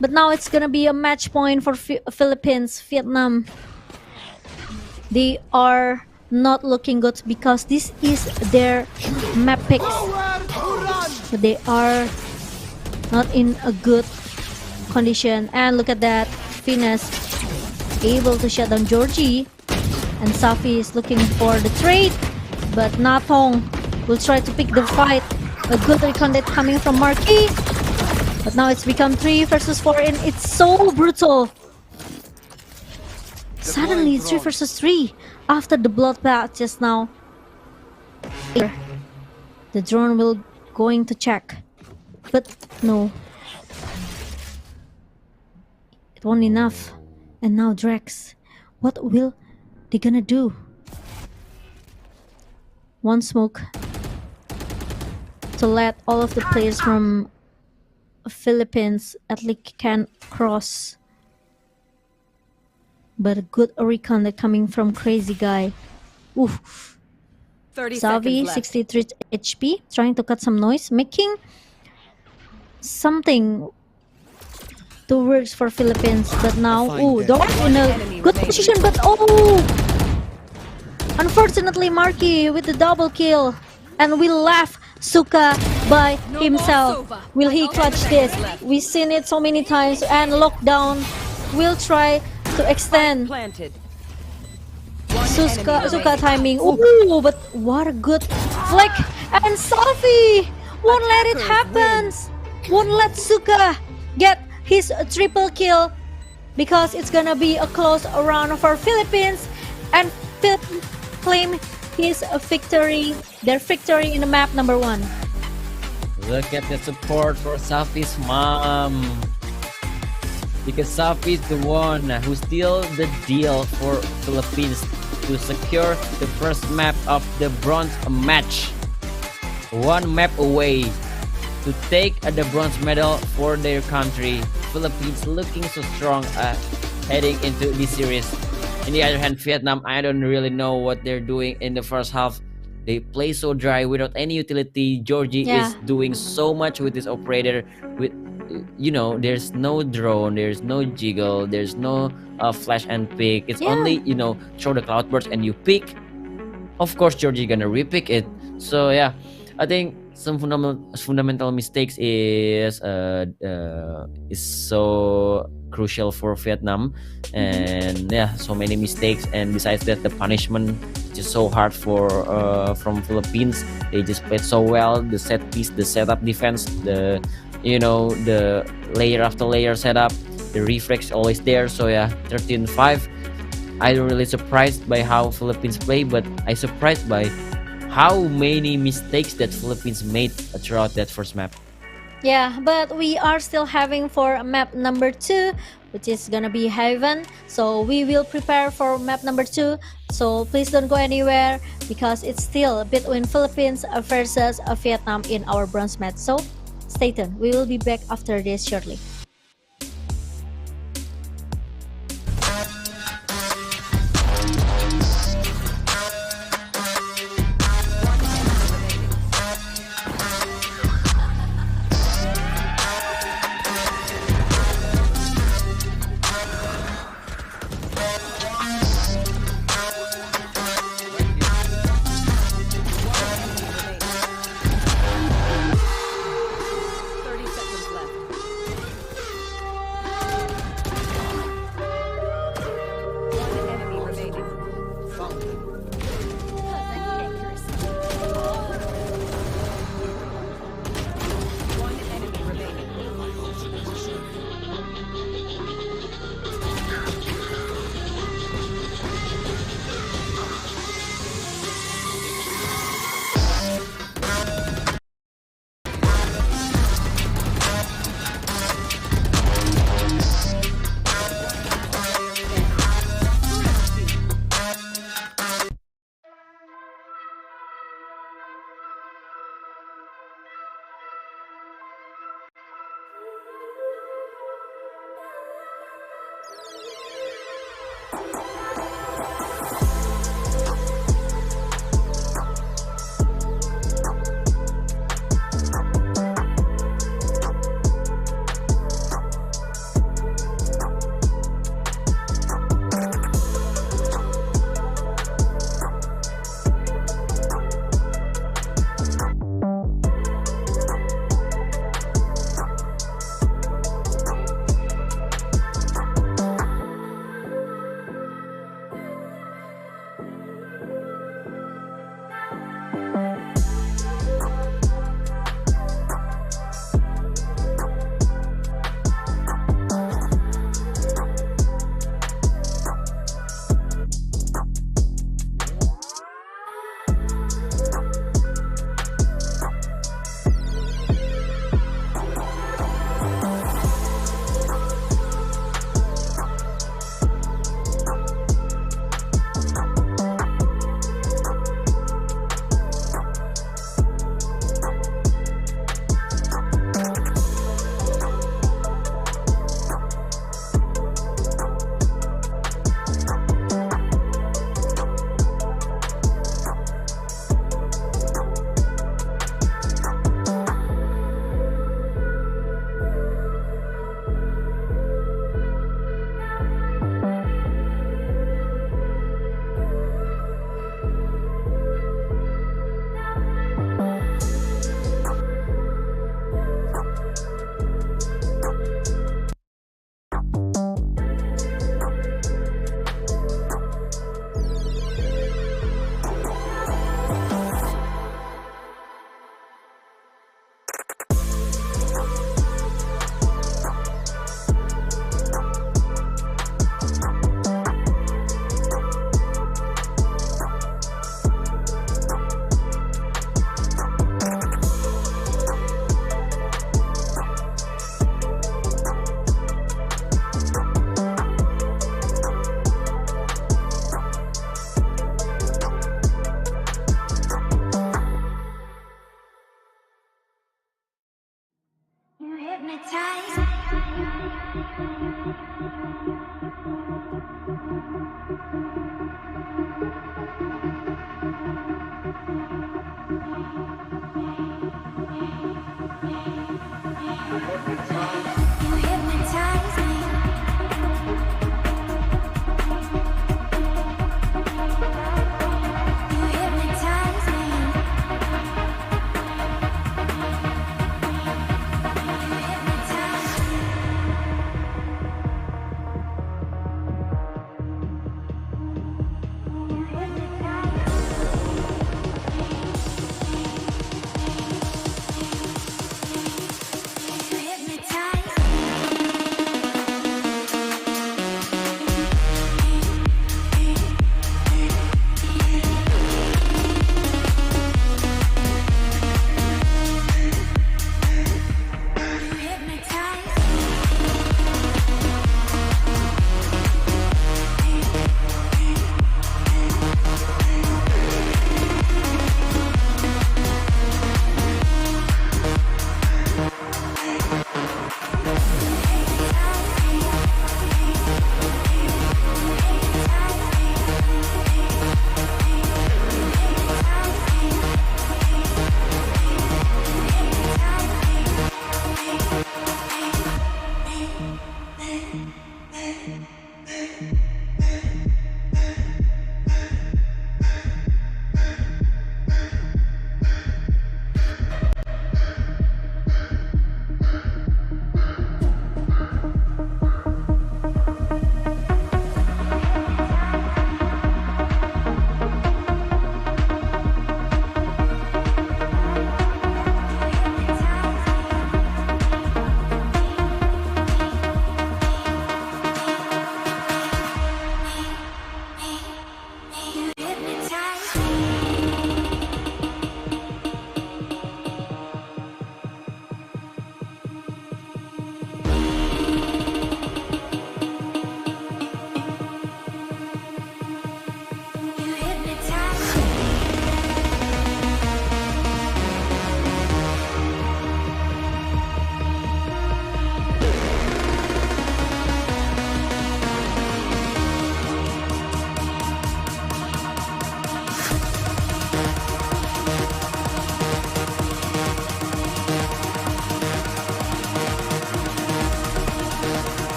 But now it's gonna be a match point for Philippines, Vietnam. They are not looking good because this is their map picks. But they are not in a good condition. And look at that, Venus able to shut down Georgie, and Safi is looking for the trade, but Natong will try to pick the fight. A good recon coming from Marquis, but now it's become 3 versus 4, and it's so brutal. Suddenly it's 3 versus 3 after the bloodbath just now. The drone will going to check, but no, it won't enough. And now Drax, what will they gonna do? One smoke to let all of the players from Philippines at least can cross. But a good recon that coming from Crazy Guy. Oof. 30 Savi, seconds left. 63 HP, trying to cut some noise, making something to works for Philippines. But now, ooh, Dog in a good position, but oh! Unfortunately, Marky with the double kill, and we left Suka by himself. Will he clutch this? We've seen it so many times, and Lockdown will try to extend Planted. Suka timing. Ooh, but what a good flick! And Safi won't let it happen. Won't let Suka get his triple kill, because it's gonna be a close round for Philippines, and claim his victory, their victory in the map number 1. Look at the support for Safi's mom. Because Safi is the one who sealed the deal for Philippines to secure the first map of the bronze match. 1 map away to take the bronze medal for their country. Philippines looking so strong heading into this series. On the other hand, Vietnam, I don't really know what they're doing in the first half. They play so dry without any utility. Georgie is doing so much with this operator. With, you know, there's no drone, there's no jiggle, there's no flash and pick. It's only, you know, throw the cloudburst and you pick. Of course, Georgie gonna repick it. So yeah, I think some fundamental mistakes is so crucial for Vietnam, and yeah, so many mistakes. And besides that, the punishment is so hard for from Philippines. They just played so well. The set piece, the setup defense, the, you know, the layer after layer setup, the reflex always there. So yeah, 13-5. I'm really surprised by how Philippines play, but I surprised by how many mistakes that Philippines made throughout that first map. Yeah, but we are still having for map number 2, which is gonna be Haven. So we will prepare for map number 2. So please don't go anywhere, because it's still between Philippines versus Vietnam in our bronze match. So stay tuned. We will be back after this shortly.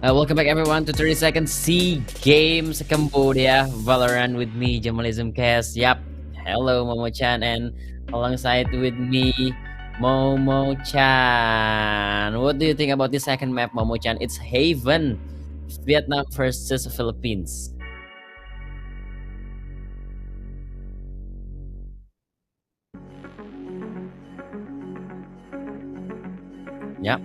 Welcome back everyone to 30 Second SEA Games Cambodia Valorant with me, Journalism Cast. Yep. Hello, Momo-chan, and alongside with me, Momo-chan. What do you think about the second map, Momo-chan? It's Haven, Vietnam versus Philippines. Yep.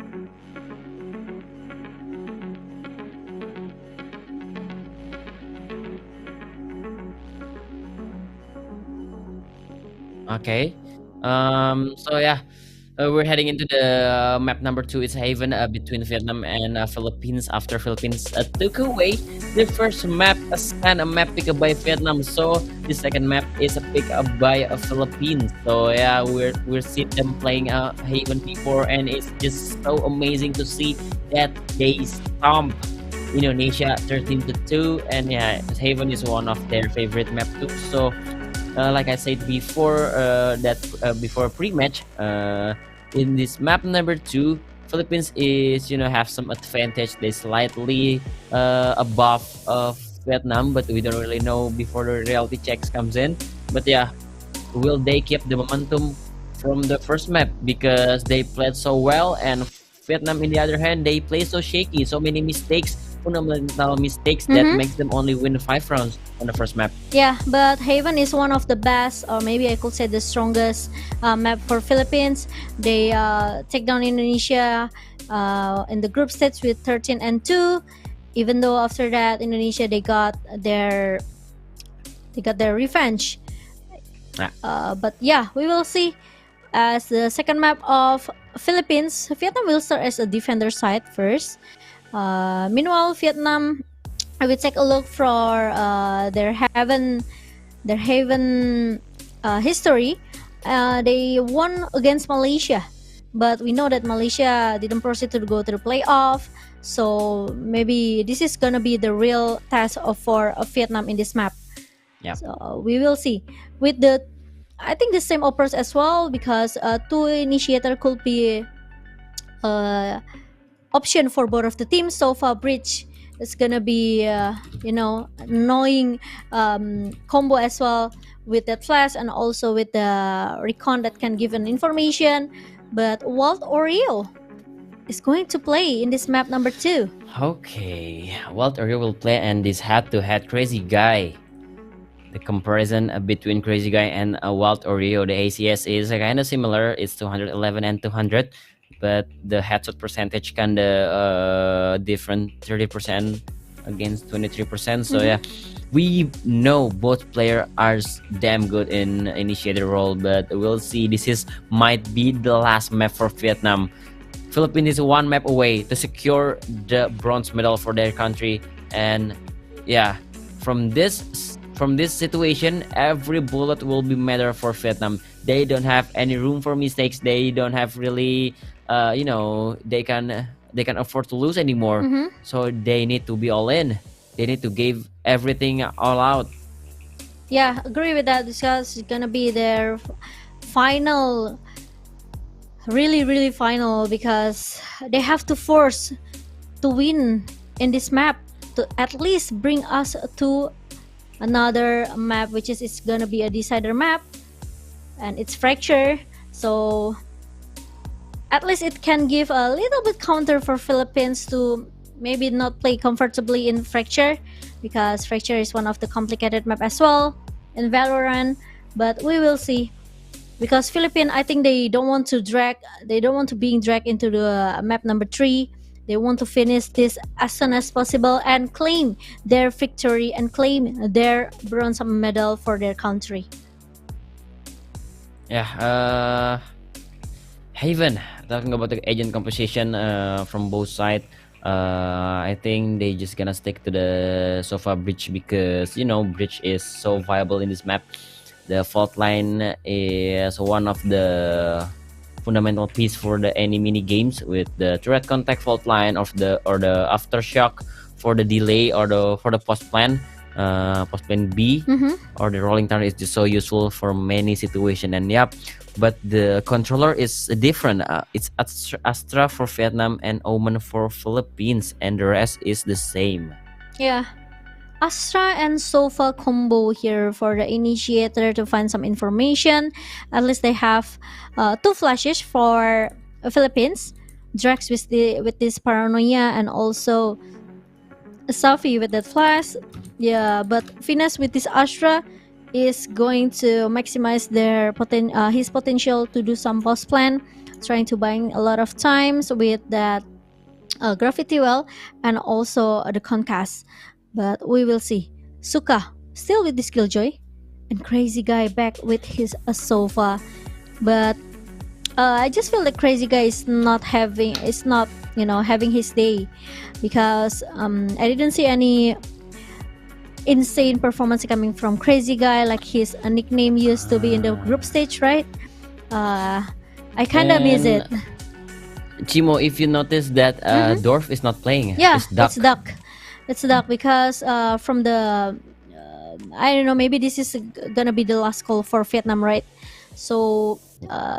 Okay. So yeah, we're heading into the map number 2. It's Haven between Vietnam and Philippines. After Philippines took away the first map, a map picked up by Vietnam. So the second map is a pick up by Philippines. So yeah, we're seeing them playing Haven before, and it's just so amazing to see that they stomp Indonesia 13-2. And yeah, Haven is one of their favorite map too. So like I said before, before pre-match, in this map number 2, Philippines is have some advantage. They slightly above of Vietnam, but we don't really know before the reality checks comes in. But yeah, will they keep the momentum from the first map, because they played so well, and Vietnam, in the other hand, they play so shaky, so many mistakes, fundamental mistakes that makes them only win 5 rounds on the first map. Yeah, but Haven is one of the best, or maybe I could say the strongest map for Philippines. They take down Indonesia in the group stage with 13-2. Even though after that Indonesia they got their revenge. But yeah, we will see. As the second map of Philippines, Vietnam will start as a defender side first. Meanwhile, Vietnam, I will take a look for their Haven history. They won against Malaysia, but we know that Malaysia didn't proceed to go to the playoff. So maybe this is gonna be the real test for Vietnam in this map. Yeah. So we will see. I think the same occurs as well, because 2 initiator could be option for both of the teams. So far, Bridge is gonna be annoying combo as well, with that flash and also with the recon that can give an information. But Walt Oreo is going to play in this map number 2. Okay, Walt Oreo will play, and this head-to-head Crazy Guy. The comparison between Crazy Guy and Walt Oreo, the ACS is kind of similar. It's 211 and 200, but the headshot percentage kind of different, 30% against 23%. So yeah, we know both players are damn good in initiator role, but we'll see. This might be the last map for Vietnam. Philippines is 1 map away to secure the bronze medal for their country, and yeah, from this situation, every bullet will be matter for Vietnam. They don't have any room for mistakes. They don't have really, they can afford to lose anymore. So they need to be all in. They need to give everything all out. Yeah, agree with that, because it's gonna be their final, really final, because they have to force to win in this map to at least bring us to another map, which is it's gonna be a decider map, and it's Fracture. So at least it can give a little bit counter for Philippines to maybe not play comfortably in Fracture, because Fracture is one of the complicated map as well in Valorant. But we will see, because Philippines, I think they don't want to being dragged into the map number 3. They want to finish this as soon as possible and claim their victory and claim their bronze medal for their country. Yeah, Haven, talking about the agent composition from both sides, I think they just gonna stick to the Sofa Bridge, because Bridge is so viable in this map. The fault line is one of the fundamental piece for any mini games, with the turret contact fault line or the aftershock for the delay or for the post plan. post plan B or the rolling tower is just so useful for many situations. And but the controller is different. It's Astra for Vietnam and Omen for Philippines, and the rest is the same. Yeah. Astra and Sofa combo here for the initiator to find some information. At least they have 2 flashes for Philippines. Drax with this paranoia, and also Safi with that flash. Yeah, but Finesse with this Astra is going to maximize his potential to do some post plan, trying to buy a lot of times with that Graffiti Well and also the Concast. But we will see. Suka still with this Killjoy, and Crazy Guy back with his Sofa. But I just feel like Crazy Guy is not having his day, because I didn't see any insane performance coming from Crazy Guy like his nickname used to be in the group stage, right? I kind of miss it. Chimo, if you notice that Dorf is not playing. Yeah, it's Duck. It's Duck because from the I don't know, maybe this is gonna be the last call for Vietnam, right? So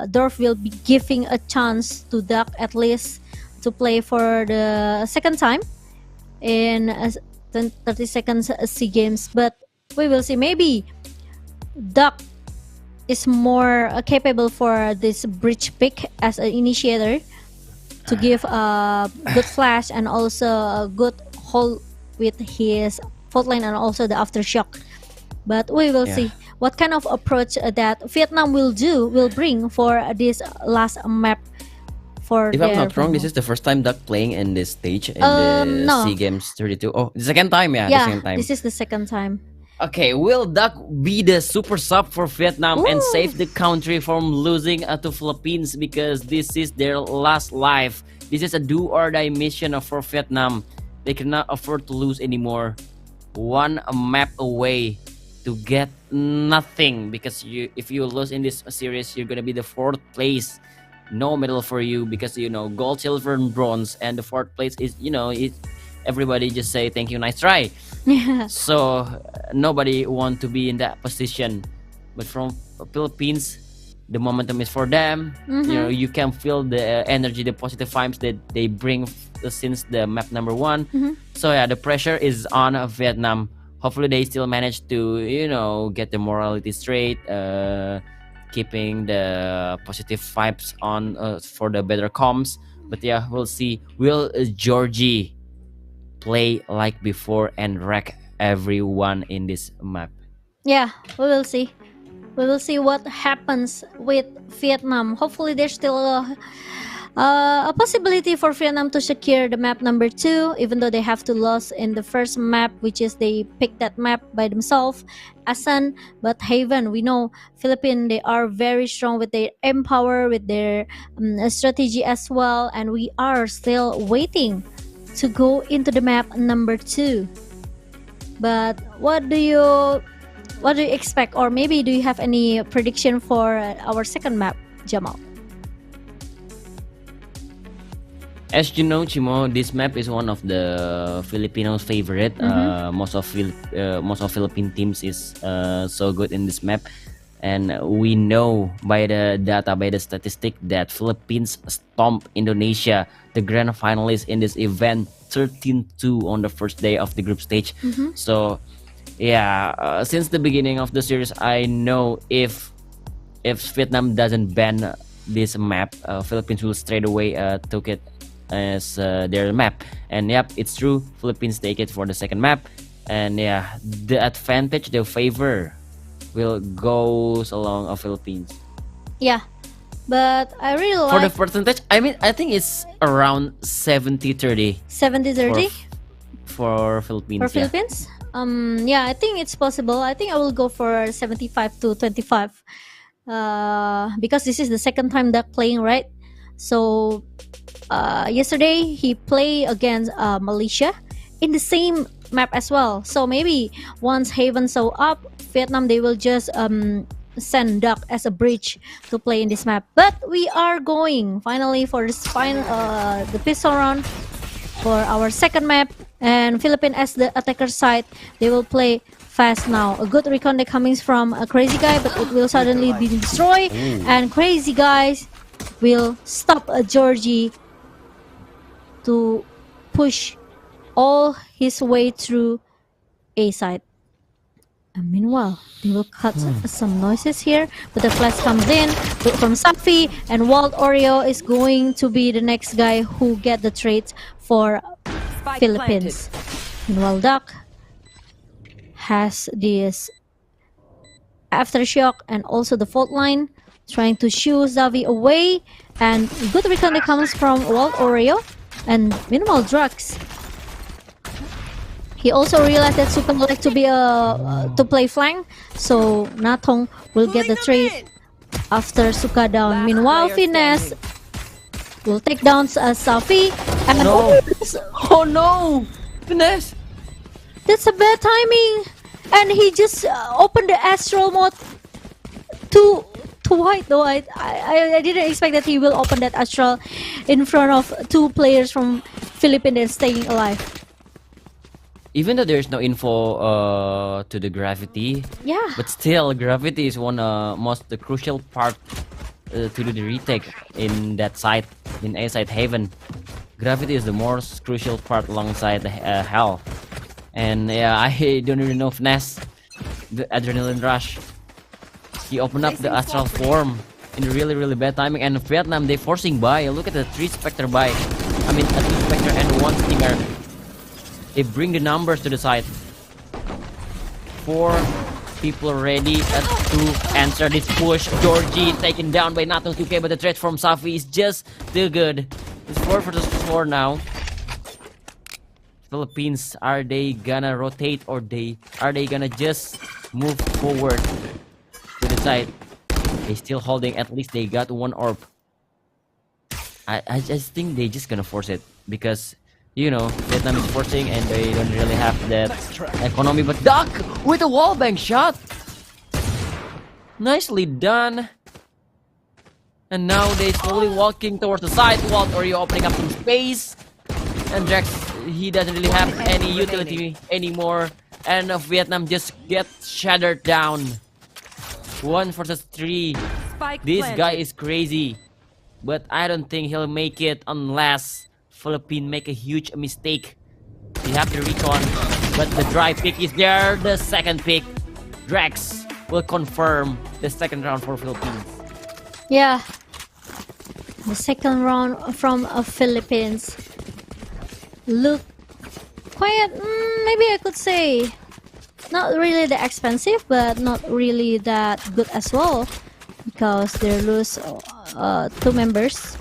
Dorf will be giving a chance to Duck at least to play for the second time in 30 seconds SEA Games. But we will see. Maybe Duck is more capable for this bridge pick as an initiator to give a good flash and also a good hold with his fault line and also the aftershock. But we will see what kind of approach that Vietnam will bring for this last map. If I'm not wrong, this is the first time Duck playing in this stage in the SEA Games 32. Oh, the second time, the second time. This is the second time. Okay, will Duck be the super sub for Vietnam and save the country from losing to Philippines, because this is their last life? This is a do or die mission for Vietnam. They cannot afford to lose anymore. One map away to get nothing, because if you lose in this series, you're gonna be the 4th place. No medal for you, because gold, silver, and bronze, and the 4th place is everybody just say thank you, nice try. So nobody want to be in that position. But from Philippines, the momentum is for them. You can feel the energy, the positive vibes that they bring since the map number 1. So the pressure is on Vietnam. Hopefully they still manage to get the morality straight, keeping the positive vibes on for the better comms. But we'll see. Will Georgie play like before and wreck everyone in this map? Yeah, we will see. We will see what happens with Vietnam. Hopefully there's still a possibility for Vietnam to secure the map number 2, even though they have to lose in the first map, which is they picked that map by themselves, Asan. But Haven, we know Philippines, they are very strong with their empower, with their strategy as well, and we are still waiting to go into the map number 2. But what do you expect, or maybe do you have any prediction for our second map, Jamal? As you know, Chimo, this map is one of the Filipinos' favorite. Most of Philippine teams is so good in this map, and we know by the data, by the statistic, that Philippines stomped Indonesia, the grand finalists in this event, 13-2 on the first day of the group stage. So since the beginning of the series, I know if Vietnam doesn't ban this map, Philippines will straight away took it as their map. And it's true, Philippines take it for the second map, and the advantage, the favor will goes along of Philippines. But I really like for the percentage, I think it's around 70-30 70-30 for Philippines. for Philippines. I think it's possible. I think I will go for 75-25 because this is the second time that playing, right? So yesterday he played against Malaysia in the same map as well. So maybe once Haven saw up Vietnam, they will just send Duck as a bridge to play in this map. But we are going finally for this final the pistol round. for our second map, and Philippines as the attacker side, they will play fast now. A good recon that coming from a Crazy Guy, but it will suddenly be destroyed, and Crazy Guys will stop Georgie to push all his way through A side. And meanwhile, they will cut some noises here, but the flash comes in from Safi, and Wild Oreo is going to be the next guy who get the trade for Spike Philippines. Meanwhile, Duck has this aftershock and also the fault line, trying to shoo Zavi away, and good recon that comes from Wild Oreo, and meanwhile, Drax. He also realized that Suka would like to be to play flank, so Natong will get the trade after Suka down. Meanwhile, Finesse will take down Safi, and Oh no! Finesse! that's a bad timing, and he just opened the astral mode too wide though. I didn't expect that he will open that astral in front of two players from Philippines staying alive. Even though there's no info to the gravity, Yeah. but still gravity is one most the crucial part to do the retake in that site, in A side Haven. Gravity is the most crucial part alongside the Hell. And yeah, I don't really know Finesse, the adrenaline rush. He opened up the astral form in really bad timing, and Vietnam they forcing by. Look at the 3 Spectre by. I mean a 2 Spectre and 1 Stinger. They bring the numbers to the side. 4 people ready to answer this push. Georgie taken down by Natong 2K, but the threat from Safi is just too good. It's 4 versus 4 now. Philippines, are they gonna rotate, or are they gonna just move forward to the side? They still holding. At least they got 1 orb. I just think they just gonna force it, because you know, Vietnam is forcing and they don't really have that economy. But Duck with a wallbang shot! Nicely done. And now they slowly walking towards the side. Wild Oreo opening up some space. And Drax, he doesn't really have any utility anymore. And Vietnam just gets shattered down. 1 versus 3. This guy is crazy. But I don't think he'll make it unless Philippines make a huge mistake. We have the recon, but the dry pick is there. The second pick, Drax will confirm the second round for Philippines. Yeah. The second round from Philippines look quite, maybe I could say, not really that expensive, but not really that good as well, because they lose 2 members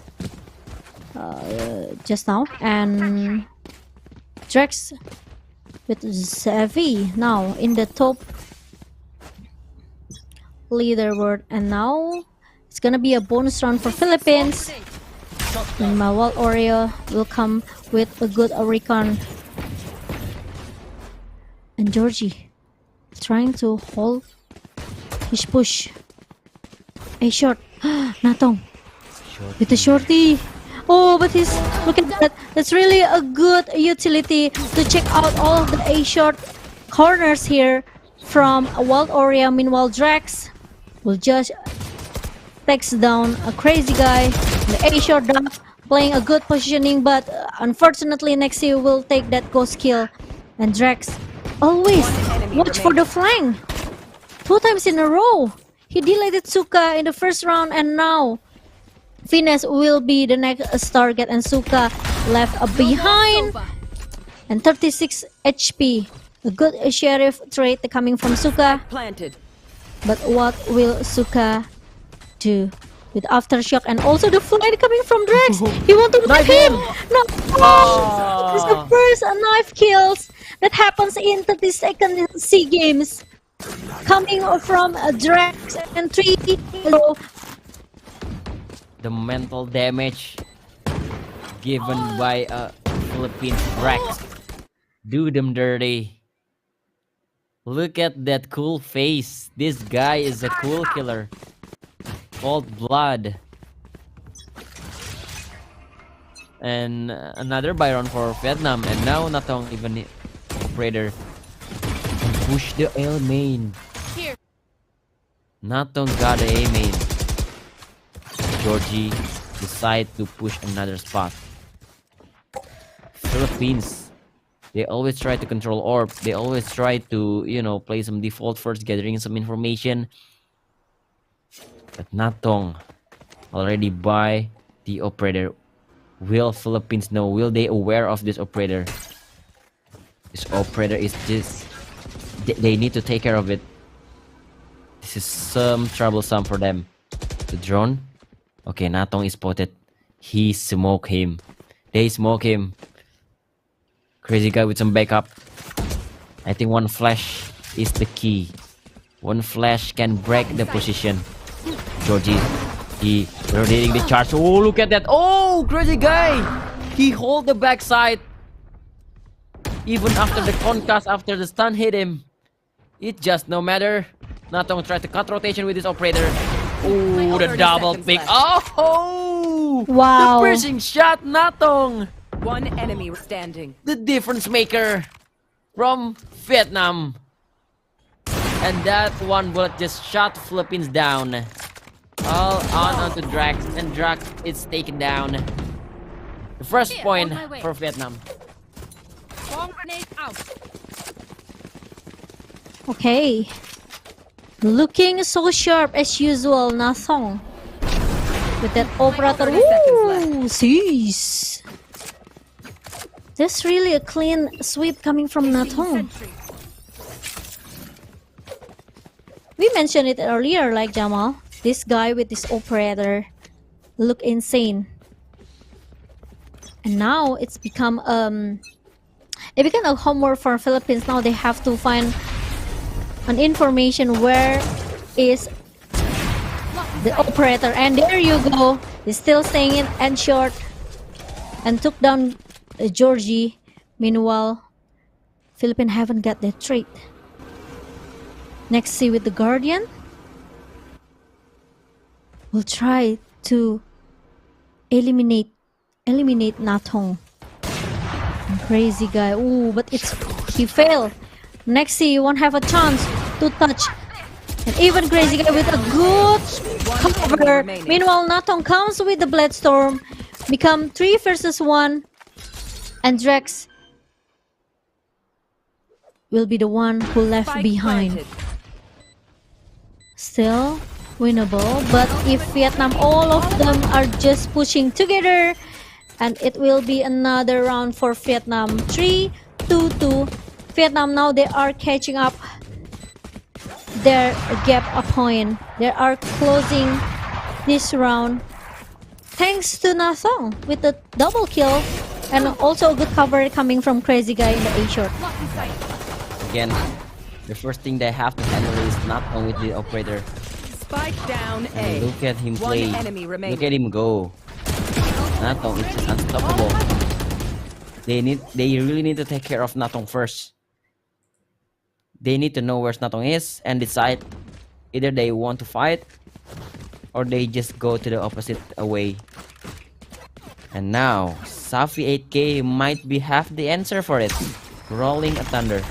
just now, and Drax with Zavi now in the top leaderboard, and now it's gonna be a bonus round for Philippines. And my Wild Oreo will come with a good recon, and Georgie trying to hold his push. A short, Natong with the shorty. Oh, but he's, look at that. That's really a good utility to check out all of the A short corners here from Wild Oreo. Meanwhile, Drax will just takes down a Crazy Guy. The A short dump playing a good positioning, but unfortunately Nexi will take that ghost kill. And Drax always watch for the flank. 2 times in a row. He delayed Suka in the first round, and now Finesse will be the next target, and Suka left behind. And 36 HP. A good sheriff trait coming from Suka. But what will Suka do with aftershock, and also the flight coming from Drax? He want to knife him. No. This is the first knife kills that happens in 32nd SEA Games, coming from Drax, and 3. The mental damage given by Philippines Drax do them dirty. Look at that cool face. This guy is a cool killer. Cold blood. And another Byron for Vietnam. And now Natong even operator and push the A main. Here. Natong got the A main. Georgie decide to push another spot. Philippines, they always try to control orb. They always try to, play some default first, gathering some information. But Natong already by the operator. Will Philippines know? Will they aware of this operator? This operator is just... They need to take care of it. This is some troublesome for them. The drone. Okay, Natong is spotted. He smoke him. They smoke him. Crazy guy with some backup. I think one flash is the key. One flash can break the position. Georgie, he rotating the charge. Oh, look at that. Oh, crazy guy. He hold the backside. Even after the concuss, after the stun hit him. It just no matter. Natong tried to cut rotation with his operator. Oh, the double pick. Oh! Wow. The piercing shot, Natong. One enemy standing. The difference maker from Vietnam. And that one bullet just shot Philippines down. All on onto Drax, and Drax is taken down. The first point for Vietnam. Bomb grenade out. Okay. Looking so sharp as usual, Natong. With that operator. 30 seconds left. Ooh, jeez. There's really a clean sweep coming from Natong. We mentioned it earlier, like Jamal. This guy with this operator look insane. And now it's become a homework for Philippines. Now they have to find an information where is the operator. And there you go. He's still staying in and short. And took down Georgie. Meanwhile, Philippines haven't got that trait. Next, see with the Guardian. We'll try to eliminate Natong. Crazy guy. Ooh, but he failed. Next, he won't have a chance to touch. And even crazy guy with a good cover. Meanwhile, Natong comes with the Bloodstorm. Become 3 versus 1. And Drax will be the one who left behind. Still winnable, but if Vietnam, all of them are just pushing together, and it will be another round for Vietnam. 3-2-2. Vietnam now, they are catching up their gap a point. They are closing this round thanks to Natong with the double kill, and also a good cover coming from crazy guy in the A short. Again, the first thing they have to handle is Natong with the operator. Spike down And A. look at him One play. enemy remaining. Look at him go. Natong is just unstoppable. They really need to take care of Natong first. They need to know where Natong is and decide either they want to fight or they just go to the opposite away. And now Safi 8K might have the answer for it. Rolling a thunder.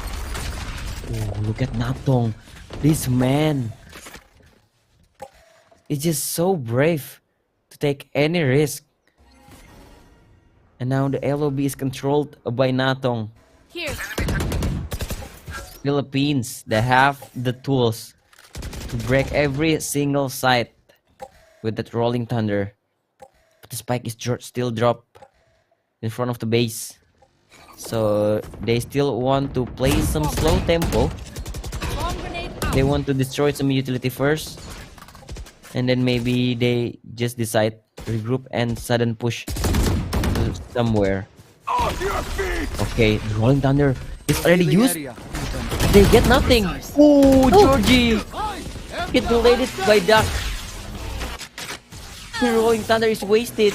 Oh, look at Natong. This man is just so brave to take any risk. And now the LOB is controlled by Natong. Here. Philippines, they have the tools to break every single site with that rolling thunder. But the spike is still dropped in front of the base. So they still want to play some slow tempo. Bomb grenade out. They want to destroy some utility first. And then maybe they just decide regroup and sudden push to somewhere. Okay, the rolling thunder is already used. They get nothing. Oh, Georgie! Get belated by Duck. The rolling thunder is wasted.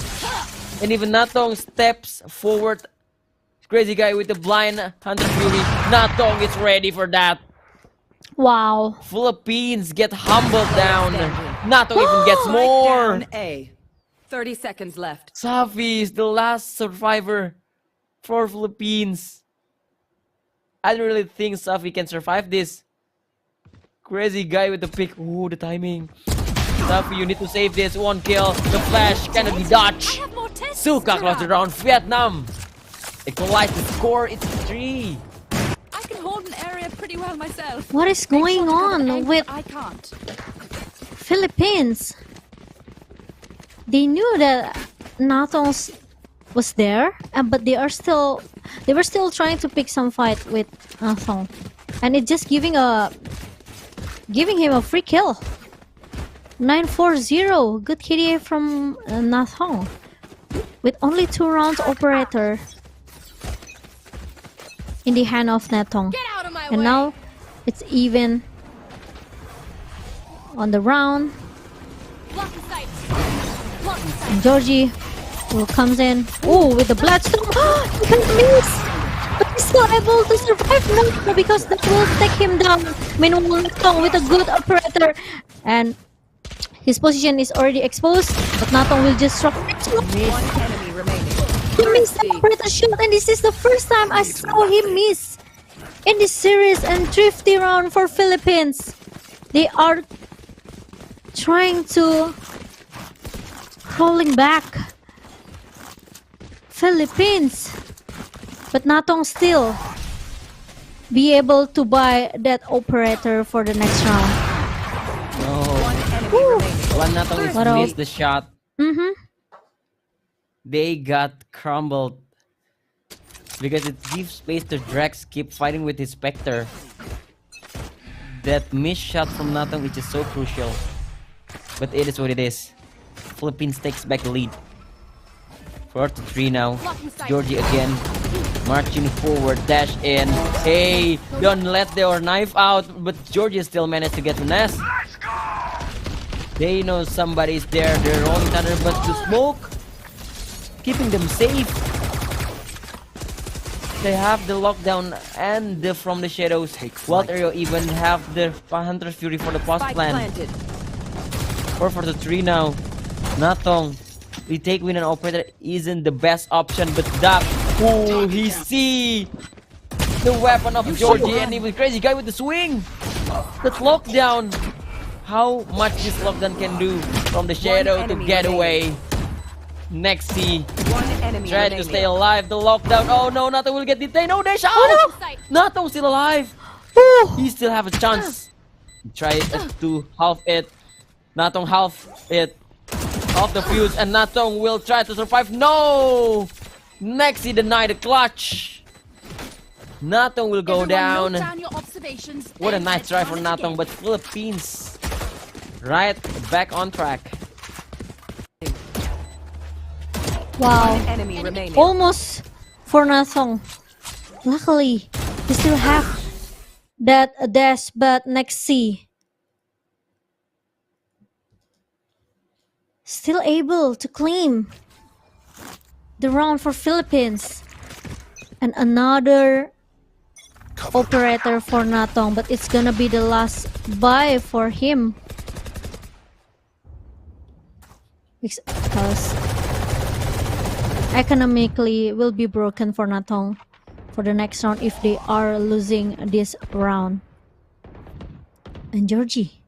And even Natong steps forward. Crazy guy with the blind Hunter Fury. Natong is ready for that. Wow. Philippines get humbled down. Natong even gets more. Down A. 30 seconds left. Safi is the last survivor for Philippines. I don't really think Safi can survive this. Crazy guy with the pick. Ooh, the timing. Safi, you need to save this. One kill. The flash cannot be dodged. Suka closes around Vietnam. Equalize the score. It's 3. I can hold an area pretty well myself. What is going on with I can't. Philippines? They knew that Nathong was there, but they were still trying to pick some fight with Nathong, and it just giving him a free kill. 9-4-0. Good KDA from Nathong with only 2 rounds operator in the hand of Nathong. Get out of my And way. now it's even on the round. Blocking sight. Blocking sight. And Georgie will comes in. Oh, with the Bloodstone. He can miss. But he's still able to survive. No, because that will take him down. Meanwhile, Natong with a good operator. And his position is already exposed. But Natong will just drop. One enemy remaining. He missed the operator shot. And this is the first time I saw him miss in this series. And 350 round for Philippines. They are trying to crawling back. Philippines, but Natong still be able to buy that operator for the next round. No. One enemy remaining. One Natong is What else? missed the shot. They got crumbled because it gives space to Drex keep fighting with his Spectre. That missed shot from Natong is just so crucial. But it is what it is. Philippines takes back the lead. 4-3 now. Georgie again. Marching forward, dash in. Hey, don't let their knife out. But Georgie still managed to get the nest. They know somebody's there. They're rolling thunder, but the smoke keeping them safe. They have the lockdown and the from the shadows. Walterio even have the Hunter's Fury for the post Spike plan. planted. 4-3 now. Natong, retake win and operator isn't the best option, but Duck, oh, he see the weapon of Georgie, and he was crazy guy with the swing. That's lockdown. How much this lockdown can do from the shadow to get away. Next C, One enemy try to remaining. stay alive. The lockdown. Oh no, Natong will get detained. No, they shot. Natong still alive. He still have a chance. Try to half it. Natong half it. Off the fuse, and Natong will try to survive. No! Nexi denied the clutch. Natong will go down. Note down your observations. What a then nice try for advance Natong, again. but Philippines right back on track. Wow. One enemy remaining. Almost for Nathong. Luckily, they still have that dash, but next C. Still able to claim the round for Philippines. And another operator for Natong, but it's gonna be the last buy for him. Because economically will be broken for Natong for the next round if they are losing this round. And Georgie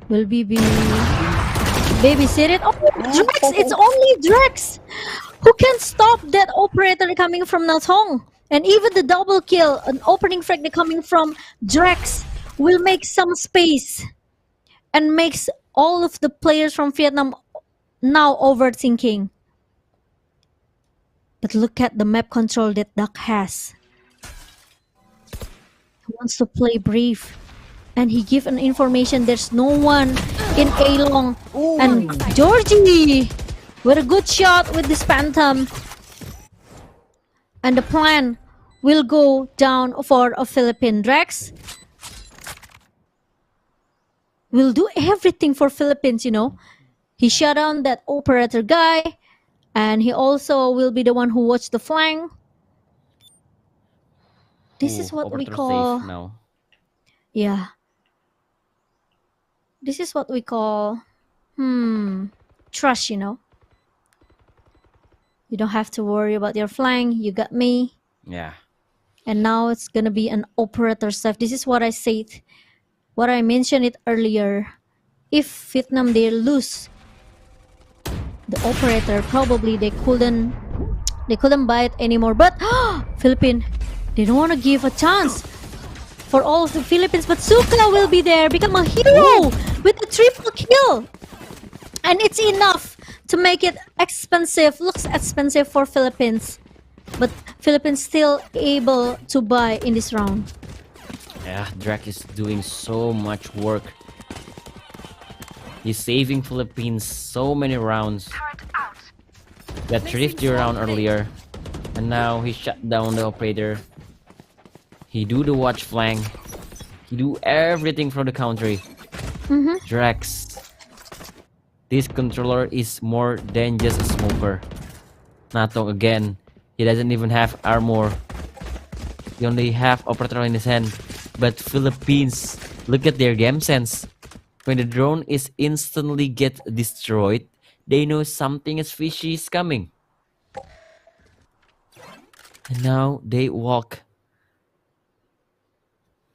will be babysitted. Oh, Drex! It's only Drex who can stop that operator coming from Natong. And even the double kill, an opening frag coming from Drex will make some space and makes all of the players from Vietnam now overthinking. But look at the map control that Duck has. He wants to play brave. And he give an information there's no one in A long. And Georgie with a good shot with this Phantom. And the plan will go down for a Philippine. Drex will do everything for Philippines, you know. He shut down that operator guy. And he also will be the one who watch the flank. This is what we Operator call... safe now. Yeah. This is what we call Trust, you know. You don't have to worry about your flank. You got me. Yeah. And now it's gonna be an operator stuff. This is what I said, what I mentioned it earlier. If Vietnam they lose the operator, probably they couldn't buy it anymore. But Philippines, they don't want to give a chance for all of the Philippines. But Suka will be there, become a hero with a triple kill, and it's enough to make it expensive. Looks expensive for Philippines, but Philippines still able to buy in this round. Yeah, Drake is doing so much work. He's saving Philippines so many rounds. Got 50 round earlier, and now he shut down the operator. He do the watch flank. He do everything from the country. Drax. This controller is more than just a smoker. Natong again. He doesn't even have armor. He only have operator in his hand. But Philippines, look at their game sense. When the drone is instantly get destroyed, they know something is fishy is coming. And now they walk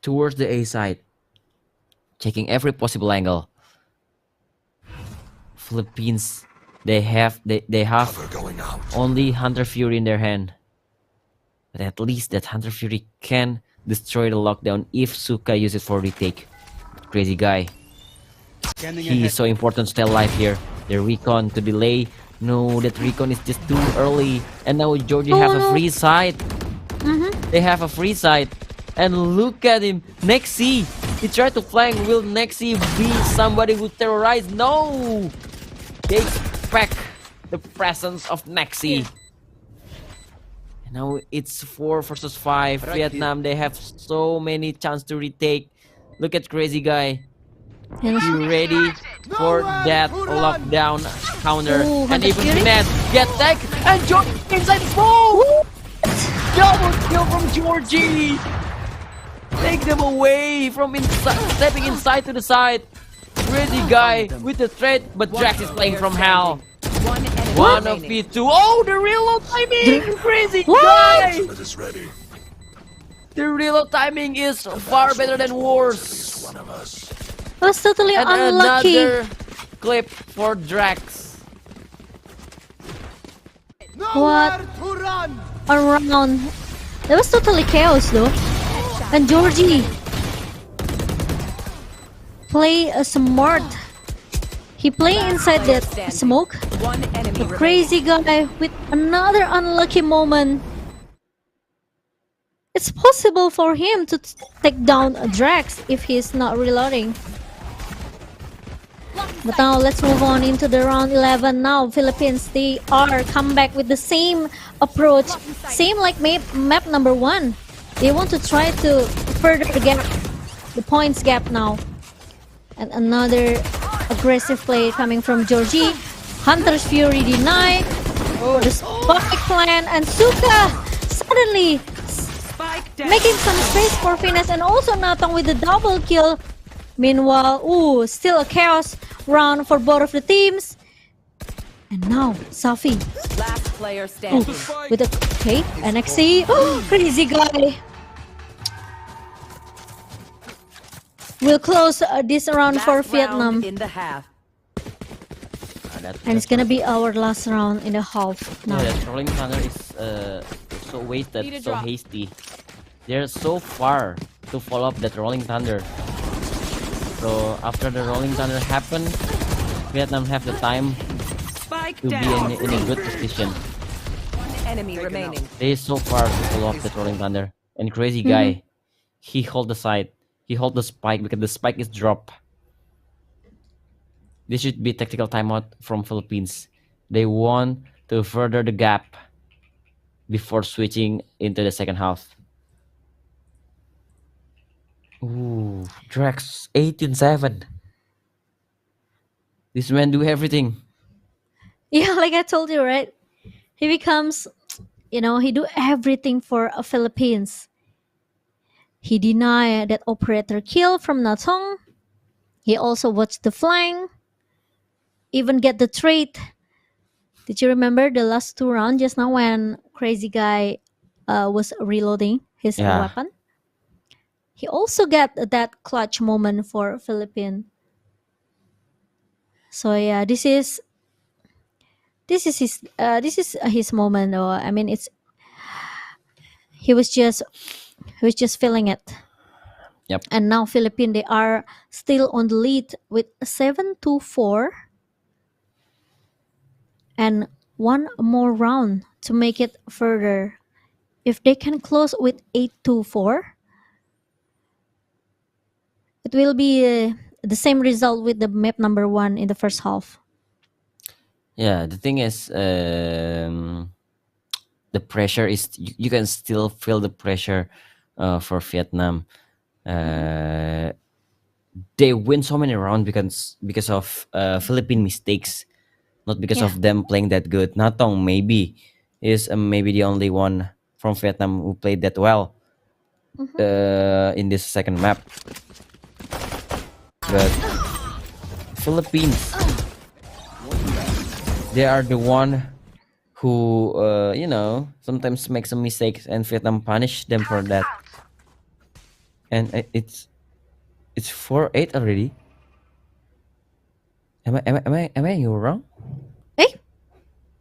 towards the A side, checking every possible angle. Philippines, they have only Hunter Fury in their hand. But at least that Hunter Fury can destroy the lockdown if Suka uses for retake. Crazy guy. He is so important to stay alive here. The recon to delay. No, that recon is just too early. And now Georgie have a free side. They have a free side. And look at him. Nexi. He tried to flank. Will Nexi be somebody who terrorized? No. They expect the presence of Nexi. And now it's 4 versus 5. Vietnam, they have so many chances to retake. Look at Crazy Guy. You ready for that lockdown counter? And even Finesse get tech and George inside the smoke! Double kill from Georgie! Take them away from inside, stepping inside to the side. Crazy Guy with the threat, but Drax is playing from hell. One of the two. Oh, the reload timing! Crazy Guy! The reload timing is far better than Wars. Was totally and unlucky. Another clip for Drax. What a round. That was totally chaos though. And Georgie play a smart. He play inside that smoke. The Crazy Guy with another unlucky moment. It's possible for him to take down a Drax if he's not reloading. But now let's move on into the round 11 now. Philippines, they are come back with the same approach. Same like map number 1. They want to try to further the gap, the points gap now. And another aggressive play coming from Georgie. Hunter's Fury denied. The Spike plan and Suka suddenly making some space for Finesse and also Natong with the double kill. Meanwhile, still a chaos round for both of the teams. And now, Safi. Last player standing. With a NXT. Crazy Guy. We'll close this round for Vietnam. In the half. And it's gonna be our last round in the half now. Yeah, the Rolling Thunder is so wasted, so hasty. They're so far to follow up that Rolling Thunder. So after the Rolling Thunder happened, Vietnam have the time to be in a good position. Enemy remaining. They is so far to follow up that Rolling Thunder. And Crazy Guy, he hold the side. He hold the spike because the spike is drop. This should be tactical timeout from Philippines. They want to further the gap before switching into the second half. Ooh, Drax 18-7. This man do everything. Yeah, like I told you, right? He becomes, he do everything for Philippines. He denied that operator kill from Natong. He also watched the flank. even get the trade. Did you remember the last 2 rounds just now when Crazy Guy was reloading his Yeah. weapon? He also got that clutch moment for Philippines. So yeah, this is his moment. Or I mean, he was just feeling it. Yep. And now Philippines, they are still on the lead with 7-4, and one more round to make it further. If they can close with 8-4, it will be the same result with the map number 1 in the first half. Yeah, the thing is, the pressure is you can still feel the pressure for Vietnam. They win so many rounds because of Philippine mistakes, not because Yeah. of them playing that good. Natong maybe is maybe the only one from Vietnam who played that well in this second map. But Philippines, they are the one who sometimes make some mistakes, and Vietnam punish them for that. And it's 4-8 already. Am I wrong? Hey,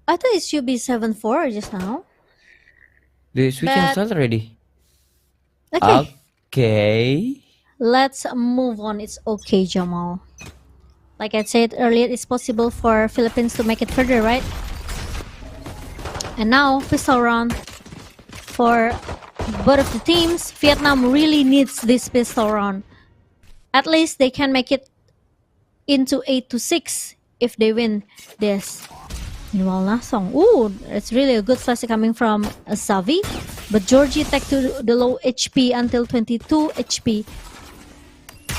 I thought it should be 7-4 just now. The switching But- start already. Okay, Okay. let's move on. It's okay, Jamal. Like I said earlier, it's possible for Philippines to make it further, right? And now, pistol round for both of the teams. Vietnam really needs this pistol round. At least they can make it into 8-6 if they win this. Meanwhile, Nasong. Ooh, it's really a good flash coming from Savi. But Georgie take to the low HP until 22 HP.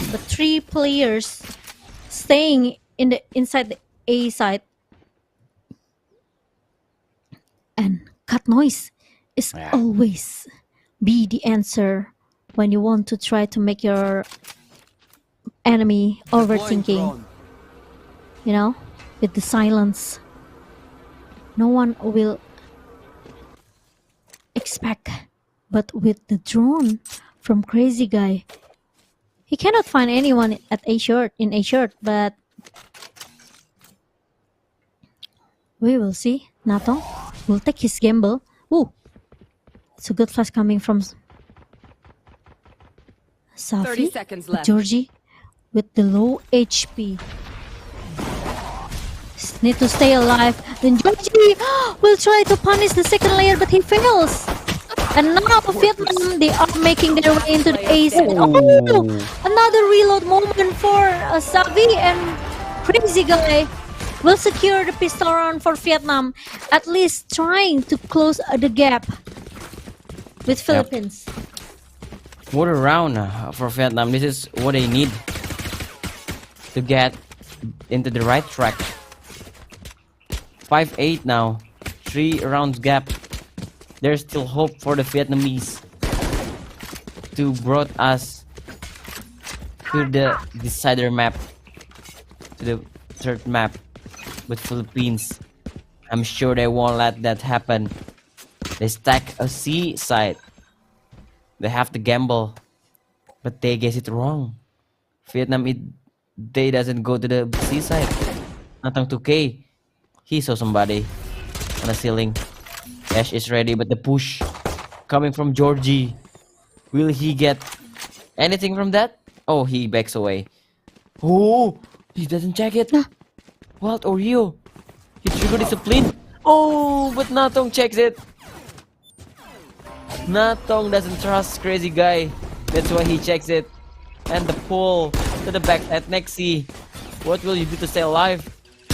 But 3 players staying inside the A side. And cut noise is always be the answer when you want to try to make your enemy overthinking. You know, with the silence, no one will expect. But with the drone from Crazy Guy, he cannot find anyone at A shirt, but we will see. Nato will take his gamble. Ooh, it's a good flash coming from 30 Safi. seconds left. Georgie with the low HP. Need to stay alive. Then Georgie will try to punish the second layer, but he fails. And now Vietnam, they are making their way into the ace. Oh, another reload moment for Savi, and Crazy Guy will secure the pistol round for Vietnam. At least trying to close the gap with Philippines. What a round for Vietnam. This is what they need to get into the right track. 5-8 now. 3 rounds gap. There's still hope for the Vietnamese to brought us to the decider map, to the third map with Philippines. I'm sure they won't let that happen. They stack a C side. They have to gamble, but they guess it wrong. Vietnam, they doesn't go to the C side. Natang 2K. He saw somebody on the ceiling. Ash is ready, but the push coming from Georgie. Will he get anything from that? Oh, he backs away. Oh, he doesn't check it. What or you? He triggered discipline. Oh, but Natong checks it. Natong doesn't trust Crazy Guy. That's why he checks it. And the pull to the back at Nexi. What will you do to stay alive?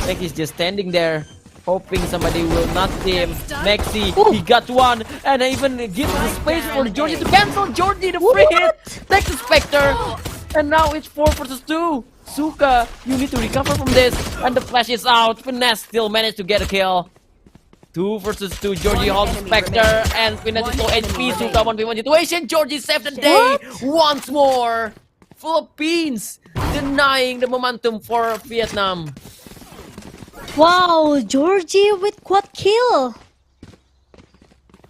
Nexi's just standing there, hoping somebody will not see him. Nexi, he got one, and even gives the space for Georgie to cancel. Georgie, the free hit. Takes the Spectre. And now it's 4 versus 2. Suka, you need to recover from this. And the flash is out. Finesse still managed to get a kill. 2 versus 2. Georgie holds Spectre, and Finesse is low HP. Suka 1v1 situation. Georgie saved the day once more. Philippines denying the momentum for Vietnam. Wow, Georgie with quad kill.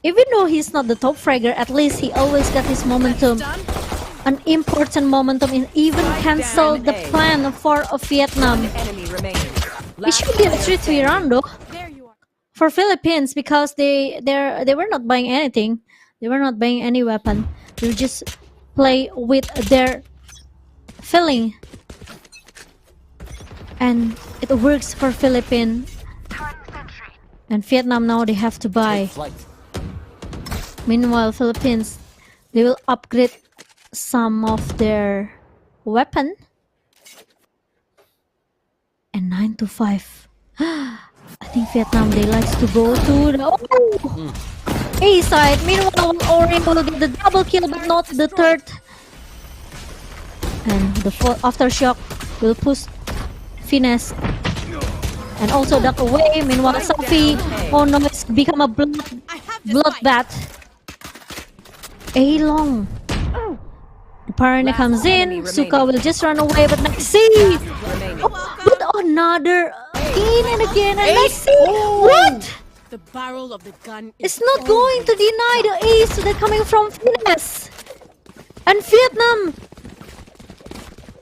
Even though he's not the top fragger, at least he always got his momentum. An important momentum and even cancelled the plan for Vietnam. Enemy remaining. It should be a 3-3 round though There you are. for Philippines because they were not buying anything. They were not buying any weapon. They would just play with their feeling. And it works for Philippines. And Vietnam now they have to buy. Meanwhile, Philippines, they will upgrade some of their weapon. And 9-5. I think Vietnam, they likes to go to the A side. Meanwhile, Ori will get the double kill, but not the third. And the aftershock will push Finesse. And also duck away. Meanwhile, Safi, oh no, it's become a bloodbath. A long. The partner comes in. Suka will just run away, but Naxi. But another in and again, and Naxi. What? The barrel of the gun It's not going to deny the ace that coming from Finesse. And Vietnam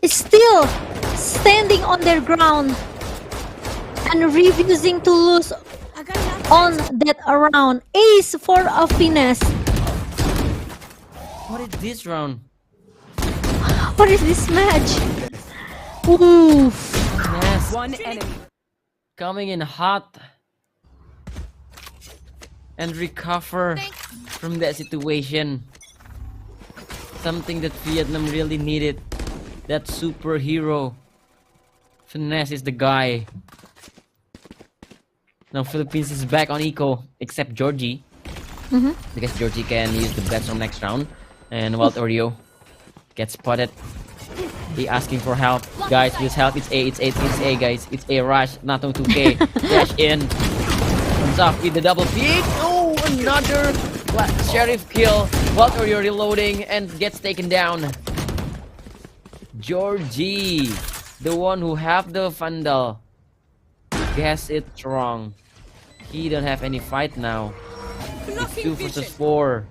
is still standing on their ground and refusing to lose on that round. Ace for a Finesse. What is this round? What is this match? Oof. Yes. One enemy. Coming in hot. And recover from that situation. Something that Vietnam really needed. That superhero. Finesse is the guy. Now Philippines is back on eco, except Georgie. Because Georgie can use the bets from next round. And Wild Oreo gets spotted. He asking for help. Guys, please help. It's A, guys. It's A rush, not on 2K. Dash in. Comes off with the double peek. Oh, another sheriff kill. Wild Oreo reloading and gets taken down. Georgie, the one who have the Vandal. Guess it wrong. He don't have any fight now. It's 2 versus 4.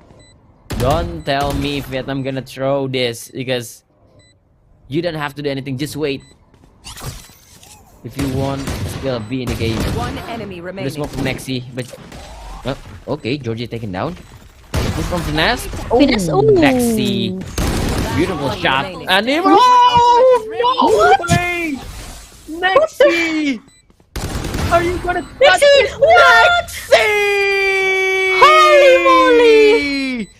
Don't tell me if Vietnam gonna throw this because you don't have to do anything. Just wait. If you want, still be in the game. One enemy The remaining. smoke from Nexi, but okay, Georgie taken down. Push from Finesse. Finesse, ooh. Nexi, beautiful shot. And him. What? Oh no way! Nexi, are you gonna touch Nexi, it? what? Nexi! Holy moly!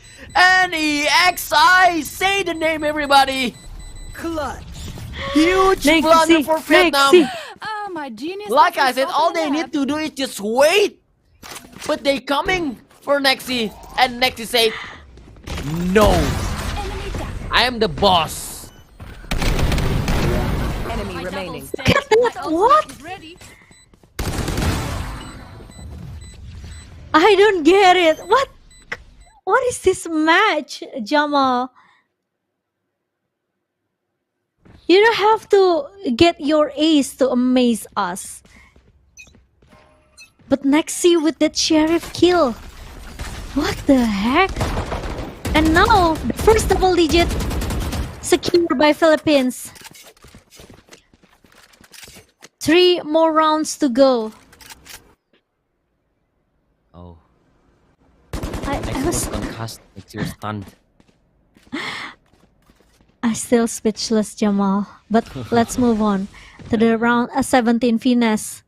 NEXI! Say the name, everybody! Clutch. Huge Nexi, blunder for Vietnam! Nexi. Oh, my genius. Like I said, all they need to do is just wait! But they coming for Nexi, and Nexi say, no! I am the boss! Enemy remaining. What? I don't get it. What is this match, Jamal? You don't have to get your ace to amaze us. But Nexi with that sheriff kill. What the heck? And now the first double digit secured by Philippines. 3 more rounds to go. Oh, I Nexi was was concussed, Nexi was stunned. I'm still speechless, Jamal. But let's move on to the round 17 Finesse.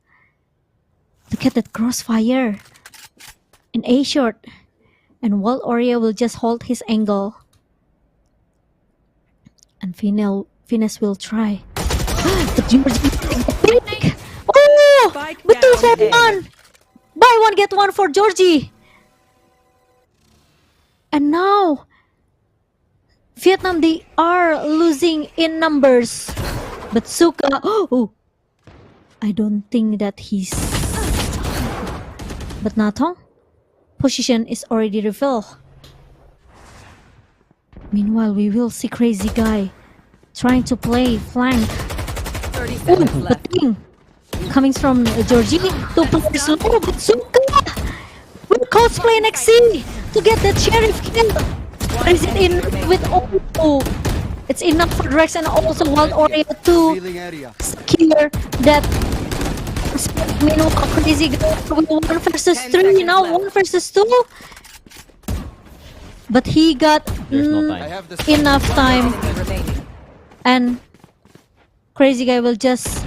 Look at that crossfire. In A short. And Wild Oreo will just hold his angle. And Finesse will try. But Georgie. Oh! Spike But 2 for down. 1. Buy 1, get 1 for Georgie. And now Vietnam, they are losing in numbers. But Suka, oh, I don't think that he's. But Natong, position is already revealed. Meanwhile, we will see Crazy Guy trying to play flank. 30 Ooh, seconds but left. Ting, coming from Georgie. 2 players low, but Suka will cosplay next scene to get that sheriff kill. Is it in with Oro? It's enough for Drex and also Wild Oreo to secure that. Meanwhile, Crazy Guy will 1 versus 3 now, 1 versus 2. But he got enough time, and Crazy Guy will just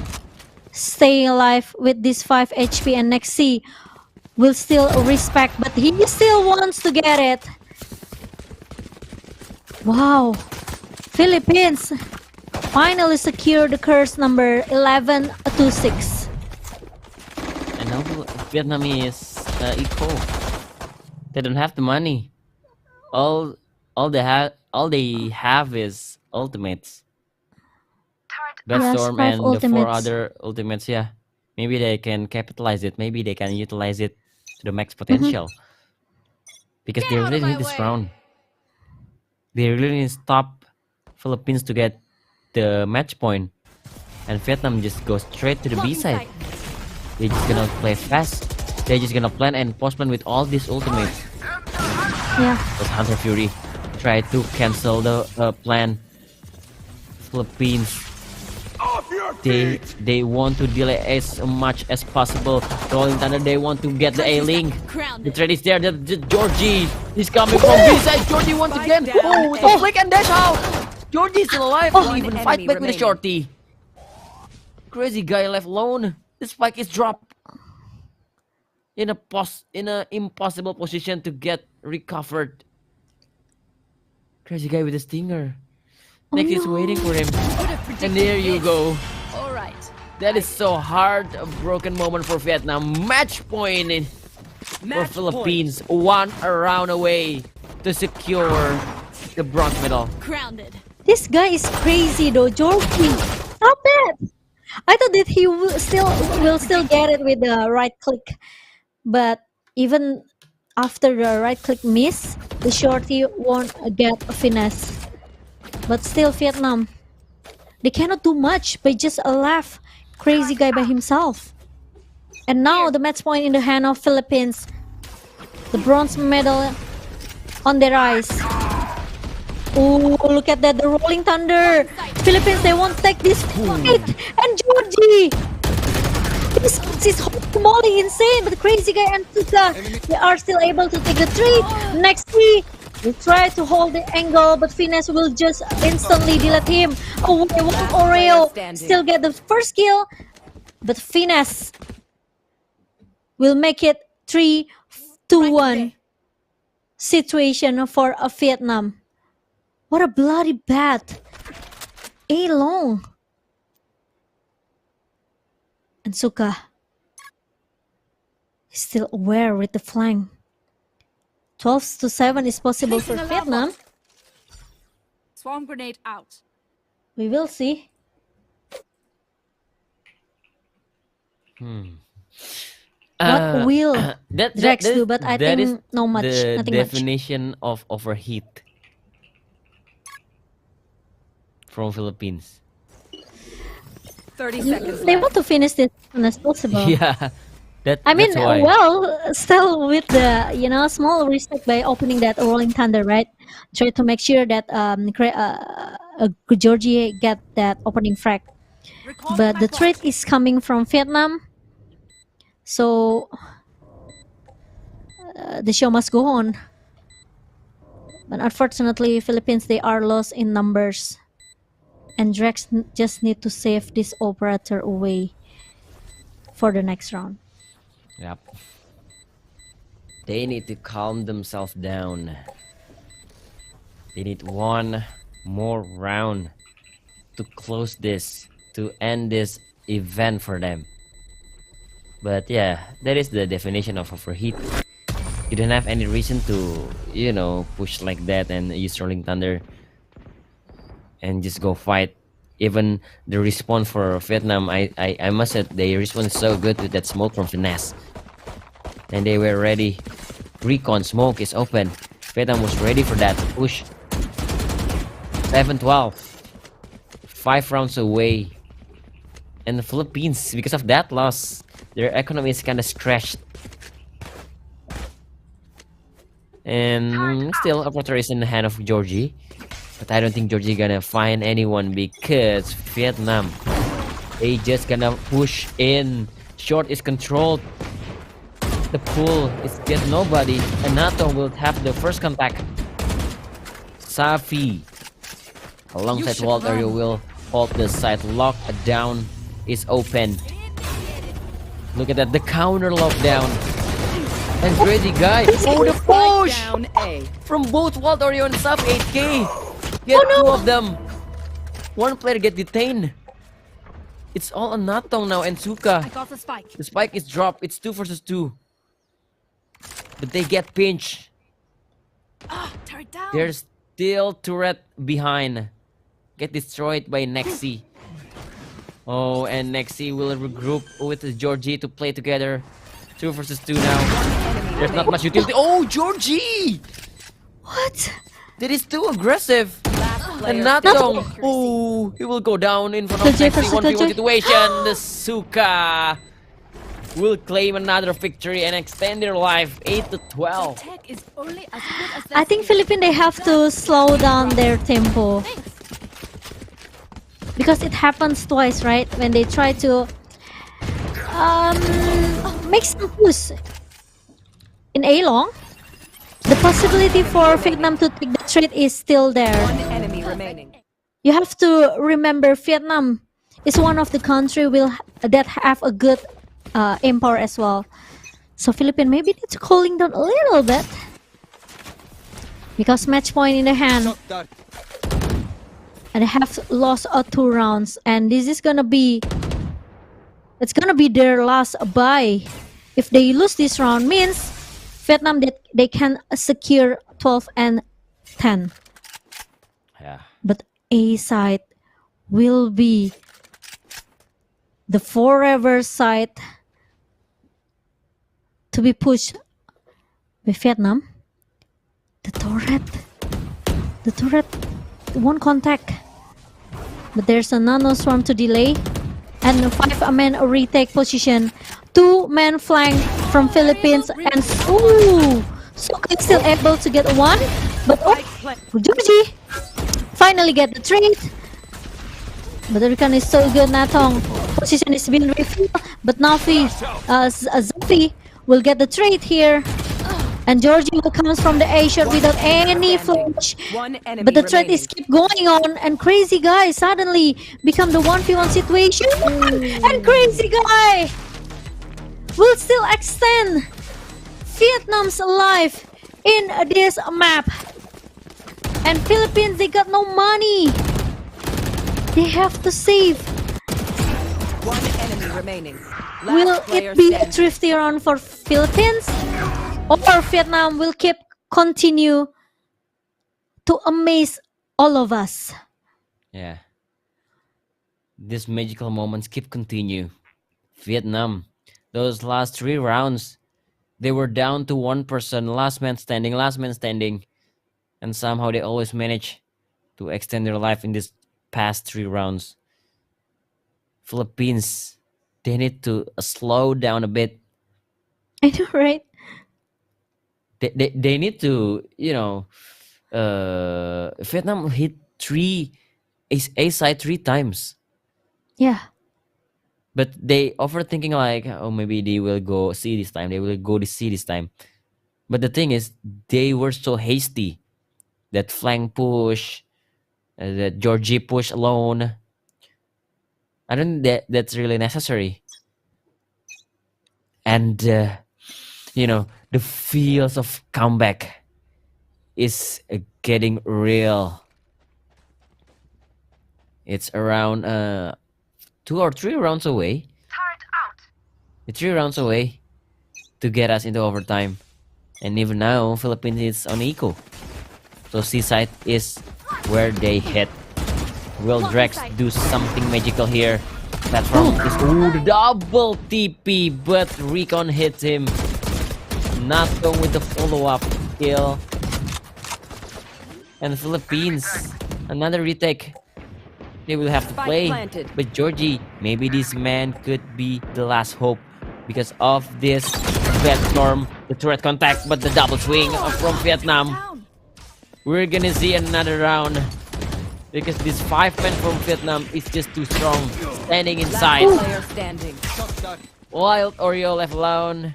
stay alive with this 5 HP, and Nexi will still respect, but he still wants to get it. Wow, Philippines finally secure the curse number 11 to 6. And now Vietnam is equal. They don't have the money. All they have is ultimates. Storm and the 4 other ultimates. Yeah, maybe they can capitalize it. Maybe they can utilize it to the max potential. Because they really need this round. They really need to stop Philippines to get the match point, and Vietnam just goes straight to the B side. They're just gonna play fast. They're just gonna plan and post plan with all these ultimates. Yeah. But Hunter Fury tried to cancel the plan. Philippines, they want to delay as much as possible. Rolling Thunder, they want to get the A-Link. The trade is there. The Georgie is coming from B side. Georgie once again. Oh, with a flick and dash out. Georgie still alive. Will even fight back with the shorty. Crazy Guy left alone. The spike is dropped in a impossible position to get recovered. Crazy Guy with a stinger. Next is waiting for him. And there you go. All right. That is so hard. A broken moment for Vietnam. Match point for Philippines. 1 round away to secure the bronze medal. Grounded. This guy is crazy though, Georgie. Not bad. I thought that he will still get it with the right click, but even after the right click miss, the shorty won't get a finesse. But still, Vietnam, they cannot do much by just a laugh. Crazy Guy by himself. And now the match point in the hand of Philippines. The bronze medal on their eyes. Oh, look at that, the Rolling Thunder. Philippines, they won't take this fight. And Georgie, this is holy insane. But Crazy Guy and Tuka, they are still able to take the 3. Next 3, they try to hold the angle, but Finesse will just instantly delete him. Oh, Oreo still get the first kill, but Finesse will make it 3-1 situation for a Vietnam. What a bloody bat. A long. And Suka is still aware with the flank. 12-7 is possible for Vietnam. Swarm grenade out. We will see. What will Drex do? But I think no much. The nothing definition much. of overheat from Philippines. 30 seconds They left. want to finish this as soon as possible. Yeah, I mean, that's why. well, still with the small respect by opening that Rolling Thunder, right? Try to make sure that Georgie get that opening frag. But the threat is coming from Vietnam, so the show must go on. But unfortunately, Philippines, they are lost in numbers, and Drex just need to save this operator away for the next round. Yep. They need to calm themselves down. They need one more round to close this, to end this event for them. But yeah, that is the definition of overheat. You don't have any reason to, push like that and use Rolling Thunder and just go fight. Even the response for Vietnam, I must say they responded so good with that smoke from Finesse. And they were ready. Recon smoke is open. Vietnam was ready for that push. 7-12. 5 rounds away And the Philippines, because of that loss, their economy is kind of scratched. And still, operator is in the hand of Georgie. But I don't think Georgie gonna find anyone because Vietnam, they just gonna push in. Short is controlled. The pool is just nobody. And NATO will have the first contact. Safi, alongside Walter, you will hold the side. Lockdown is open. Look at that, the counter lockdown. And Crazy Guy. Oh, the push! Down A. From both Waldorio and Sub 8K. Get two of them. One player get detained. It's all on Natong now and Suka. I got the spike. The spike is dropped. It's 2 versus 2. But they get pinched. Turret down. There's still turret behind. Get destroyed by Nexi. Oh, and Nexi will regroup with Georgie to play together. 2 versus 2 now. There's not much utility. Oh, Georgie! What? That is too aggressive. And Player Natong. Oh, he will go down in front of Nexi. 1v1 situation. The Suka will claim another victory and extend their life 8-12. Tech is only as good as I think Philippines, they have to slow down their tempo. Because it happens twice, right? When they try to make some push in A long, the possibility for Vietnam to take the trade is still there. One enemy remaining. You have to remember Vietnam is one of the country that have a good aim power as well. So Philippines maybe needs cooling down a little bit. Because match point in the hand. And they have lost 2 rounds. And this is gonna be... It's gonna be their last bye. If they lose this round, means Vietnam, they can secure 12 and 10. Yeah. But A side will be the forever side to be pushed by Vietnam. The turret, one contact. But there's a nano swarm to delay. And 5-man retake position. 2-man flank from Philippines. And Suka is still able to get one. But Georgie finally get the trade. But the recon is so good. Natong position is being refilled. But Nafi, Zafi will get the trade here. And Georgie comes from the A shot without any flinch. But the threat is keep going on. And Crazy Guy suddenly become the 1v1 situation. And Crazy Guy will still extend Vietnam's life in this map. And Philippines, they got no money. They have to save. One enemy remaining. Will it be a thrifty round for Philippines? Or Vietnam will continue to amaze all of us? Yeah. These magical moments keep continue. Vietnam, those last 3 rounds, they were down to 1 person, last man standing. And somehow they always manage to extend their life in these past 3 rounds. Philippines, they need to slow down a bit. I know, right? They need to, Vietnam hit A side 3 times. Yeah. But they overthinking like, oh, maybe they will go C this time. They will go to C this time. But the thing is, they were so hasty. That flank push, that Georgie push alone. I don't think that's really necessary. And, the feels of comeback is getting real. It's around 2 or 3 rounds away. It's 3 rounds away to get us into overtime. And even now, Philippines is on eco. So Seaside is where they hit. Will Drex do something magical here? Platform is the double TP, but Recon hits him. Natong with the follow-up kill. And the Philippines, another retake. they will have to Spike play. planted. But Georgie, maybe this man could be the last hope because of this bad storm, the turret contact, but the double swing from Vietnam. Down. We're gonna see another round because this 5-man from Vietnam is just too strong. Standing inside. Last player standing. Wild Oreo left alone.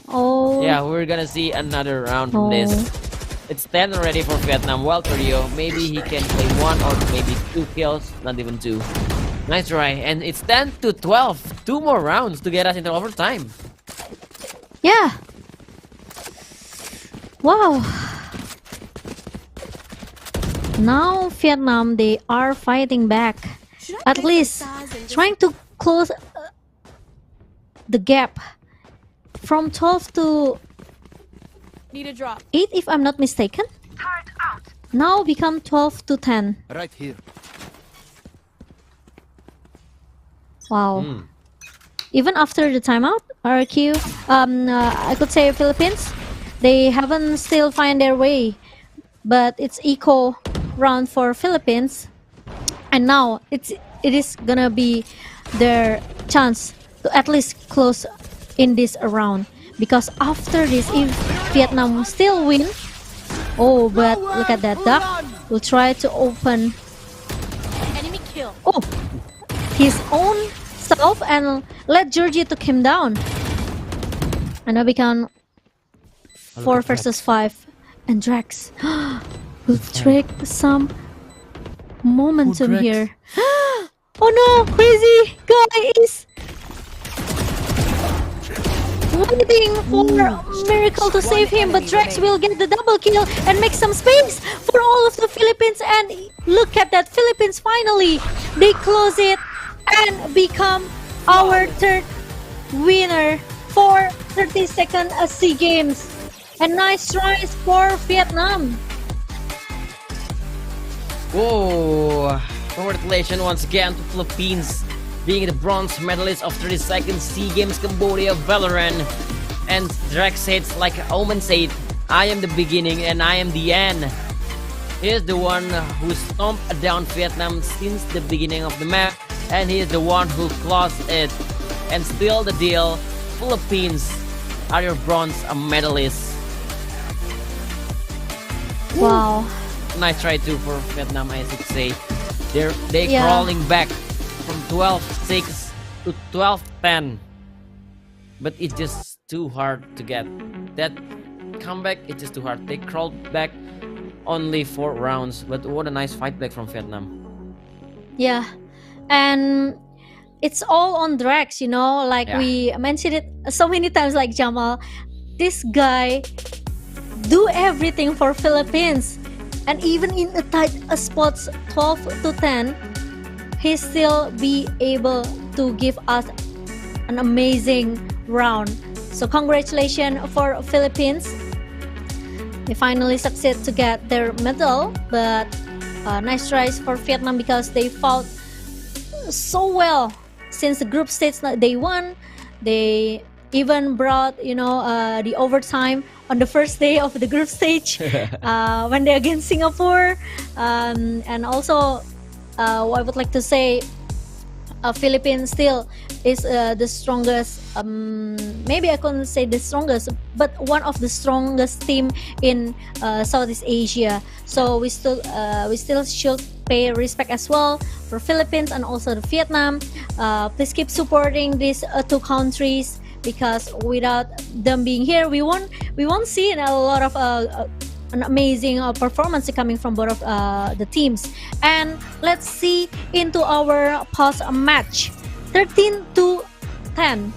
Oh. Yeah, we're gonna see another round from this. It's 10 already for Vietnam. Wild Oreo, maybe he can play 1 or maybe 2 kills, not even 2. Nice try, and it's 10-12. 2 more rounds to get us into overtime. Yeah. Wow. Now Vietnam, they are fighting back. At least trying to close the gap from 12 to Need a drop. 8 if I'm not mistaken. Now become 12 to 10. Right here. Wow. Even after the timeout, RQ, I could say Philippines, they haven't still find their way. But it's eco round for Philippines. And now it is gonna be their chance to at least close in this round. Because after this, if Vietnam still win, oh, but look at that duck. Will try to open Enemy kill. his own self and let Georgie took him down. And now become 4 versus 5. And Drax will take some momentum here. Oh no, crazy guy is waiting for a miracle to save him, but Drax will get the double kill and make some space for all of the Philippines. And look at that, Philippines finally, they close it and become our third winner for 32nd SEA Games. And nice tries for Vietnam. Whoa! Congratulations once again to Philippines being the bronze medalist of 32nd SEA Games Cambodia Valorant. And Drax said, like Omen said, I am the beginning and I am the end. He is the one who stomped down Vietnam since the beginning of the map, and he is the one who closed it. And still the deal, Philippines are your bronze medalists. Wow. Nice try too for Vietnam, I should say. They're Yeah. crawling back from 12-6 to 12-10. But it's just too hard to get. That comeback, it's just too hard. They crawled back only 4 rounds, but what a nice fight back from Vietnam. Yeah. And it's all on Drax, you know, like Yeah. we mentioned it so many times, like Jamal. This guy do everything for Philippines. And even in the tight spots 12 to 10, he still be able to give us an amazing round. So congratulations for Philippines. They finally succeed to get their medal, but nice tries for Vietnam because they fought so well since the group stage. They won. They even brought, you know, the overtime on the first day of the group stage when they're against Singapore. And also, I would like to say, Philippines still is the strongest. Maybe I couldn't say the strongest, but one of the strongest team in Southeast Asia. So we still should pay respect as well for Philippines and also the Vietnam. Please keep supporting these 2 countries, because without them being here, we won't see a lot of an amazing performance coming from both of the teams. And let's see into our post match. 13 to 10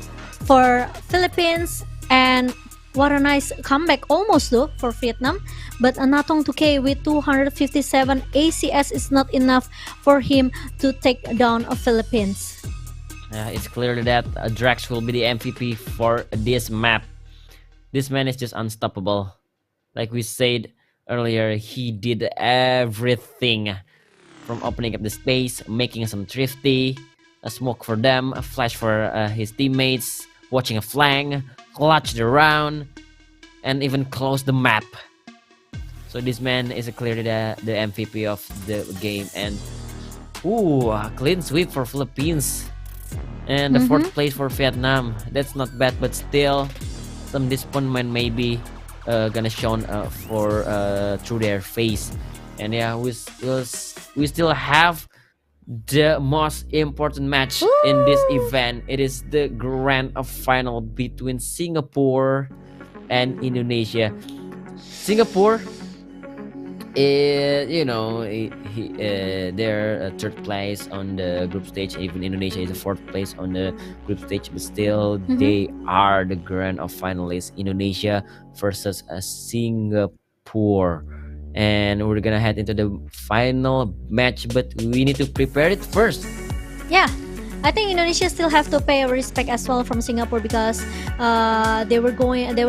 for Philippines, and what a nice comeback, almost though, for Vietnam. But Natong 2K with 257 ACS is not enough for him to take down Philippines. It's clear that Drax will be the MVP for this map. This man is just unstoppable. Like we said earlier, he did everything from opening up the space, making some thrifty, a smoke for them, a flash for his teammates, watching a flank, clutch the round, and even close the map. So this man is clearly the MVP of the game. And Ooh, a clean sweep for Philippines. And the fourth place for Vietnam. That's not bad, but still some disappointment maybe gonna shown for through their face. And yeah, we still have the most important match in this event. It is the grand final between Singapore and Indonesia. Singapore, they're third place on the group stage. Even Indonesia is the fourth place on the group stage, but still they are the grand finalists. Indonesia versus Singapore. And we're gonna head into the final match, but we need to prepare it first. Yeah, I think Indonesia still have to pay respect as well from Singapore because they were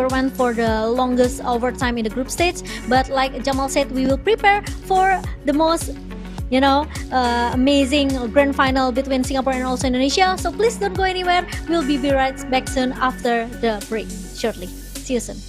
went for the longest overtime in the group stage. But like Jamal said, we will prepare for the most amazing grand final between Singapore and also Indonesia. So please don't go anywhere. We'll be right back soon after the break shortly. See you soon.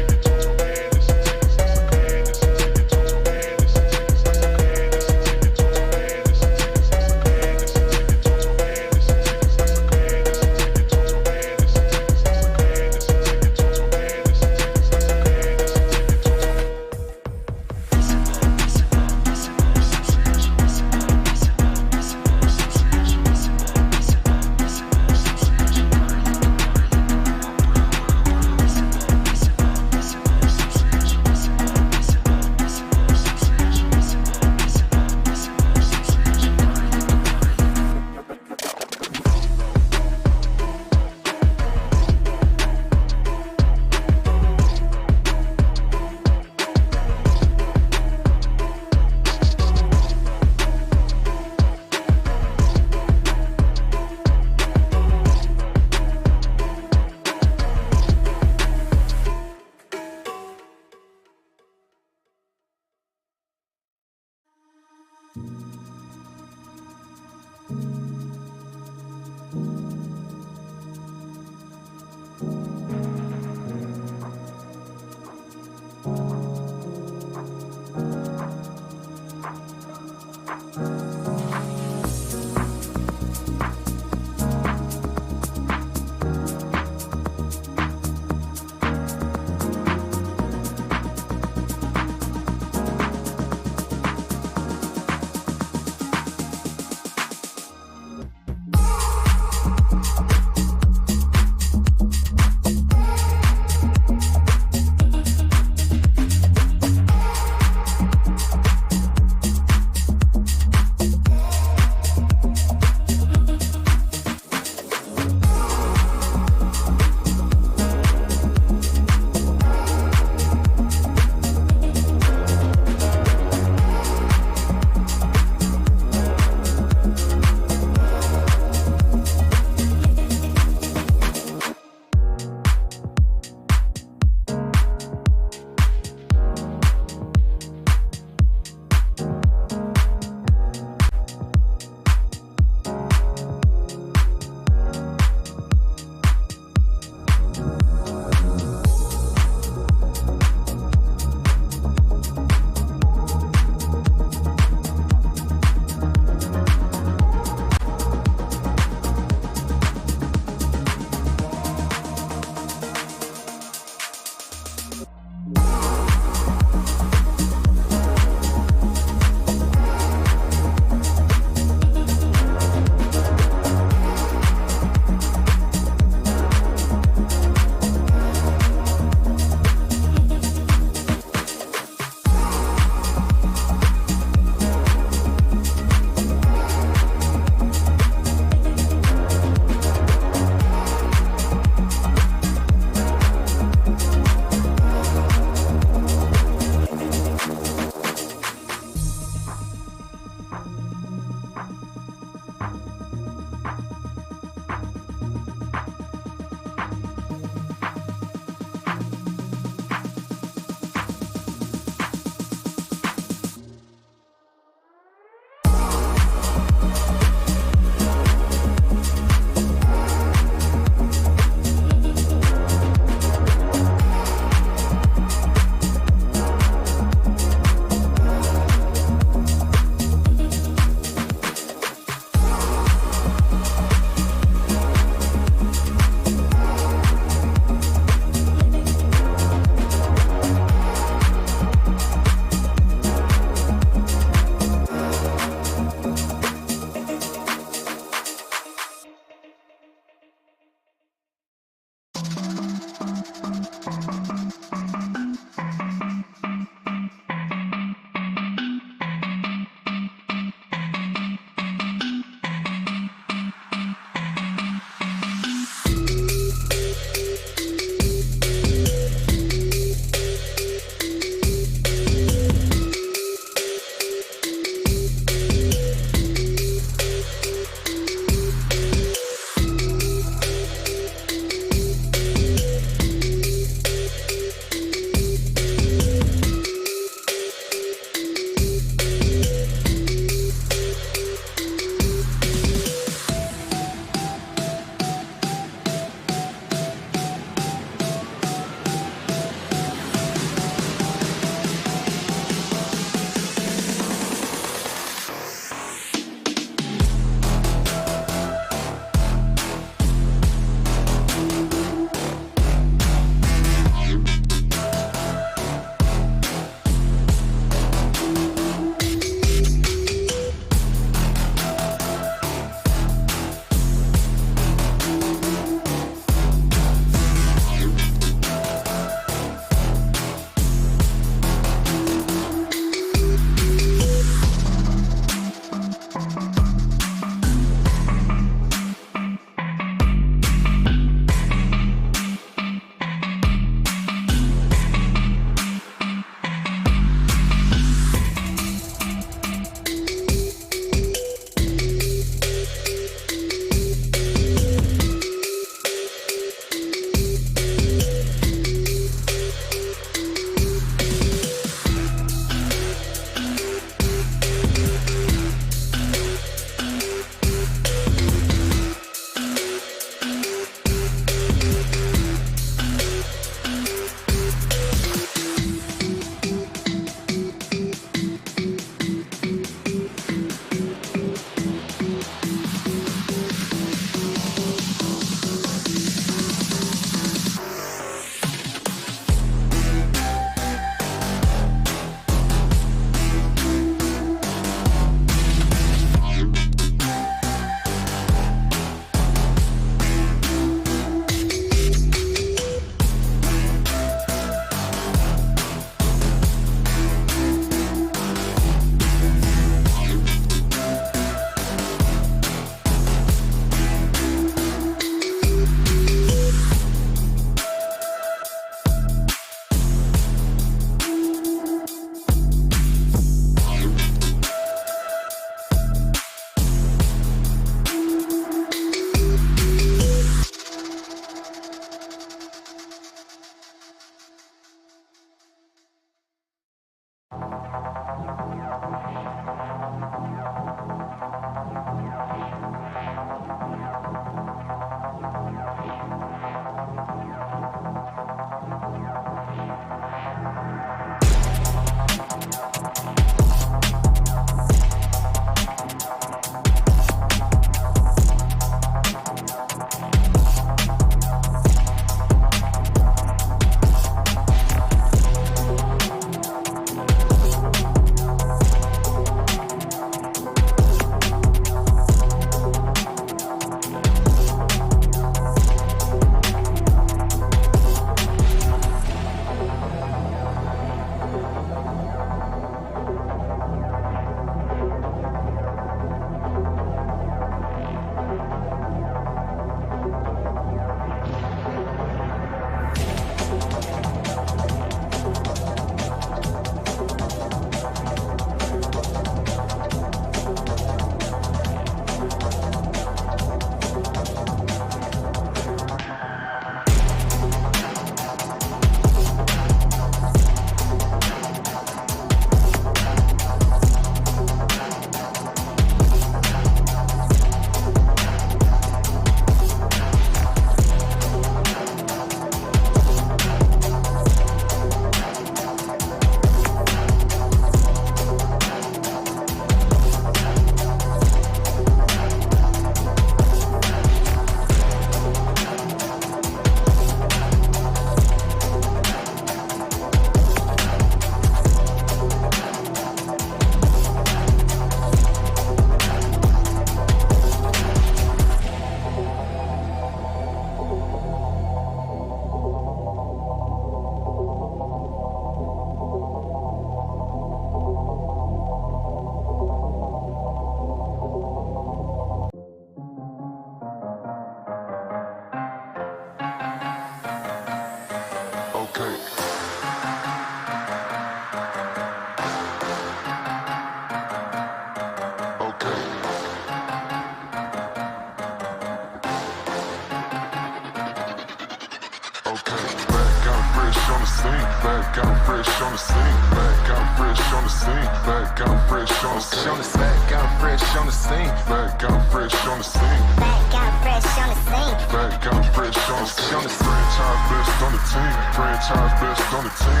Back out fresh on the scene. Back out fresh on the scene. Back out fresh on the scene. Back out fresh on the scene. Back out fresh on the scene. Back out fresh on the scene. Back out fresh on the scene. Franchise best on the team. Franchise best on the team.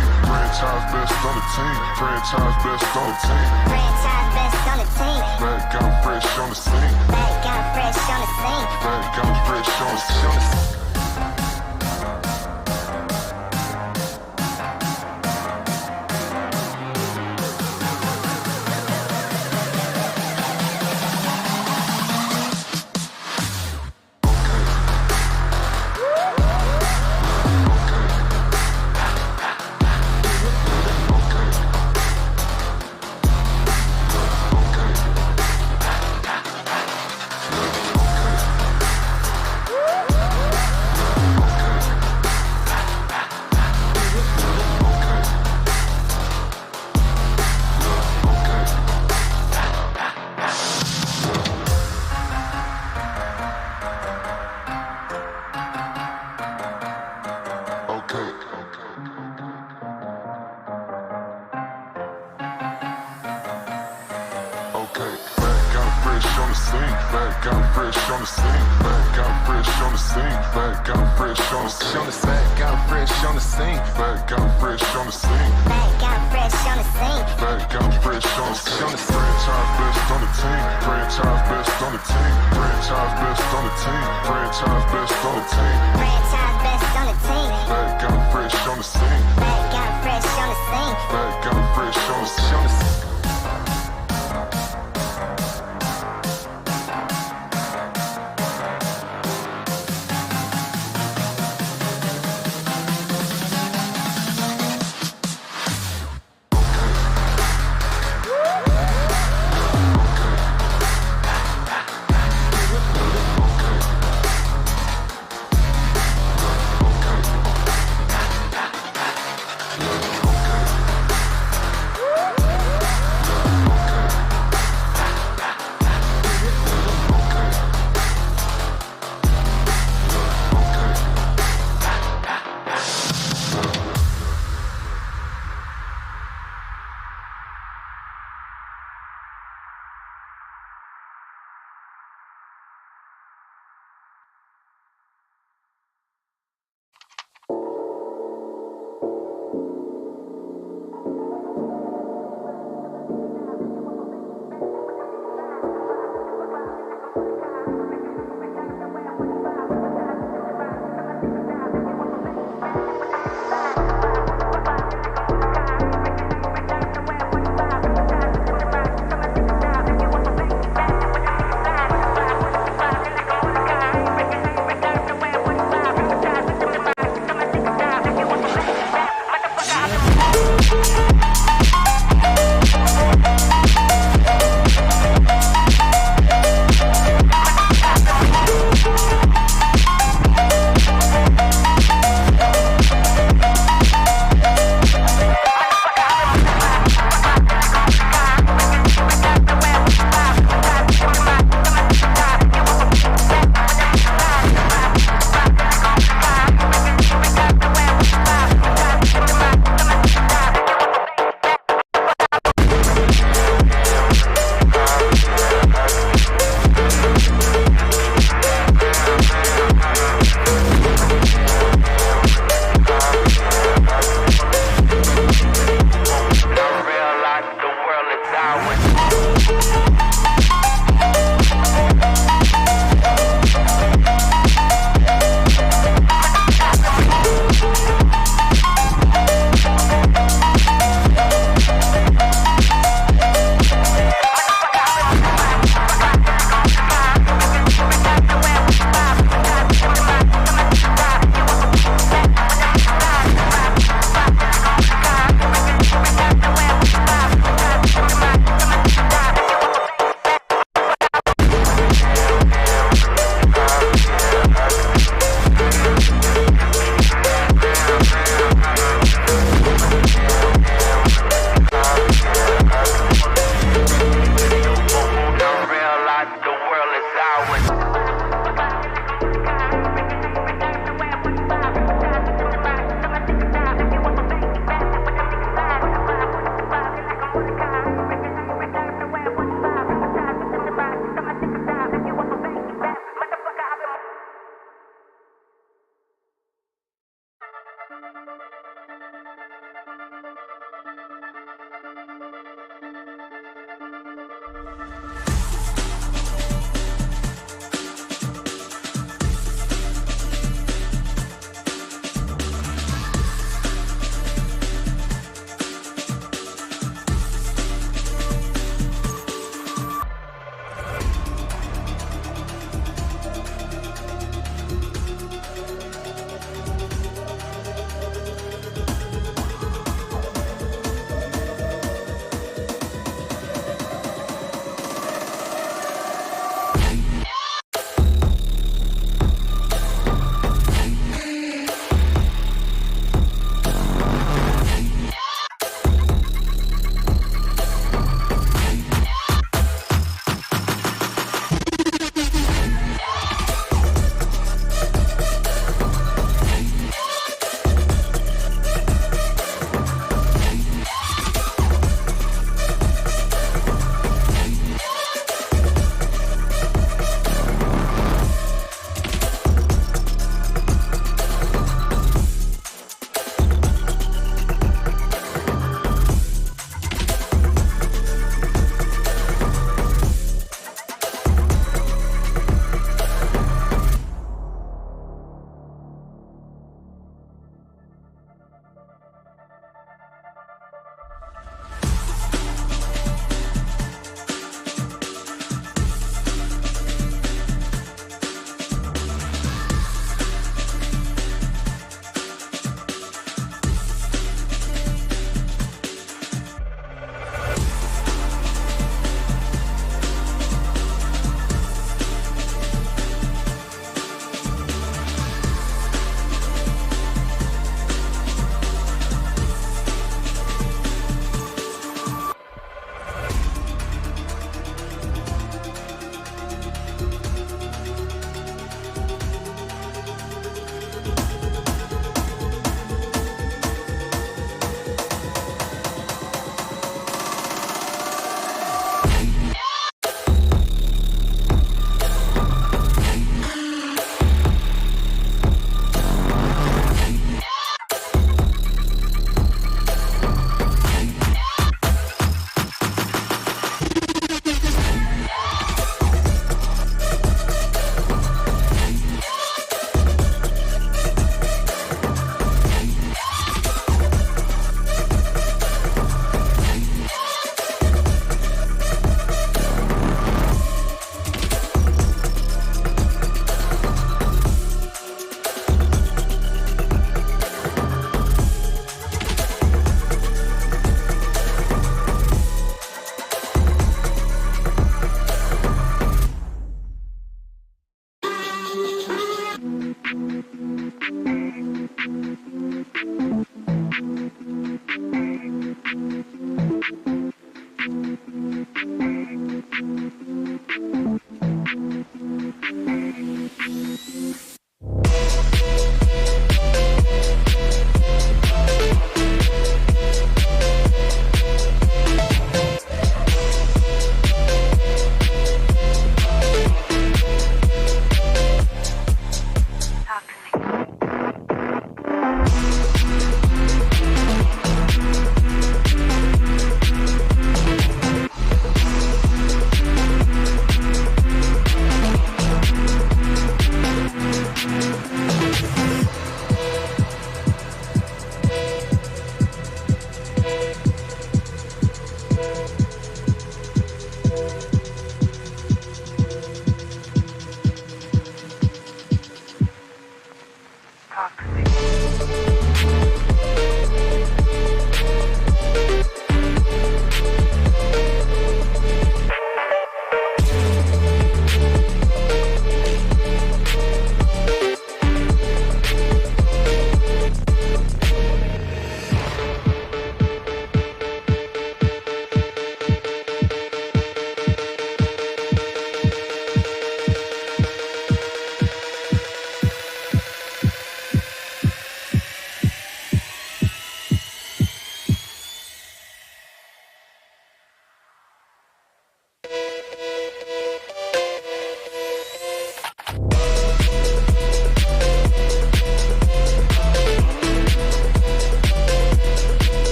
Franchise best on the team. Franchise best on the team. Franchise best on the team. Back out fresh on the scene. Back out fresh on the scene. Back out fresh on the scene.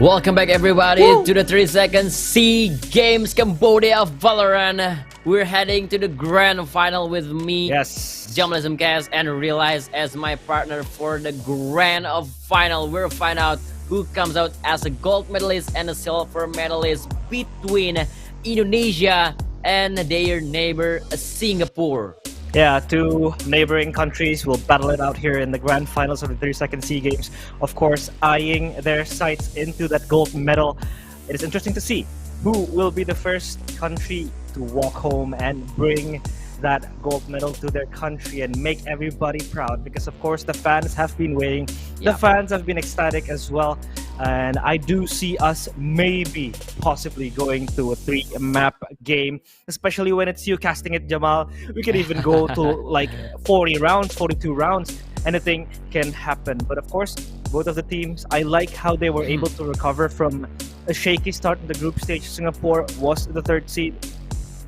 Welcome back, everybody, to the 30-second SEA Games Cambodia Valorant. We're heading to the grand final with me, Journalism Cast, and Realize as my partner for the grand final. We'll find out who comes out as a gold medalist and a silver medalist between Indonesia and their neighbor Singapore. Yeah, two neighboring countries will battle it out here in the grand finals of the 32nd SEA Games. Of course, eyeing their sights into that gold medal. It is interesting to see who will be the first country to walk home and bring that gold medal to their country and make everybody proud, because of course the fans have been waiting. The fans have been ecstatic as well, and I do see us maybe possibly going to a 3-map game, especially when it's you casting it, Jamal. We could even go to like 40 rounds, 42 rounds. Anything can happen. But of course, both of the teams, I like how they were able to recover from a shaky start in the group stage. Singapore was the 3rd seed,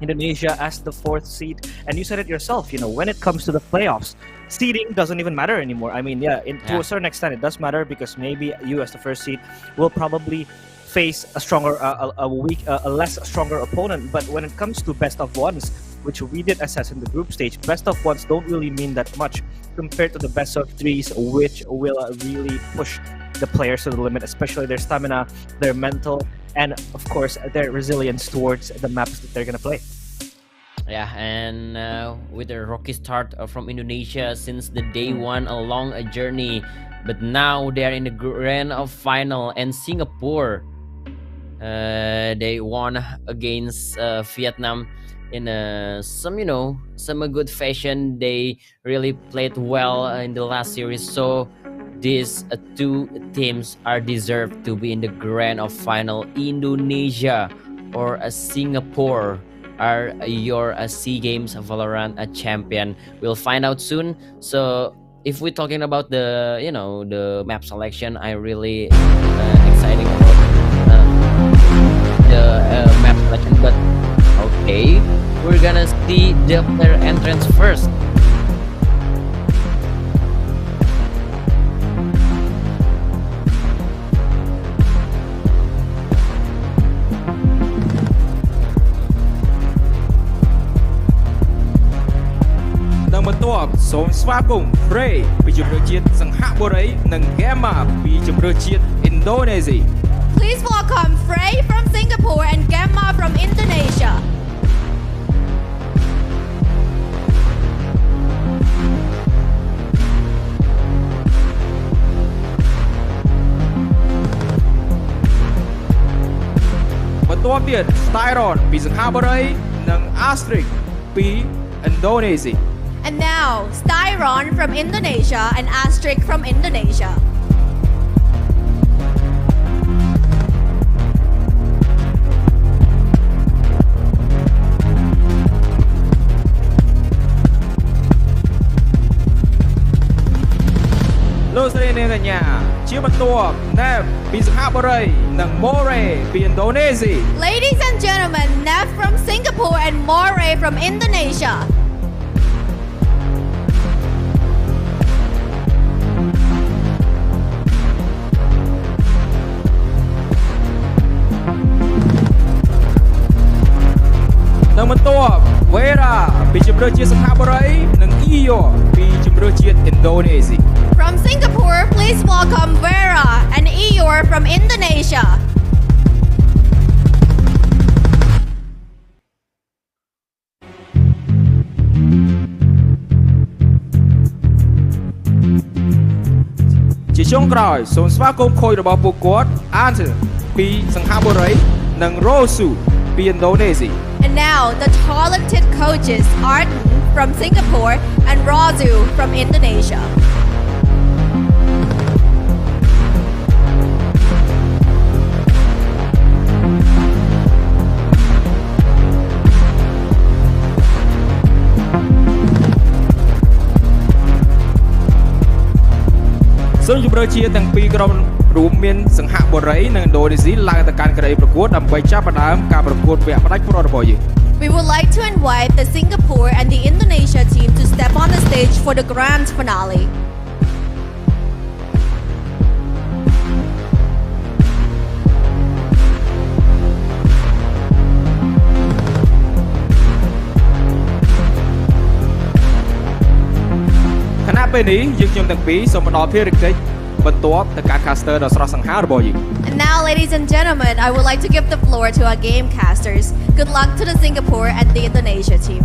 Indonesia as the 4th seed. And you said it yourself, you know, when it comes to the playoffs, seeding doesn't even matter anymore. I mean, to a certain extent, it does matter, because maybe you as the 1st seed will probably face a stronger, a less stronger opponent. But when it comes to best of ones, which we did assess in the group stage, best of ones don't really mean that much compared to the best of threes, which will really push the players to the limit, especially their stamina, their mental, and of course their resilience towards the maps that they're gonna play. Yeah, and with a rocky start from Indonesia since the day one along a journey, but now they are in the grand final, and Singapore, they won against Vietnam in some good fashion. They really played well in the last series, so these two teams are deserved to be in the grand final. Indonesia or Singapore are your SEA Games Valorant champion. We'll find out soon. So if we're talking about the the map selection, I really exciting about the map selection. But okay, we're gonna see the player entrance first. Đangបន្ទាប់សូមស្វាគមន៍ Frey ពីជម្រើសជាតិសង្ហបុរី និង Gamma ពីជម្រើសជាតិ Indonesia. Please welcome Frey from Singapore and Gamma from Indonesia.បន្ទាប់ទៀត Styron ពីសង្ហបុរី និង Astrid ពី Indonesia. And now, Styron from Indonesia and Astrid from Indonesia. Ladies and gentlemen, Nev from Singapore and Moray from Indonesia. Đangបន្ទាប់ Vera ពីជម្រើសជាតិសង្ហបុរី និង Iyo ពីជម្រើសជាតិ Indonesia. From Singapore, please welcome Vera and Eeyore from Indonesia. Chỉ ចុងក្រោយសូមស្វាគមន៍ខូចរបស់ពួកគាត់ Answer ពីសង្ហបុរី និង Rosu ពី Indonesia. And now, the talented coaches Arden from Singapore and Razu from Indonesia. Sân chụp rơi chia từng piក្រុមរួមមានសង្ហបុរី និង Indonesia ឡើងទៅកាន់កន្លែងប្រកួតដើម្បីចាប់ផ្ដើមការប្រកួតវគ្គផ្ដាច់ព្រ័ត្ររបស់យើង We would like to invite the Singapore and the Indonesia team to step on the stage for the grand finale. ពេលនេះយើងខ្ញុំទាំងពីរសូមផ្ដល់ភារកិច្ចបន្ទាប់ទៅកាន់ caster ដ៏ស្រស់សង្ហារបស់យើង And now, ladies and gentlemen, I would like to give the floor to our game casters. Good luck to the Singapore and the Indonesia team.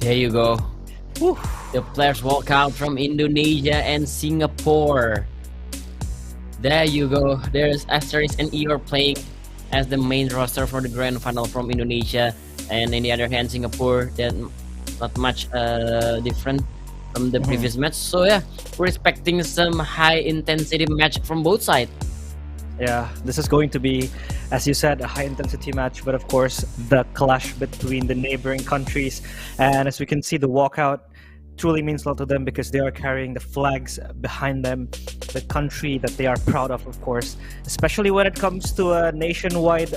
There you go. The players walk out from Indonesia and Singapore. There you go. There's Asteris and Eeyore playing as the main roster for the grand final from Indonesia, and in the other hand, Singapore. They're not much different from the previous match. So yeah, we're expecting some high intensity match from both sides. Yeah, this is going to be, as you said, a high intensity match, but of course the clash between the neighboring countries, and as we can see, the walkout truly means a lot to them because they are carrying the flags behind them, the country that they are proud of course, especially when it comes to a nationwide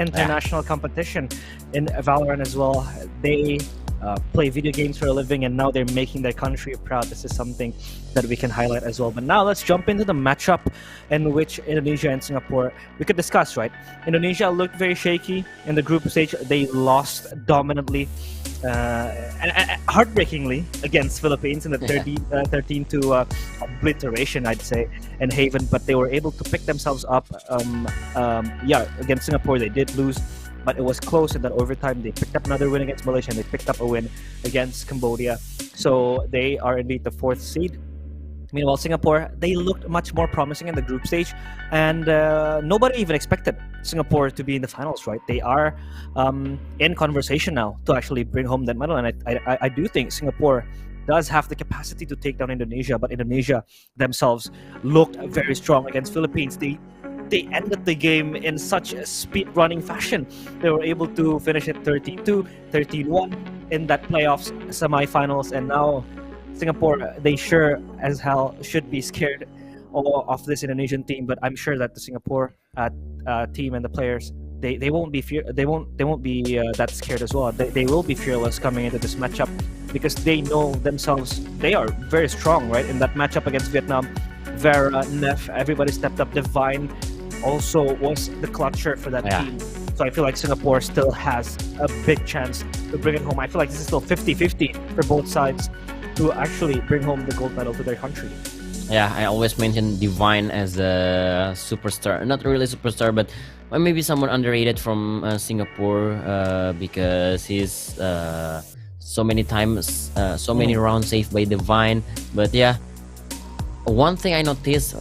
international competition in Valorant as well. They play video games for a living, and now they're making their country proud. This is something that we can highlight as well. But now let's jump into the matchup in which Indonesia and Singapore we could discuss, right? Indonesia looked very shaky in the group stage. They lost dominantly and heartbreakingly against Philippines in the 13 to obliteration, I'd say, in Haven, but they were able to pick themselves up. Against Singapore they did lose, but it was close in that overtime. They picked up another win against Malaysia, and they picked up a win against Cambodia. So they are indeed the 4th seed. Meanwhile, Singapore, they looked much more promising in the group stage, and nobody even expected Singapore to be in the finals, right? They are in conversation now to actually bring home that medal, and I do think Singapore does have the capacity to take down Indonesia, but Indonesia themselves looked very strong against Philippines. They ended the game in such a speed-running fashion. They were able to finish at 13-2, 13-1 in that playoffs semifinals, and now Singapore, they sure as hell should be scared of this Indonesian team. But I'm sure that the Singapore team and the players, they won't be that scared as well. They will be fearless coming into this matchup because they know themselves. They are very strong, right? In that matchup against Vietnam, Vera, Neff, everybody stepped up. Divine also was the clutcher for that team. So I feel like Singapore still has a big chance to bring it home. I feel like this is still 50-50 for both sides to actually bring home the gold medal to their country. Yeah, I always mention Divine as a superstar. Not really superstar, but maybe someone underrated from Singapore because he's so many times, so many rounds saved by Divine. But yeah, one thing I noticed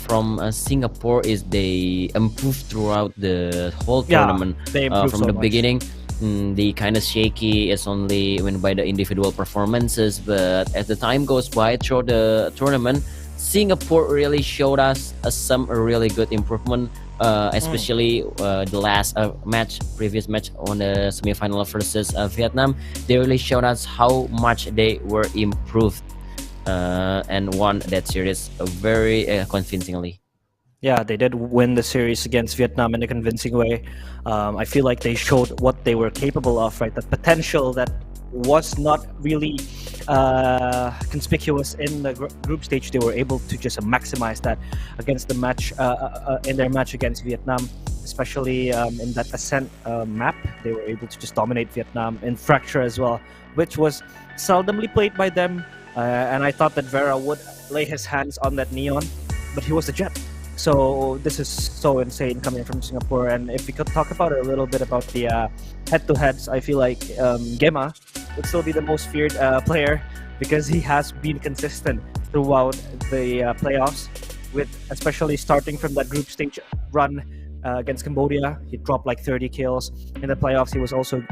from Singapore is they improved throughout the whole tournament. They improved from so the much. beginning. The kind of shaky is only when by the individual performances, but as the time goes by through the tournament, Singapore really showed us some really good improvement, especially the last previous match on the semifinal versus Vietnam. They really showed us how much they were improved and won that series very convincingly. Yeah, they did win the series against Vietnam in a convincing way. I feel like they showed what they were capable of, right? The potential that was not really conspicuous in the group stage. They were able to just maximize that against the match in their match against Vietnam, especially in that Ascent map. They were able to just dominate Vietnam in Fracture as well, which was seldomly played by them. And I thought that Vera would lay his hands on that Neon, but he was a Jet. So this is so insane coming from Singapore. And if we could talk about it a little bit about the head-to-heads, I feel like Gemma would still be the most feared player because he has been consistent throughout the playoffs, with especially starting from that group stage run against Cambodia. He dropped like 30 kills. In the playoffs, he was also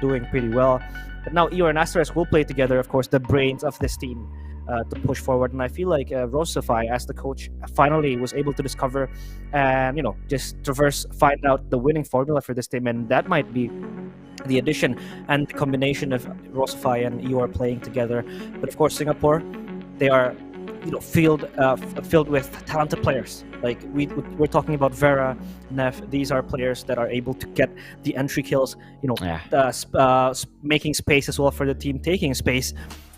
doing pretty well. But now Eeyore and Asterisk will play together, of course, the brains of this team. To push forward, and I feel like Rosify as the coach finally was able to discover and just find out the winning formula for this team, and that might be the addition and the combination of Rosify and Eeyore playing together. But of course, Singapore, they are filled with talented players. Like we're talking about Vera, Neff. These are players that are able to get the entry kills, making space as well for the team, taking space.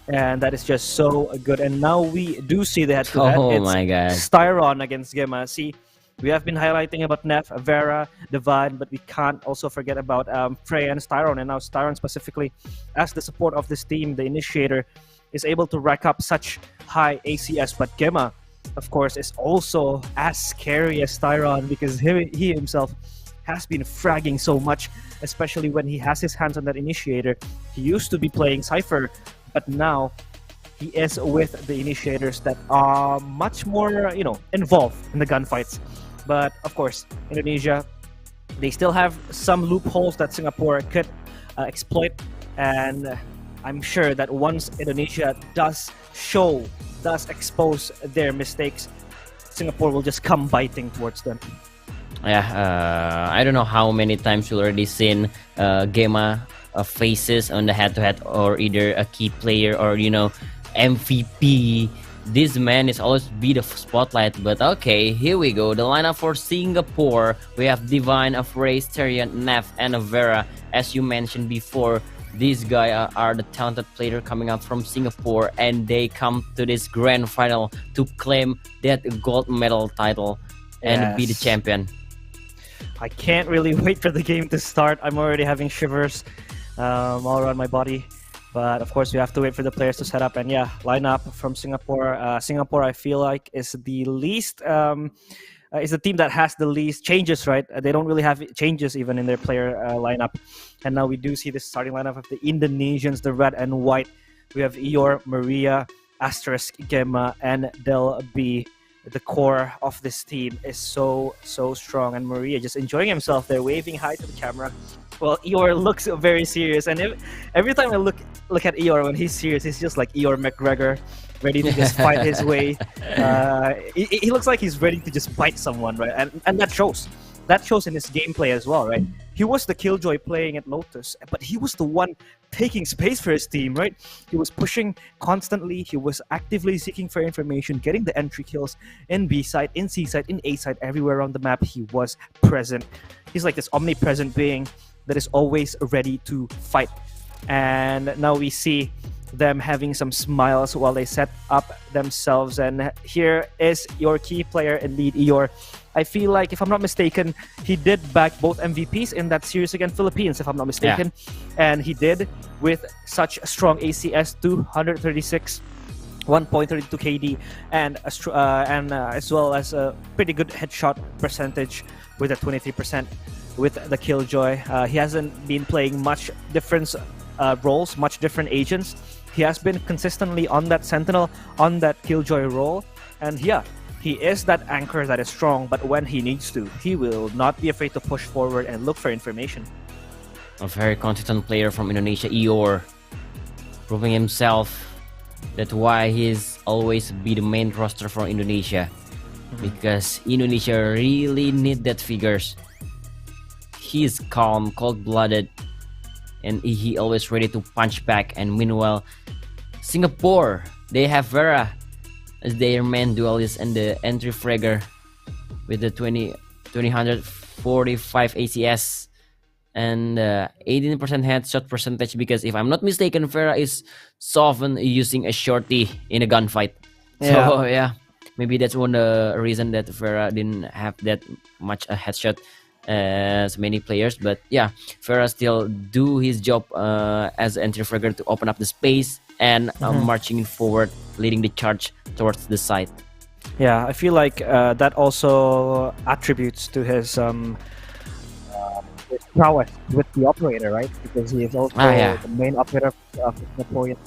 And that is just so good. And now we do see the head-to-head. Oh it's my god. Styron against Gemma. See, We have been highlighting about Neff, Vera, Divine, but we can't also forget about Freya and Styron. And now Styron specifically, as the support of this team, the initiator, is able to rack up such high ACS. But Gemma, of course, is also as scary as Styron because he himself has been fragging so much, especially when he has his hands on that initiator. He used to be playing Cypher, but now he is with the initiators that are much more, involved in the gunfights. But of course, Indonesia, they still have some loopholes that Singapore could exploit, and I'm sure that once Indonesia does expose their mistakes, Singapore will just come biting towards them. Yeah, I don't know how many times you already seen Gemma faces on the head-to-head, or either a key player or MVP. This man is always be the spotlight. But okay, here we go. The lineup for Singapore: we have Divine, Afray, Terian, Neff, and Vera. As you mentioned before, these guys are the talented player coming out from Singapore, and they come to this grand final to claim that gold medal title and be the champion. I can't really wait for the game to start. I'm already having shivers all around my body. But of course, we have to wait for the players to set up. And yeah, lineup from Singapore. Singapore, I feel like, is the least... is the team that has the least changes, right? They don't really have changes even in their player lineup. And now we do see the starting lineup of the Indonesians, the red and white. We have Eeyore, Maria, Asterisk, Gemma, and Del B. The core of this team is so strong. And Maria just enjoying himself there, waving hi to the camera. Well, Eeyore looks very serious. And every time I look at Eeyore when he's serious, he's just like Eeyore McGregor, ready to just fight his way. He looks like he's ready to just bite someone, right? And that shows. That shows in his gameplay as well, right? He was the Killjoy playing at Lotus, but he was the one taking space for his team, right? He was pushing constantly. He was actively seeking for information, getting the entry kills in B side, in C side, in A side, everywhere on the map. He was present. He's like this omnipresent being that is always ready to fight. And now we see them having some smiles while they set up themselves. And here is your key player, indeed, Eeyore. I feel like, if I'm not mistaken, he did back both MVPs in that series against Philippines, if I'm not mistaken. Yeah. And he did with such strong ACS, 236, 1.32 KD, and as well as a pretty good headshot percentage with a 23% with the Killjoy. He hasn't been playing much different roles, much different agents. He has been consistently on that Sentinel, on that Killjoy role. And yeah, he is that anchor that is strong, but when he needs to, he will not be afraid to push forward and look for information. A very consistent player from Indonesia, Eeyore, proving himself. That's why he's always be the main roster for Indonesia, because Indonesia really need that figures. He's calm, cold-blooded, and he always ready to punch back. And meanwhile, Singapore, they have Vera as their main duelist and the entry fragger with the 245 ACS and 18% headshot percentage, because if I'm not mistaken, Vera is so often using a shorty in a gunfight. Yeah. So yeah, maybe that's one of the reason that Vera didn't have that much a headshot as many players. But yeah, Vera still do his job as entry fragger to open up the space and marching forward, leading the charge towards the side. Yeah, I feel like that also attributes to his prowess with the operator, right? Because he is also the main operator of the Singaporean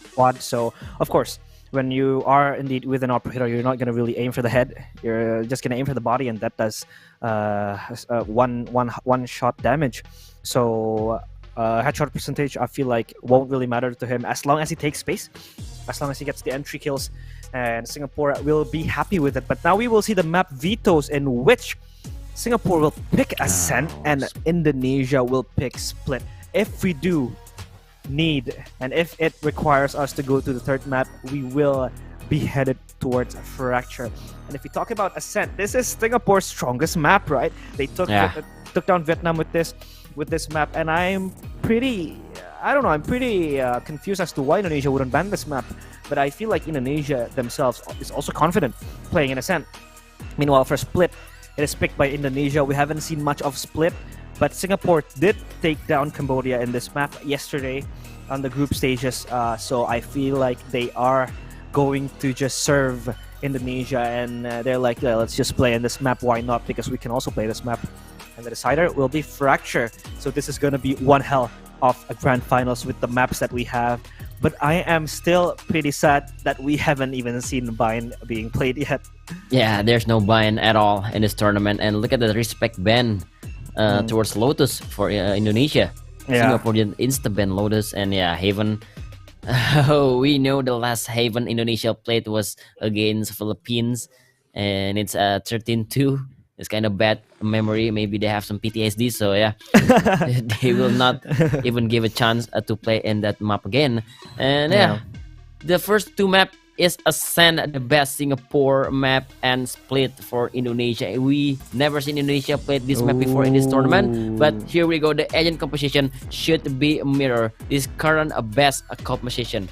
squad. So, of course, when you are indeed with an operator, you're not going to really aim for the head. You're just going to aim for the body, and that does one shot damage. So headshot percentage, I feel like, won't really matter to him as long as he takes space, as long as he gets the entry kills, and Singapore will be happy with it. But now we will see the map vetoes, in which Singapore will pick Ascent and Indonesia will pick Split. If we do need, and if it requires us to go to the third map, we will be headed towards Fracture. And if we talk about Ascent, this is Singapore's strongest map, right? They took down Vietnam with this map, and I'm pretty confused as to why Indonesia wouldn't ban this map. But I feel like Indonesia themselves is also confident playing in Ascent. Meanwhile, for Split, It is picked by Indonesia. We haven't seen much of Split, but Singapore did take down Cambodia in this map yesterday on the group stages. So I feel like they are going to just serve Indonesia, and they're like, yeah, let's just play in this map. Why not? Because we can also play this map. And the decider will be Fracture. So this is going to be one hell of a grand finals with the maps that we have. But I am still pretty sad that we haven't even seen Bind being played yet. Yeah, there's no Bind at all in this tournament. And look at the respect ban towards Lotus for Indonesia. Yeah. Singapore did insta-ban Lotus, and yeah, Haven. Oh, we know the last Haven Indonesia played was against Philippines, and it's 13-2. It's kind of bad memory. Maybe they have some PTSD, so yeah, they will not even give a chance to play in that map again. And yeah, the first two map is Ascent, the best Singapore map, and Split for Indonesia. We never seen Indonesia play this map before in this tournament, but here we go. The agent composition should be a mirror this current best composition.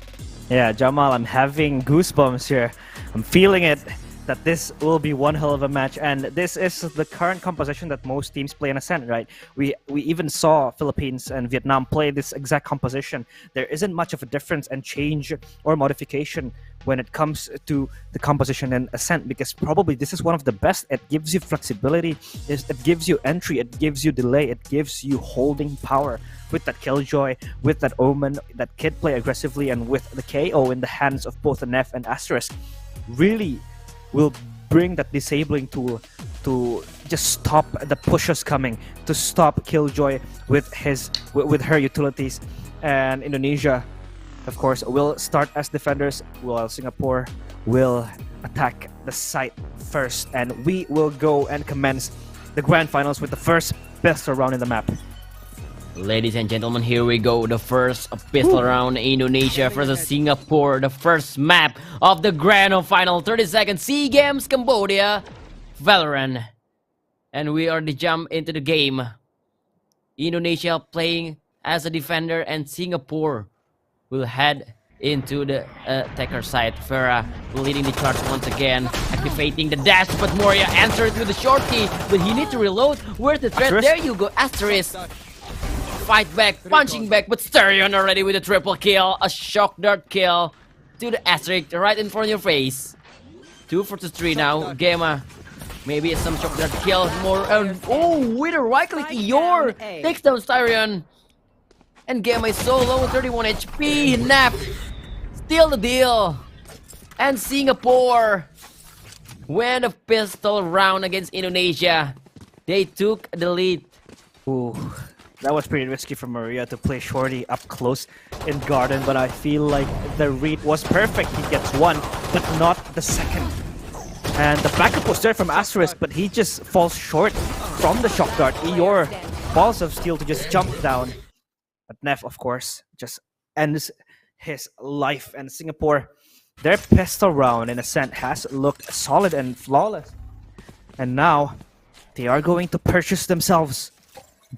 Yeah, Jamal, I'm having goosebumps here. I'm feeling it, that this will be one hell of a match, and this is the current composition that most teams play in Ascent, right? We even saw Philippines and Vietnam play this exact composition. There isn't much of a difference and change or modification when it comes to the composition in Ascent, because probably this is one of the best. It gives you flexibility, it gives you entry, it gives you delay, it gives you holding power with that Killjoy, with that Omen, that Kid play aggressively, and with the KO in the hands of both the Nef and Asterisk. Really will bring that disabling tool to just stop the pushes coming, to stop Killjoy with her utilities. And Indonesia, of course, will start as defenders, while Singapore will attack the site first, and we will go and commence the grand finals with the first pistol round in the map. Ladies and gentlemen, here we go. The first pistol round, Indonesia versus Singapore. The first map of the grand final. 30 seconds. SEA Games Cambodia Valorant. And we already jump into the game. Indonesia playing as a defender, and Singapore will head into the attacker side. Vera leading the charge once again, activating the dash, but Moria answered with the shorty, but he needs to reload. Where's the threat? There you go, Asterisk. Fight back, punching back, but Sterion already with a triple kill. A shock dart kill to the Asterisk right in front of your face. 2 versus 3 now. Gamma, maybe some shock dart kill. More. Oh, with a right click, Eeyore takes down Sterion. And Gamma is so low, 31 HP. Nap, still the deal. And Singapore win a pistol round against Indonesia. They took the lead. Ooh. That was pretty risky for Maria to play Shorty up close in Garden, but I feel like the read was perfect. He gets one, but not the second. And the backup was there from Asterisk, but he just falls short from the shock dart. Eeyore balls of steel to just jump down. But Nef, of course, just ends his life. And Singapore, their pistol round in Ascent has looked solid and flawless. And now, they are going to purchase themselves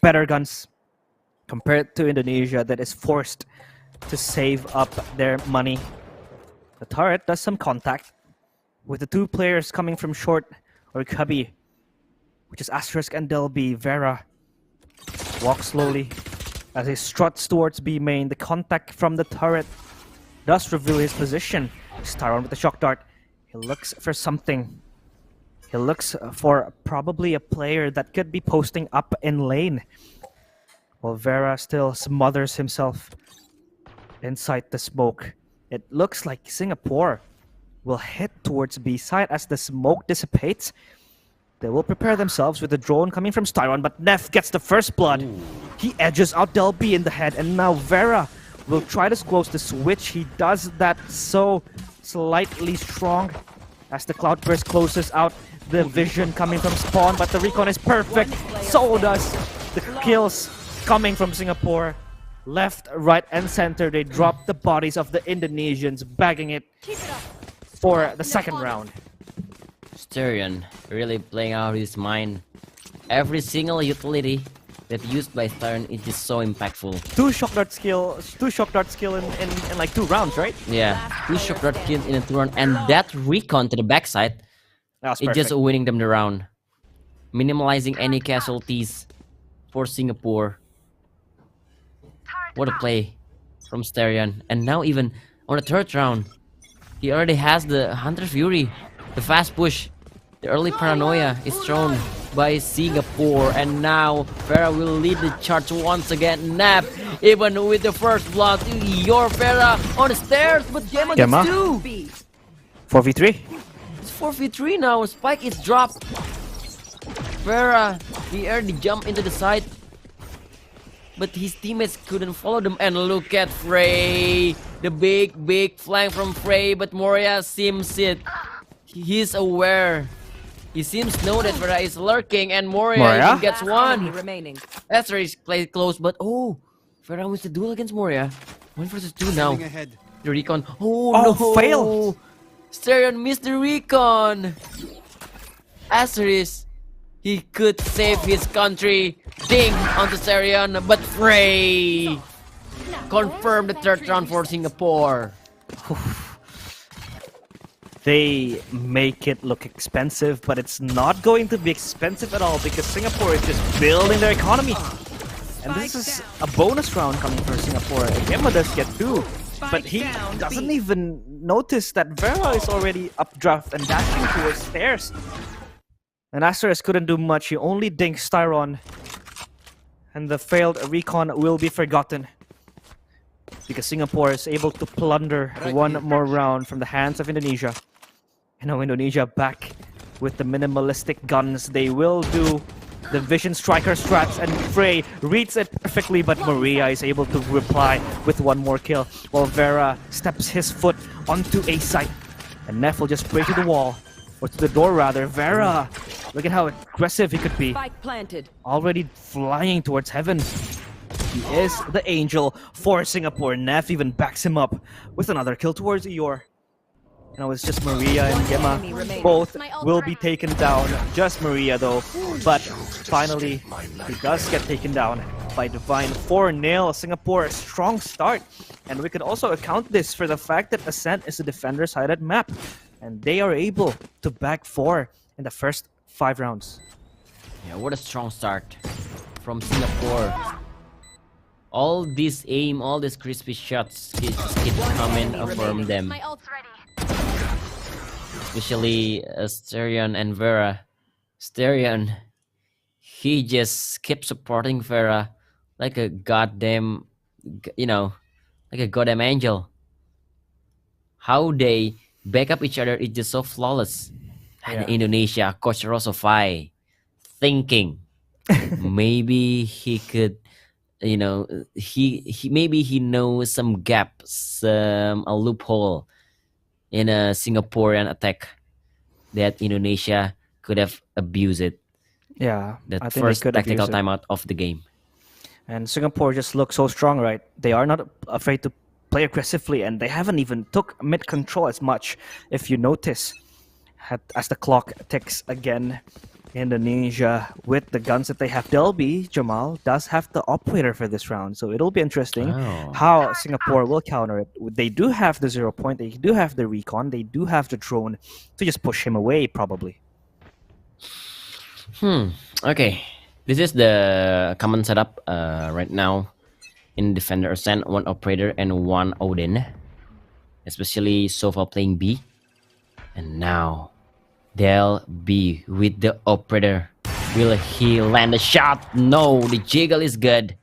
better guns, compared to Indonesia that is forced to save up their money. The turret does some contact with the two players coming from short or cubby, which is Asterisk and Delby. Vera walks slowly as he struts towards B main. The contact from the turret does reveal his position. Staron with the shock dart. He looks for something. He looks for probably a player that could be posting up in lane, while Vera still smothers himself inside the smoke. It looks like Singapore will head towards B side as the smoke dissipates. They will prepare themselves with the drone coming from Styron, but Nef gets the first blood. He edges out Delby in the head, and now Vera will try to close the switch. He does that so slightly strong as the Cloudburst closes out the vision coming from Spawn, but the recon is perfect. So does the kills coming from Singapore. Left, right, and center, they drop the bodies of the Indonesians, bagging it for the second round. Sterion really playing out his mind. Every single utility that used by Sterion is just so impactful. Two shock dart skill in like 2 rounds, right? Yeah, 2 shock dart kills in a 2 round, and that recon to the backside, it's just winning them the round. minimalizing any casualties for Singapore. What a play from Sterion. And now even on the third round, he already has the Hunter Fury, the fast push. The early paranoia is thrown by Singapore, and now Farah will lead the charge once again. Nap, even with the first blood, your Farah on the stairs, but Gemma gets Gemma? 2. 4v3. It's 4v3 now. Spike is dropped. Farah, he already jumped into the side, but his teammates couldn't follow them. And look at Frey, the big flank from Frey, but Moria seems it. He's aware. He seems to know that Farah is lurking, and Moria even gets one. Remaining. Ezra is played close, but oh, Farah wins the duel against Moria. 1 versus 2 now. Ahead. The recon. Oh no! Fail! Sterion missed the recon. Asteris, he could save his country. Ding onto Sterion, but Frey confirmed the third round for Singapore. They make it look expensive, but it's not going to be expensive at all because Singapore is just building their economy. And this is a bonus round coming for Singapore. Gemma does get 2, but he doesn't even notice that Vera is already updraft and dashing towards stairs. And Asteris couldn't do much. He only dinks Styron. And the failed recon will be forgotten, because Singapore is able to plunder one more round from the hands of Indonesia. You know, Indonesia back with the minimalistic guns. They will do the Vision Striker strats, and Frey reads it perfectly, but Maria is able to reply with one more kill, while Vera steps his foot onto a site. And Neff will just break to the wall, or to the door rather. Vera, look at how aggressive he could be. Spike planted. Already flying towards heaven. He is the angel for Singapore. Neff even backs him up with another kill towards Eeyore. Now it's just Maria and Gemma. Both will be taken down. Just Maria though. But finally, he does get taken down by Divine. 4-0. Singapore, a strong start. And we could also account this for the fact that Ascent is a defender-sided map. And they are able to back 4 in the first 5 rounds. Yeah, what a strong start from Singapore. All this aim, all these crispy shots keep coming from them. Especially Sterion and Vera. Sterion, he just kept supporting Vera like a goddamn, you know, like a goddamn angel. How they back up each other is just so flawless. And Indonesia, Coach Rosofai, thinking maybe he could, you know, maybe he knows some gaps, a loophole in a Singaporean attack that Indonesia could have abused it. Yeah, the first tactical timeout of the game. And Singapore just looks so strong, right? They are not afraid to play aggressively, and they haven't even took mid control as much. If you notice, as the clock ticks again, Indonesia with the guns that they have. Delby Jamal does have the operator for this round, so it'll be interesting how Singapore will counter it. They do have the 0 point, they do have the recon, they do have the drone to just push him away probably. Okay, this is the common setup right now in Defender Ascent. 1 operator and 1 Odin, especially Sofa playing B. And now they'll be with the operator. Will he land a shot? No, the jiggle is good.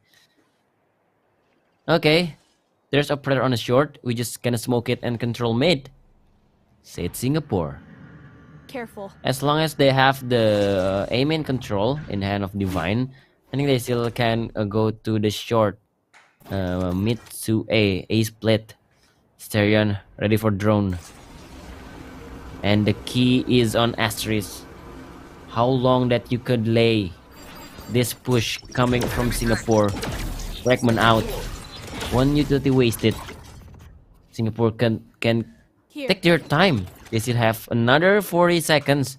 Okay, there's operator on the short. We just gonna smoke it and control mid. Say it's Singapore. Careful. As long as they have the aim in control in hand of Divine, I think they still can go to the short. Mid to A split. Sterion ready for drone. And the key is on Asteris. How long that you could lay this push coming from Singapore. Fragment out. 1 utility wasted. Singapore can take their time. They still have another 40 seconds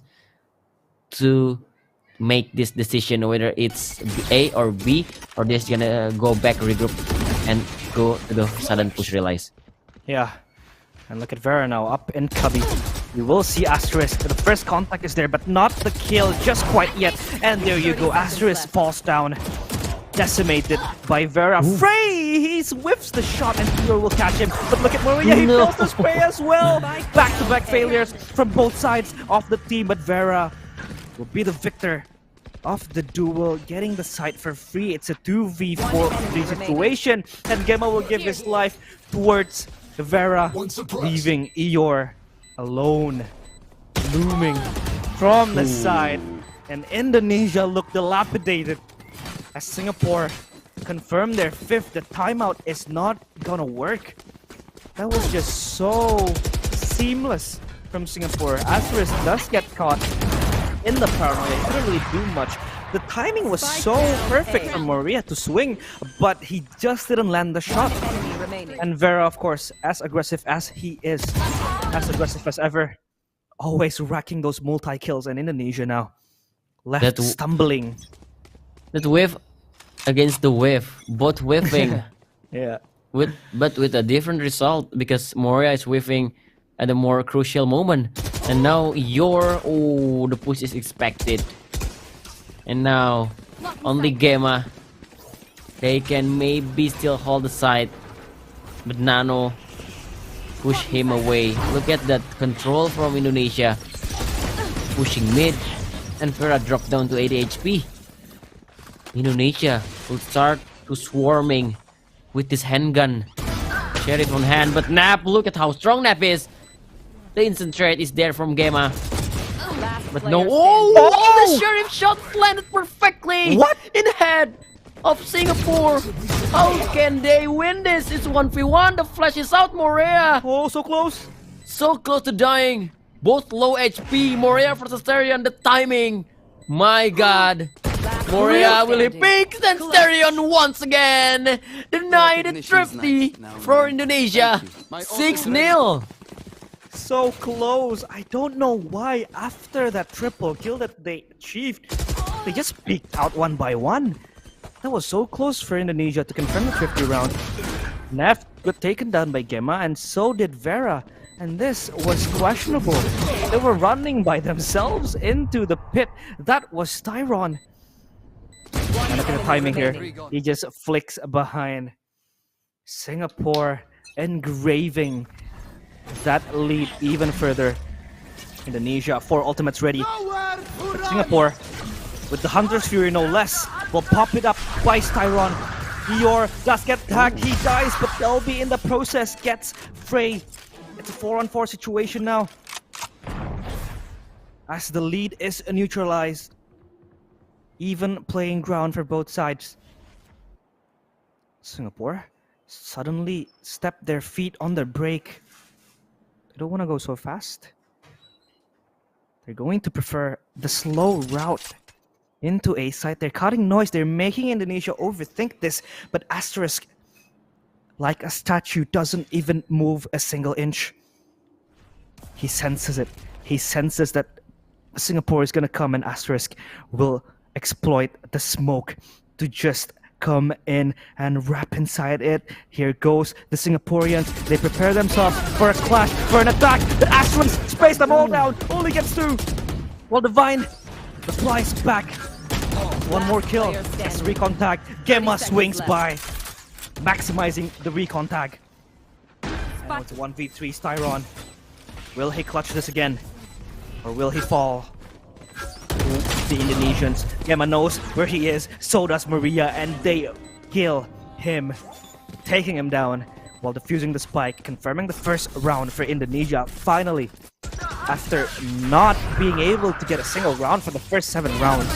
to make this decision whether it's A or B, or they're just gonna go back, regroup, and go to the sudden push realize. Yeah. And look at Vera now up in Cubby. We will see Asterisk. The first contact is there, but not the kill just quite yet. And there you go, Asterisk falls down. Decimated by Vera. Frey! He whiffs the shot and Theo will catch him. But look at Maria, he fails the spray as well. Back-to-back failures from both sides of the team, but Vera will be the victor of the duel, getting the site for free. It's a 2v4 situation, and Gemma will give his life towards Vera, leaving Eeyore alone, looming from the side. And Indonesia looked dilapidated as Singapore confirmed their 5th. The timeout is not gonna work. That was just so seamless from Singapore. Asterisk does get caught in the paranoia. He couldn't really do much. The timing was so perfect for Maria to swing, but he just didn't land the shot. And Vera, of course, as aggressive as he is, as aggressive as ever, always racking those multi-kills. And Indonesia now left stumbling. That whiff against the whiff, both whiffing. Yeah. But with a different result, because Moria is whiffing at a more crucial moment. And now the push is expected. And now only Gemma, they can maybe still hold the side, but Nano push him away. Look at that control from Indonesia, pushing mid, and Vera dropped down to 80 HP. Indonesia will start to swarming with this handgun. Sheriff on hand, but Nap, look at how strong Nap is. The instant trade is there from Gemma. But no, the Sheriff shot landed perfectly. What? In the head of Singapore. How can they win this? It's 1v1, the flash is out, Morea. Oh, so close. So close to dying. Both low HP, Morea versus Therion, the timing. My god. Moria will he pick and Therion once again. Denied it thrifty for Indonesia. 6-0. So close. I don't know why after that triple kill that they achieved, they just peeked out one by one. That was so close for Indonesia to confirm the 50 round. Neft got taken down by Gemma and so did Vera. And this was questionable. They were running by themselves into the pit. That was Tyron. And look at the timing here. He just flicks behind. Singapore engraving that lead even further. Indonesia, 4 ultimates ready. But Singapore, with the Hunter's Fury no less, will pop it up by Tyron. Eeyore does get tagged, he dies, but Delby in the process gets Frey. It's a 4-on-4 situation now, as the lead is neutralized. Even playing ground for both sides. Singapore suddenly stepped their feet on the brake. They don't want to go so fast. They're going to prefer the slow route into A site. They're cutting noise. They're making Indonesia overthink this. But Asterisk, like a statue, doesn't even move a single inch. He senses it. He senses that Singapore is going to come and Asterisk will exploit the smoke to just come in and wrap inside it. Here goes the Singaporeans. They prepare themselves for a clash, for an attack. The Astrons space them all down. Only gets through. While Divine replies back. One more kill. It's recon tag. Gemma swings by, maximizing the recon tag. Now it's a 1v3 Styron. Will he clutch this again? Or will he fall? The Indonesians. Gemma knows where he is, so does Maria, and they kill him, taking him down while defusing the spike, confirming the first round for Indonesia. Finally, after not being able to get a single round for the first 7 rounds,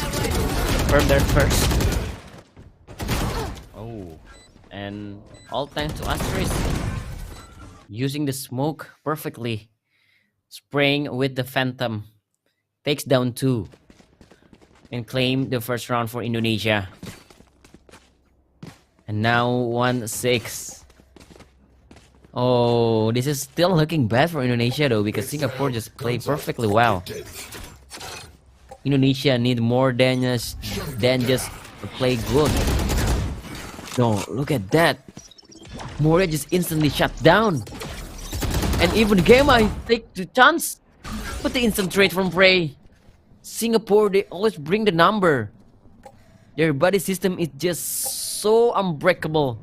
confirm their first. Oh, and all thanks to Asterisk using the smoke perfectly, spraying with the Phantom, takes down 2. And claim the first round for Indonesia. And now 1-6. Oh, this is still looking bad for Indonesia though, because Singapore just played perfectly well. Indonesia need more than just play good. No, look at that. Moria just instantly shut down. And even Gemma take the chance But the instant trade from Prey. Singapore, they always bring the number. Their body system is just so unbreakable.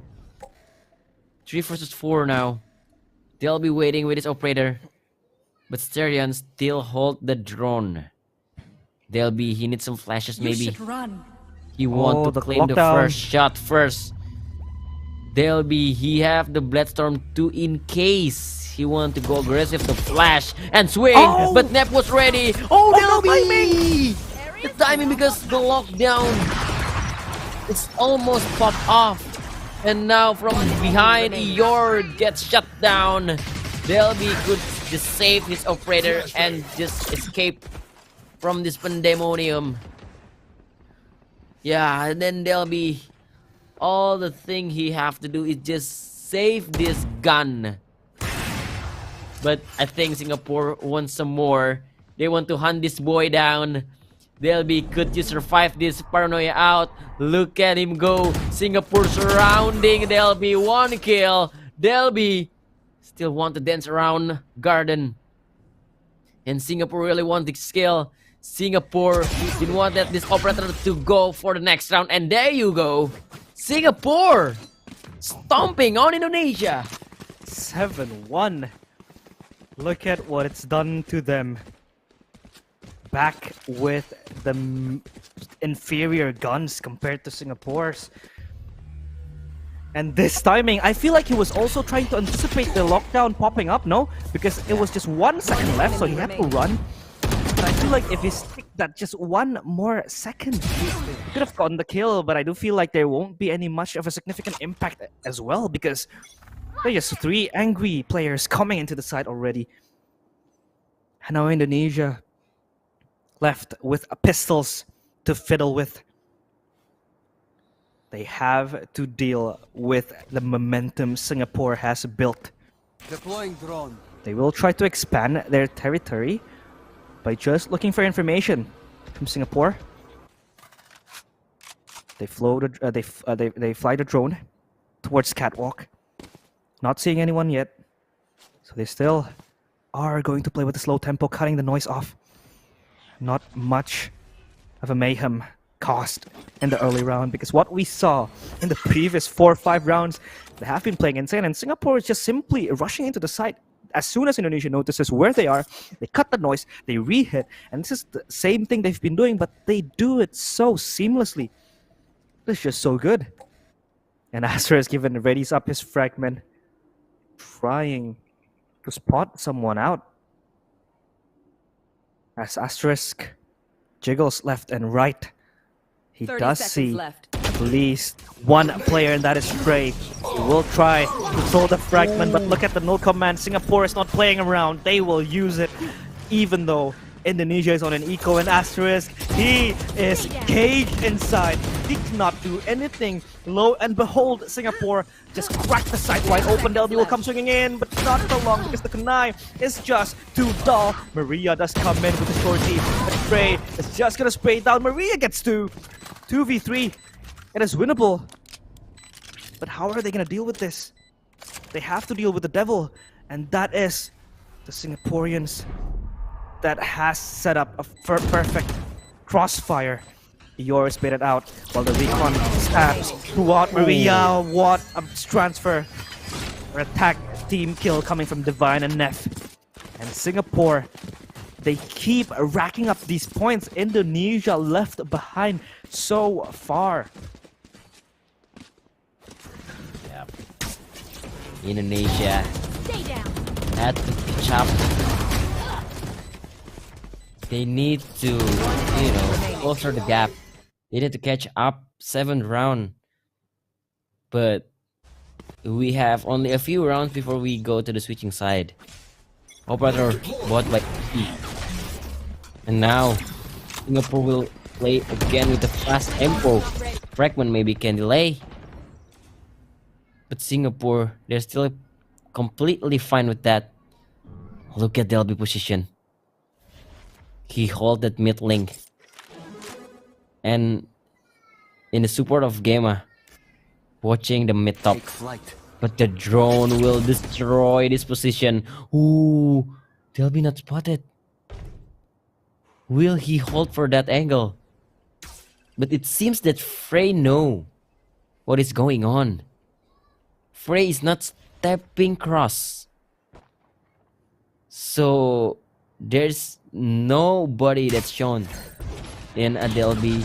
3 versus 4 now. They'll be waiting with his operator. But Sterion still hold the drone. He needs some flashes maybe. Run. He want to claim the first shot first. He have the Bloodstorm 2 in case he want to go aggressive, the flash and swing. But Nep was ready. Delby! The timing because the lockdown. It's almost popped off. And now from behind, Eeyore gets shut down. Delby could just save his operator and just escape from this pandemonium. Yeah, and then Delby, all the thing he have to do is just save this gun. But I think Singapore wants some more. They want to hunt this boy down. Delby could just survive this paranoia out. Look at him go. Singapore surrounding Delby. 1 kill. Delby still want to dance around garden. And Singapore really want to kill. Singapore didn't want this operator to go for the next round. And there you go. Singapore stomping on Indonesia. 7-1. Look at what it's done to them. Back with the inferior guns compared to Singapore's. And this timing, I feel like he was also trying to anticipate the lockdown popping up, no? Because it was just 1 second left, so he had to run. But I feel like if he stick that just 1 more second, he could have gotten the kill. But I do feel like there won't be any much of a significant impact as well, because there's just 3 angry players coming into the side already. And now Indonesia left with pistols to fiddle with. They have to deal with the momentum Singapore has built. Deploying drone. They will try to expand their territory by just looking for information from Singapore. They fly the drone towards catwalk. Not seeing anyone yet, so they still are going to play with the slow tempo, cutting the noise off. Not much of a mayhem caused in the early round, because what we saw in the previous 4 or 5 rounds, they have been playing insane, and Singapore is just simply rushing into the site. As soon as Indonesia notices where they are, they cut the noise, they re-hit, and this is the same thing they've been doing, but they do it so seamlessly. It's just so good. And Asterisk even readies up his fragment, trying to spot someone out. As Asterisk jiggles left and right, he does see at least 1 player, and that is Stray. He will try to throw the fragment, but look at the no command. Singapore is not playing around. They will use it, even though Indonesia is on an eco, and Asterisk, he is caged inside. He cannot do anything. Lo and behold, Singapore just cracked the site wide open. Delby will come swinging in, but not for long because the kunai is just too dull. Maria does come in with the shorty, but Stray is just gonna spray down. Maria gets 2v3. It is winnable. But how are they gonna deal with this? They have to deal with the devil, and that is the Singaporeans that has set up a perfect crossfire. Eeyore is baited out while the recon stabs throughout Maria. What a transfer or attack team kill coming from Divine and Neff. And Singapore, they keep racking up these points. Indonesia left behind so far. Yep. Indonesia had to catch up. They need to, closer the gap. They need to catch up 7th round. But we have only a few rounds before we go to the switching side. Operator bought by E. And now Singapore will play again with the fast tempo. Fragment maybe can delay. But Singapore, they're still completely fine with that. Look at Delby position. He hold that mid link. And in the support of Gamma, watching the mid top. But the drone will destroy this position. Ooh, Delby not spotted. Will he hold for that angle? But it seems that Frey know what is going on. Frey is not stepping cross. So there's nobody that's shown in a Delby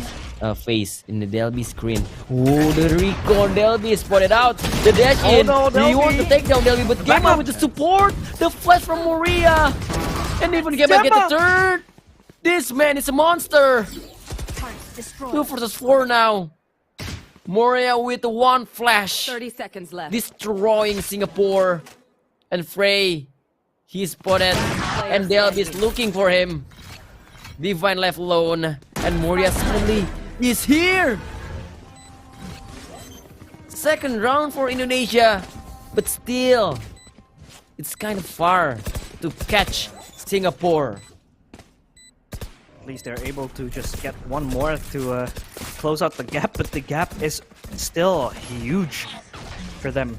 face, in the Delby screen. Oh, the recon Delby is spotted out. The dash in. no, He wants to take down Delby, but Gemma with the support. The flash from Moria. And even Gemma get the third. This man is a monster. 2 versus 4 now. Moria with the one flash. 30 seconds left. Destroying Singapore. And Frey, he's spotted. And Delby is looking for him. Divine left alone. And Moria suddenly is here. Second round for Indonesia. But still, it's kind of far to catch Singapore. At least they're able to just get one more to close out the gap, but the gap is still huge for them.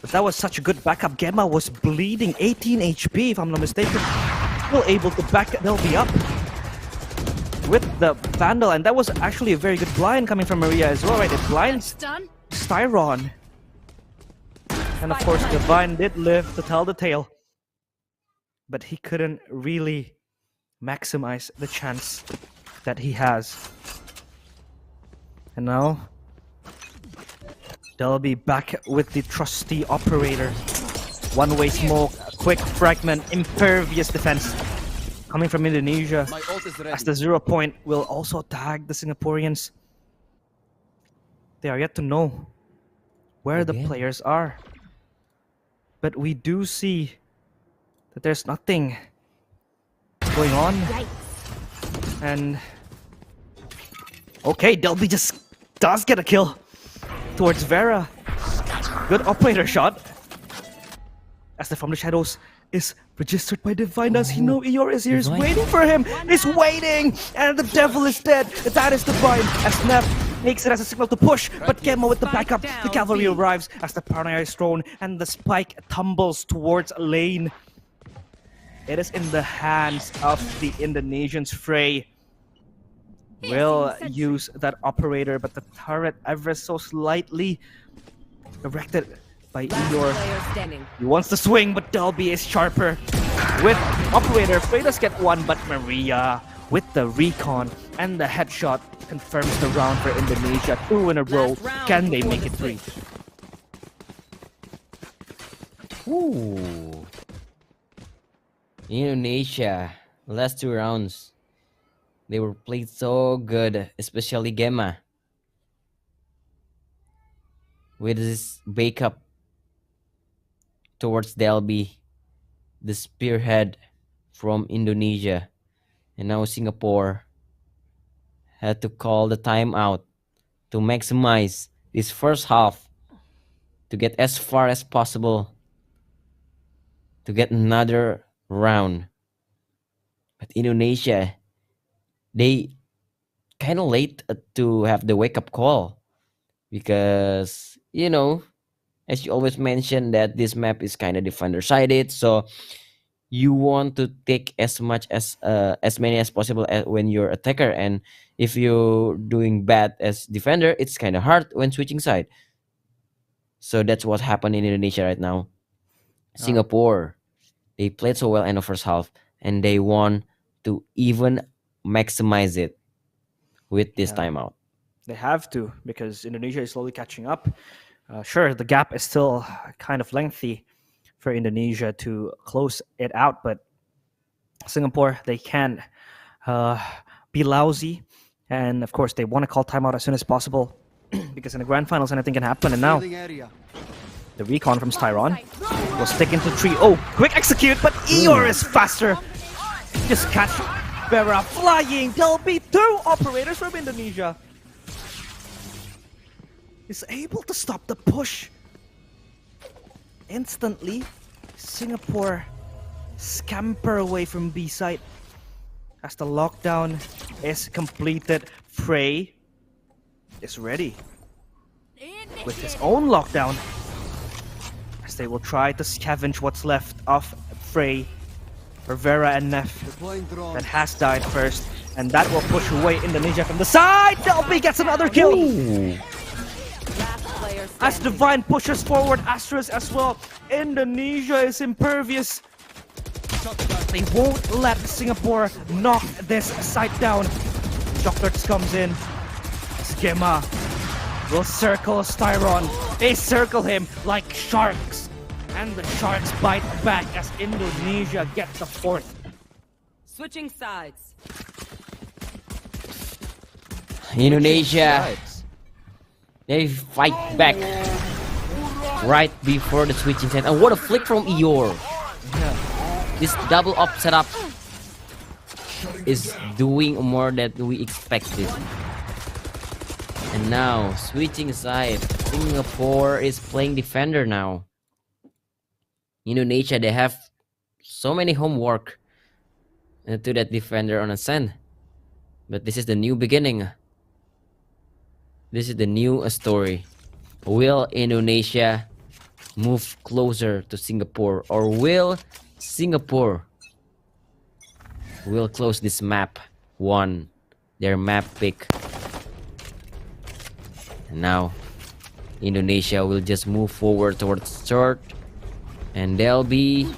But that was such a good backup. Gemma was bleeding 18 HP, if I'm not mistaken. Still able to back Delby up with the Vandal, and that was actually a very good blind coming from Maria as well, right? It blinds Styron. And of course, Divine did live to tell the tale, but he couldn't really maximize the chance that he has. And now Delby back with the trusty operator. One-way smoke, quick fragment, impervious defense coming from Indonesia, as the 0 point will also tag the Singaporeans. They are yet to know where the players are, but we do see that there's nothing going on. And okay, Delby just does get a kill towards Vera. Good operator shot, as the From the Shadows is registered by Divine. Does he know Eeyore is here? He's waiting for him. He's waiting, and the devil is dead. That is Divine, as Neff makes it as a signal to push, but Gemma with the backup. The cavalry arrives as the paranoia is thrown, and the spike tumbles towards a lane. It is in the hands of the Indonesians. Frey will use that operator, but the turret ever so slightly erected by Eeyore. He wants to swing, but Delby is sharper. With operator, Frey does get one, but Maria with the recon and the headshot confirms the round for Indonesia. 2 in a row. Can they make it 3? Ooh. Indonesia, last 2 rounds, they were played so good, especially Gemma. With this backup towards Delby, the spearhead from Indonesia, and now Singapore had to call the timeout to maximize this first half to get as far as possible to get another round. But Indonesia, they kind of late to have the wake-up call, because you know, as you always mention, that this map is kind of defender-sided, so you want to take as many as possible when you're attacker, and if you're doing bad as defender, it's kind of hard when switching side. So that's what happened in Indonesia right now. Singapore, they played so well in the first half, and they want to even maximize it with this timeout. They have to, because Indonesia is slowly catching up. Sure, the gap is still kind of lengthy for Indonesia to close it out, but Singapore, they can be lousy, and of course they want to call timeout as soon as possible because in the grand finals anything can happen. And now the recon from Styron will stick into 3. Oh, quick execute, but Eeyore is faster. Just catch Vera flying. There'll be 2 operators from Indonesia. Is able to stop the push. Instantly, Singapore scamper away from B side as the lockdown is completed. Frey is ready with his own lockdown as they will try to scavenge what's left of Frey. for Vera and Neff Deploying drone. that has died first. And that will push away Indonesia from the side. Delby gets another kill. As Divine pushes forward, Asterisk as well. Indonesia is impervious. They won't let Singapore knock this side down. Chocolates comes in. Schema will circle Styron. They circle him like sharks. And the sharks bite back as Indonesia gets the fourth. Switching sides. Indonesia, they fight back right before the switching set. And what a flick from Eeyore. This double up setup is doing more than we expected. And now, switching side, Singapore is playing defender now. Indonesia, they have so many homework to that defender on Ascent. But this is the new beginning. This is the new story. Will Indonesia move closer to Singapore, or will Singapore will close this map one, their map pick? And now Indonesia will just move forward towards short, and they'll be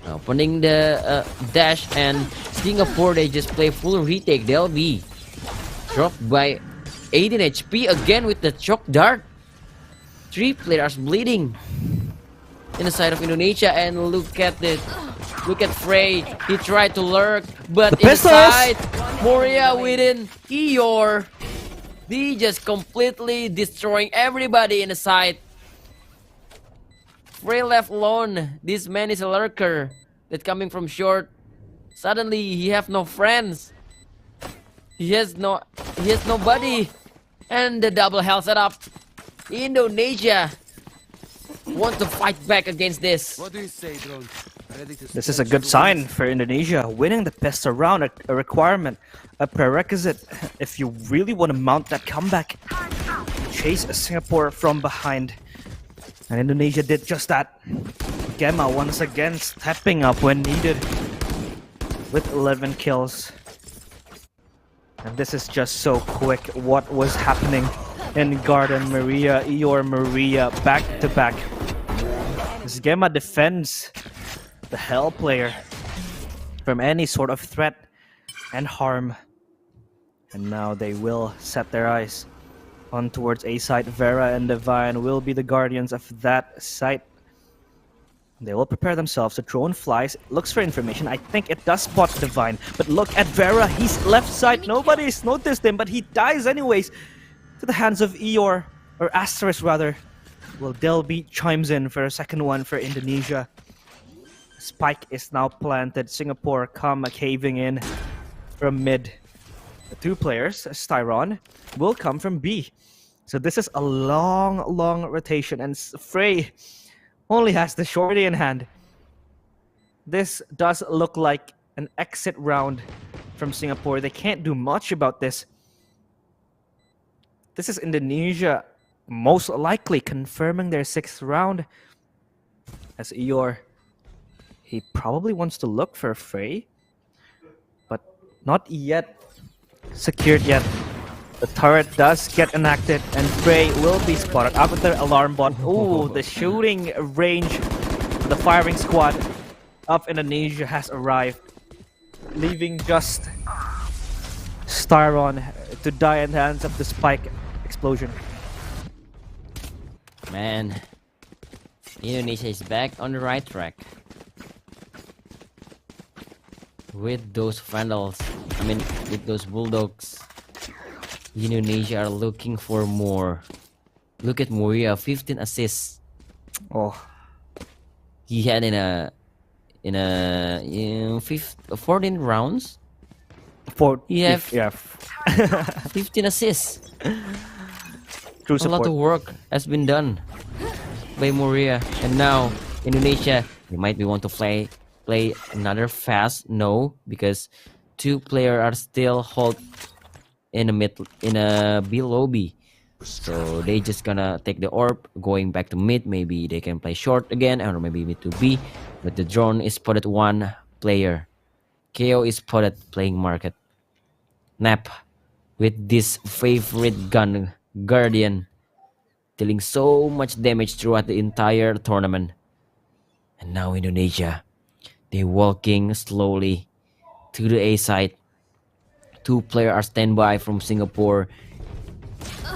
opening the dash, and Singapore, they just play full retake. They'll be dropped by 18 HP again with the shock dart. 3 players bleeding in the side of Indonesia, and look at Frey. He tried to lurk, but inside Moria within Eeyore, he just completely destroying everybody in the side. Frey left alone. This man is a lurker that coming from short. Suddenly he have no friends. He has nobody. And the double hell setup. Indonesia want to fight back against this. What do you say, drone? Ready to This is a good sign for Indonesia. Winning the pest round, a requirement, a prerequisite if you really want to mount that comeback. Chase Singapore from behind. And Indonesia did just that. Gemma once again stepping up when needed with 11 kills. And this is just so quick what was happening in Garden. Maria, Eeyore, Maria, back to back. As Gemma defends the Hell player from any sort of threat and harm. And now they will set their eyes on towards A site. Vera and Divine will be the guardians of that site. They will prepare themselves. The drone flies, looks for information. I think it does spot Divine. But look at Vera. He's left side. Nobody's noticed him, but he dies anyways. To the hands of Eeyore, or Asterisk rather. Well, Delby chimes in for a second one for Indonesia. Spike is now planted. Singapore come caving in from mid. The 2 players, Styron, will come from B. So this is a long rotation, and Frey only has the shorty in hand. This does look like an exit round from Singapore. They can't do much about this. This is Indonesia most likely confirming their 6th round. As Eeyore, he probably wants to look for Frey, but not yet secured yet. The turret does get enacted, and Frey will be spotted after the alarm bot. Ooh, the shooting range, the firing squad of Indonesia has arrived, leaving just Styron to die in the hands of the Spike explosion. Man, Indonesia is back on the right track. With those Vandals, with those Bulldogs, Indonesia are looking for more. Look at Moria, 15 assists. Oh, he had in a 14 rounds. He have 15 assists. True A support. lot of work has been done by Moria, and now Indonesia, they might be want to play another fast. No, because 2 players are still hold in a B lobby, so they just gonna take the orb, going back to mid. Maybe they can play short again, or maybe mid to B. But the drone is spotted 1 player. KO is spotted playing market. Nap with this favorite gun, Guardian, dealing so much damage throughout the entire tournament. And now Indonesia, they're walking slowly to the A side. 2 players are standby from Singapore.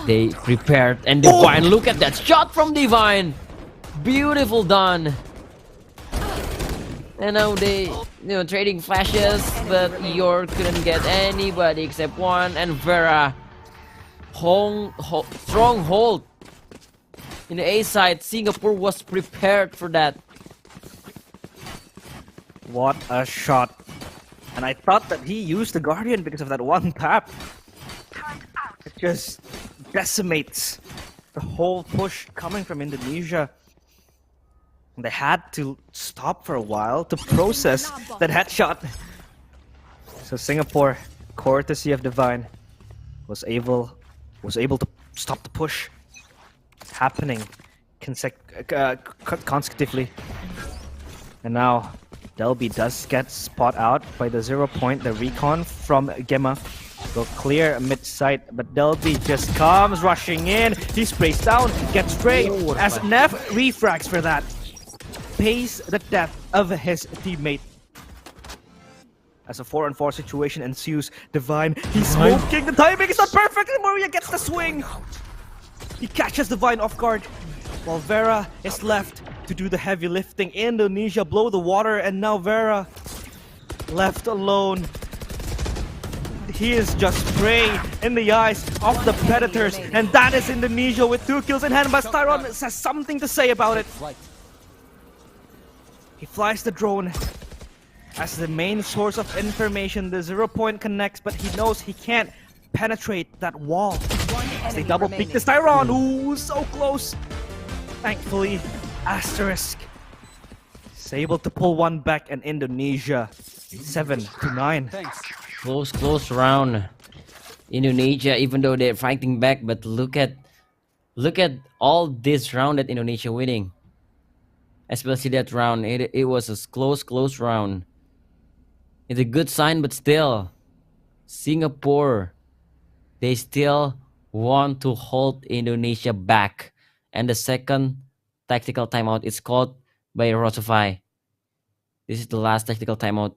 They prepared, and Divine, look at that shot from Divine! Beautiful done! And now they, trading flashes, but Eeyore couldn't get anybody except one, and Vera, strong hold in the A side. Singapore was prepared for that. What a shot. And I thought that he used the Guardian because of that one tap. It just decimates the whole push coming from Indonesia. They had to stop for a while to process that headshot. So Singapore, courtesy of Divine, was able to stop the push happening consecutively. And now Delby does get spot out by the 0 point. The recon from Gemma will clear mid-site, but Delby just comes rushing in. He sprays down, gets sprayed as Neff refrags for that. Pays the death of his teammate. As a 4-on-4 situation ensues, Divine, he's smoking. The timing is not perfect, and Maria gets the swing. He catches Divine off guard, while Vera is left to do the heavy lifting. Indonesia blow the water, and now Vera left alone. He is just prey in the eyes of the predators, and that is Indonesia with 2 kills in hand. But Styron has something to say about it. He flies the drone as the main source of information. The 0 point connects, but he knows he can't penetrate that wall. As they double peek the Styron. Ooh, so close. Thankfully, Asterisk is able to pull one back, and Indonesia 7-9. Close round. Indonesia, even though they're fighting back, but look at all this round that Indonesia winning. Especially that round, it was a close round. It's a good sign, but still, Singapore, they still want to hold Indonesia back. And the second tactical timeout is called by Rosify. This is the last tactical timeout.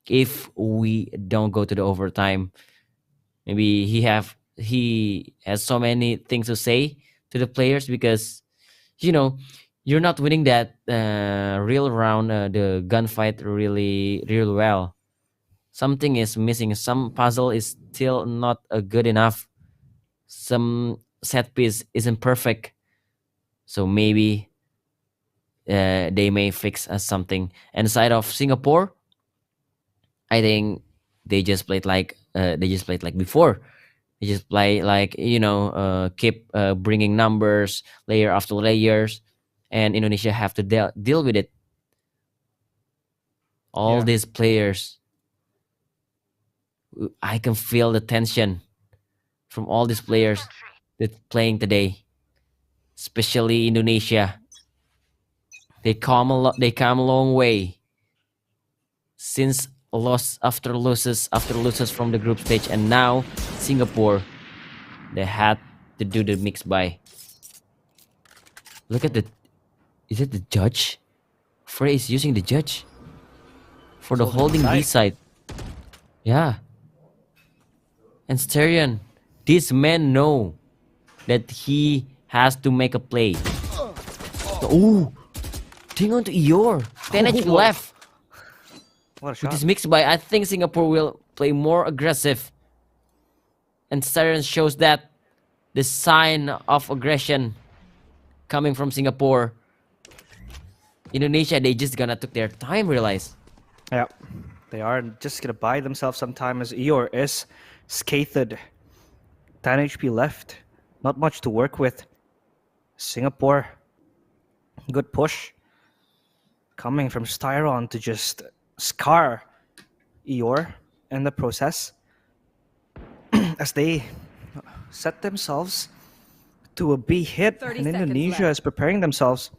If we don't go to the overtime, maybe he has so many things to say to the players, because you're not winning that real round, the gunfight really well. Something is missing. Some puzzle is still not good enough. Some set piece isn't perfect. So maybe they may fix something. And side of Singapore, I think they just played like before. They just play like keep bringing numbers layer after layers, and Indonesia have to deal with it. All these players, I can feel the tension from all these players that playing today, especially Indonesia. They come a long way since loss after losses from the group stage, and now Singapore, they had to do the mix by. Look at is it the judge? Frey is using the judge for the holding B side. Yeah. And Sterion, this man know that he has to make a play. Ooh, ting on to Eeyore. 10 HP left. What a shot. With this mix by, I think Singapore will play more aggressive. And Sterion shows that the sign of aggression coming from Singapore. Indonesia, they just gonna took their time, realize. Yeah, they are just gonna buy themselves some time, as Eeyore is scathed. 10 HP left, not much to work with. Singapore, good push coming from Styron to just scar Eeyore in the process, as they set themselves to a B hit, and Indonesia is preparing themselves.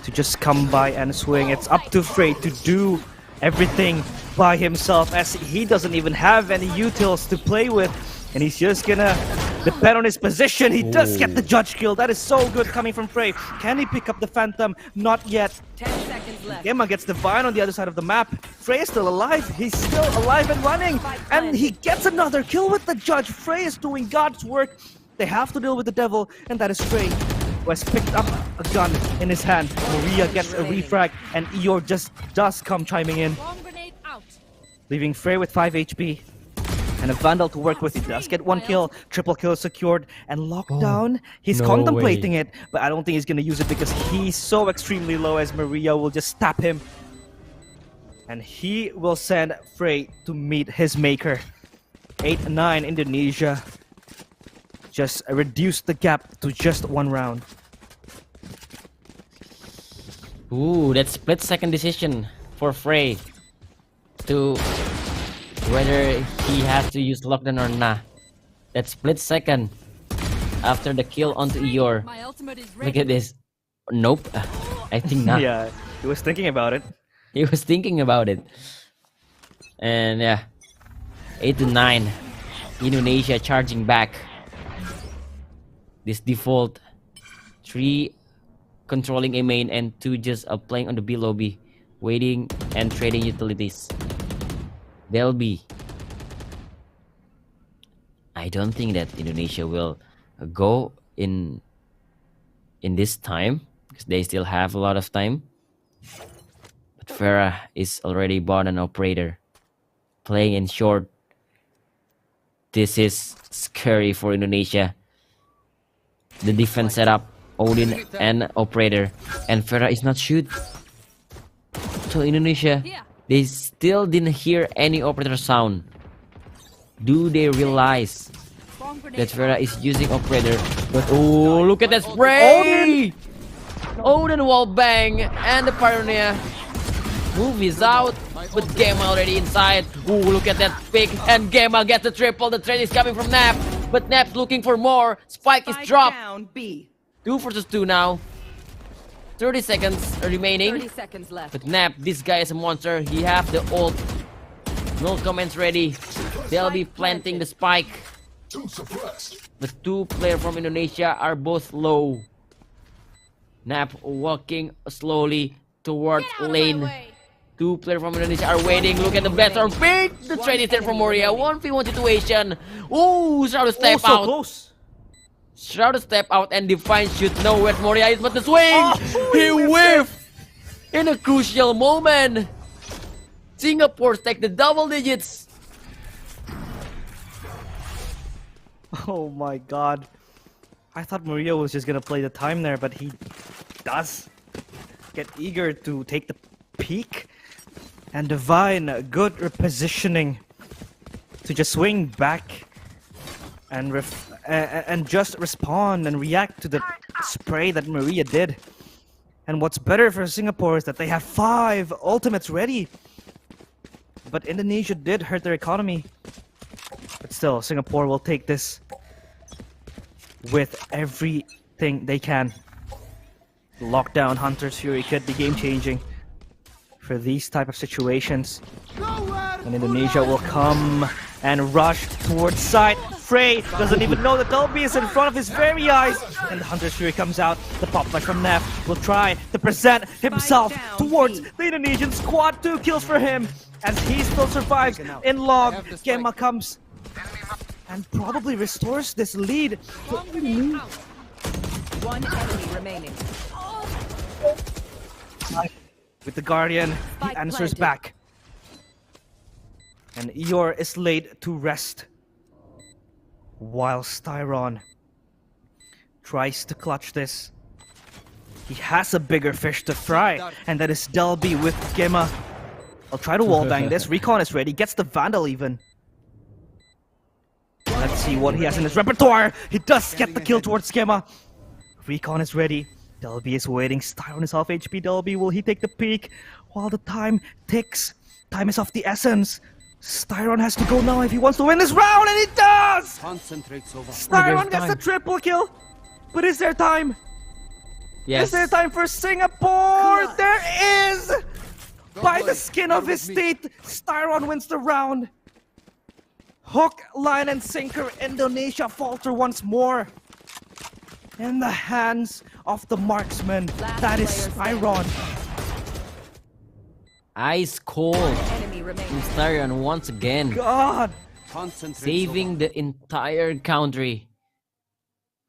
to just come by and swing. It's up to Frey to do everything by himself, as he doesn't even have any utils to play with, and he's just gonna depend on his position. He does get the judge kill. That is so good coming from Frey. Can he pick up the Phantom? Not yet. 10 seconds left. Gemma gets Divine on the other side of the map. Frey is still alive. He's still alive and running. And he gets another kill with the judge. Frey is doing God's work. They have to deal with the devil, and that is Frey, who has picked up a gun in his hand. Maria gets a refrag, and Eeyore just does come chiming in, leaving Frey with 5 HP. And a Vandal to work with. He does get 1 kill, triple kill secured, and Lockdown. He's contemplating it, but I don't think he's gonna use it because he's so extremely low, as Maria will just stab him. And he will send Frey to meet his maker. 8-9 Indonesia. Just reduce the gap to just 1 round. Ooh, that split-second decision for Frey to whether he has to use lockdown or not. That split second after the kill onto Eeyore. Look at this. Nope. I think not. Yeah, he was thinking about it. He was thinking about it. And yeah, 8-9. Indonesia charging back. This default 3 controlling a main and 2 just playing on the B lobby, waiting and trading utilities. They'll be. I don't think that Indonesia will go in this time because they still have a lot of time. But Farah is already bought an operator, playing in short. This is scary for Indonesia. The defense setup, Odin and operator, and Farah is not shoot. So Indonesia, they still didn't hear any operator sound. Do they realize that Farah is using operator? But oh, look at that spray! Odin wallbang and the Pioneer move is out, but Gamma already inside. Oh, look at that pick, and Gamma gets the triple. The trade is coming from Nap, but Nap's looking for more. Spike is dropped. 2 versus 2 now. 30 seconds remaining. 30 seconds left. But Nap, this guy is a monster. He have the ult. No comments ready. They'll be planting the spike. The 2 players from Indonesia are both low. Nap walking slowly towards lane. 2 players from Indonesia are waiting. Look at the better pick. The trade is there from Moria. 1v1 situation. Ooh, Shroud step out. Close. Shroud step out and Divine shoot. No, where's Moria is, but the swing! He whiffed! In a crucial moment! Singapore take the double digits! Oh my god. I thought Maria was just gonna play the time there, but he does get eager to take the peak. And Divine, good repositioning to just swing back and just respond and react to the spray that Maria did. And what's better for Singapore is that they have 5 ultimates ready. But Indonesia did hurt their economy. But still, Singapore will take this with everything they can. Lockdown Hunter's Fury could be game-changing for these type of situations. And Indonesia will come and rush towards side. Frey doesn't even know that Dolby is in front of his very eyes. And the Hunter's Fury comes out. The pop flash from Neff will try to present himself towards the Indonesian squad. 2 kills for him as he still survives in log. Gemma comes and probably restores this lead. One enemy remaining. With the Guardian, he answers back. And Eeyore is laid to rest, while Styron tries to clutch this. He has a bigger fish to fry, and that is Delby with Gemma. I'll try to wallbang this. Recon is ready, gets the Vandal even. Let's see what he has in his repertoire. He does get the kill towards Gemma. Recon is ready. Delby is waiting. Styron is half HP. Delby, will he take the peak? While the time ticks. Time is of the essence. Styron has to go now if he wants to win this round, and he does! Styron gets the triple kill. But is there time? Yes. Is there time for Singapore? There is! By the skin of his teeth, Styron wins the round. Hook, line, and sinker. Indonesia falter once more. In the hands of the marksman, that is Styron. Ice cold. Styron once again. God! Saving the entire country.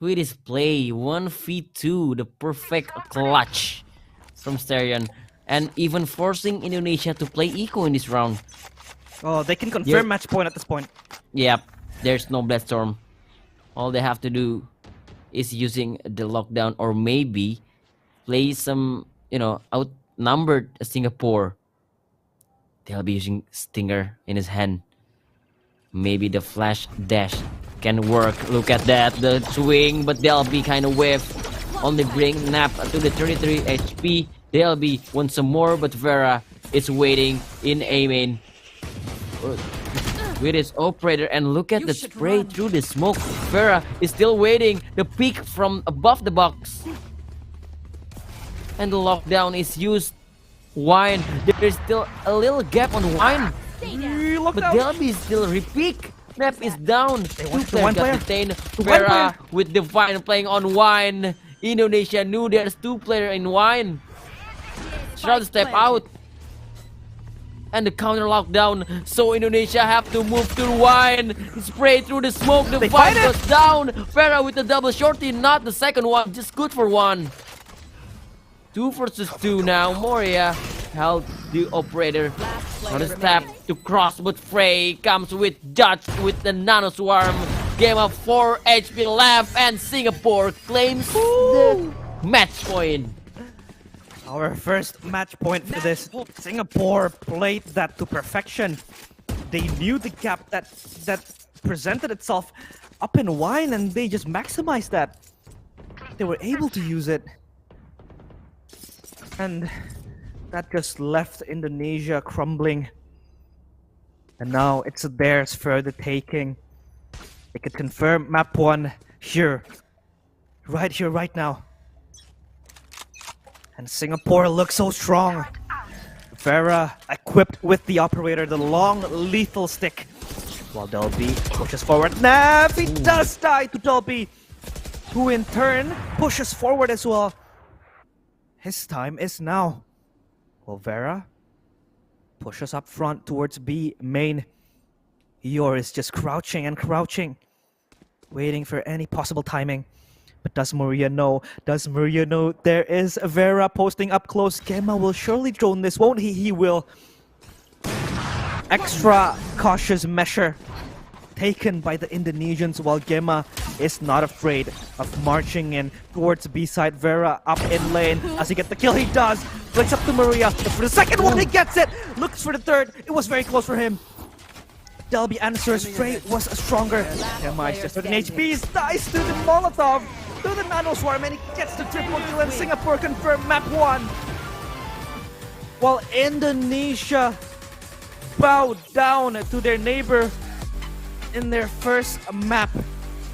With his play, 1v2, the perfect clutch from Styron. And even forcing Indonesia to play eco in this round. Oh, they can confirm match point at this point. Yep, there's no Bloodstorm. All they have to do is using the lockdown or maybe play some, outnumbered Singapore. They'll be using Stinger in his hand. Maybe the flash dash can work. Look at that, the swing, but they'll be kind of whiffed. Only bring Nap to the 33 HP. They'll be want some more, but Vera is waiting in A main with his operator, and look at the spray through the smoke. Vera is still waiting. The peek from above the box, and the lockdown is used. Wine, there's still a little gap on Wine, but they'll be still repeat. Nap is down. Two players detained. Vera with Divine playing on Wine. Indonesia knew there's two players in Wine. Try to step out. And the counter lockdown. So Indonesia have to move to Wine. Spray through the smoke. The fight goes down. Vera with the double shorty. Not the second one. Just good for one. 2 versus 2 now. Moria held the operator on the step to cross, but Frey comes with Judge with the Nano Swarm. Game of 4 HP left, and Singapore claims the match point. Our first match point for this. Singapore played that to perfection. They knew the gap that presented itself up in Wine, and they just maximized that. They were able to use it. And that just left Indonesia crumbling. And now it's theirs for the taking. They could confirm map 1 here. Right here, right now. And Singapore looks so strong. Vera equipped with the operator, the long lethal stick. While Delby pushes forward. Nav, he does die to Delby, who in turn pushes forward as well. His time is now. Well, Vera pushes up front towards B main. Eeyore is just crouching and crouching, waiting for any possible timing. But does Maria know? Does Maria know there is Vera posting up close? Gemma will surely drone this, won't he? He will. Extra cautious measure taken by the Indonesians, while Gemma is not afraid of marching in towards B-side. Vera up in lane. As he gets the kill, he does. Flicks up to Maria. But for the second one, he gets it. Looks for the third. It was very close for him. Delby answers. Frey was stronger. Gemma is just 13 HP. Dies to the Molotov, to the Nano Swarm, and he gets the triple kill, and Singapore confirmed map 1. While Indonesia bowed down to their neighbor in their first map,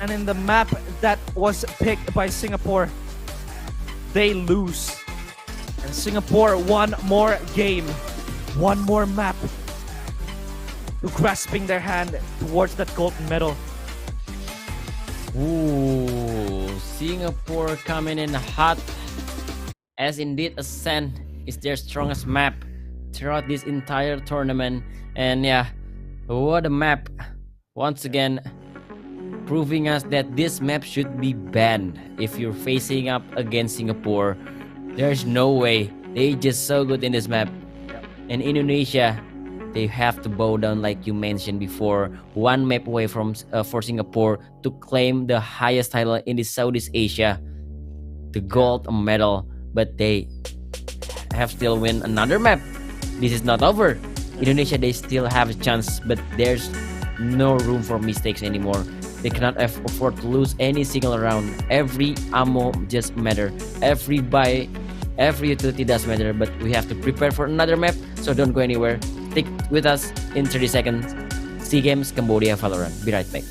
and in the map that was picked by Singapore, they lose. And Singapore one more game, one more map to grasping their hand towards that gold medal. Ooh, Singapore coming in hot, as indeed Ascent is their strongest map throughout this entire tournament. And yeah, what a map. Once again, proving us that this map should be banned if you're facing up against Singapore. There's no way. They're just so good in this map. And Indonesia, they have to bow down like you mentioned before. One map away from for Singapore to claim the highest title in the Southeast Asia, the gold medal. But they have still win another map. This is not over. Indonesia, they still have a chance, but there's no room for mistakes anymore. They cannot afford to lose any single round. Every ammo just matter. Every buy, every utility does matter. But we have to prepare for another map, so don't go anywhere. Stick with us in 30 seconds. SEA Games Cambodia Valorant. Be right back.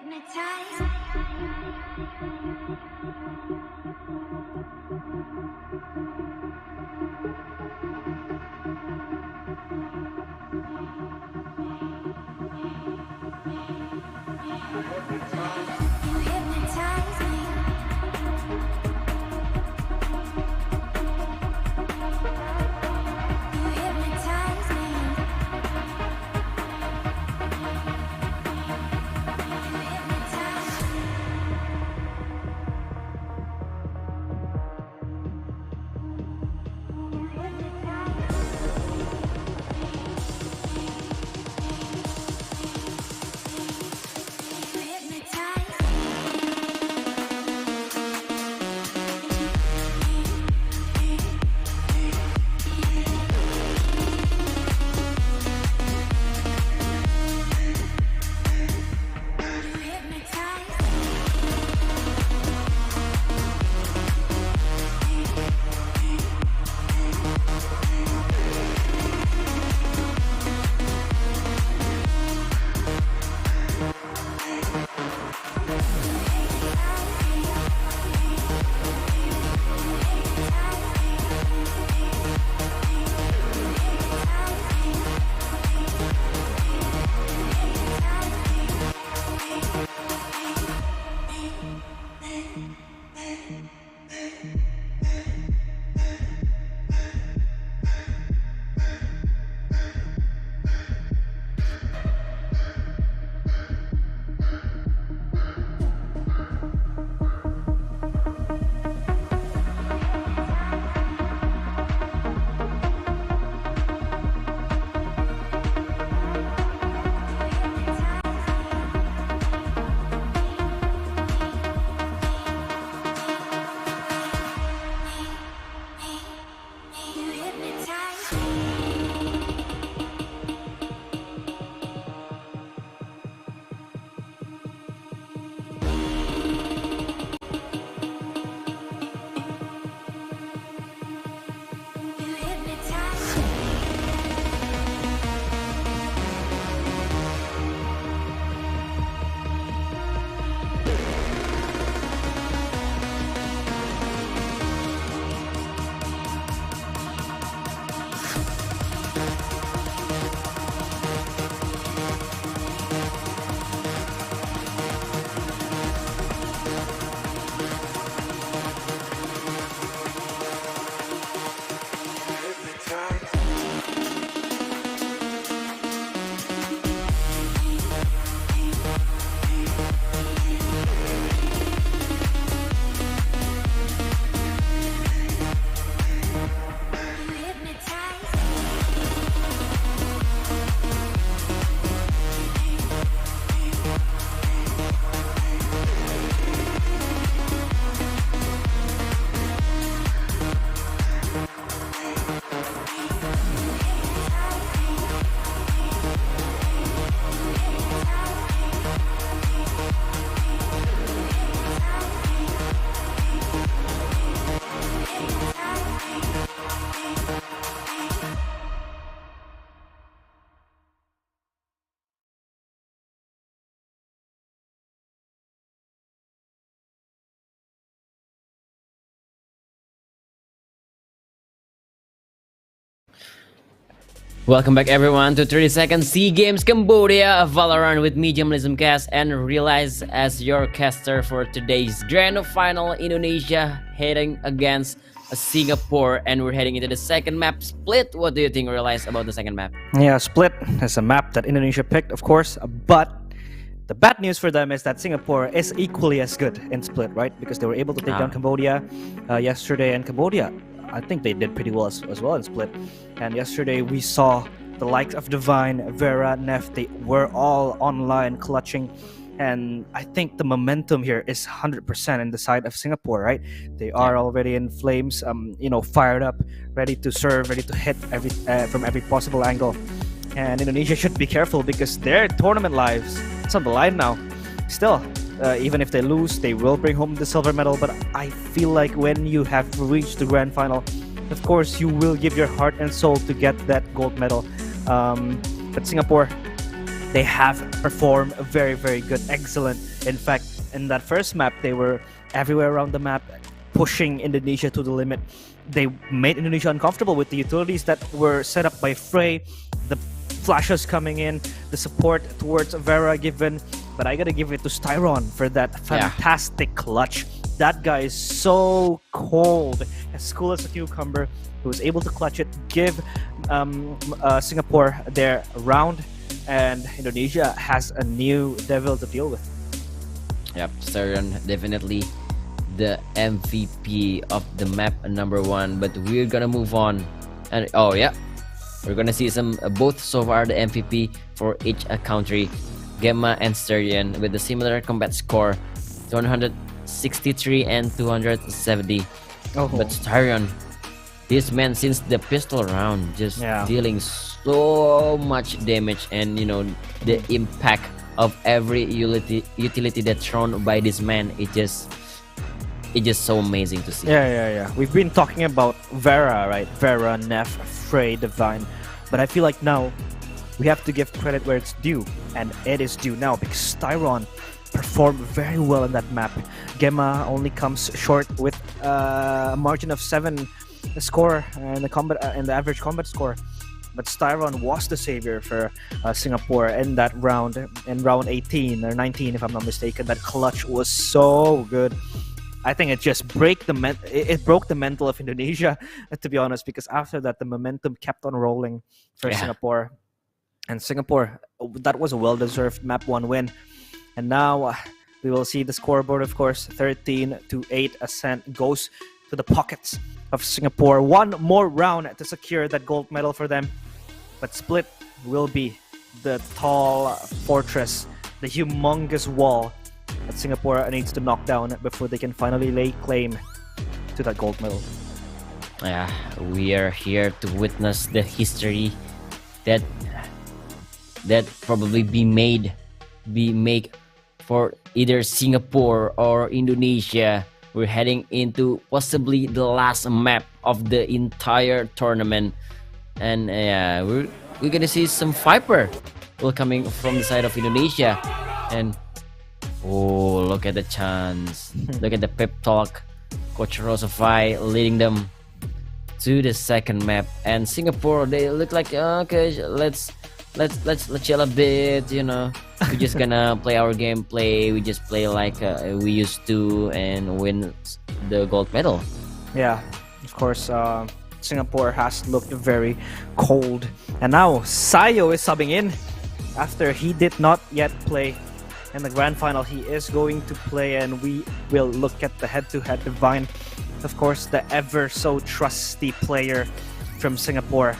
hypnotize Welcome back everyone to 30 Second SEA Games Cambodia Valorant with me, Journalism Cast, and Realize as your caster for today's grand final. Indonesia heading against Singapore, and we're heading into the second map, Split. What do you think, Realize, about the second map? Yeah, Split is a map that Indonesia picked, of course, but the bad news for them is that Singapore is equally as good in Split, right? Because they were able to take down Cambodia yesterday, and Cambodia, I think they did pretty well as well in Split. And yesterday we saw the likes of Divine, Vera, Neff, they were all online clutching. And I think the momentum here is 100% in the side of Singapore, right? They are already in flames, fired up, ready to serve, ready to hit from every possible angle. And Indonesia should be careful because their tournament lives, it's on the line now. Still, even if they lose, they will bring home the silver medal. But I feel like when you have reached the grand final, of course, you will give your heart and soul to get that gold medal. But Singapore, they have performed very, very good, excellent. In fact, in that first map, they were everywhere around the map, pushing Indonesia to the limit. They made Indonesia uncomfortable with the utilities that were set up by Frey, the flashes coming in, the support towards Vera given. But I gotta give it to Styron for that fantastic clutch. That guy is so cold, as cool as a cucumber. He was able to clutch it, give Singapore their round, and Indonesia has a new devil to deal with. Yep, Styron definitely the MVP of the map #1. But we're gonna move on, and we're gonna see some both so far the MVP for each country. Gemma and Styrian with a similar combat score, 163 and 270. But Styrian, this man since the pistol round just dealing so much damage, and the impact of every utility that's thrown by this man, it's just so amazing to see. Yeah. We've been talking about Vera, right? Vera, Neff, Frey, Divine, but I feel like now we have to give credit where it's due, and it is due now because Styron performed very well in that map. Gemma only comes short with a margin of 7 score in the average combat score, but Styron was the savior for Singapore in that round, in round 18 or 19 if I'm not mistaken. That clutch was so good. I think it just broke the mental of Indonesia, to be honest, because after that the momentum kept on rolling for Singapore. And Singapore, that was a well-deserved map 1 win. And now we will see the scoreboard, of course, 13-8 ascent goes to the pockets of Singapore. One more round to secure that gold medal for them. But Split will be the tall fortress, the humongous wall that Singapore needs to knock down before they can finally lay claim to that gold medal. Yeah, we are here to witness the history that probably be made for either Singapore or Indonesia. We're heading into possibly the last map of the entire tournament, and we're gonna see some Viper coming from the side of Indonesia. And look at the chance, look at the pep talk, Coach Rosafai leading them to the second map. And Singapore, they look like okay, let's chill a bit, we're just gonna play our gameplay, we just play like we used to and win the gold medal. Yeah, of course, Singapore has looked very cold, and now Sayo is subbing in after he did not yet play in the grand final. He is going to play, and we will look at the head-to-head Divine, of course, the ever so trusty player from Singapore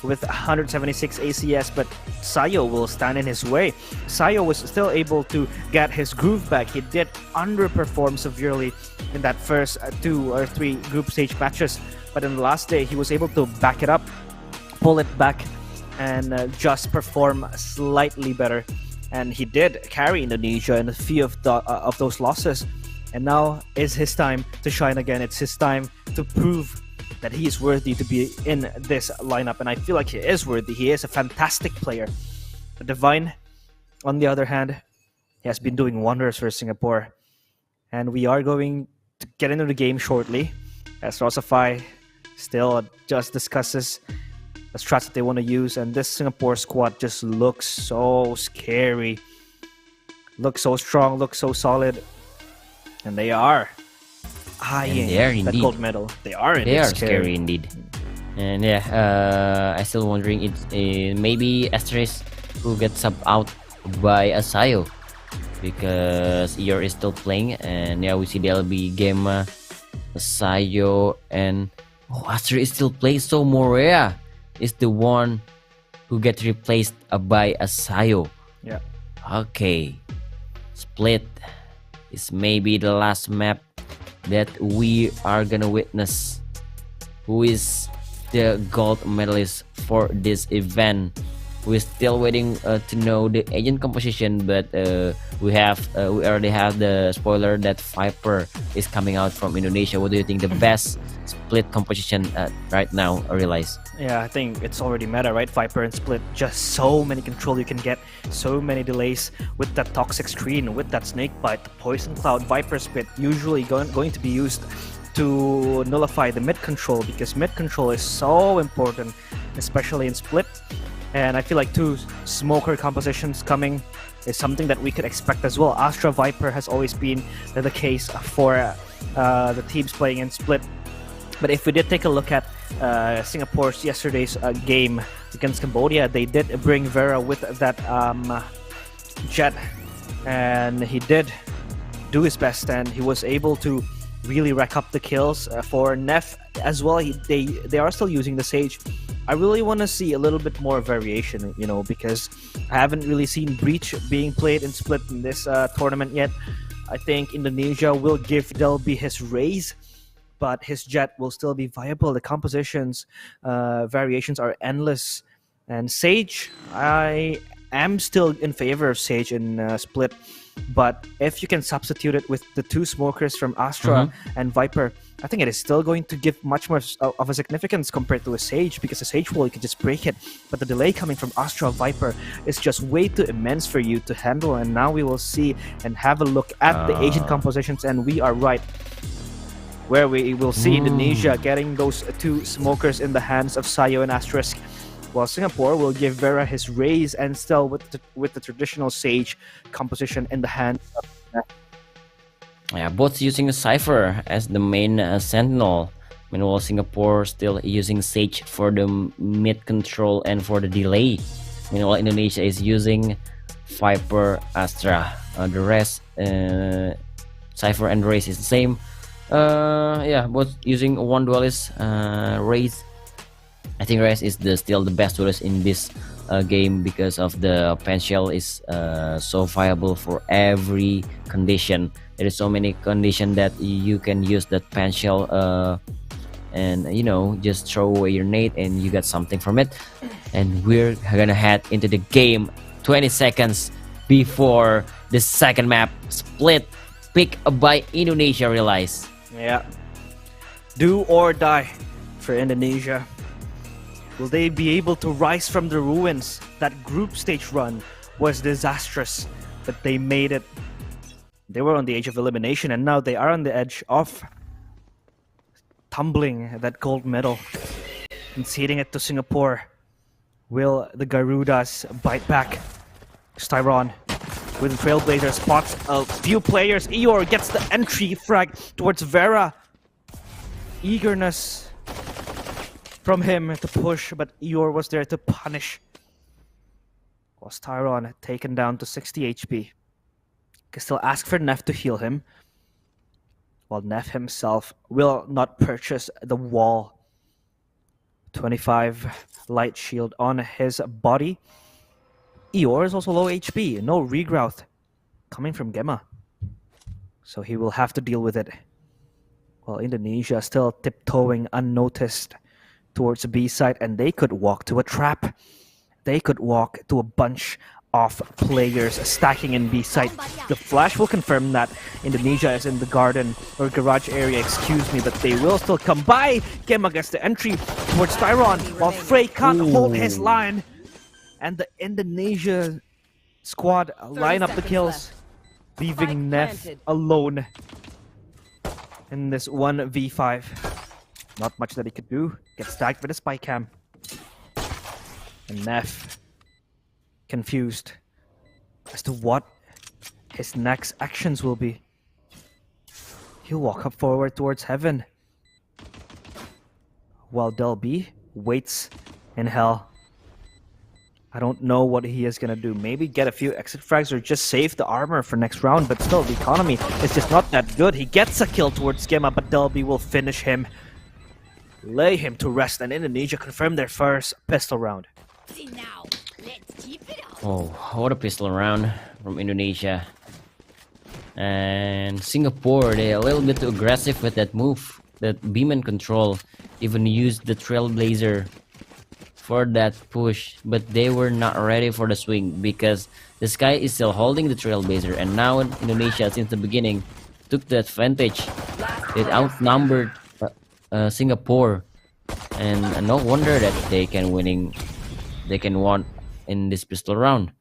with 176 ACS, but Sayo will stand in his way. Sayo was still able to get his groove back. He did underperform severely in that first 2 or 3 group stage matches, but in the last day he was able to back it up, pull it back, and just perform slightly better. And he did carry Indonesia in a few of those losses, and now is his time to shine again. It's his time to prove that he is worthy to be in this lineup, and I feel like he is worthy. He is a fantastic player. But Divine, on the other hand, he has been doing wonders for Singapore, and we are going to get into the game shortly as Rosafai still just discusses the strats that they want to use, and this Singapore squad just looks so scary. Looks so strong, looks so solid. And they are eyeing that gold medal. They are scary indeed. And yeah, I still wondering it's maybe Asterisk who gets subbed out by Asayo, because Eeyore is still playing, and yeah, we see the LB game Asayo and Asterisk is still playing, so Morea is the one who gets replaced by Asayo. Yeah. Okay. Split is maybe the last map that we are gonna witness. Who is the gold medalist for this event? We're still waiting to know the agent composition, but we already have the spoiler that Viper is coming out from Indonesia. What do you think the best split composition right now? I realize. Yeah, I think it's already meta, right? Viper and Split, just so many control you can get, so many delays with that toxic screen, with that snake bite, the poison cloud. Viper Split usually going to be used to nullify the mid control, because mid control is so important, especially in Split. And I feel like 2 smoker compositions coming is something that we could expect as well. Astra Viper has always been the case for the teams playing in Split. But if we did take a look at Singapore's yesterday's game against Cambodia, they did bring Vera with that jet, and he did do his best, and he was able to really rack up the kills. For Neff as well, they are still using the Sage. I really want to see a little bit more variation, you know, because I haven't really seen Breach being played in Split in this tournament yet. I think Indonesia will give Delby his raise, but his jet will still be viable. The compositions, variations are endless. And Sage, I am still in favor of Sage in Split, but if you can substitute it with the 2 smokers from Astra and Viper, I think it is still going to give much more of a significance compared to a Sage, because a Sage wall, you can just break it, but the delay coming from Astra Viper is just way too immense for you to handle. And now we will see and have a look at the agent compositions, and we are right, where we will see Indonesia getting those 2 smokers in the hands of Sayo and Asterisk, while Singapore will give Vera his raise and still with the traditional Sage composition in the hands of Yeah, both using a Cypher as the main sentinel. Meanwhile, Singapore still using Sage for the mid control and for the delay. Meanwhile, Indonesia is using Viper, Astra. The rest, Cypher and Raze is the same. Yeah, both using one duelist. Raze, I think Raze is still the best duelist in this game, because of the Penshell is so viable for every condition. There is so many conditions that you can use that Penshell and you know, just throw away your nade and you get something from it. And we're gonna head into the game 20 seconds before the second map, Split, picked by Indonesia. Realize. Yeah, do or die for Indonesia. Will they be able to rise from the ruins? That group stage run was disastrous, but they made it. They were on the edge of elimination, and now they are on the edge of tumbling that gold medal and ceding it to Singapore. Will the Garudas bite back? Styron with the Trailblazer spots a few players. Eeyore gets the entry frag towards Vera. Eagerness from him to push, but Eeyore was there to punish. Was Tyron taken down to 60 HP. Can still ask for Neff to heal him, while Neff himself will not purchase the wall. 25 light shield on his body. Eeyore is also low HP, no regrowth coming from Gemma, so he will have to deal with it. While Indonesia still tiptoeing unnoticed towards the B side, and they could walk to a trap. They could walk to a bunch of players stacking in B side. The flash will confirm that Indonesia is in the garden or garage area, excuse me, but they will still come by. Gemma gets the entry towards Tyron, while Frey can't hold his line. And the Indonesia squad line up the kills, leaving Neff alone in this 1v5. Not much that he could do. Gets tagged with a spy cam. And Neff, confused as to what his next actions will be. He'll walk up forward towards heaven, while Del B waits in hell. I don't know what he is gonna do. Maybe get a few exit frags or just save the armor for next round, but still the economy is just not that good. He gets a kill towards Gemma, but Del B will finish him, lay him to rest, and Indonesia confirm their first pistol round. Oh, what a pistol round from Indonesia. And Singapore, they're a little bit too aggressive with that move, that beam and control. Even used the Trailblazer for that push, but they were not ready for the swing because the Sky is still holding the Trailblazer, and now Indonesia, since the beginning, took the advantage. It outnumbered Singapore, and no wonder that they can win in this pistol round.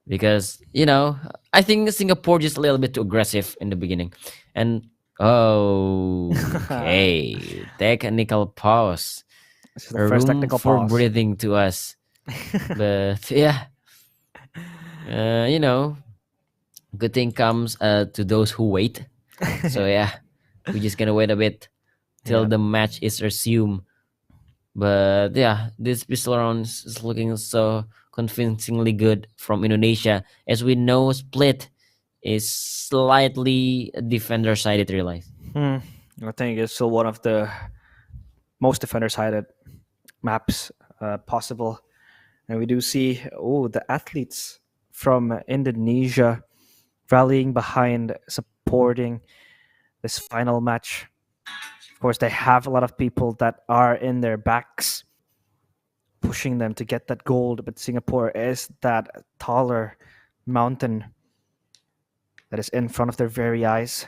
Because, you know, I think Singapore just a little bit too aggressive in the beginning. And okay, technical pause. This is the first Room technical for pause. breathing to us. But yeah, you know, good thing comes to those who wait. So yeah, we're just gonna wait a bit till the match is resumed. But yeah, this pistol round is looking so convincingly good from Indonesia. As we know, Split is slightly defender-sided, realize. I think it's still one of the most defender-sided maps possible. And we do see, the athletes from Indonesia rallying behind, supporting this final match. Of course, they have a lot of people that are in their backs, pushing them to get that gold, but Singapore is that taller mountain that is in front of their very eyes.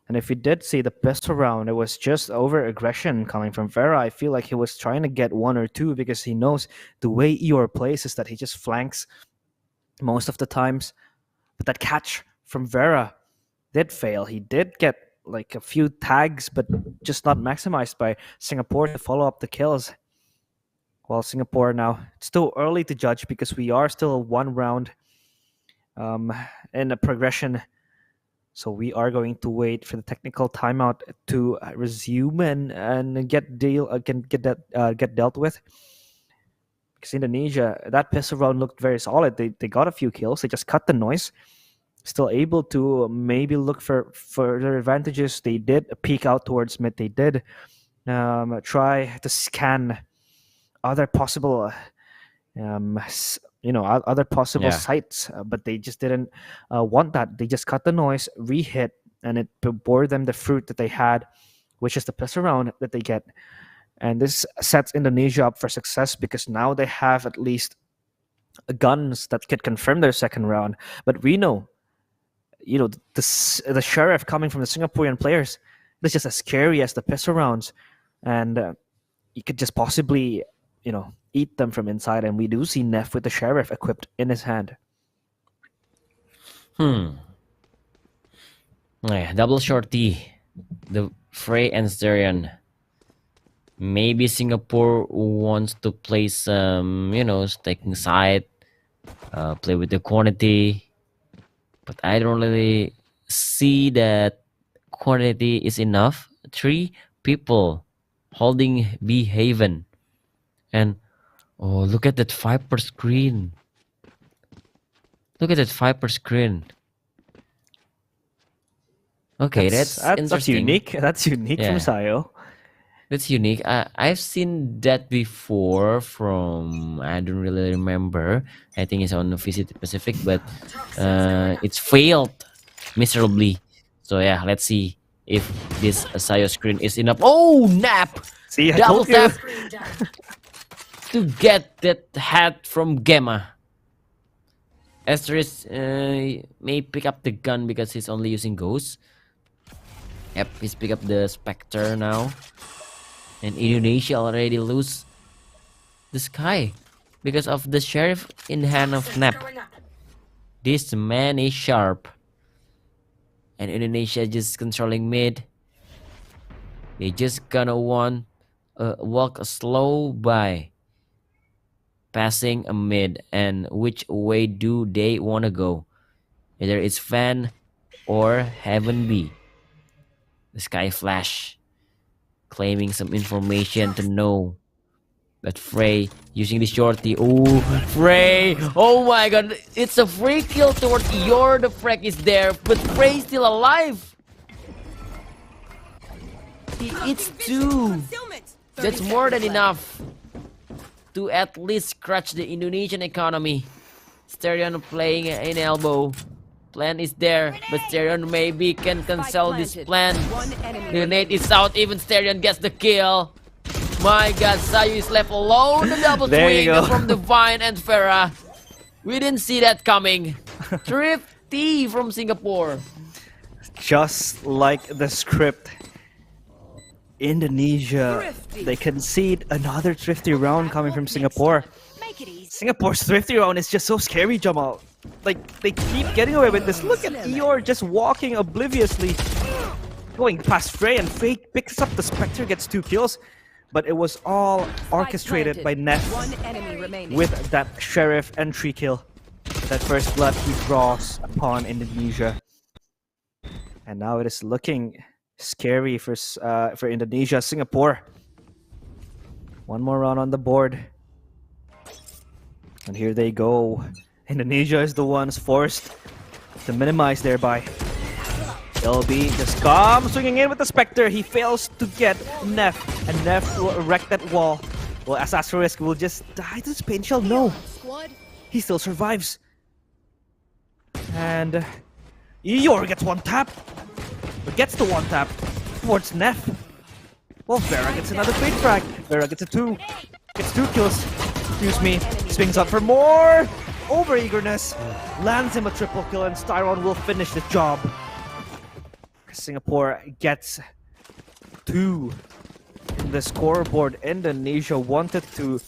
And if we did see the pistol round, it was just over aggression coming from Vera. I feel like he was trying to get one or two because he knows the way Eeyore plays is that he just flanks most of the times. But that catch from Vera did fail. He did get like a few tags, but just not maximized by Singapore to follow up the kills. While Singapore now, it's still early to judge because we are still one round in a progression. So we are going to wait for the technical timeout to resume and get dealt with. Because Indonesia, that pistol round looked very solid. They got a few kills. They just cut the noise. Still able to maybe look for further advantages. They did peek out towards mid. They did try to scan other possible other possible sites, but they just didn't want that. They just cut the noise, re-hit, and it bore them the fruit that they had, which is the pistol round that they get. And this sets Indonesia up for success because now they have at least guns that could confirm their second round. But we know, the sheriff coming from the Singaporean players is just as scary as the pistol rounds, and you could just possibly eat them from inside. And we do see Neff with the sheriff equipped in his hand. Yeah, double shorty, the Frey and Styrian. Maybe Singapore wants to play some, taking side, play with the quantity, but I don't really see that quantity is enough. 3 people holding B Haven. And look at that Viper screen. Look at that Viper screen. Okay, that's interesting. Unique. That's unique from Sayo. That's unique. I've seen that before from, I don't really remember. I think it's on the Visit Pacific, but it's failed miserably. So yeah, let's see if this Sayo screen is enough. Oh, nap! See, I double told you. tap to get that hat from Gemma. Asteris may pick up the gun because he's only using Ghost. Yep, he's pick up the Spectre now. And Indonesia already lose the Sky because of the sheriff in the hand of Nap. This man is sharp. And Indonesia just controlling mid. They just gonna walk slow by. passing a mid, and which way do they want to go? Either it's Fan or Heaven B. The Sky Flash claiming some information to know that Frey using the shorty. Oh, Frey! Oh my god, it's a free kill towards Yor. The frag is there, but Frey's still alive. It's 2. That's more than enough to at least scratch the Indonesian economy. Sterion playing in elbow. Plan is there, but Sterion maybe can cancel this plan. The nade is out, even Sterion gets the kill. My god, Sayu is left alone. The double swing from Divine and Farah. We didn't see that coming. Thrifty from Singapore. Just like the script, Indonesia, they concede another thrifty round coming from Singapore. Singapore's thrifty round is just so scary, Jamal. Like, they keep getting away with this. Look at Eeyore just walking obliviously, going past Frey, and Frey picks up the Spectre, gets 2 kills. But it was all orchestrated by Neff with that Sheriff entry kill. That first blood he draws upon Indonesia. And now it is looking scary for Indonesia. Singapore. One more round on the board. And here they go. Indonesia is the ones forced to minimize thereby. LB just comes swinging in with the Spectre. He fails to get Neff, and Neff will wreck that wall. Well, Asasterisk will just die to this pain shell. No, he still survives. And Eeyore gets 1 tap, but gets the 1 tap towards Neff. Well, Vera gets another big frag. Vera gets a 2, gets 2 kills. Excuse me, swings up for more. Over eagerness, lands him a triple kill, and Styron will finish the job. Singapore gets 2 in the scoreboard. Indonesia wanted to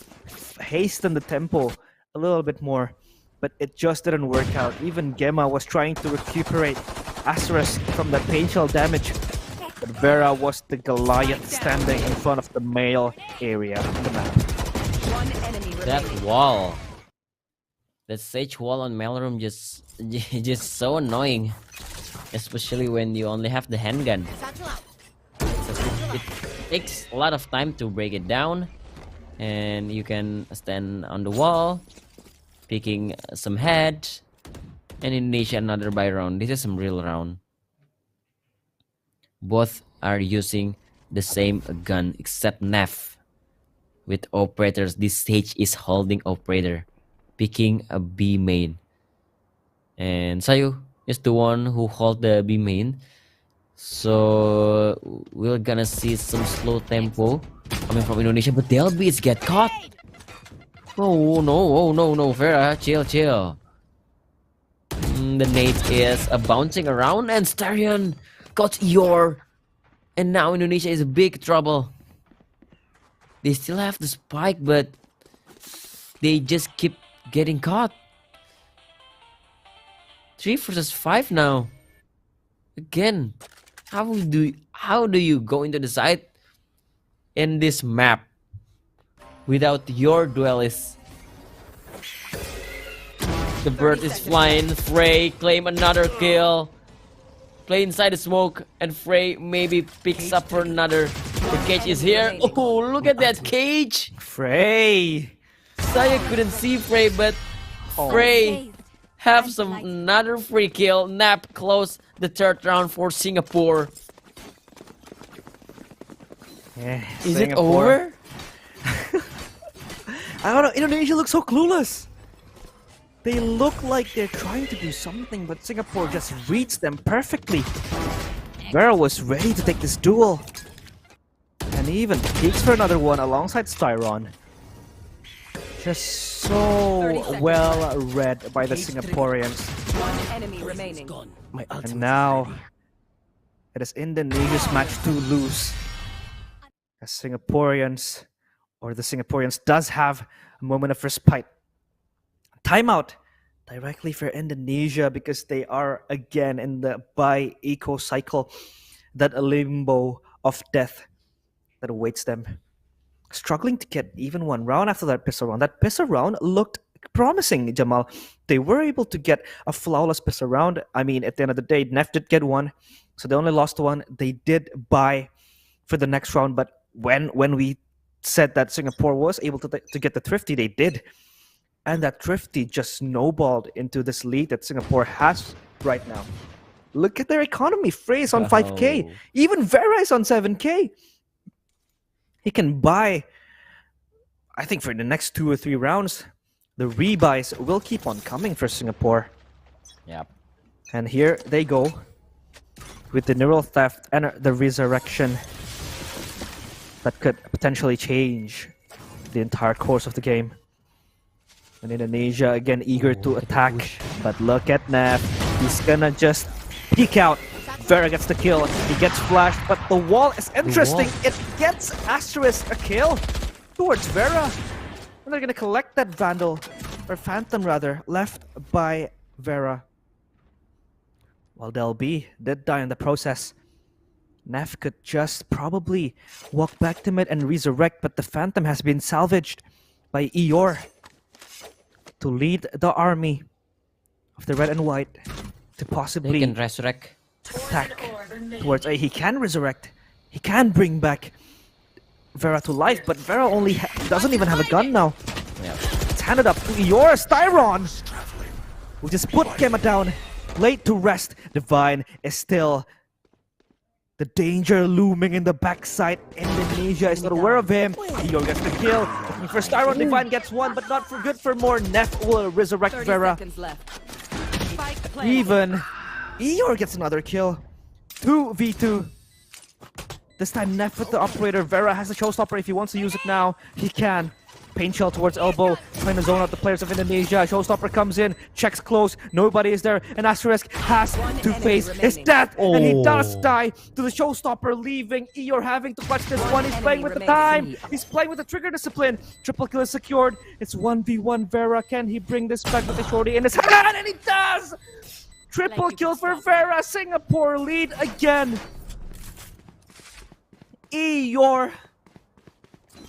hasten the tempo a little bit more, but it just didn't work out. Even Gemma was trying to recuperate Asterisk from that pain shell damage, but Vera was the Goliath standing in front of the male area of the map. That wall, that sage wall on Maelstrom, just so annoying. Especially when you only have the handgun. It takes a lot of time to break it down. And you can stand on the wall, picking some head. And Indonesia another buy round. This is some real round. Both are using the same gun except Neff. With operators, this stage is holding operator, picking a B main. And Sayu is the one who hold the B main, so we're gonna see some slow tempo coming from Indonesia, but the LBs get caught. Oh no, Farah, chill. The nade is bouncing around, and Starion got Eeyore, and now Indonesia is in big trouble. They still have the spike, but they just keep getting caught. 3 versus 5 now. Again, how do you go into the side in this map without your duelist? The bird is flying. Frey claim another kill. Play inside the smoke, and Frey maybe picks up for another. The cage is here. Oh, look at that cage. Frey. Saya couldn't see Frey, but Frey have another free kill. Nap close the 3rd round for Singapore. Yeah, is it over? I don't know. Indonesia looks so clueless. They look like they're trying to do something, but Singapore just reads them perfectly. Vera was ready to take this duel. And he even peeks for another one alongside Styron. Just so well read by the Singaporeans. One enemy remaining. And now it is Indonesia's match to lose. As Singaporeans, or the Singaporeans, does have a moment of respite. Timeout directly for Indonesia because they are again in the buy eco cycle, that limbo of death that awaits them. struggling to get even one round after that pistol round. That pistol round looked promising, Jamal. They were able to get a flawless pistol round. I mean, at the end of the day, Nef did get one, so they only lost one. They did buy for the next round, but when we said that Singapore was able to get the Thrifty, they did. And that Thrifty just snowballed into this lead that Singapore has right now. Look at their economy. Frey is on 5k. Even Vera is on 7k. He can buy, I think, for the next 2 or 3 rounds. The rebuys will keep on coming for Singapore. Yep. And here they go with the neural theft and the resurrection that could potentially change the entire course of the game. And Indonesia again eager to attack, but look at Nef. He's gonna just peek out. Vera gets the kill. He gets flashed, but the wall is interesting. It gets Asterisk a kill towards Vera. And they're gonna collect that Vandal, or Phantom rather, left by Vera. While Del B did die in the process. Nef could just probably walk back to mid and resurrect, but the Phantom has been salvaged by Eeyore to lead the army of the red and white to possibly He can resurrect. attack towards A. He can resurrect. He can bring back Vera to life, but Vera only doesn't even have a gun now. Yeah. It's handed up to Eeyore. Styron will just put Kema down, laid to rest. Divine is still the danger looming in the backside. Indonesia is not aware of him. Eeyore gets the kill. Looking for Styron. Divine gets one, but not for good for more. Nef will resurrect Vera. Even Eeyore gets another kill. 2v2. This time Nef with the operator. Vera has a showstopper. If he wants to use it now, he can. Pain shell towards elbow, trying to zone out the players of Indonesia. Showstopper comes in, checks close, nobody is there, and Asterisk has to face his death, and he does die to the Showstopper, leaving Eeyore having to clutch this one. He's playing with the time, he's playing with the trigger discipline. Triple kill is secured. It's 1v1 Vera. Can he bring this back with the shorty in his hand? And he does! Triple kill for Vera. Singapore lead again. Eeyore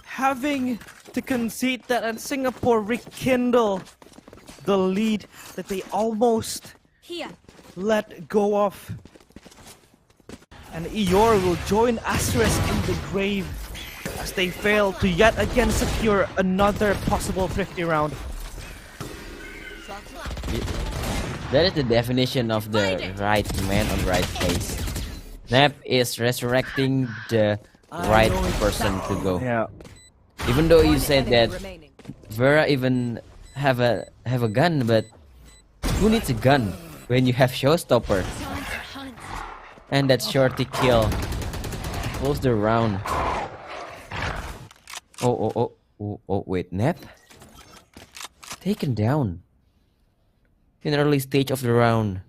having to concede that, and Singapore rekindle the lead that they almost let go of. And Eeyore will join Asterisk in the grave as they fail to yet again secure another possible 50 round. That is the definition of the right man on right place. Nef is resurrecting the right person to go. Yeah. Even though you said that Vera even have a gun, but who needs a gun when you have Showstopper? And that shorty kill close the round. Oh, wait, Nef taken down in early stage of the round.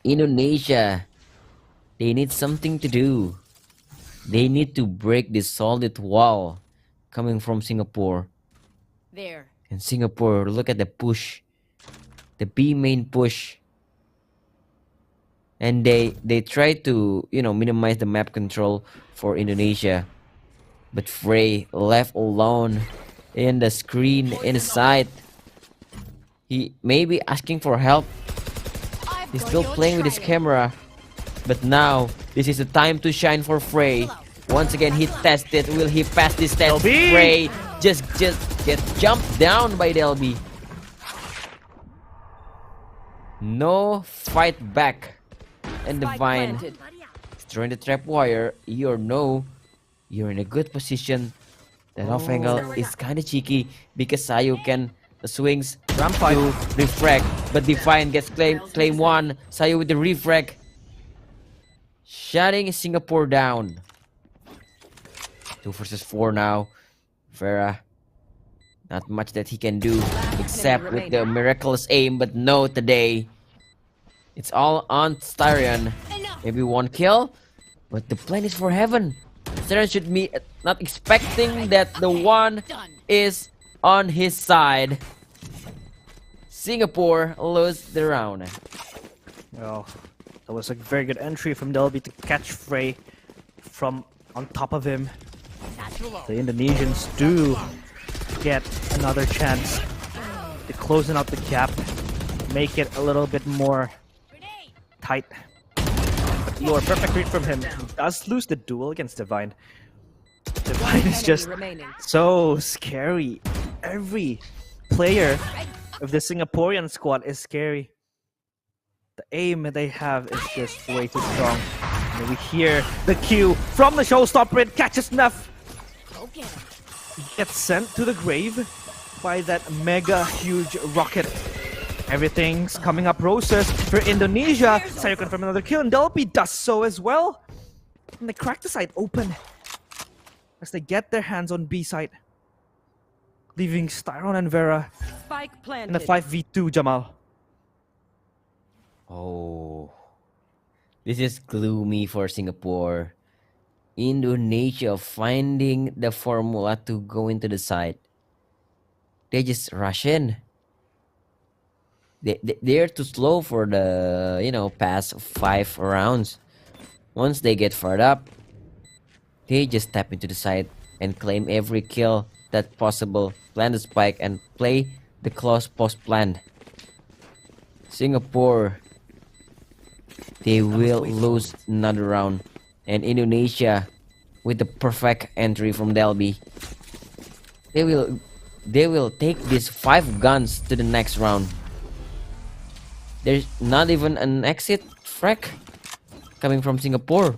Indonesia, they need something to do. They need to break this solid wall coming from Singapore. There. And Singapore, look at the push. The B main push. And they try to, minimize the map control for Indonesia. But Frey left alone in the screen inside. He may be asking for help. He's still playing with his camera. But now, this is the time to shine for Frey. Once again, he tested. Will he pass this test? Frey just get jumped down by Delby. No fight back. And Divine is throwing the trap wire. You're in a good position. That off angle is kind of cheeky because Sayu can swings to refrag. But Divine gets claim one. Sayu with the refrag. Shutting Singapore down. 2 versus 4 now. Vera, not much that he can do except with the miraculous aim, but no today. It's all on Styrian. Maybe one kill, but the plan is for heaven. Styrian should be not expecting that the one is on his side. Singapore lose the round. Well, that was a very good entry from Delby to catch Frey from on top of him. The Indonesians do get another chance to closing out the gap, make it a little bit more tight. But your perfect read from him. He does lose the duel against Divine. Divine is just so scary. Every player of the Singaporean squad is scary. The aim they have is just way too strong. And we hear the cue from the showstopper. It catches Neff. He gets sent to the grave by that mega huge rocket. Everything's coming up roses for Indonesia. Sayo confirm another kill, and Delphi does so as well. And they crack the site open as they get their hands on B site, leaving Styron and Vera in a 5v2. Jamal. Oh, this is gloomy for Singapore. Indonesia finding the formula to go into the side. They just rush in. They're too slow for the, past 5 rounds. Once they get fired up, they just tap into the side and claim every kill that possible, plant the spike and play the close post plan. Singapore, they will lose another round. And Indonesia, with the perfect entry from Delby, they will take these 5 guns to the next round. There's not even an exit frag coming from Singapore.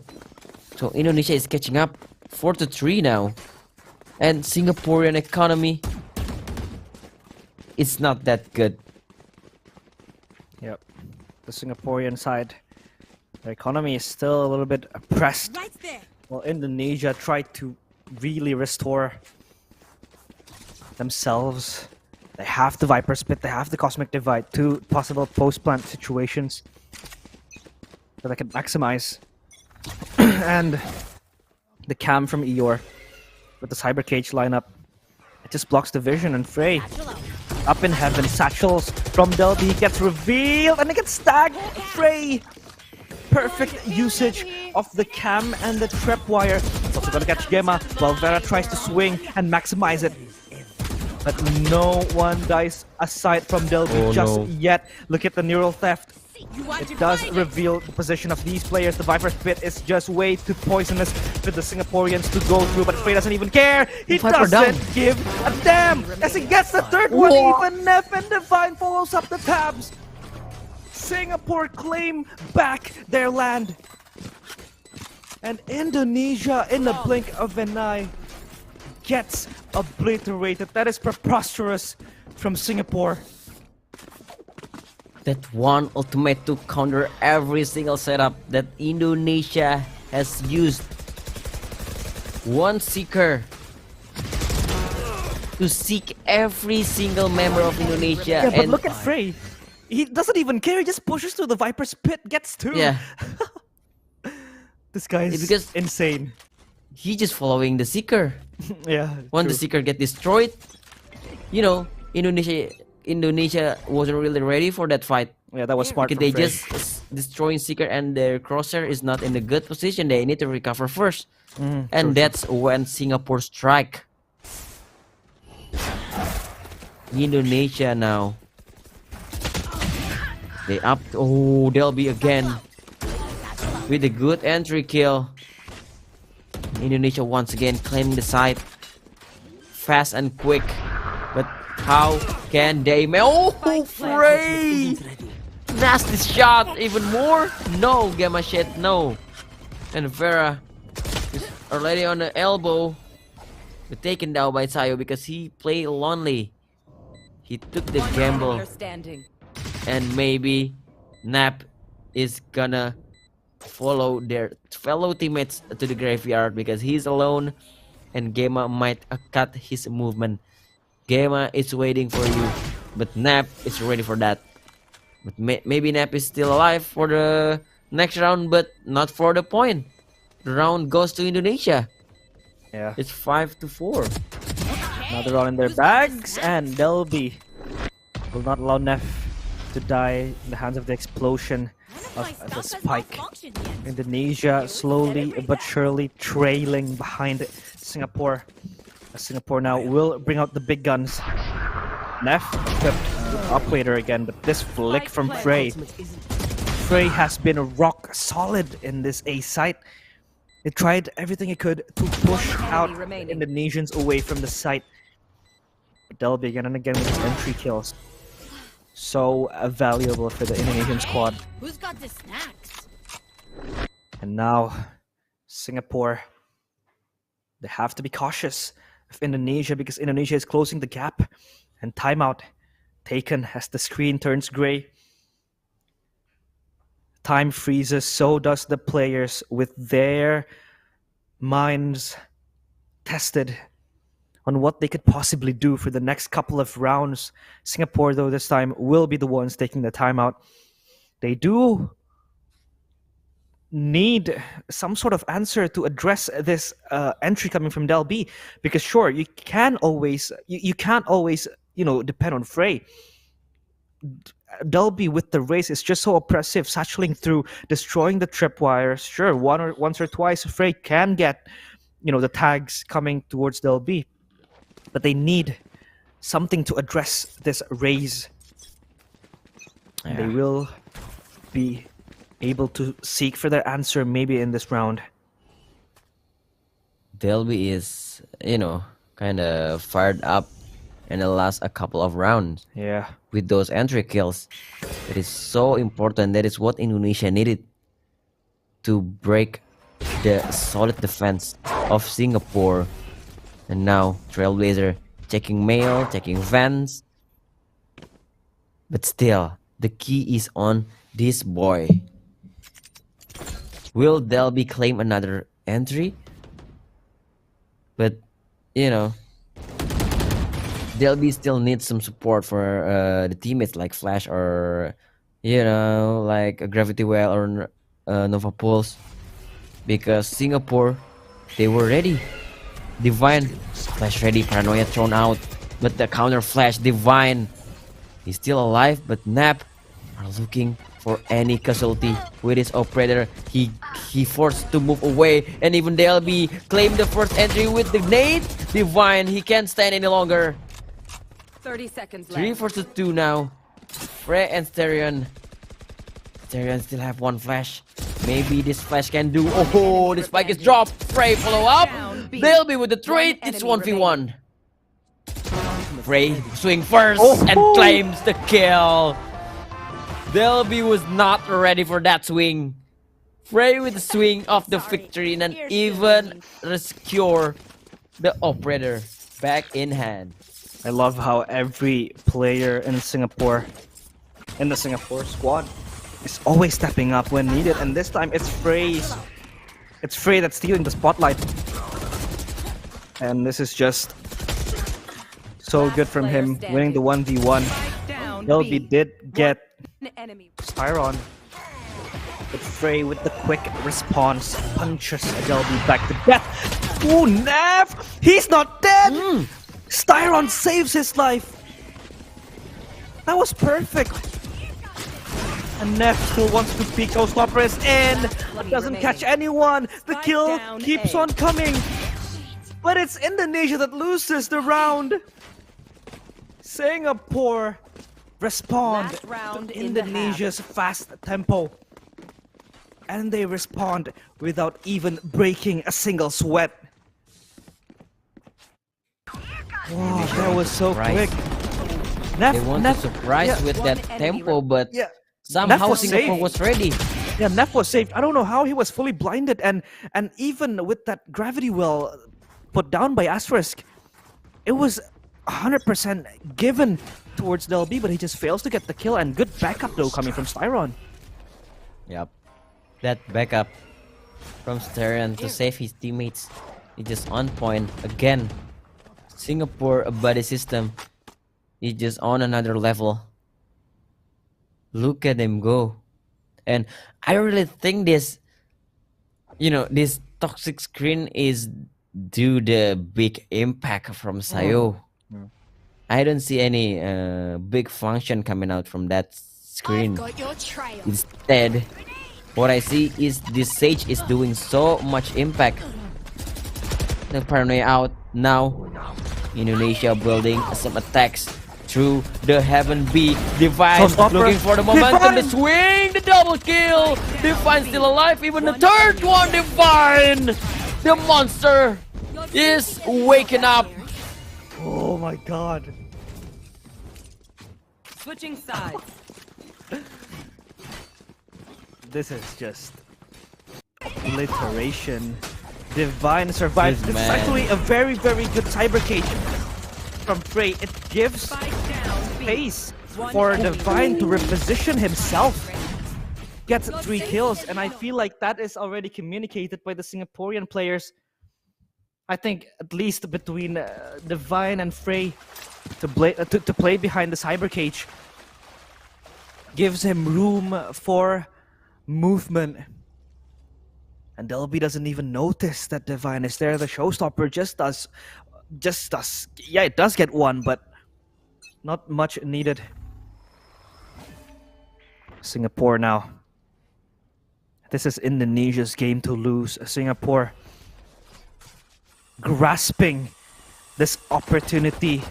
So Indonesia is catching up 4-3 now. And Singaporean economy, it's not that good. Yep. The Singaporean side, the economy is still a little bit oppressed. While Indonesia tried to really restore themselves. They have the Viper Spit, they have the Cosmic Divide, 2 possible post-plant situations that they can maximize. And the cam from Eeyore with the Cyber Cage lineup, it just blocks the vision, and Frey up in heaven. Satchels from Delby gets revealed and it gets stacked. Frey, perfect usage of the cam and the trap wire. It's also gonna catch Gemma while Vera tries to swing and maximize it. But no one dies aside from Delby yet. Look at the neural theft. It does reveal the position of these players. The Viper Spit is just way too poisonous for the Singaporeans to go through, but Frey doesn't even care. He doesn't give a damn as he gets the third one. Even Neff and Divine follows up the tabs. Singapore claim back their land. And Indonesia, in the blink of an eye, gets obliterated. That is preposterous from Singapore. That one ultimate to counter every single setup that Indonesia has used. One Seeker to seek every single member of Indonesia. Yeah, but look at Frey. He doesn't even care. He just pushes through the Viper's pit, gets 2. Yeah. This guy is insane. He just following the Seeker. Yeah. Once the Seeker get destroyed, Indonesia wasn't really ready for that fight. Yeah, that was smart. Because they just destroying Seeker and their crosshair is not in a good position. They need to recover first. And that's when Singapore strike. Indonesia now. They up. Oh, Delby again with a good entry kill. Indonesia once again claiming the side fast and quick. But how can they? Oh, Frey! Nasty shot, even more. No, Gamma Shed, no. And Vera is already on the elbow, but taken down by Sayo because he played lonely. He took the gamble, and maybe Nap is gonna follow their fellow teammates to the graveyard because he's alone, and Gamma might cut his movement. Gamma is waiting for you, but Nap is ready for that. But maybe Nap is still alive for the next round, but not for the point. The round goes to Indonesia. Yeah. It's 5-4. Another round in their bags, and Delby will not allow Neff to die in the hands of the explosion of the spike. Indonesia slowly but surely trailing behind Singapore. Singapore now will bring out the big guns. Neff equipped with operator again, but this flick from Frey. Frey has been rock solid in this A site. It tried everything it could to push out Indonesians away from the site. But Delby again and again with his entry kills. So valuable for the Indonesian squad. Who's got the snacks? And now, Singapore, they have to be cautious of Indonesia because Indonesia is closing the gap. And timeout taken as the screen turns gray. Time freezes, so does the players with their minds tested on what they could possibly do for the next couple of rounds. Singapore, though, this time will be the ones taking the timeout. They do need some sort of answer to address this entry coming from Del B, because sure, you can't always depend on Frey. Delby with the race is just so oppressive, satcheling through, destroying the tripwires. Sure, once or twice Frey can get, the tags coming towards Delby, but they need something to address this raise. Yeah. They will be able to seek for their answer maybe in this round. Delby is, kind of fired up in the last couple of rounds. Yeah. With those entry kills. It is so important. That is what Indonesia needed to break the solid defense of Singapore. And now Trailblazer checking mail, checking vents. But still, the key is on this boy. Will Delby claim another entry? But, Delby still needs some support for the teammates like Flash or, like a Gravity Well or Nova Pulse. Because Singapore, they were ready. Divine, Flash ready, Paranoia thrown out. But the counter Flash, Divine, he's still alive, but Nap are looking for any casualty with his operator. He forced to move away, and even Delby claimed the first entry with the nade. Divine, he can't stand any longer. 30 seconds left. 3 versus 2 now. Frey and Sterion. Sterion still have one flash. Maybe this flash can do. Oh, the spike is dropped. Frey follow up. Delby with the trade. It's 1v1. Frey swing first and claims the kill. Delby was not ready for that swing. Frey with the swing of the victory and even rescue the operator back in hand. I love how every player in Singapore, in the Singapore squad, is always stepping up when needed, and this time it's Frey that's stealing the spotlight. And this is just so good from him, winning the 1v1. Delby did get Styron, but Frey with the quick response punches Delby back to death. Ooh, Nav! He's not dead! Styron saves his life! That was perfect! And Neff still wants to peek those hoppers in, but doesn't catch anyone! The kill keeps on coming! But it's Indonesia that loses the round! Singapore respond to Indonesia's fast tempo. And they respond without even breaking a single sweat. Wow, that was so quick. They want to surprise with that tempo, but somehow Singapore was ready. Yeah, Neff was saved. I don't know how he was fully blinded, and even with that gravity well put down by Asterisk, it was 100% given towards Delby, but he just fails to get the kill, and good backup though coming from Styron. Yep. That backup from Styron to save his teammates is just on point again. Singapore body system is just on another level. Look at them go. And I really think this, this toxic screen is due the big impact from Sayo. I don't see any big function coming out from that screen. Instead, what I see is this Sage is doing so much impact. the paranoia out now. Indonesia building some attacks through the heaven B. Divine looking for the momentum, the swing, the double kill. Divine still alive, even the third one. Divine, the monster is waking up. Oh my god. Switching sides. This is just obliteration. Divine survives. This is actually a very, very good cyber cage from Frey. It gives space for Divine to reposition himself. Gets 3 kills, and I feel like that is already communicated by the Singaporean players. I think at least between Divine and Frey to play behind the cyber cage gives him room for movement. And Delby doesn't even notice that Divine is there. The showstopper just does. Yeah, it does get 1, but not much needed. Singapore now. This is Indonesia's game to lose. Singapore grasping this opportunity,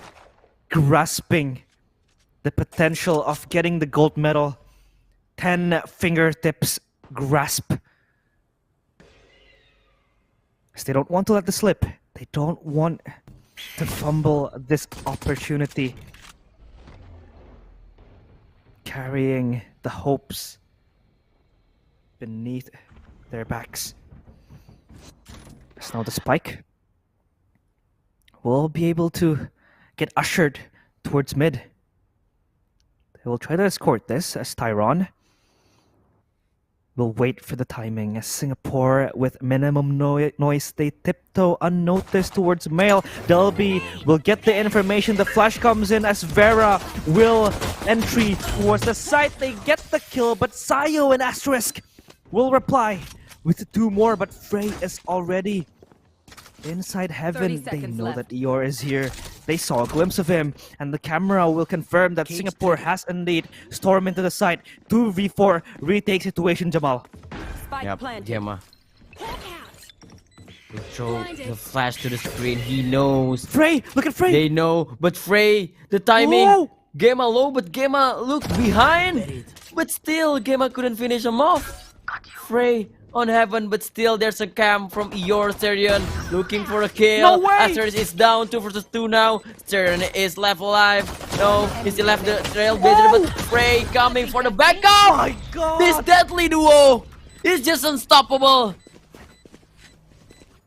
grasping the potential of getting the gold medal. 10 fingertips grasp. They don't want to let this slip. They don't want to fumble this opportunity. Carrying the hopes beneath their backs. So now the spike will be able to get ushered towards mid. They will try to escort this as Tyron will wait for the timing. As Singapore with minimum noise, they tiptoe unnoticed towards Mail. Delby will get the information. The flash comes in as Vera will entry towards the site. They get the kill, but Sayo and Asterisk will reply with 2 more. But Frey is already inside heaven. They know that Eeyore is here. They saw a glimpse of him, and the camera will confirm that Singapore has indeed stormed into the site. 2v4 retake situation, Jamal. Yep, Gemma. Show the flash to the screen. He knows. Frey, look at Frey. They know, but Frey, the timing. Whoa. Gemma low, but Gemma looked behind. But still, Gemma couldn't finish him off. Frey on heaven, but still there's a cam from Eeyore. Steryon looking for a kill. No way! Asterisk is down 2 versus 2 now. Steryon is left alive. No, he still left the trailblazer, but Frey coming for the backup. Oh my god! This deadly duo is just unstoppable.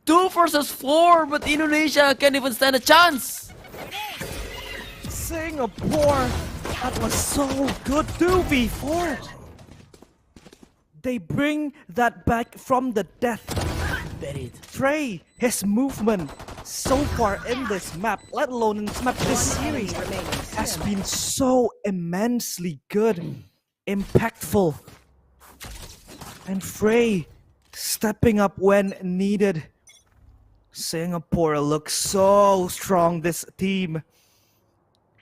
2 versus 4, but Indonesia can't even stand a chance. Singapore, that was so good. 2v4. They bring that back from the death. Frey, his movement so far in this map, let alone in this map, this series, has been so immensely good, impactful. And Frey stepping up when needed. Singapore looks so strong. This team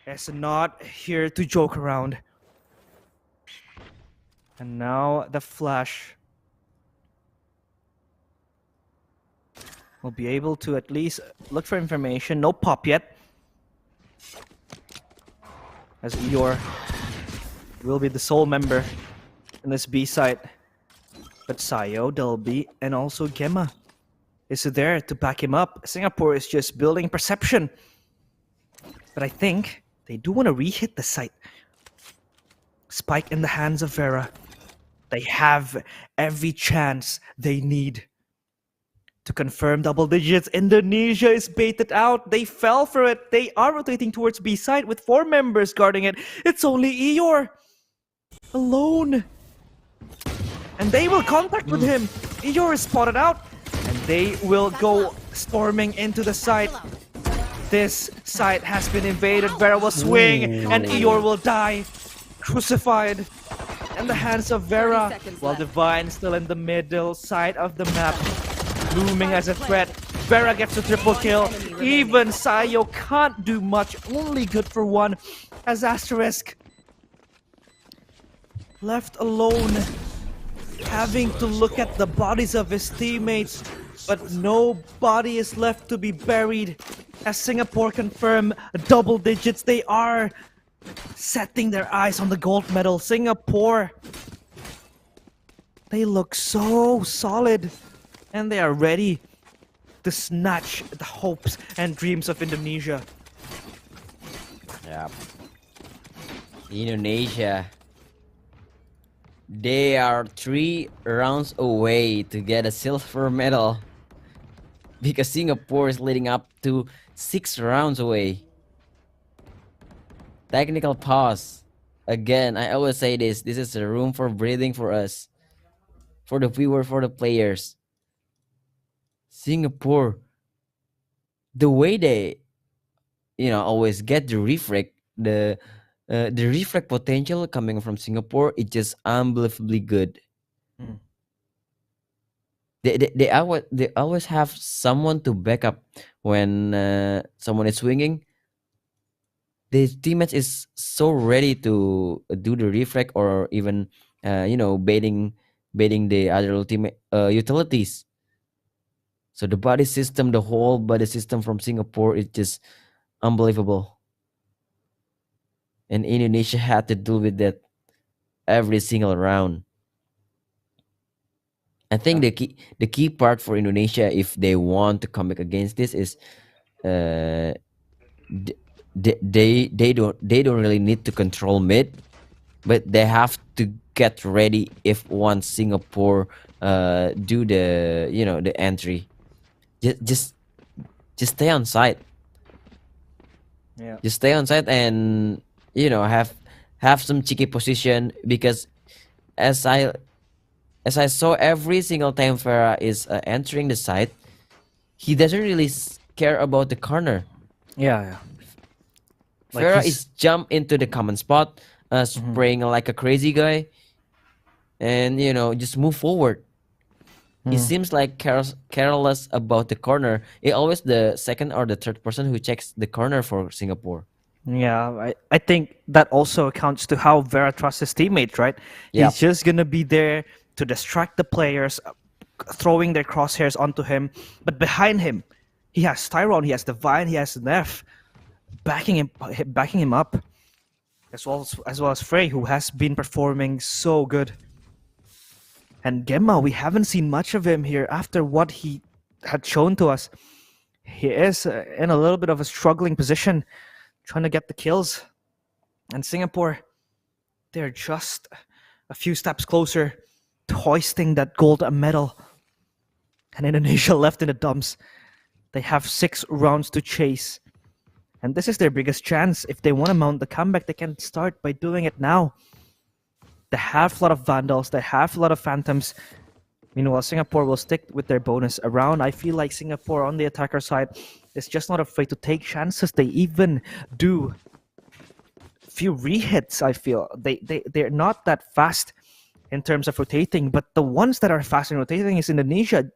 is not here to joke around. And now the flash will be able to at least look for information. No pop yet. As Eeyore will be the sole member in this B site. But Sayo, Delby, and also Gemma is there to back him up. Singapore is just building perception. But I think they do want to re-hit the site. Spike in the hands of Vera. They have every chance they need to confirm double digits. Indonesia is baited out. They fell for it. They are rotating towards B side with 4 members guarding it. It's only Eeyore alone. And they will contact with him. Eeyore is spotted out. And they will go storming into the site. This site has been invaded. Vera will swing and Eeyore will die. Crucified in the hands of Vera, while Divine still in the middle side of the map, looming as a threat. Vera gets a triple kill. Even Sayo can't do much, only good for 1 as Asterisk left alone, having to look at the bodies of his teammates but no body is left to be buried. As Singapore confirm double digits, they are setting their eyes on the gold medal. Singapore, they look so solid, and they are ready to snatch the hopes and dreams of Indonesia. Yeah. Indonesia. They are 3 rounds away to get a silver medal, because Singapore is leading up to 6 rounds away. Technical pause. Again, I always say this is a room for breathing for us, for the viewer, for the players. Singapore, the way they always get the reflect, the reflect potential coming from Singapore is just unbelievably good. They always have someone to back up when someone is swinging. The teammates is so ready to do the reflect, or even baiting the other ultimate utilities. So the body system, the whole body system from Singapore is just unbelievable. And Indonesia had to deal with that every single round. I think the key part for Indonesia, if they want to come back against this, is they don't really need to control mid, but they have to get ready if once Singapore do the the entry. Just stay on site. Yeah. Just stay on site and have some cheeky position, because as I saw every single time Farah is entering the site, he doesn't really care about the corner. Yeah. Like Farah is jump into the common spot, spraying like a crazy guy, and just move forward. He seems like careless about the corner. It's always the second or the third person who checks the corner for Singapore. Yeah, I think that also accounts to how Vera trusts his teammates, right? Yep. He's just gonna be there to distract the players, throwing their crosshairs onto him. But behind him, he has Tyrone, he has Divine, he has Neff, backing him up, as well as Frey, who has been performing so good. And Gemma, we haven't seen much of him here after what he had shown to us. He is in a little bit of a struggling position, trying to get the kills. And Singapore, they're just a few steps closer to hoisting that gold medal. And Indonesia left in the dumps. They have 6 rounds to chase. And this is their biggest chance. If they want to mount the comeback, they can start by doing it now. They have a lot of Vandals, they have a lot of Phantoms. Meanwhile, Singapore will stick with their bonus around. I feel like Singapore on the attacker side is just not afraid to take chances. They even do few rehits, I feel. They're not that fast in terms of rotating, but the ones that are fast in rotating is Indonesia.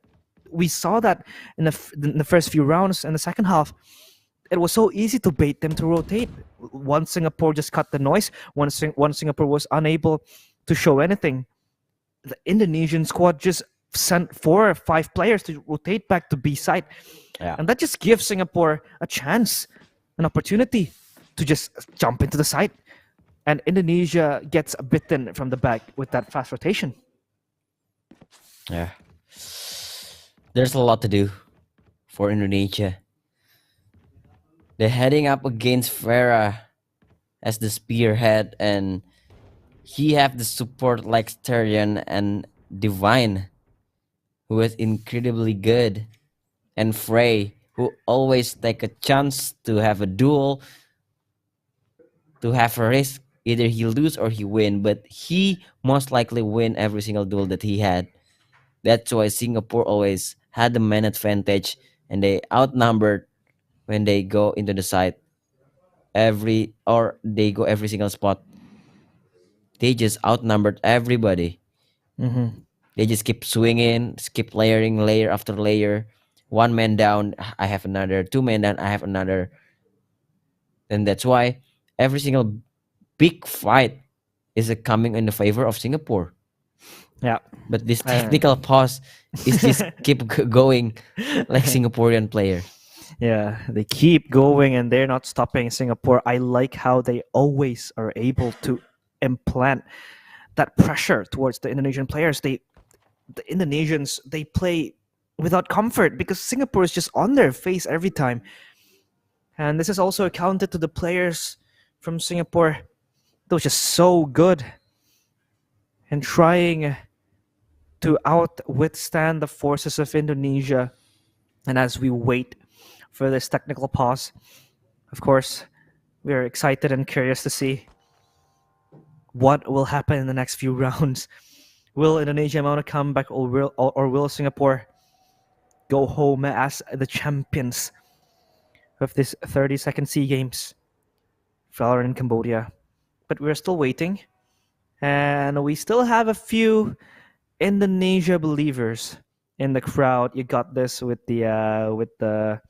We saw that in the first few rounds. In the second half, it was so easy to bait them to rotate. Once Singapore just cut the noise, once Singapore was unable to show anything, the Indonesian squad just sent 4 or 5 players to rotate back to B side. Yeah. And that just gives Singapore a chance, an opportunity to just jump into the site. And Indonesia gets bitten from the back with that fast rotation. Yeah. There's a lot to do for Indonesia. They're heading up against Farah as the spearhead, and he have the support like Sterian and Divine, who is incredibly good, and Frey, who always take a chance to have a duel, to have a risk. Either he lose or he win, but he most likely win every single duel that he had. That's why Singapore always had the man advantage, and they outnumbered when they go into the site. They go every single spot. They just outnumbered everybody. They just keep swinging, keep layering layer after layer. 1 man down, I have another. 2 men down, I have another. And that's why every single big fight is coming in the favor of Singapore. Yeah. But this technical pause is just keep going like Singaporean player. Yeah, they keep going and they're not stopping. Singapore, I like how they always are able to implant that pressure towards the Indonesian players. The Indonesians, they play without comfort because Singapore is just on their face every time. And this is also accounted to the players from Singapore. They're just so good and trying to withstand the forces of Indonesia. And as we wait for this technical pause, of course, we are excited and curious to see what will happen in the next few rounds. Will Indonesia mount a comeback, or will Singapore go home as the champions of this 30-second SEA Games Valorant in Cambodia? But we're still waiting, and we still have a few Indonesia believers in the crowd. You got this with the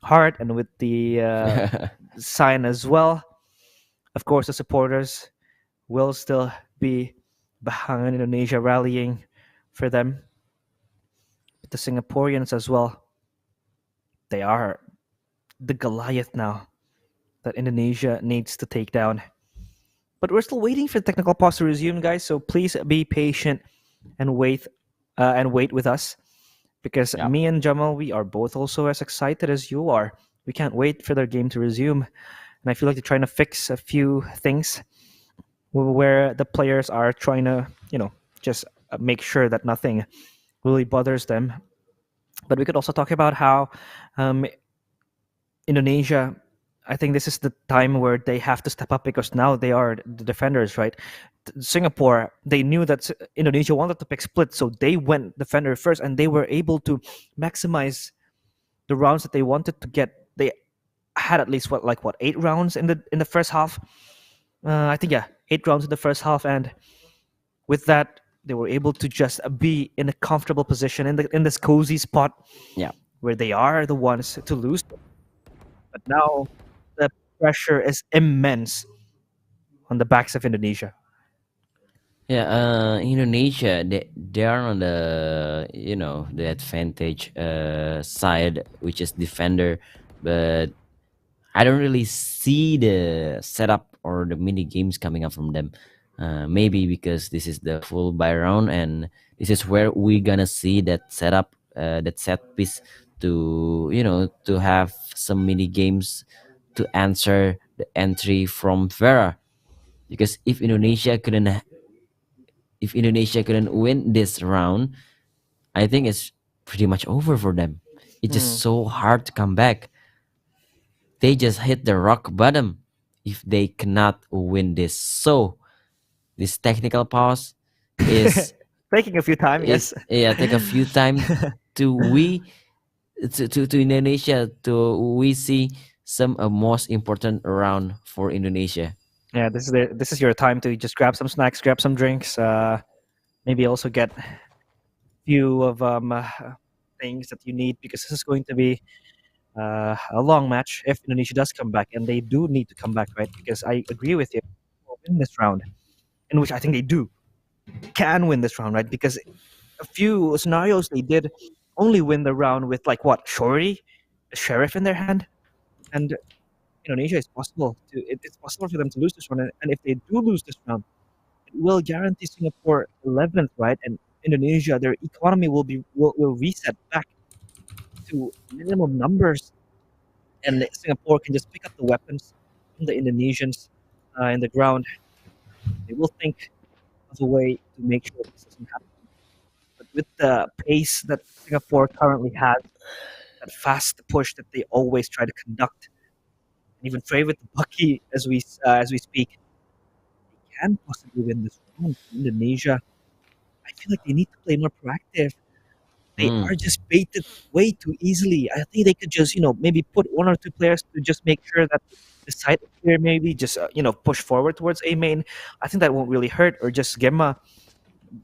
heart and with the sign as well. Of course, the supporters will still be behind Indonesia, rallying for them. But the Singaporeans as well, they are the Goliath now that Indonesia needs to take down. But we're still waiting for the technical pause to resume, guys. So please be patient and wait with us, because me and Jamal, we are both also as excited as you are. We can't wait for their game to resume, and I feel like they're trying to fix a few things where the players are trying to, just make sure that nothing really bothers them. But we could also talk about how Indonesia, I think this is the time where they have to step up because now they are the defenders, right? Singapore, they knew that Indonesia wanted to pick split, so they went defender first, and they were able to maximize the rounds that they wanted to get. They had at least 8 rounds in the first half. I think 8 rounds in the first half, and with that, they were able to just be in a comfortable position in this cozy spot, where they are the ones to lose. But now the pressure is immense on the backs of Indonesia. Yeah, Indonesia, they are on the the advantage side, which is defender, but I don't really see the setup or the mini games coming up from them. Maybe because this is the full buy round, and this is where we're gonna see that setup, that set piece to to have some mini games to answer the entry from Vera. Because if Indonesia couldn't win this round, I think it's pretty much over for them. It's just so hard to come back. They just hit the rock bottom if they cannot win this. So this technical pause is taking a few time. Yes, take a few time to Indonesia to we see some most important round for Indonesia. Yeah, this is your time to just grab some snacks, grab some drinks, maybe also get a few of things that you need, because this is going to be a long match if Indonesia does come back, and they do need to come back, right? Because I agree with you, in this round, in which I think they can win this round, right? Because a few scenarios they did only win the round with Shorty, a sheriff in their hand, and Indonesia is possible it's possible for them to lose this round, and if they do lose this round, it will guarantee Singapore 11th, right? And Indonesia, their economy will reset back to minimum numbers, and Singapore can just pick up the weapons from the Indonesians in the ground. They will think of a way to make sure this doesn't happen. But with the pace that Singapore currently has, that fast push that they always try to conduct, and even trade with the Bucky as we speak, they can possibly win this round. Indonesia, I feel like they need to play more proactive. They are just baited way too easily. I think they could just, maybe put 1 or 2 players to just make sure that the side player maybe just, push forward towards A main. I think that won't really hurt. Or just Gemma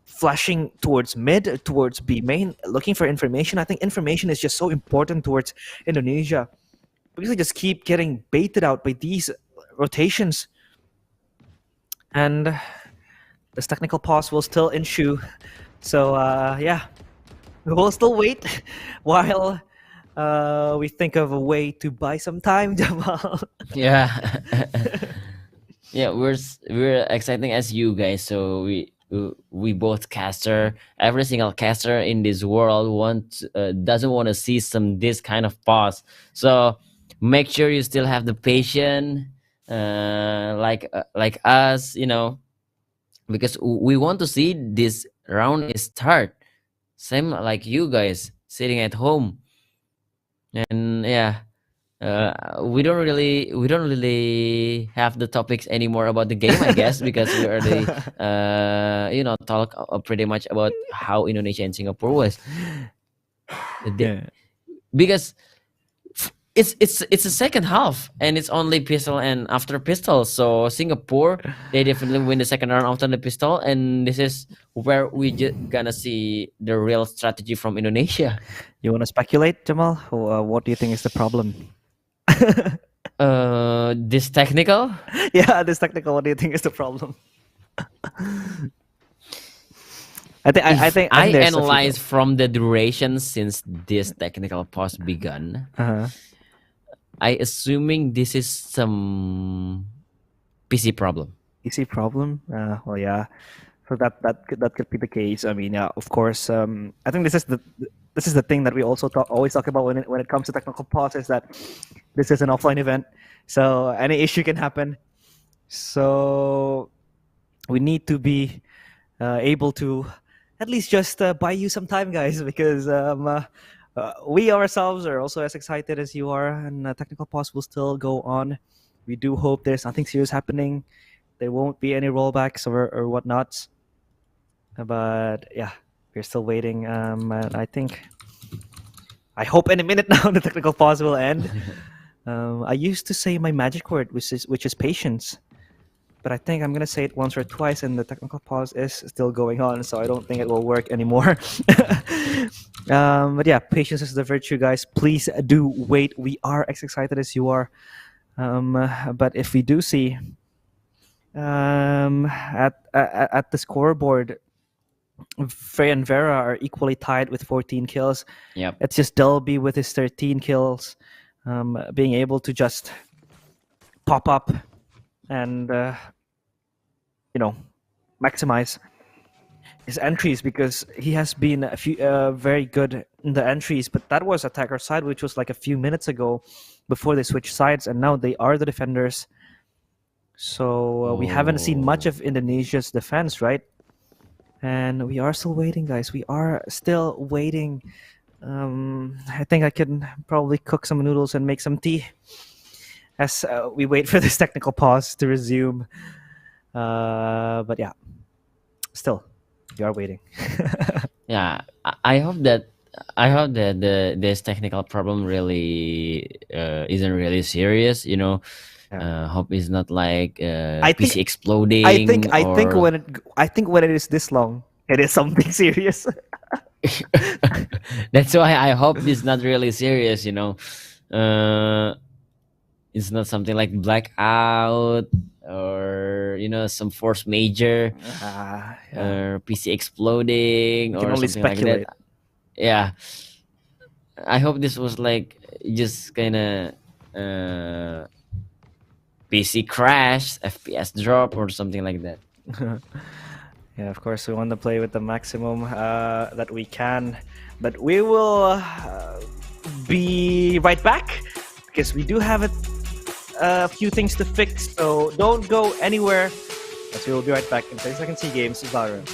flashing towards mid, towards B main, looking for information. I think information is just so important towards Indonesia, because they just keep getting baited out by these rotations. And this technical pause will still ensue So yeah, we'll still wait while we think of a way to buy some time, Jamal. Yeah. Yeah, we're exciting as you guys. So we both caster. Every single caster in this world doesn't want to see this kind of pause. So make sure you still have the patience, like us, because we want to see this round start. Same like you guys sitting at home, and yeah. We don't really have the topics anymore about the game, I guess, because we already talk pretty much about how Indonesia and Singapore was. Because it's a second half and it's only pistol and after pistol. So Singapore, they definitely win the second round after the pistol, and this is where we gonna see the real strategy from Indonesia. You want to speculate, Jamal? What do you think is the problem? This technical? Yeah, this technical. What do you think is the problem? I think I analyze from the duration since this technical pause begun. I assuming this is some PC problem. PC problem? Well, yeah. So that could be the case. I mean, yeah, of course. I think this is the thing that we also always talk about when it comes to technical pause, is that this is an offline event, so any issue can happen. So we need to be able to at least just buy you some time, guys, because we ourselves are also as excited as you are, and technical pause will still go on. We do hope there's nothing serious happening. There won't be any rollbacks or whatnots. But yeah, we're still waiting. And I hope in a minute now the technical pause will end. I used to say my magic word, which is patience, but I think I'm gonna say it once or twice, and the technical pause is still going on, so I don't think it will work anymore. But yeah, patience is the virtue, guys. Please do wait. We are as excited as you are. But if we do see at the scoreboard, Frey and Vera are equally tied with 14 kills. Yep. It's just Delby with his 13 kills, being able to just pop up and maximize his entries, because he has been very good in the entries. But that was attacker side, which was like a few minutes ago before they switched sides, and now they are the defenders. So we haven't seen much of Indonesia's defense, right? And we are still waiting, guys. We are still waiting. I think I can probably cook some noodles and make some tea as we wait for this technical pause to resume. But yeah, still, we are waiting. Yeah, I hope that this technical problem really isn't really serious. Hope it's not like PC exploding. I think when it is this long, it is something serious. That's why I hope it's not really serious. It's not something like blackout or some force major, or PC exploding, or only something speculate. like that. Yeah, I hope this was like just kind of PC crash, FPS drop, or something like that. Yeah, of course, we want to play with the maximum that we can. But we will be right back, because we do have a few things to fix. So don't go anywhere, as we will be right back in 30 Second SEA Games VALORANT.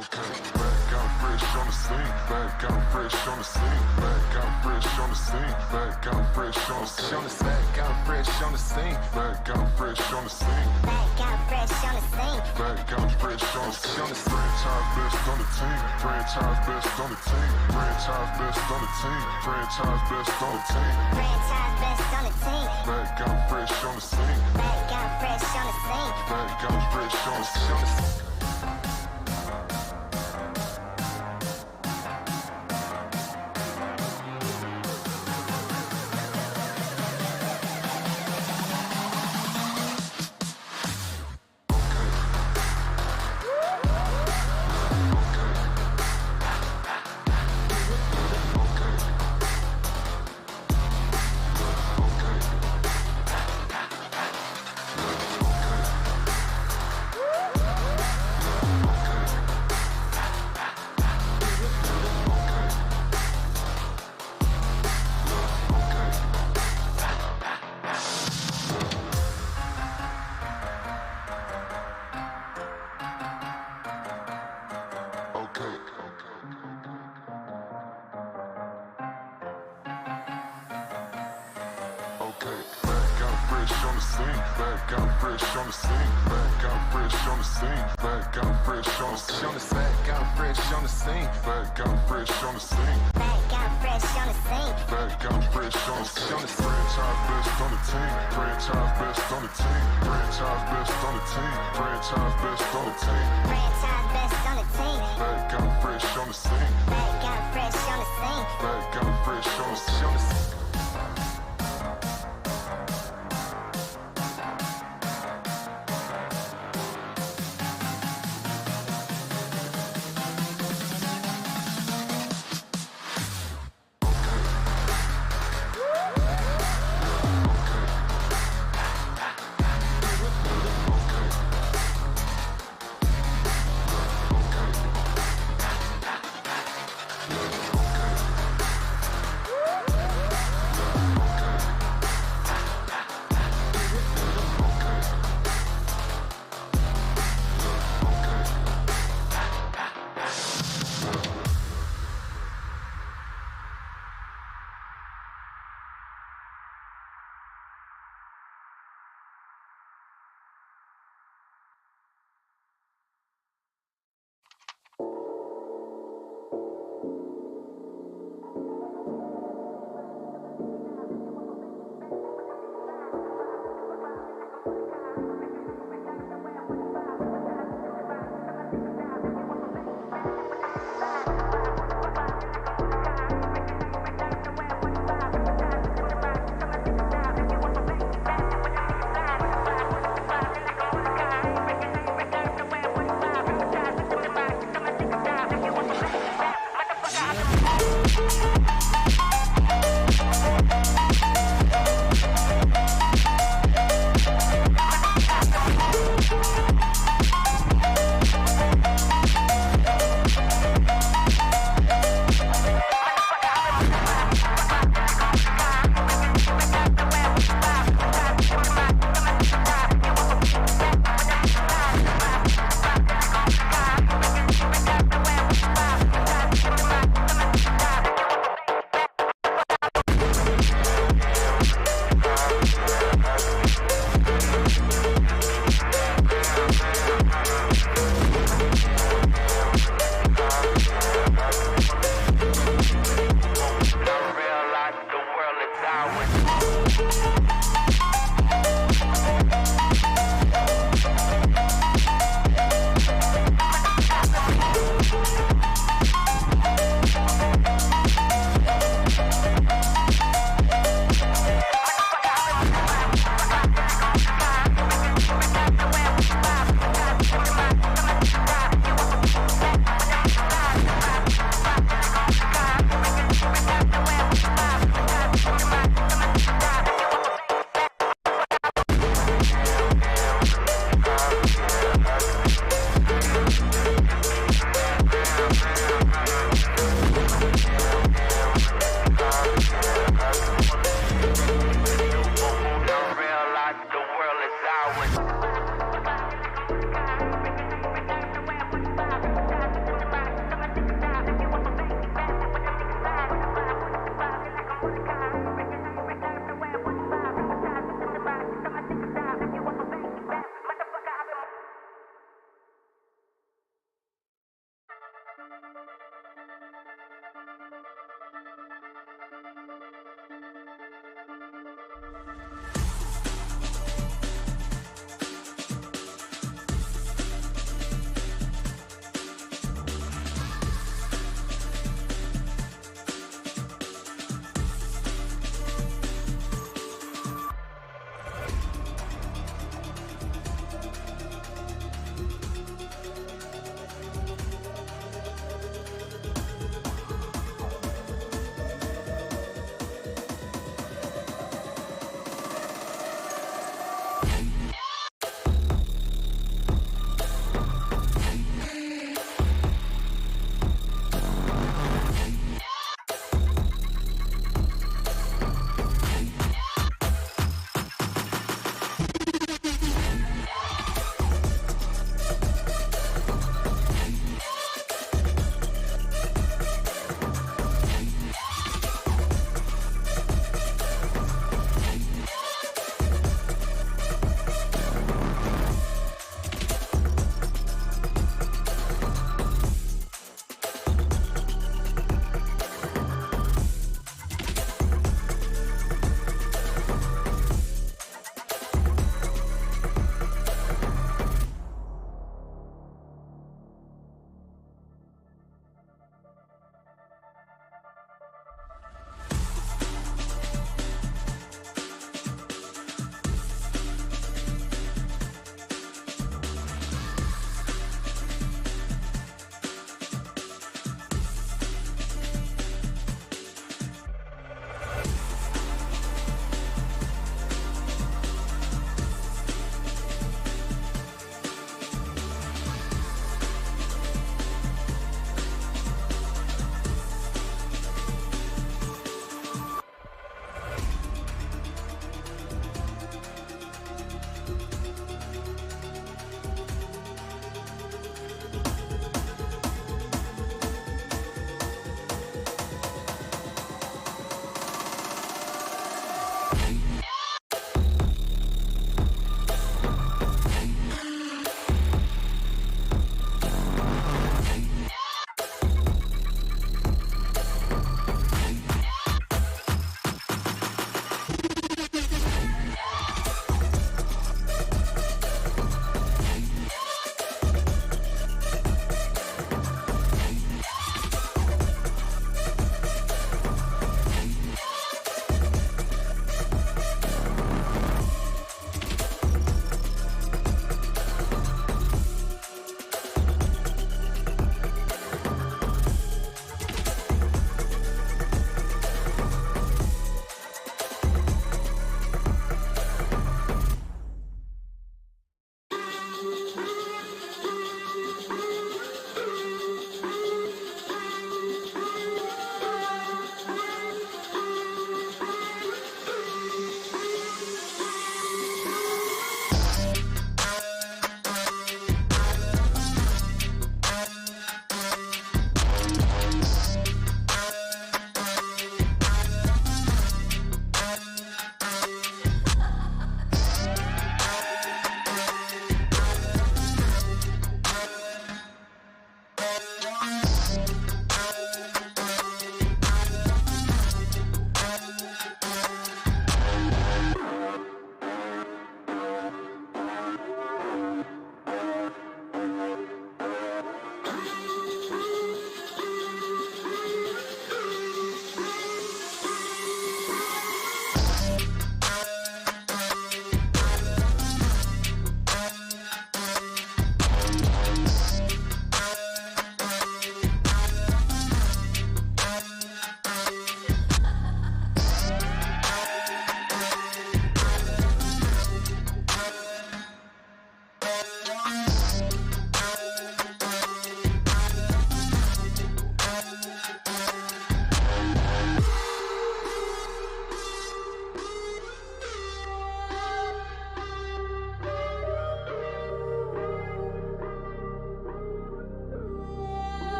Okay, back out fresh on the scene, back out fresh on the scene, back out fresh on the scene, back out fresh on the scene, back out fresh on the scene, back out fresh on the scene, Back out fresh on the scene. back out fresh on the scene. Franchise best on the team, franchise best on the team, franchise best on the team, franchise best on the team, Franchise best on the team. back out fresh on the scene, Back out fresh on the scene. back out fresh on the scene.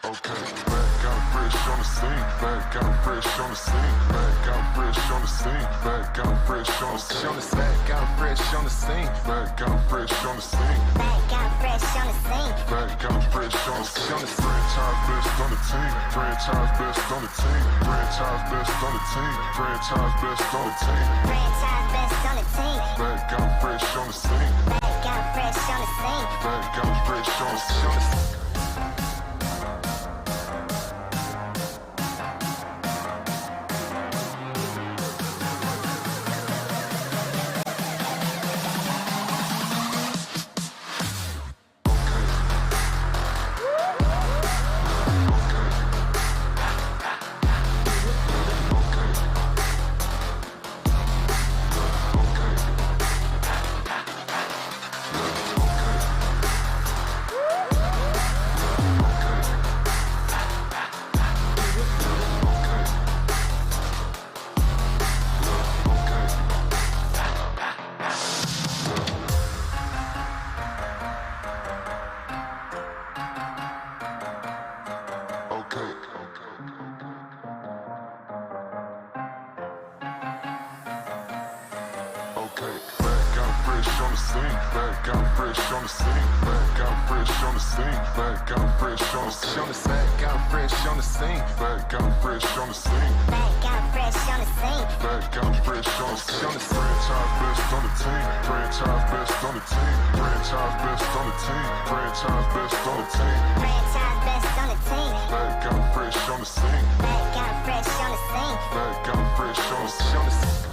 Okay, back out fresh on the scene, back out fresh on the scene, back out fresh on the scene, back out fresh on the scene, back out fresh on the scene, back out fresh on the scene, Back out fresh on the scene. back out fresh on the scene. Franchise best on the team, franchise best on the team, franchise best on the team, franchise best on the team, Franchise best on the team. back out fresh on the scene, Back out fresh on the scene. back out fresh on the scene. Okay, back out fresh on the scene, back out fresh on the scene, back out fresh on the scene, back out fresh on the scene, back out fresh on the scene, back out fresh on the scene, Back out fresh on the scene. back out fresh on the scene. Franchise best on the team, franchise best on the team, franchise best on the team, franchise best on the team, Franchise best on the team. back out fresh on the scene, Back out fresh on the scene. back out fresh on the scene.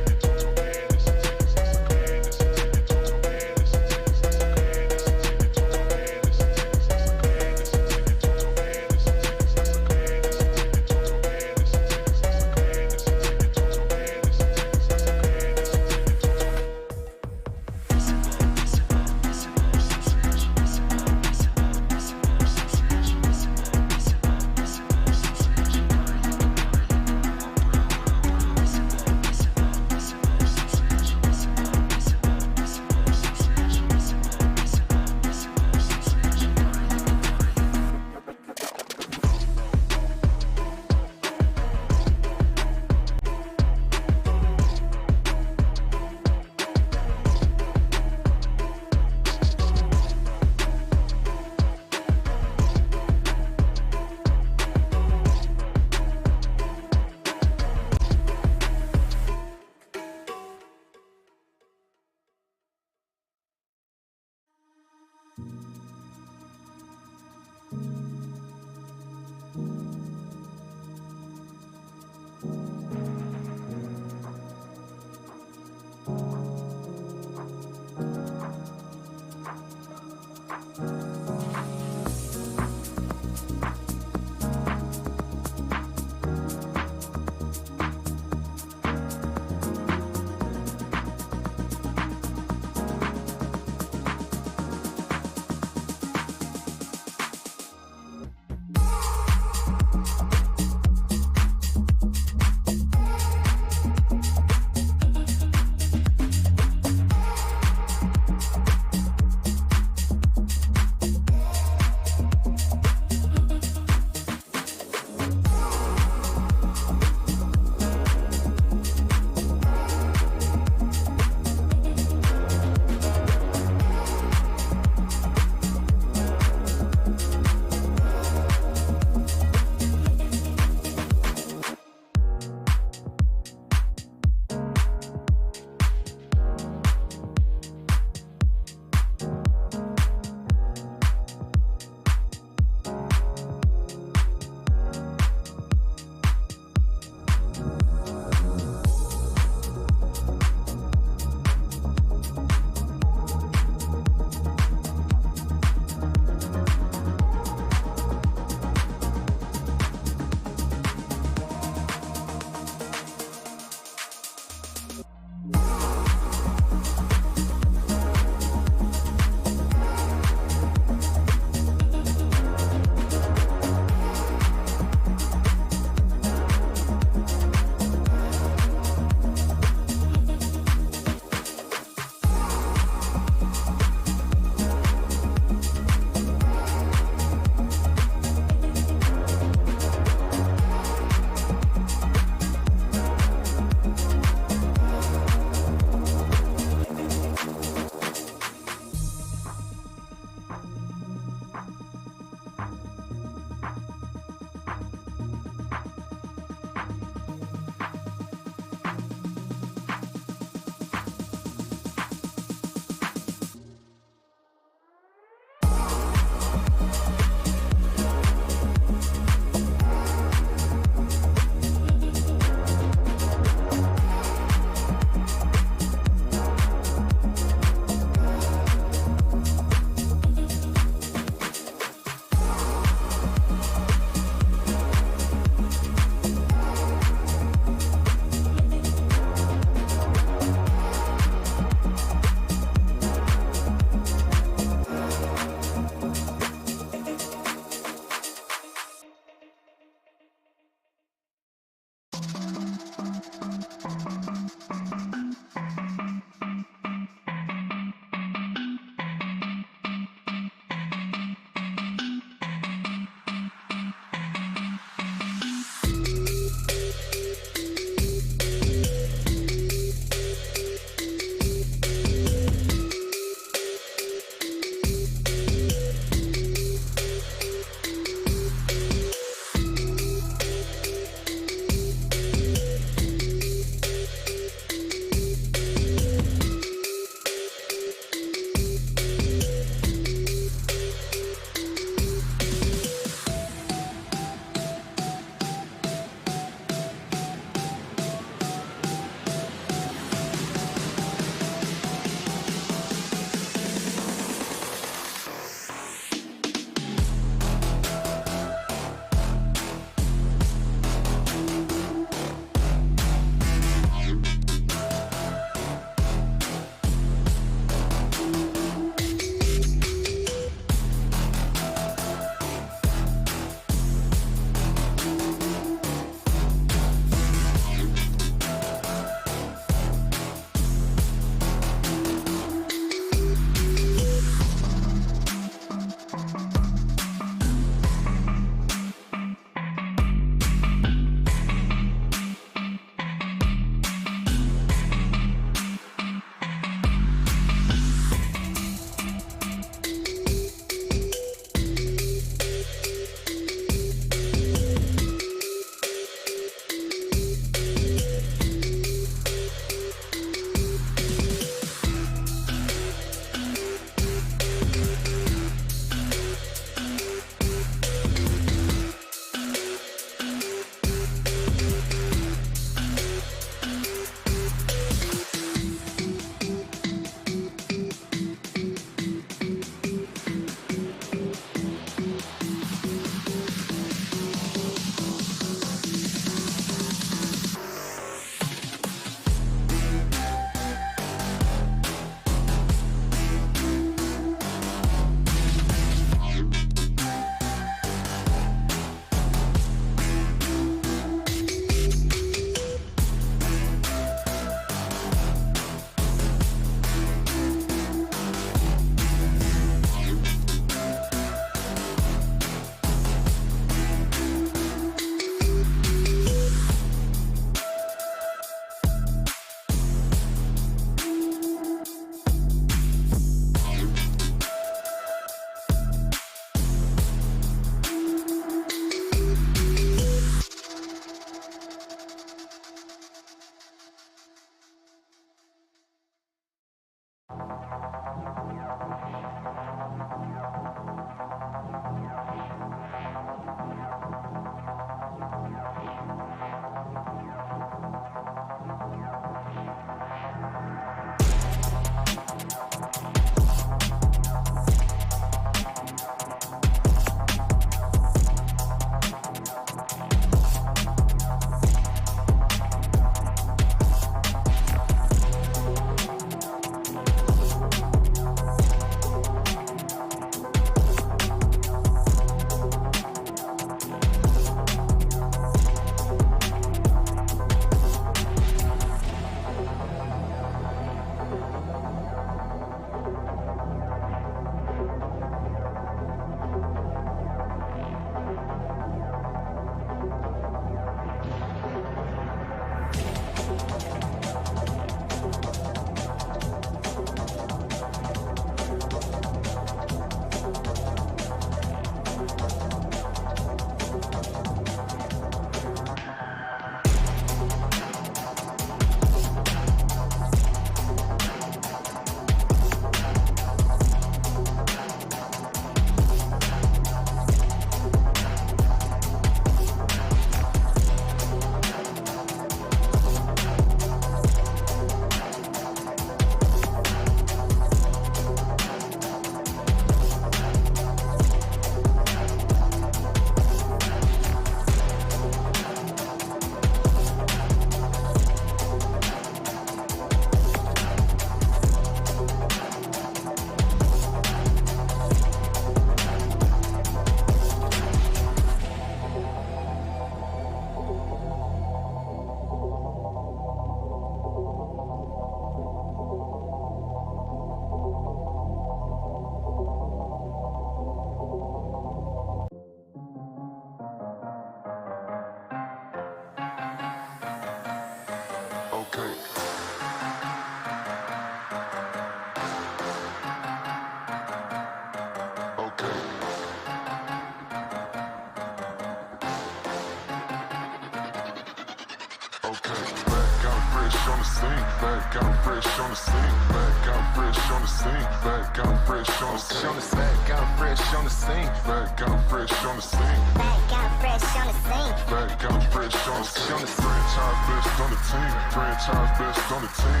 fresh on the scene. Back out fresh on the scene. Back out fresh on the scene. Back out fresh on the scene. Back out fresh on the scene. Back out fresh on the scene. Back out fresh on the scene. Back out fresh on the scene. Franchise best on the team. Franchise best on the team.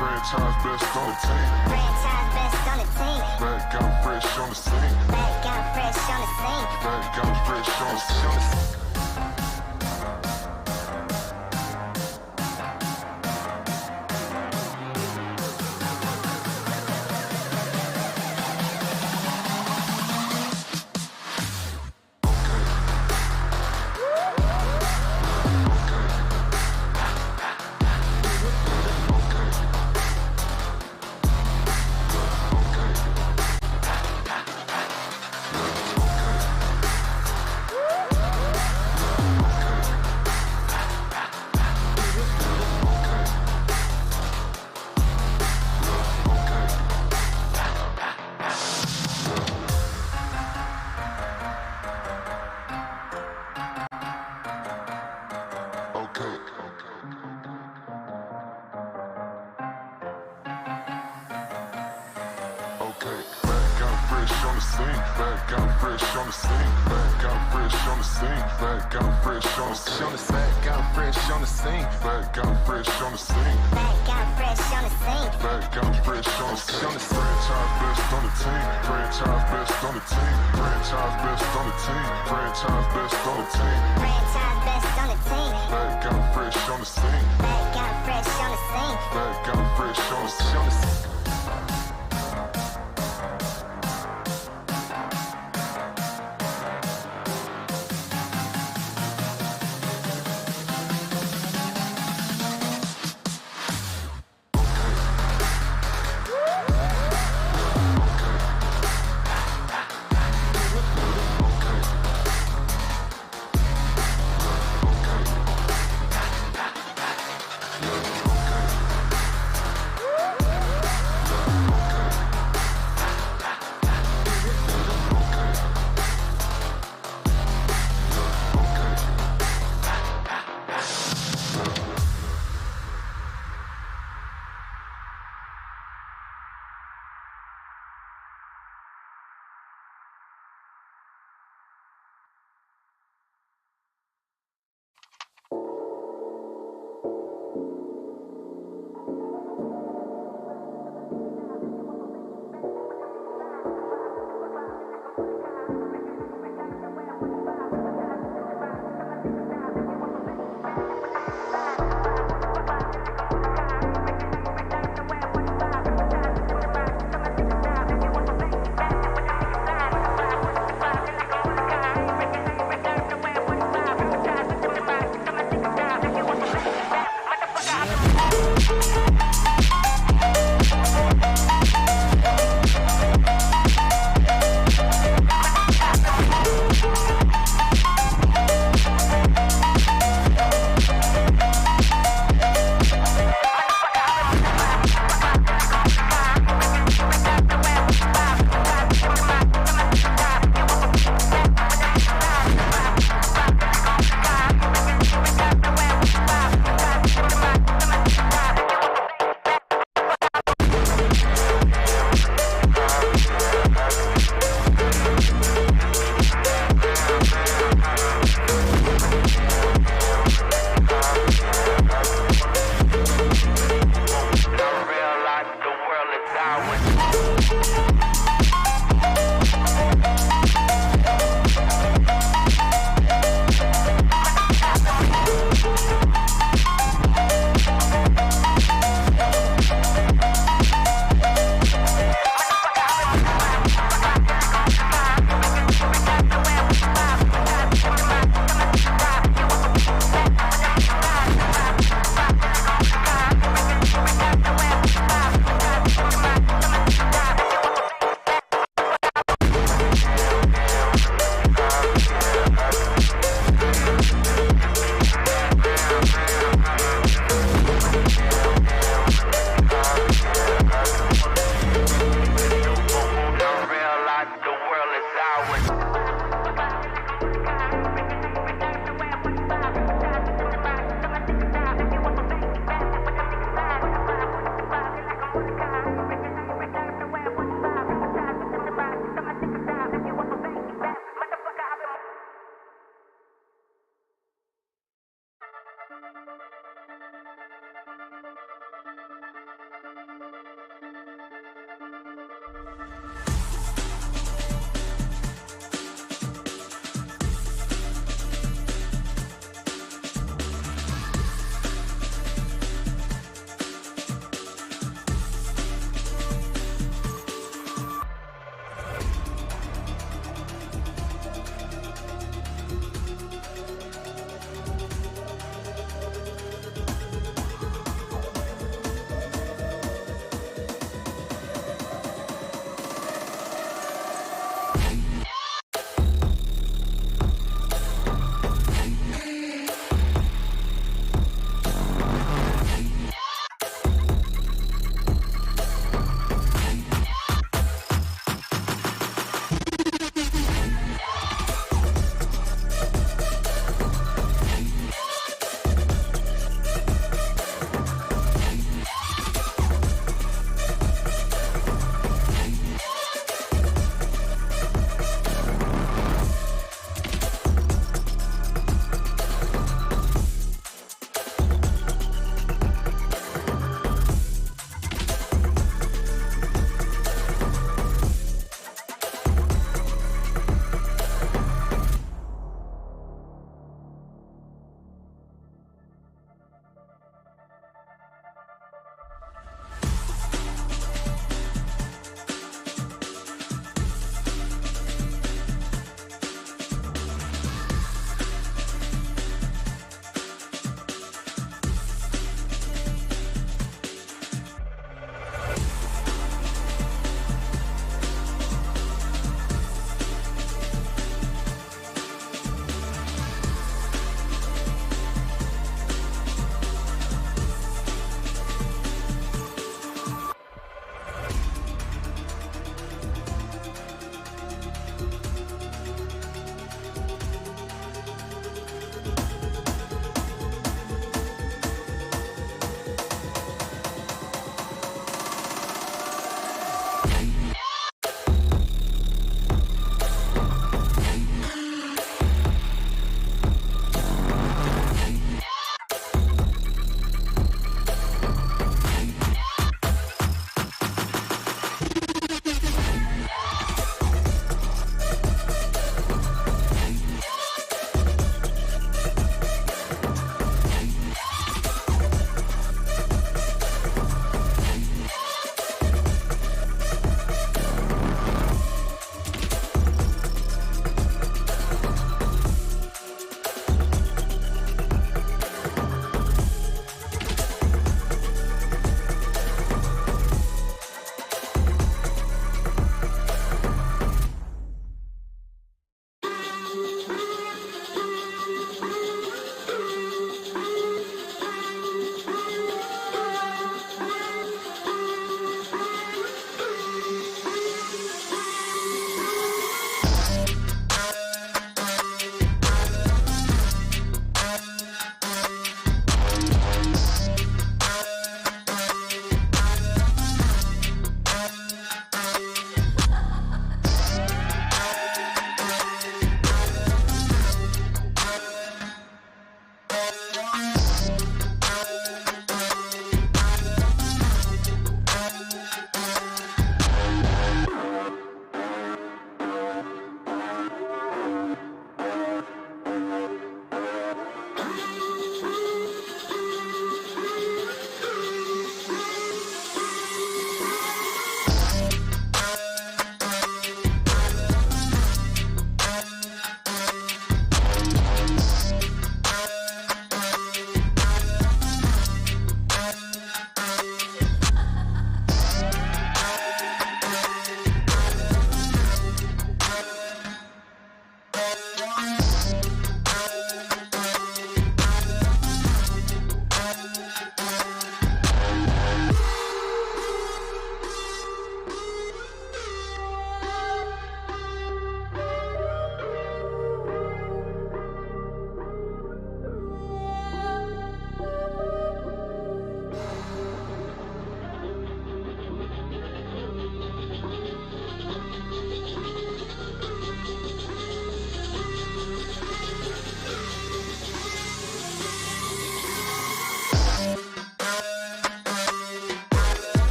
Franchise best on the team. Franchise best on the team. Franchise best on the team. Back out fresh on the scene. Back out fresh on the scene. Back out fresh on the scene.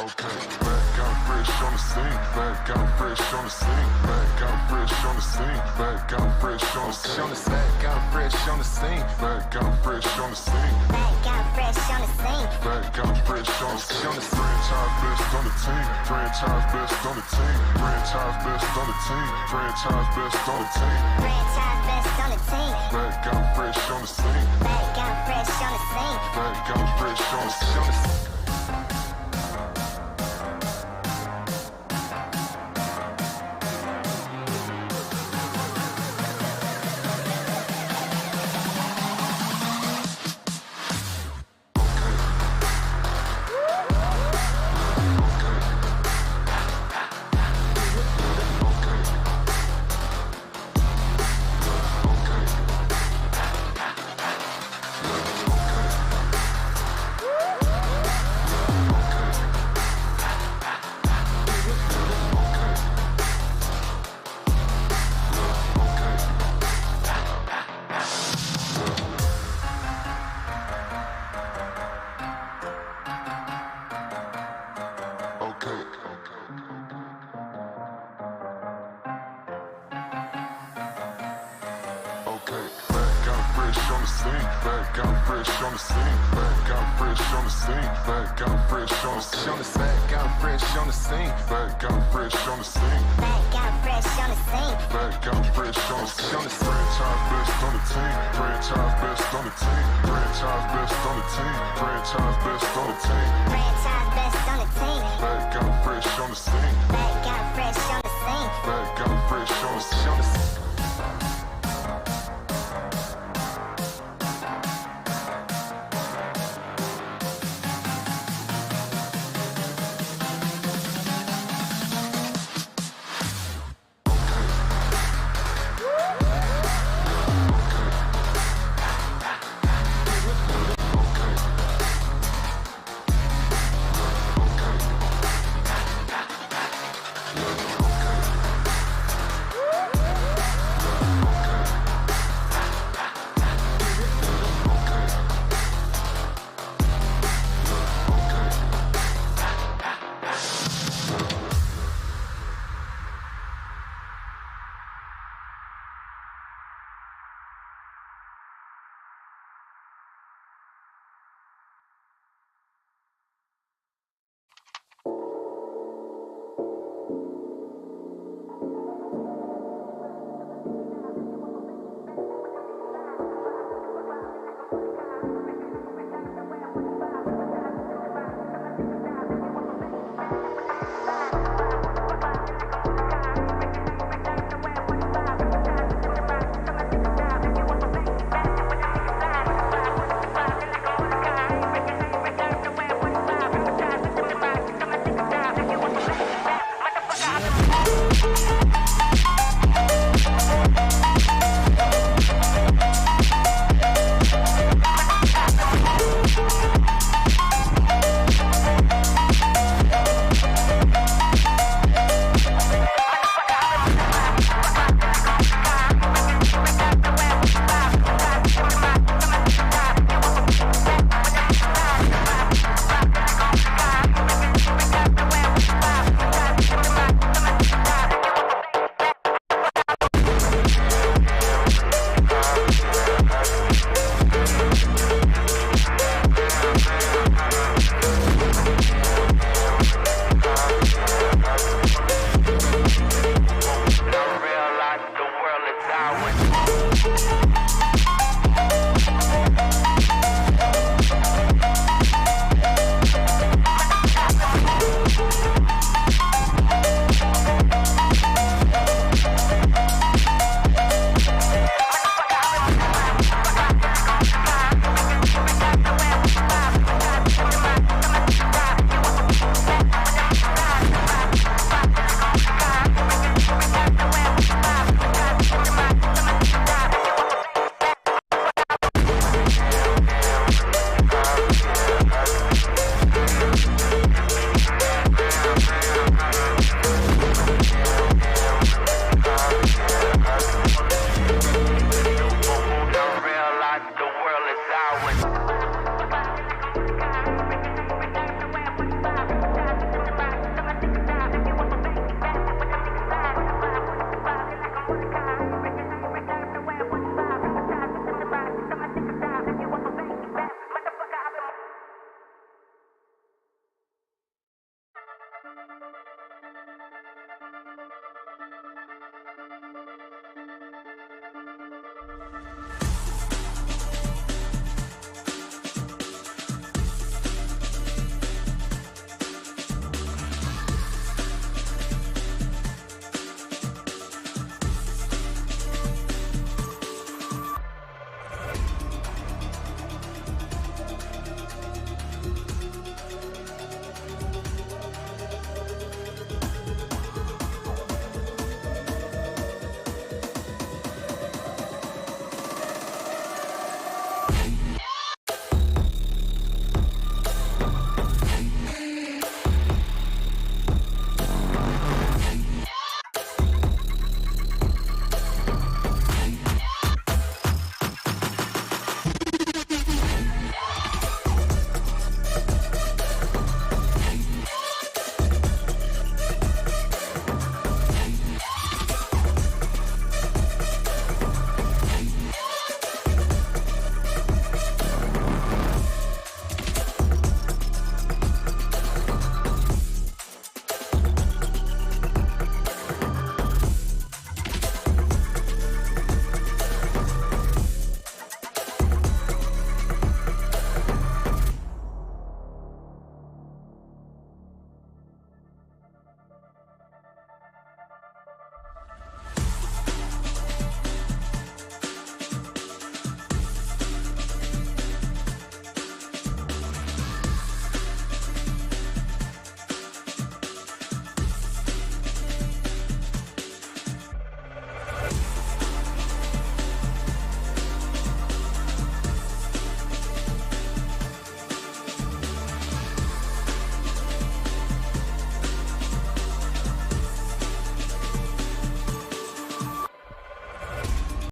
Okay, back out fresh on the scene, back out fresh on the scene, back out fresh on the scene, back out fresh on the scene, back out fresh on the scene, back out fresh on the scene, Back out fresh on the scene. back out fresh on the scene. Franchise best on the team, franchise best on the team, franchise best on the team, franchise best on the team, Franchise best on the team. back out fresh on the scene, Back out fresh on the scene. back out fresh on the scene. Okay. Okay, back out fresh on the scene, back out fresh on the scene, back out fresh on the scene, back out fresh on the scene, back out fresh on the scene, back out fresh on the scene, Back out fresh on the scene. back out fresh on the scene. Franchise best on the team, franchise best on the team, franchise best on the team, franchise best on the team, Franchise best on the team. back out fresh on the scene, Back out fresh on the scene. back out fresh on the scene.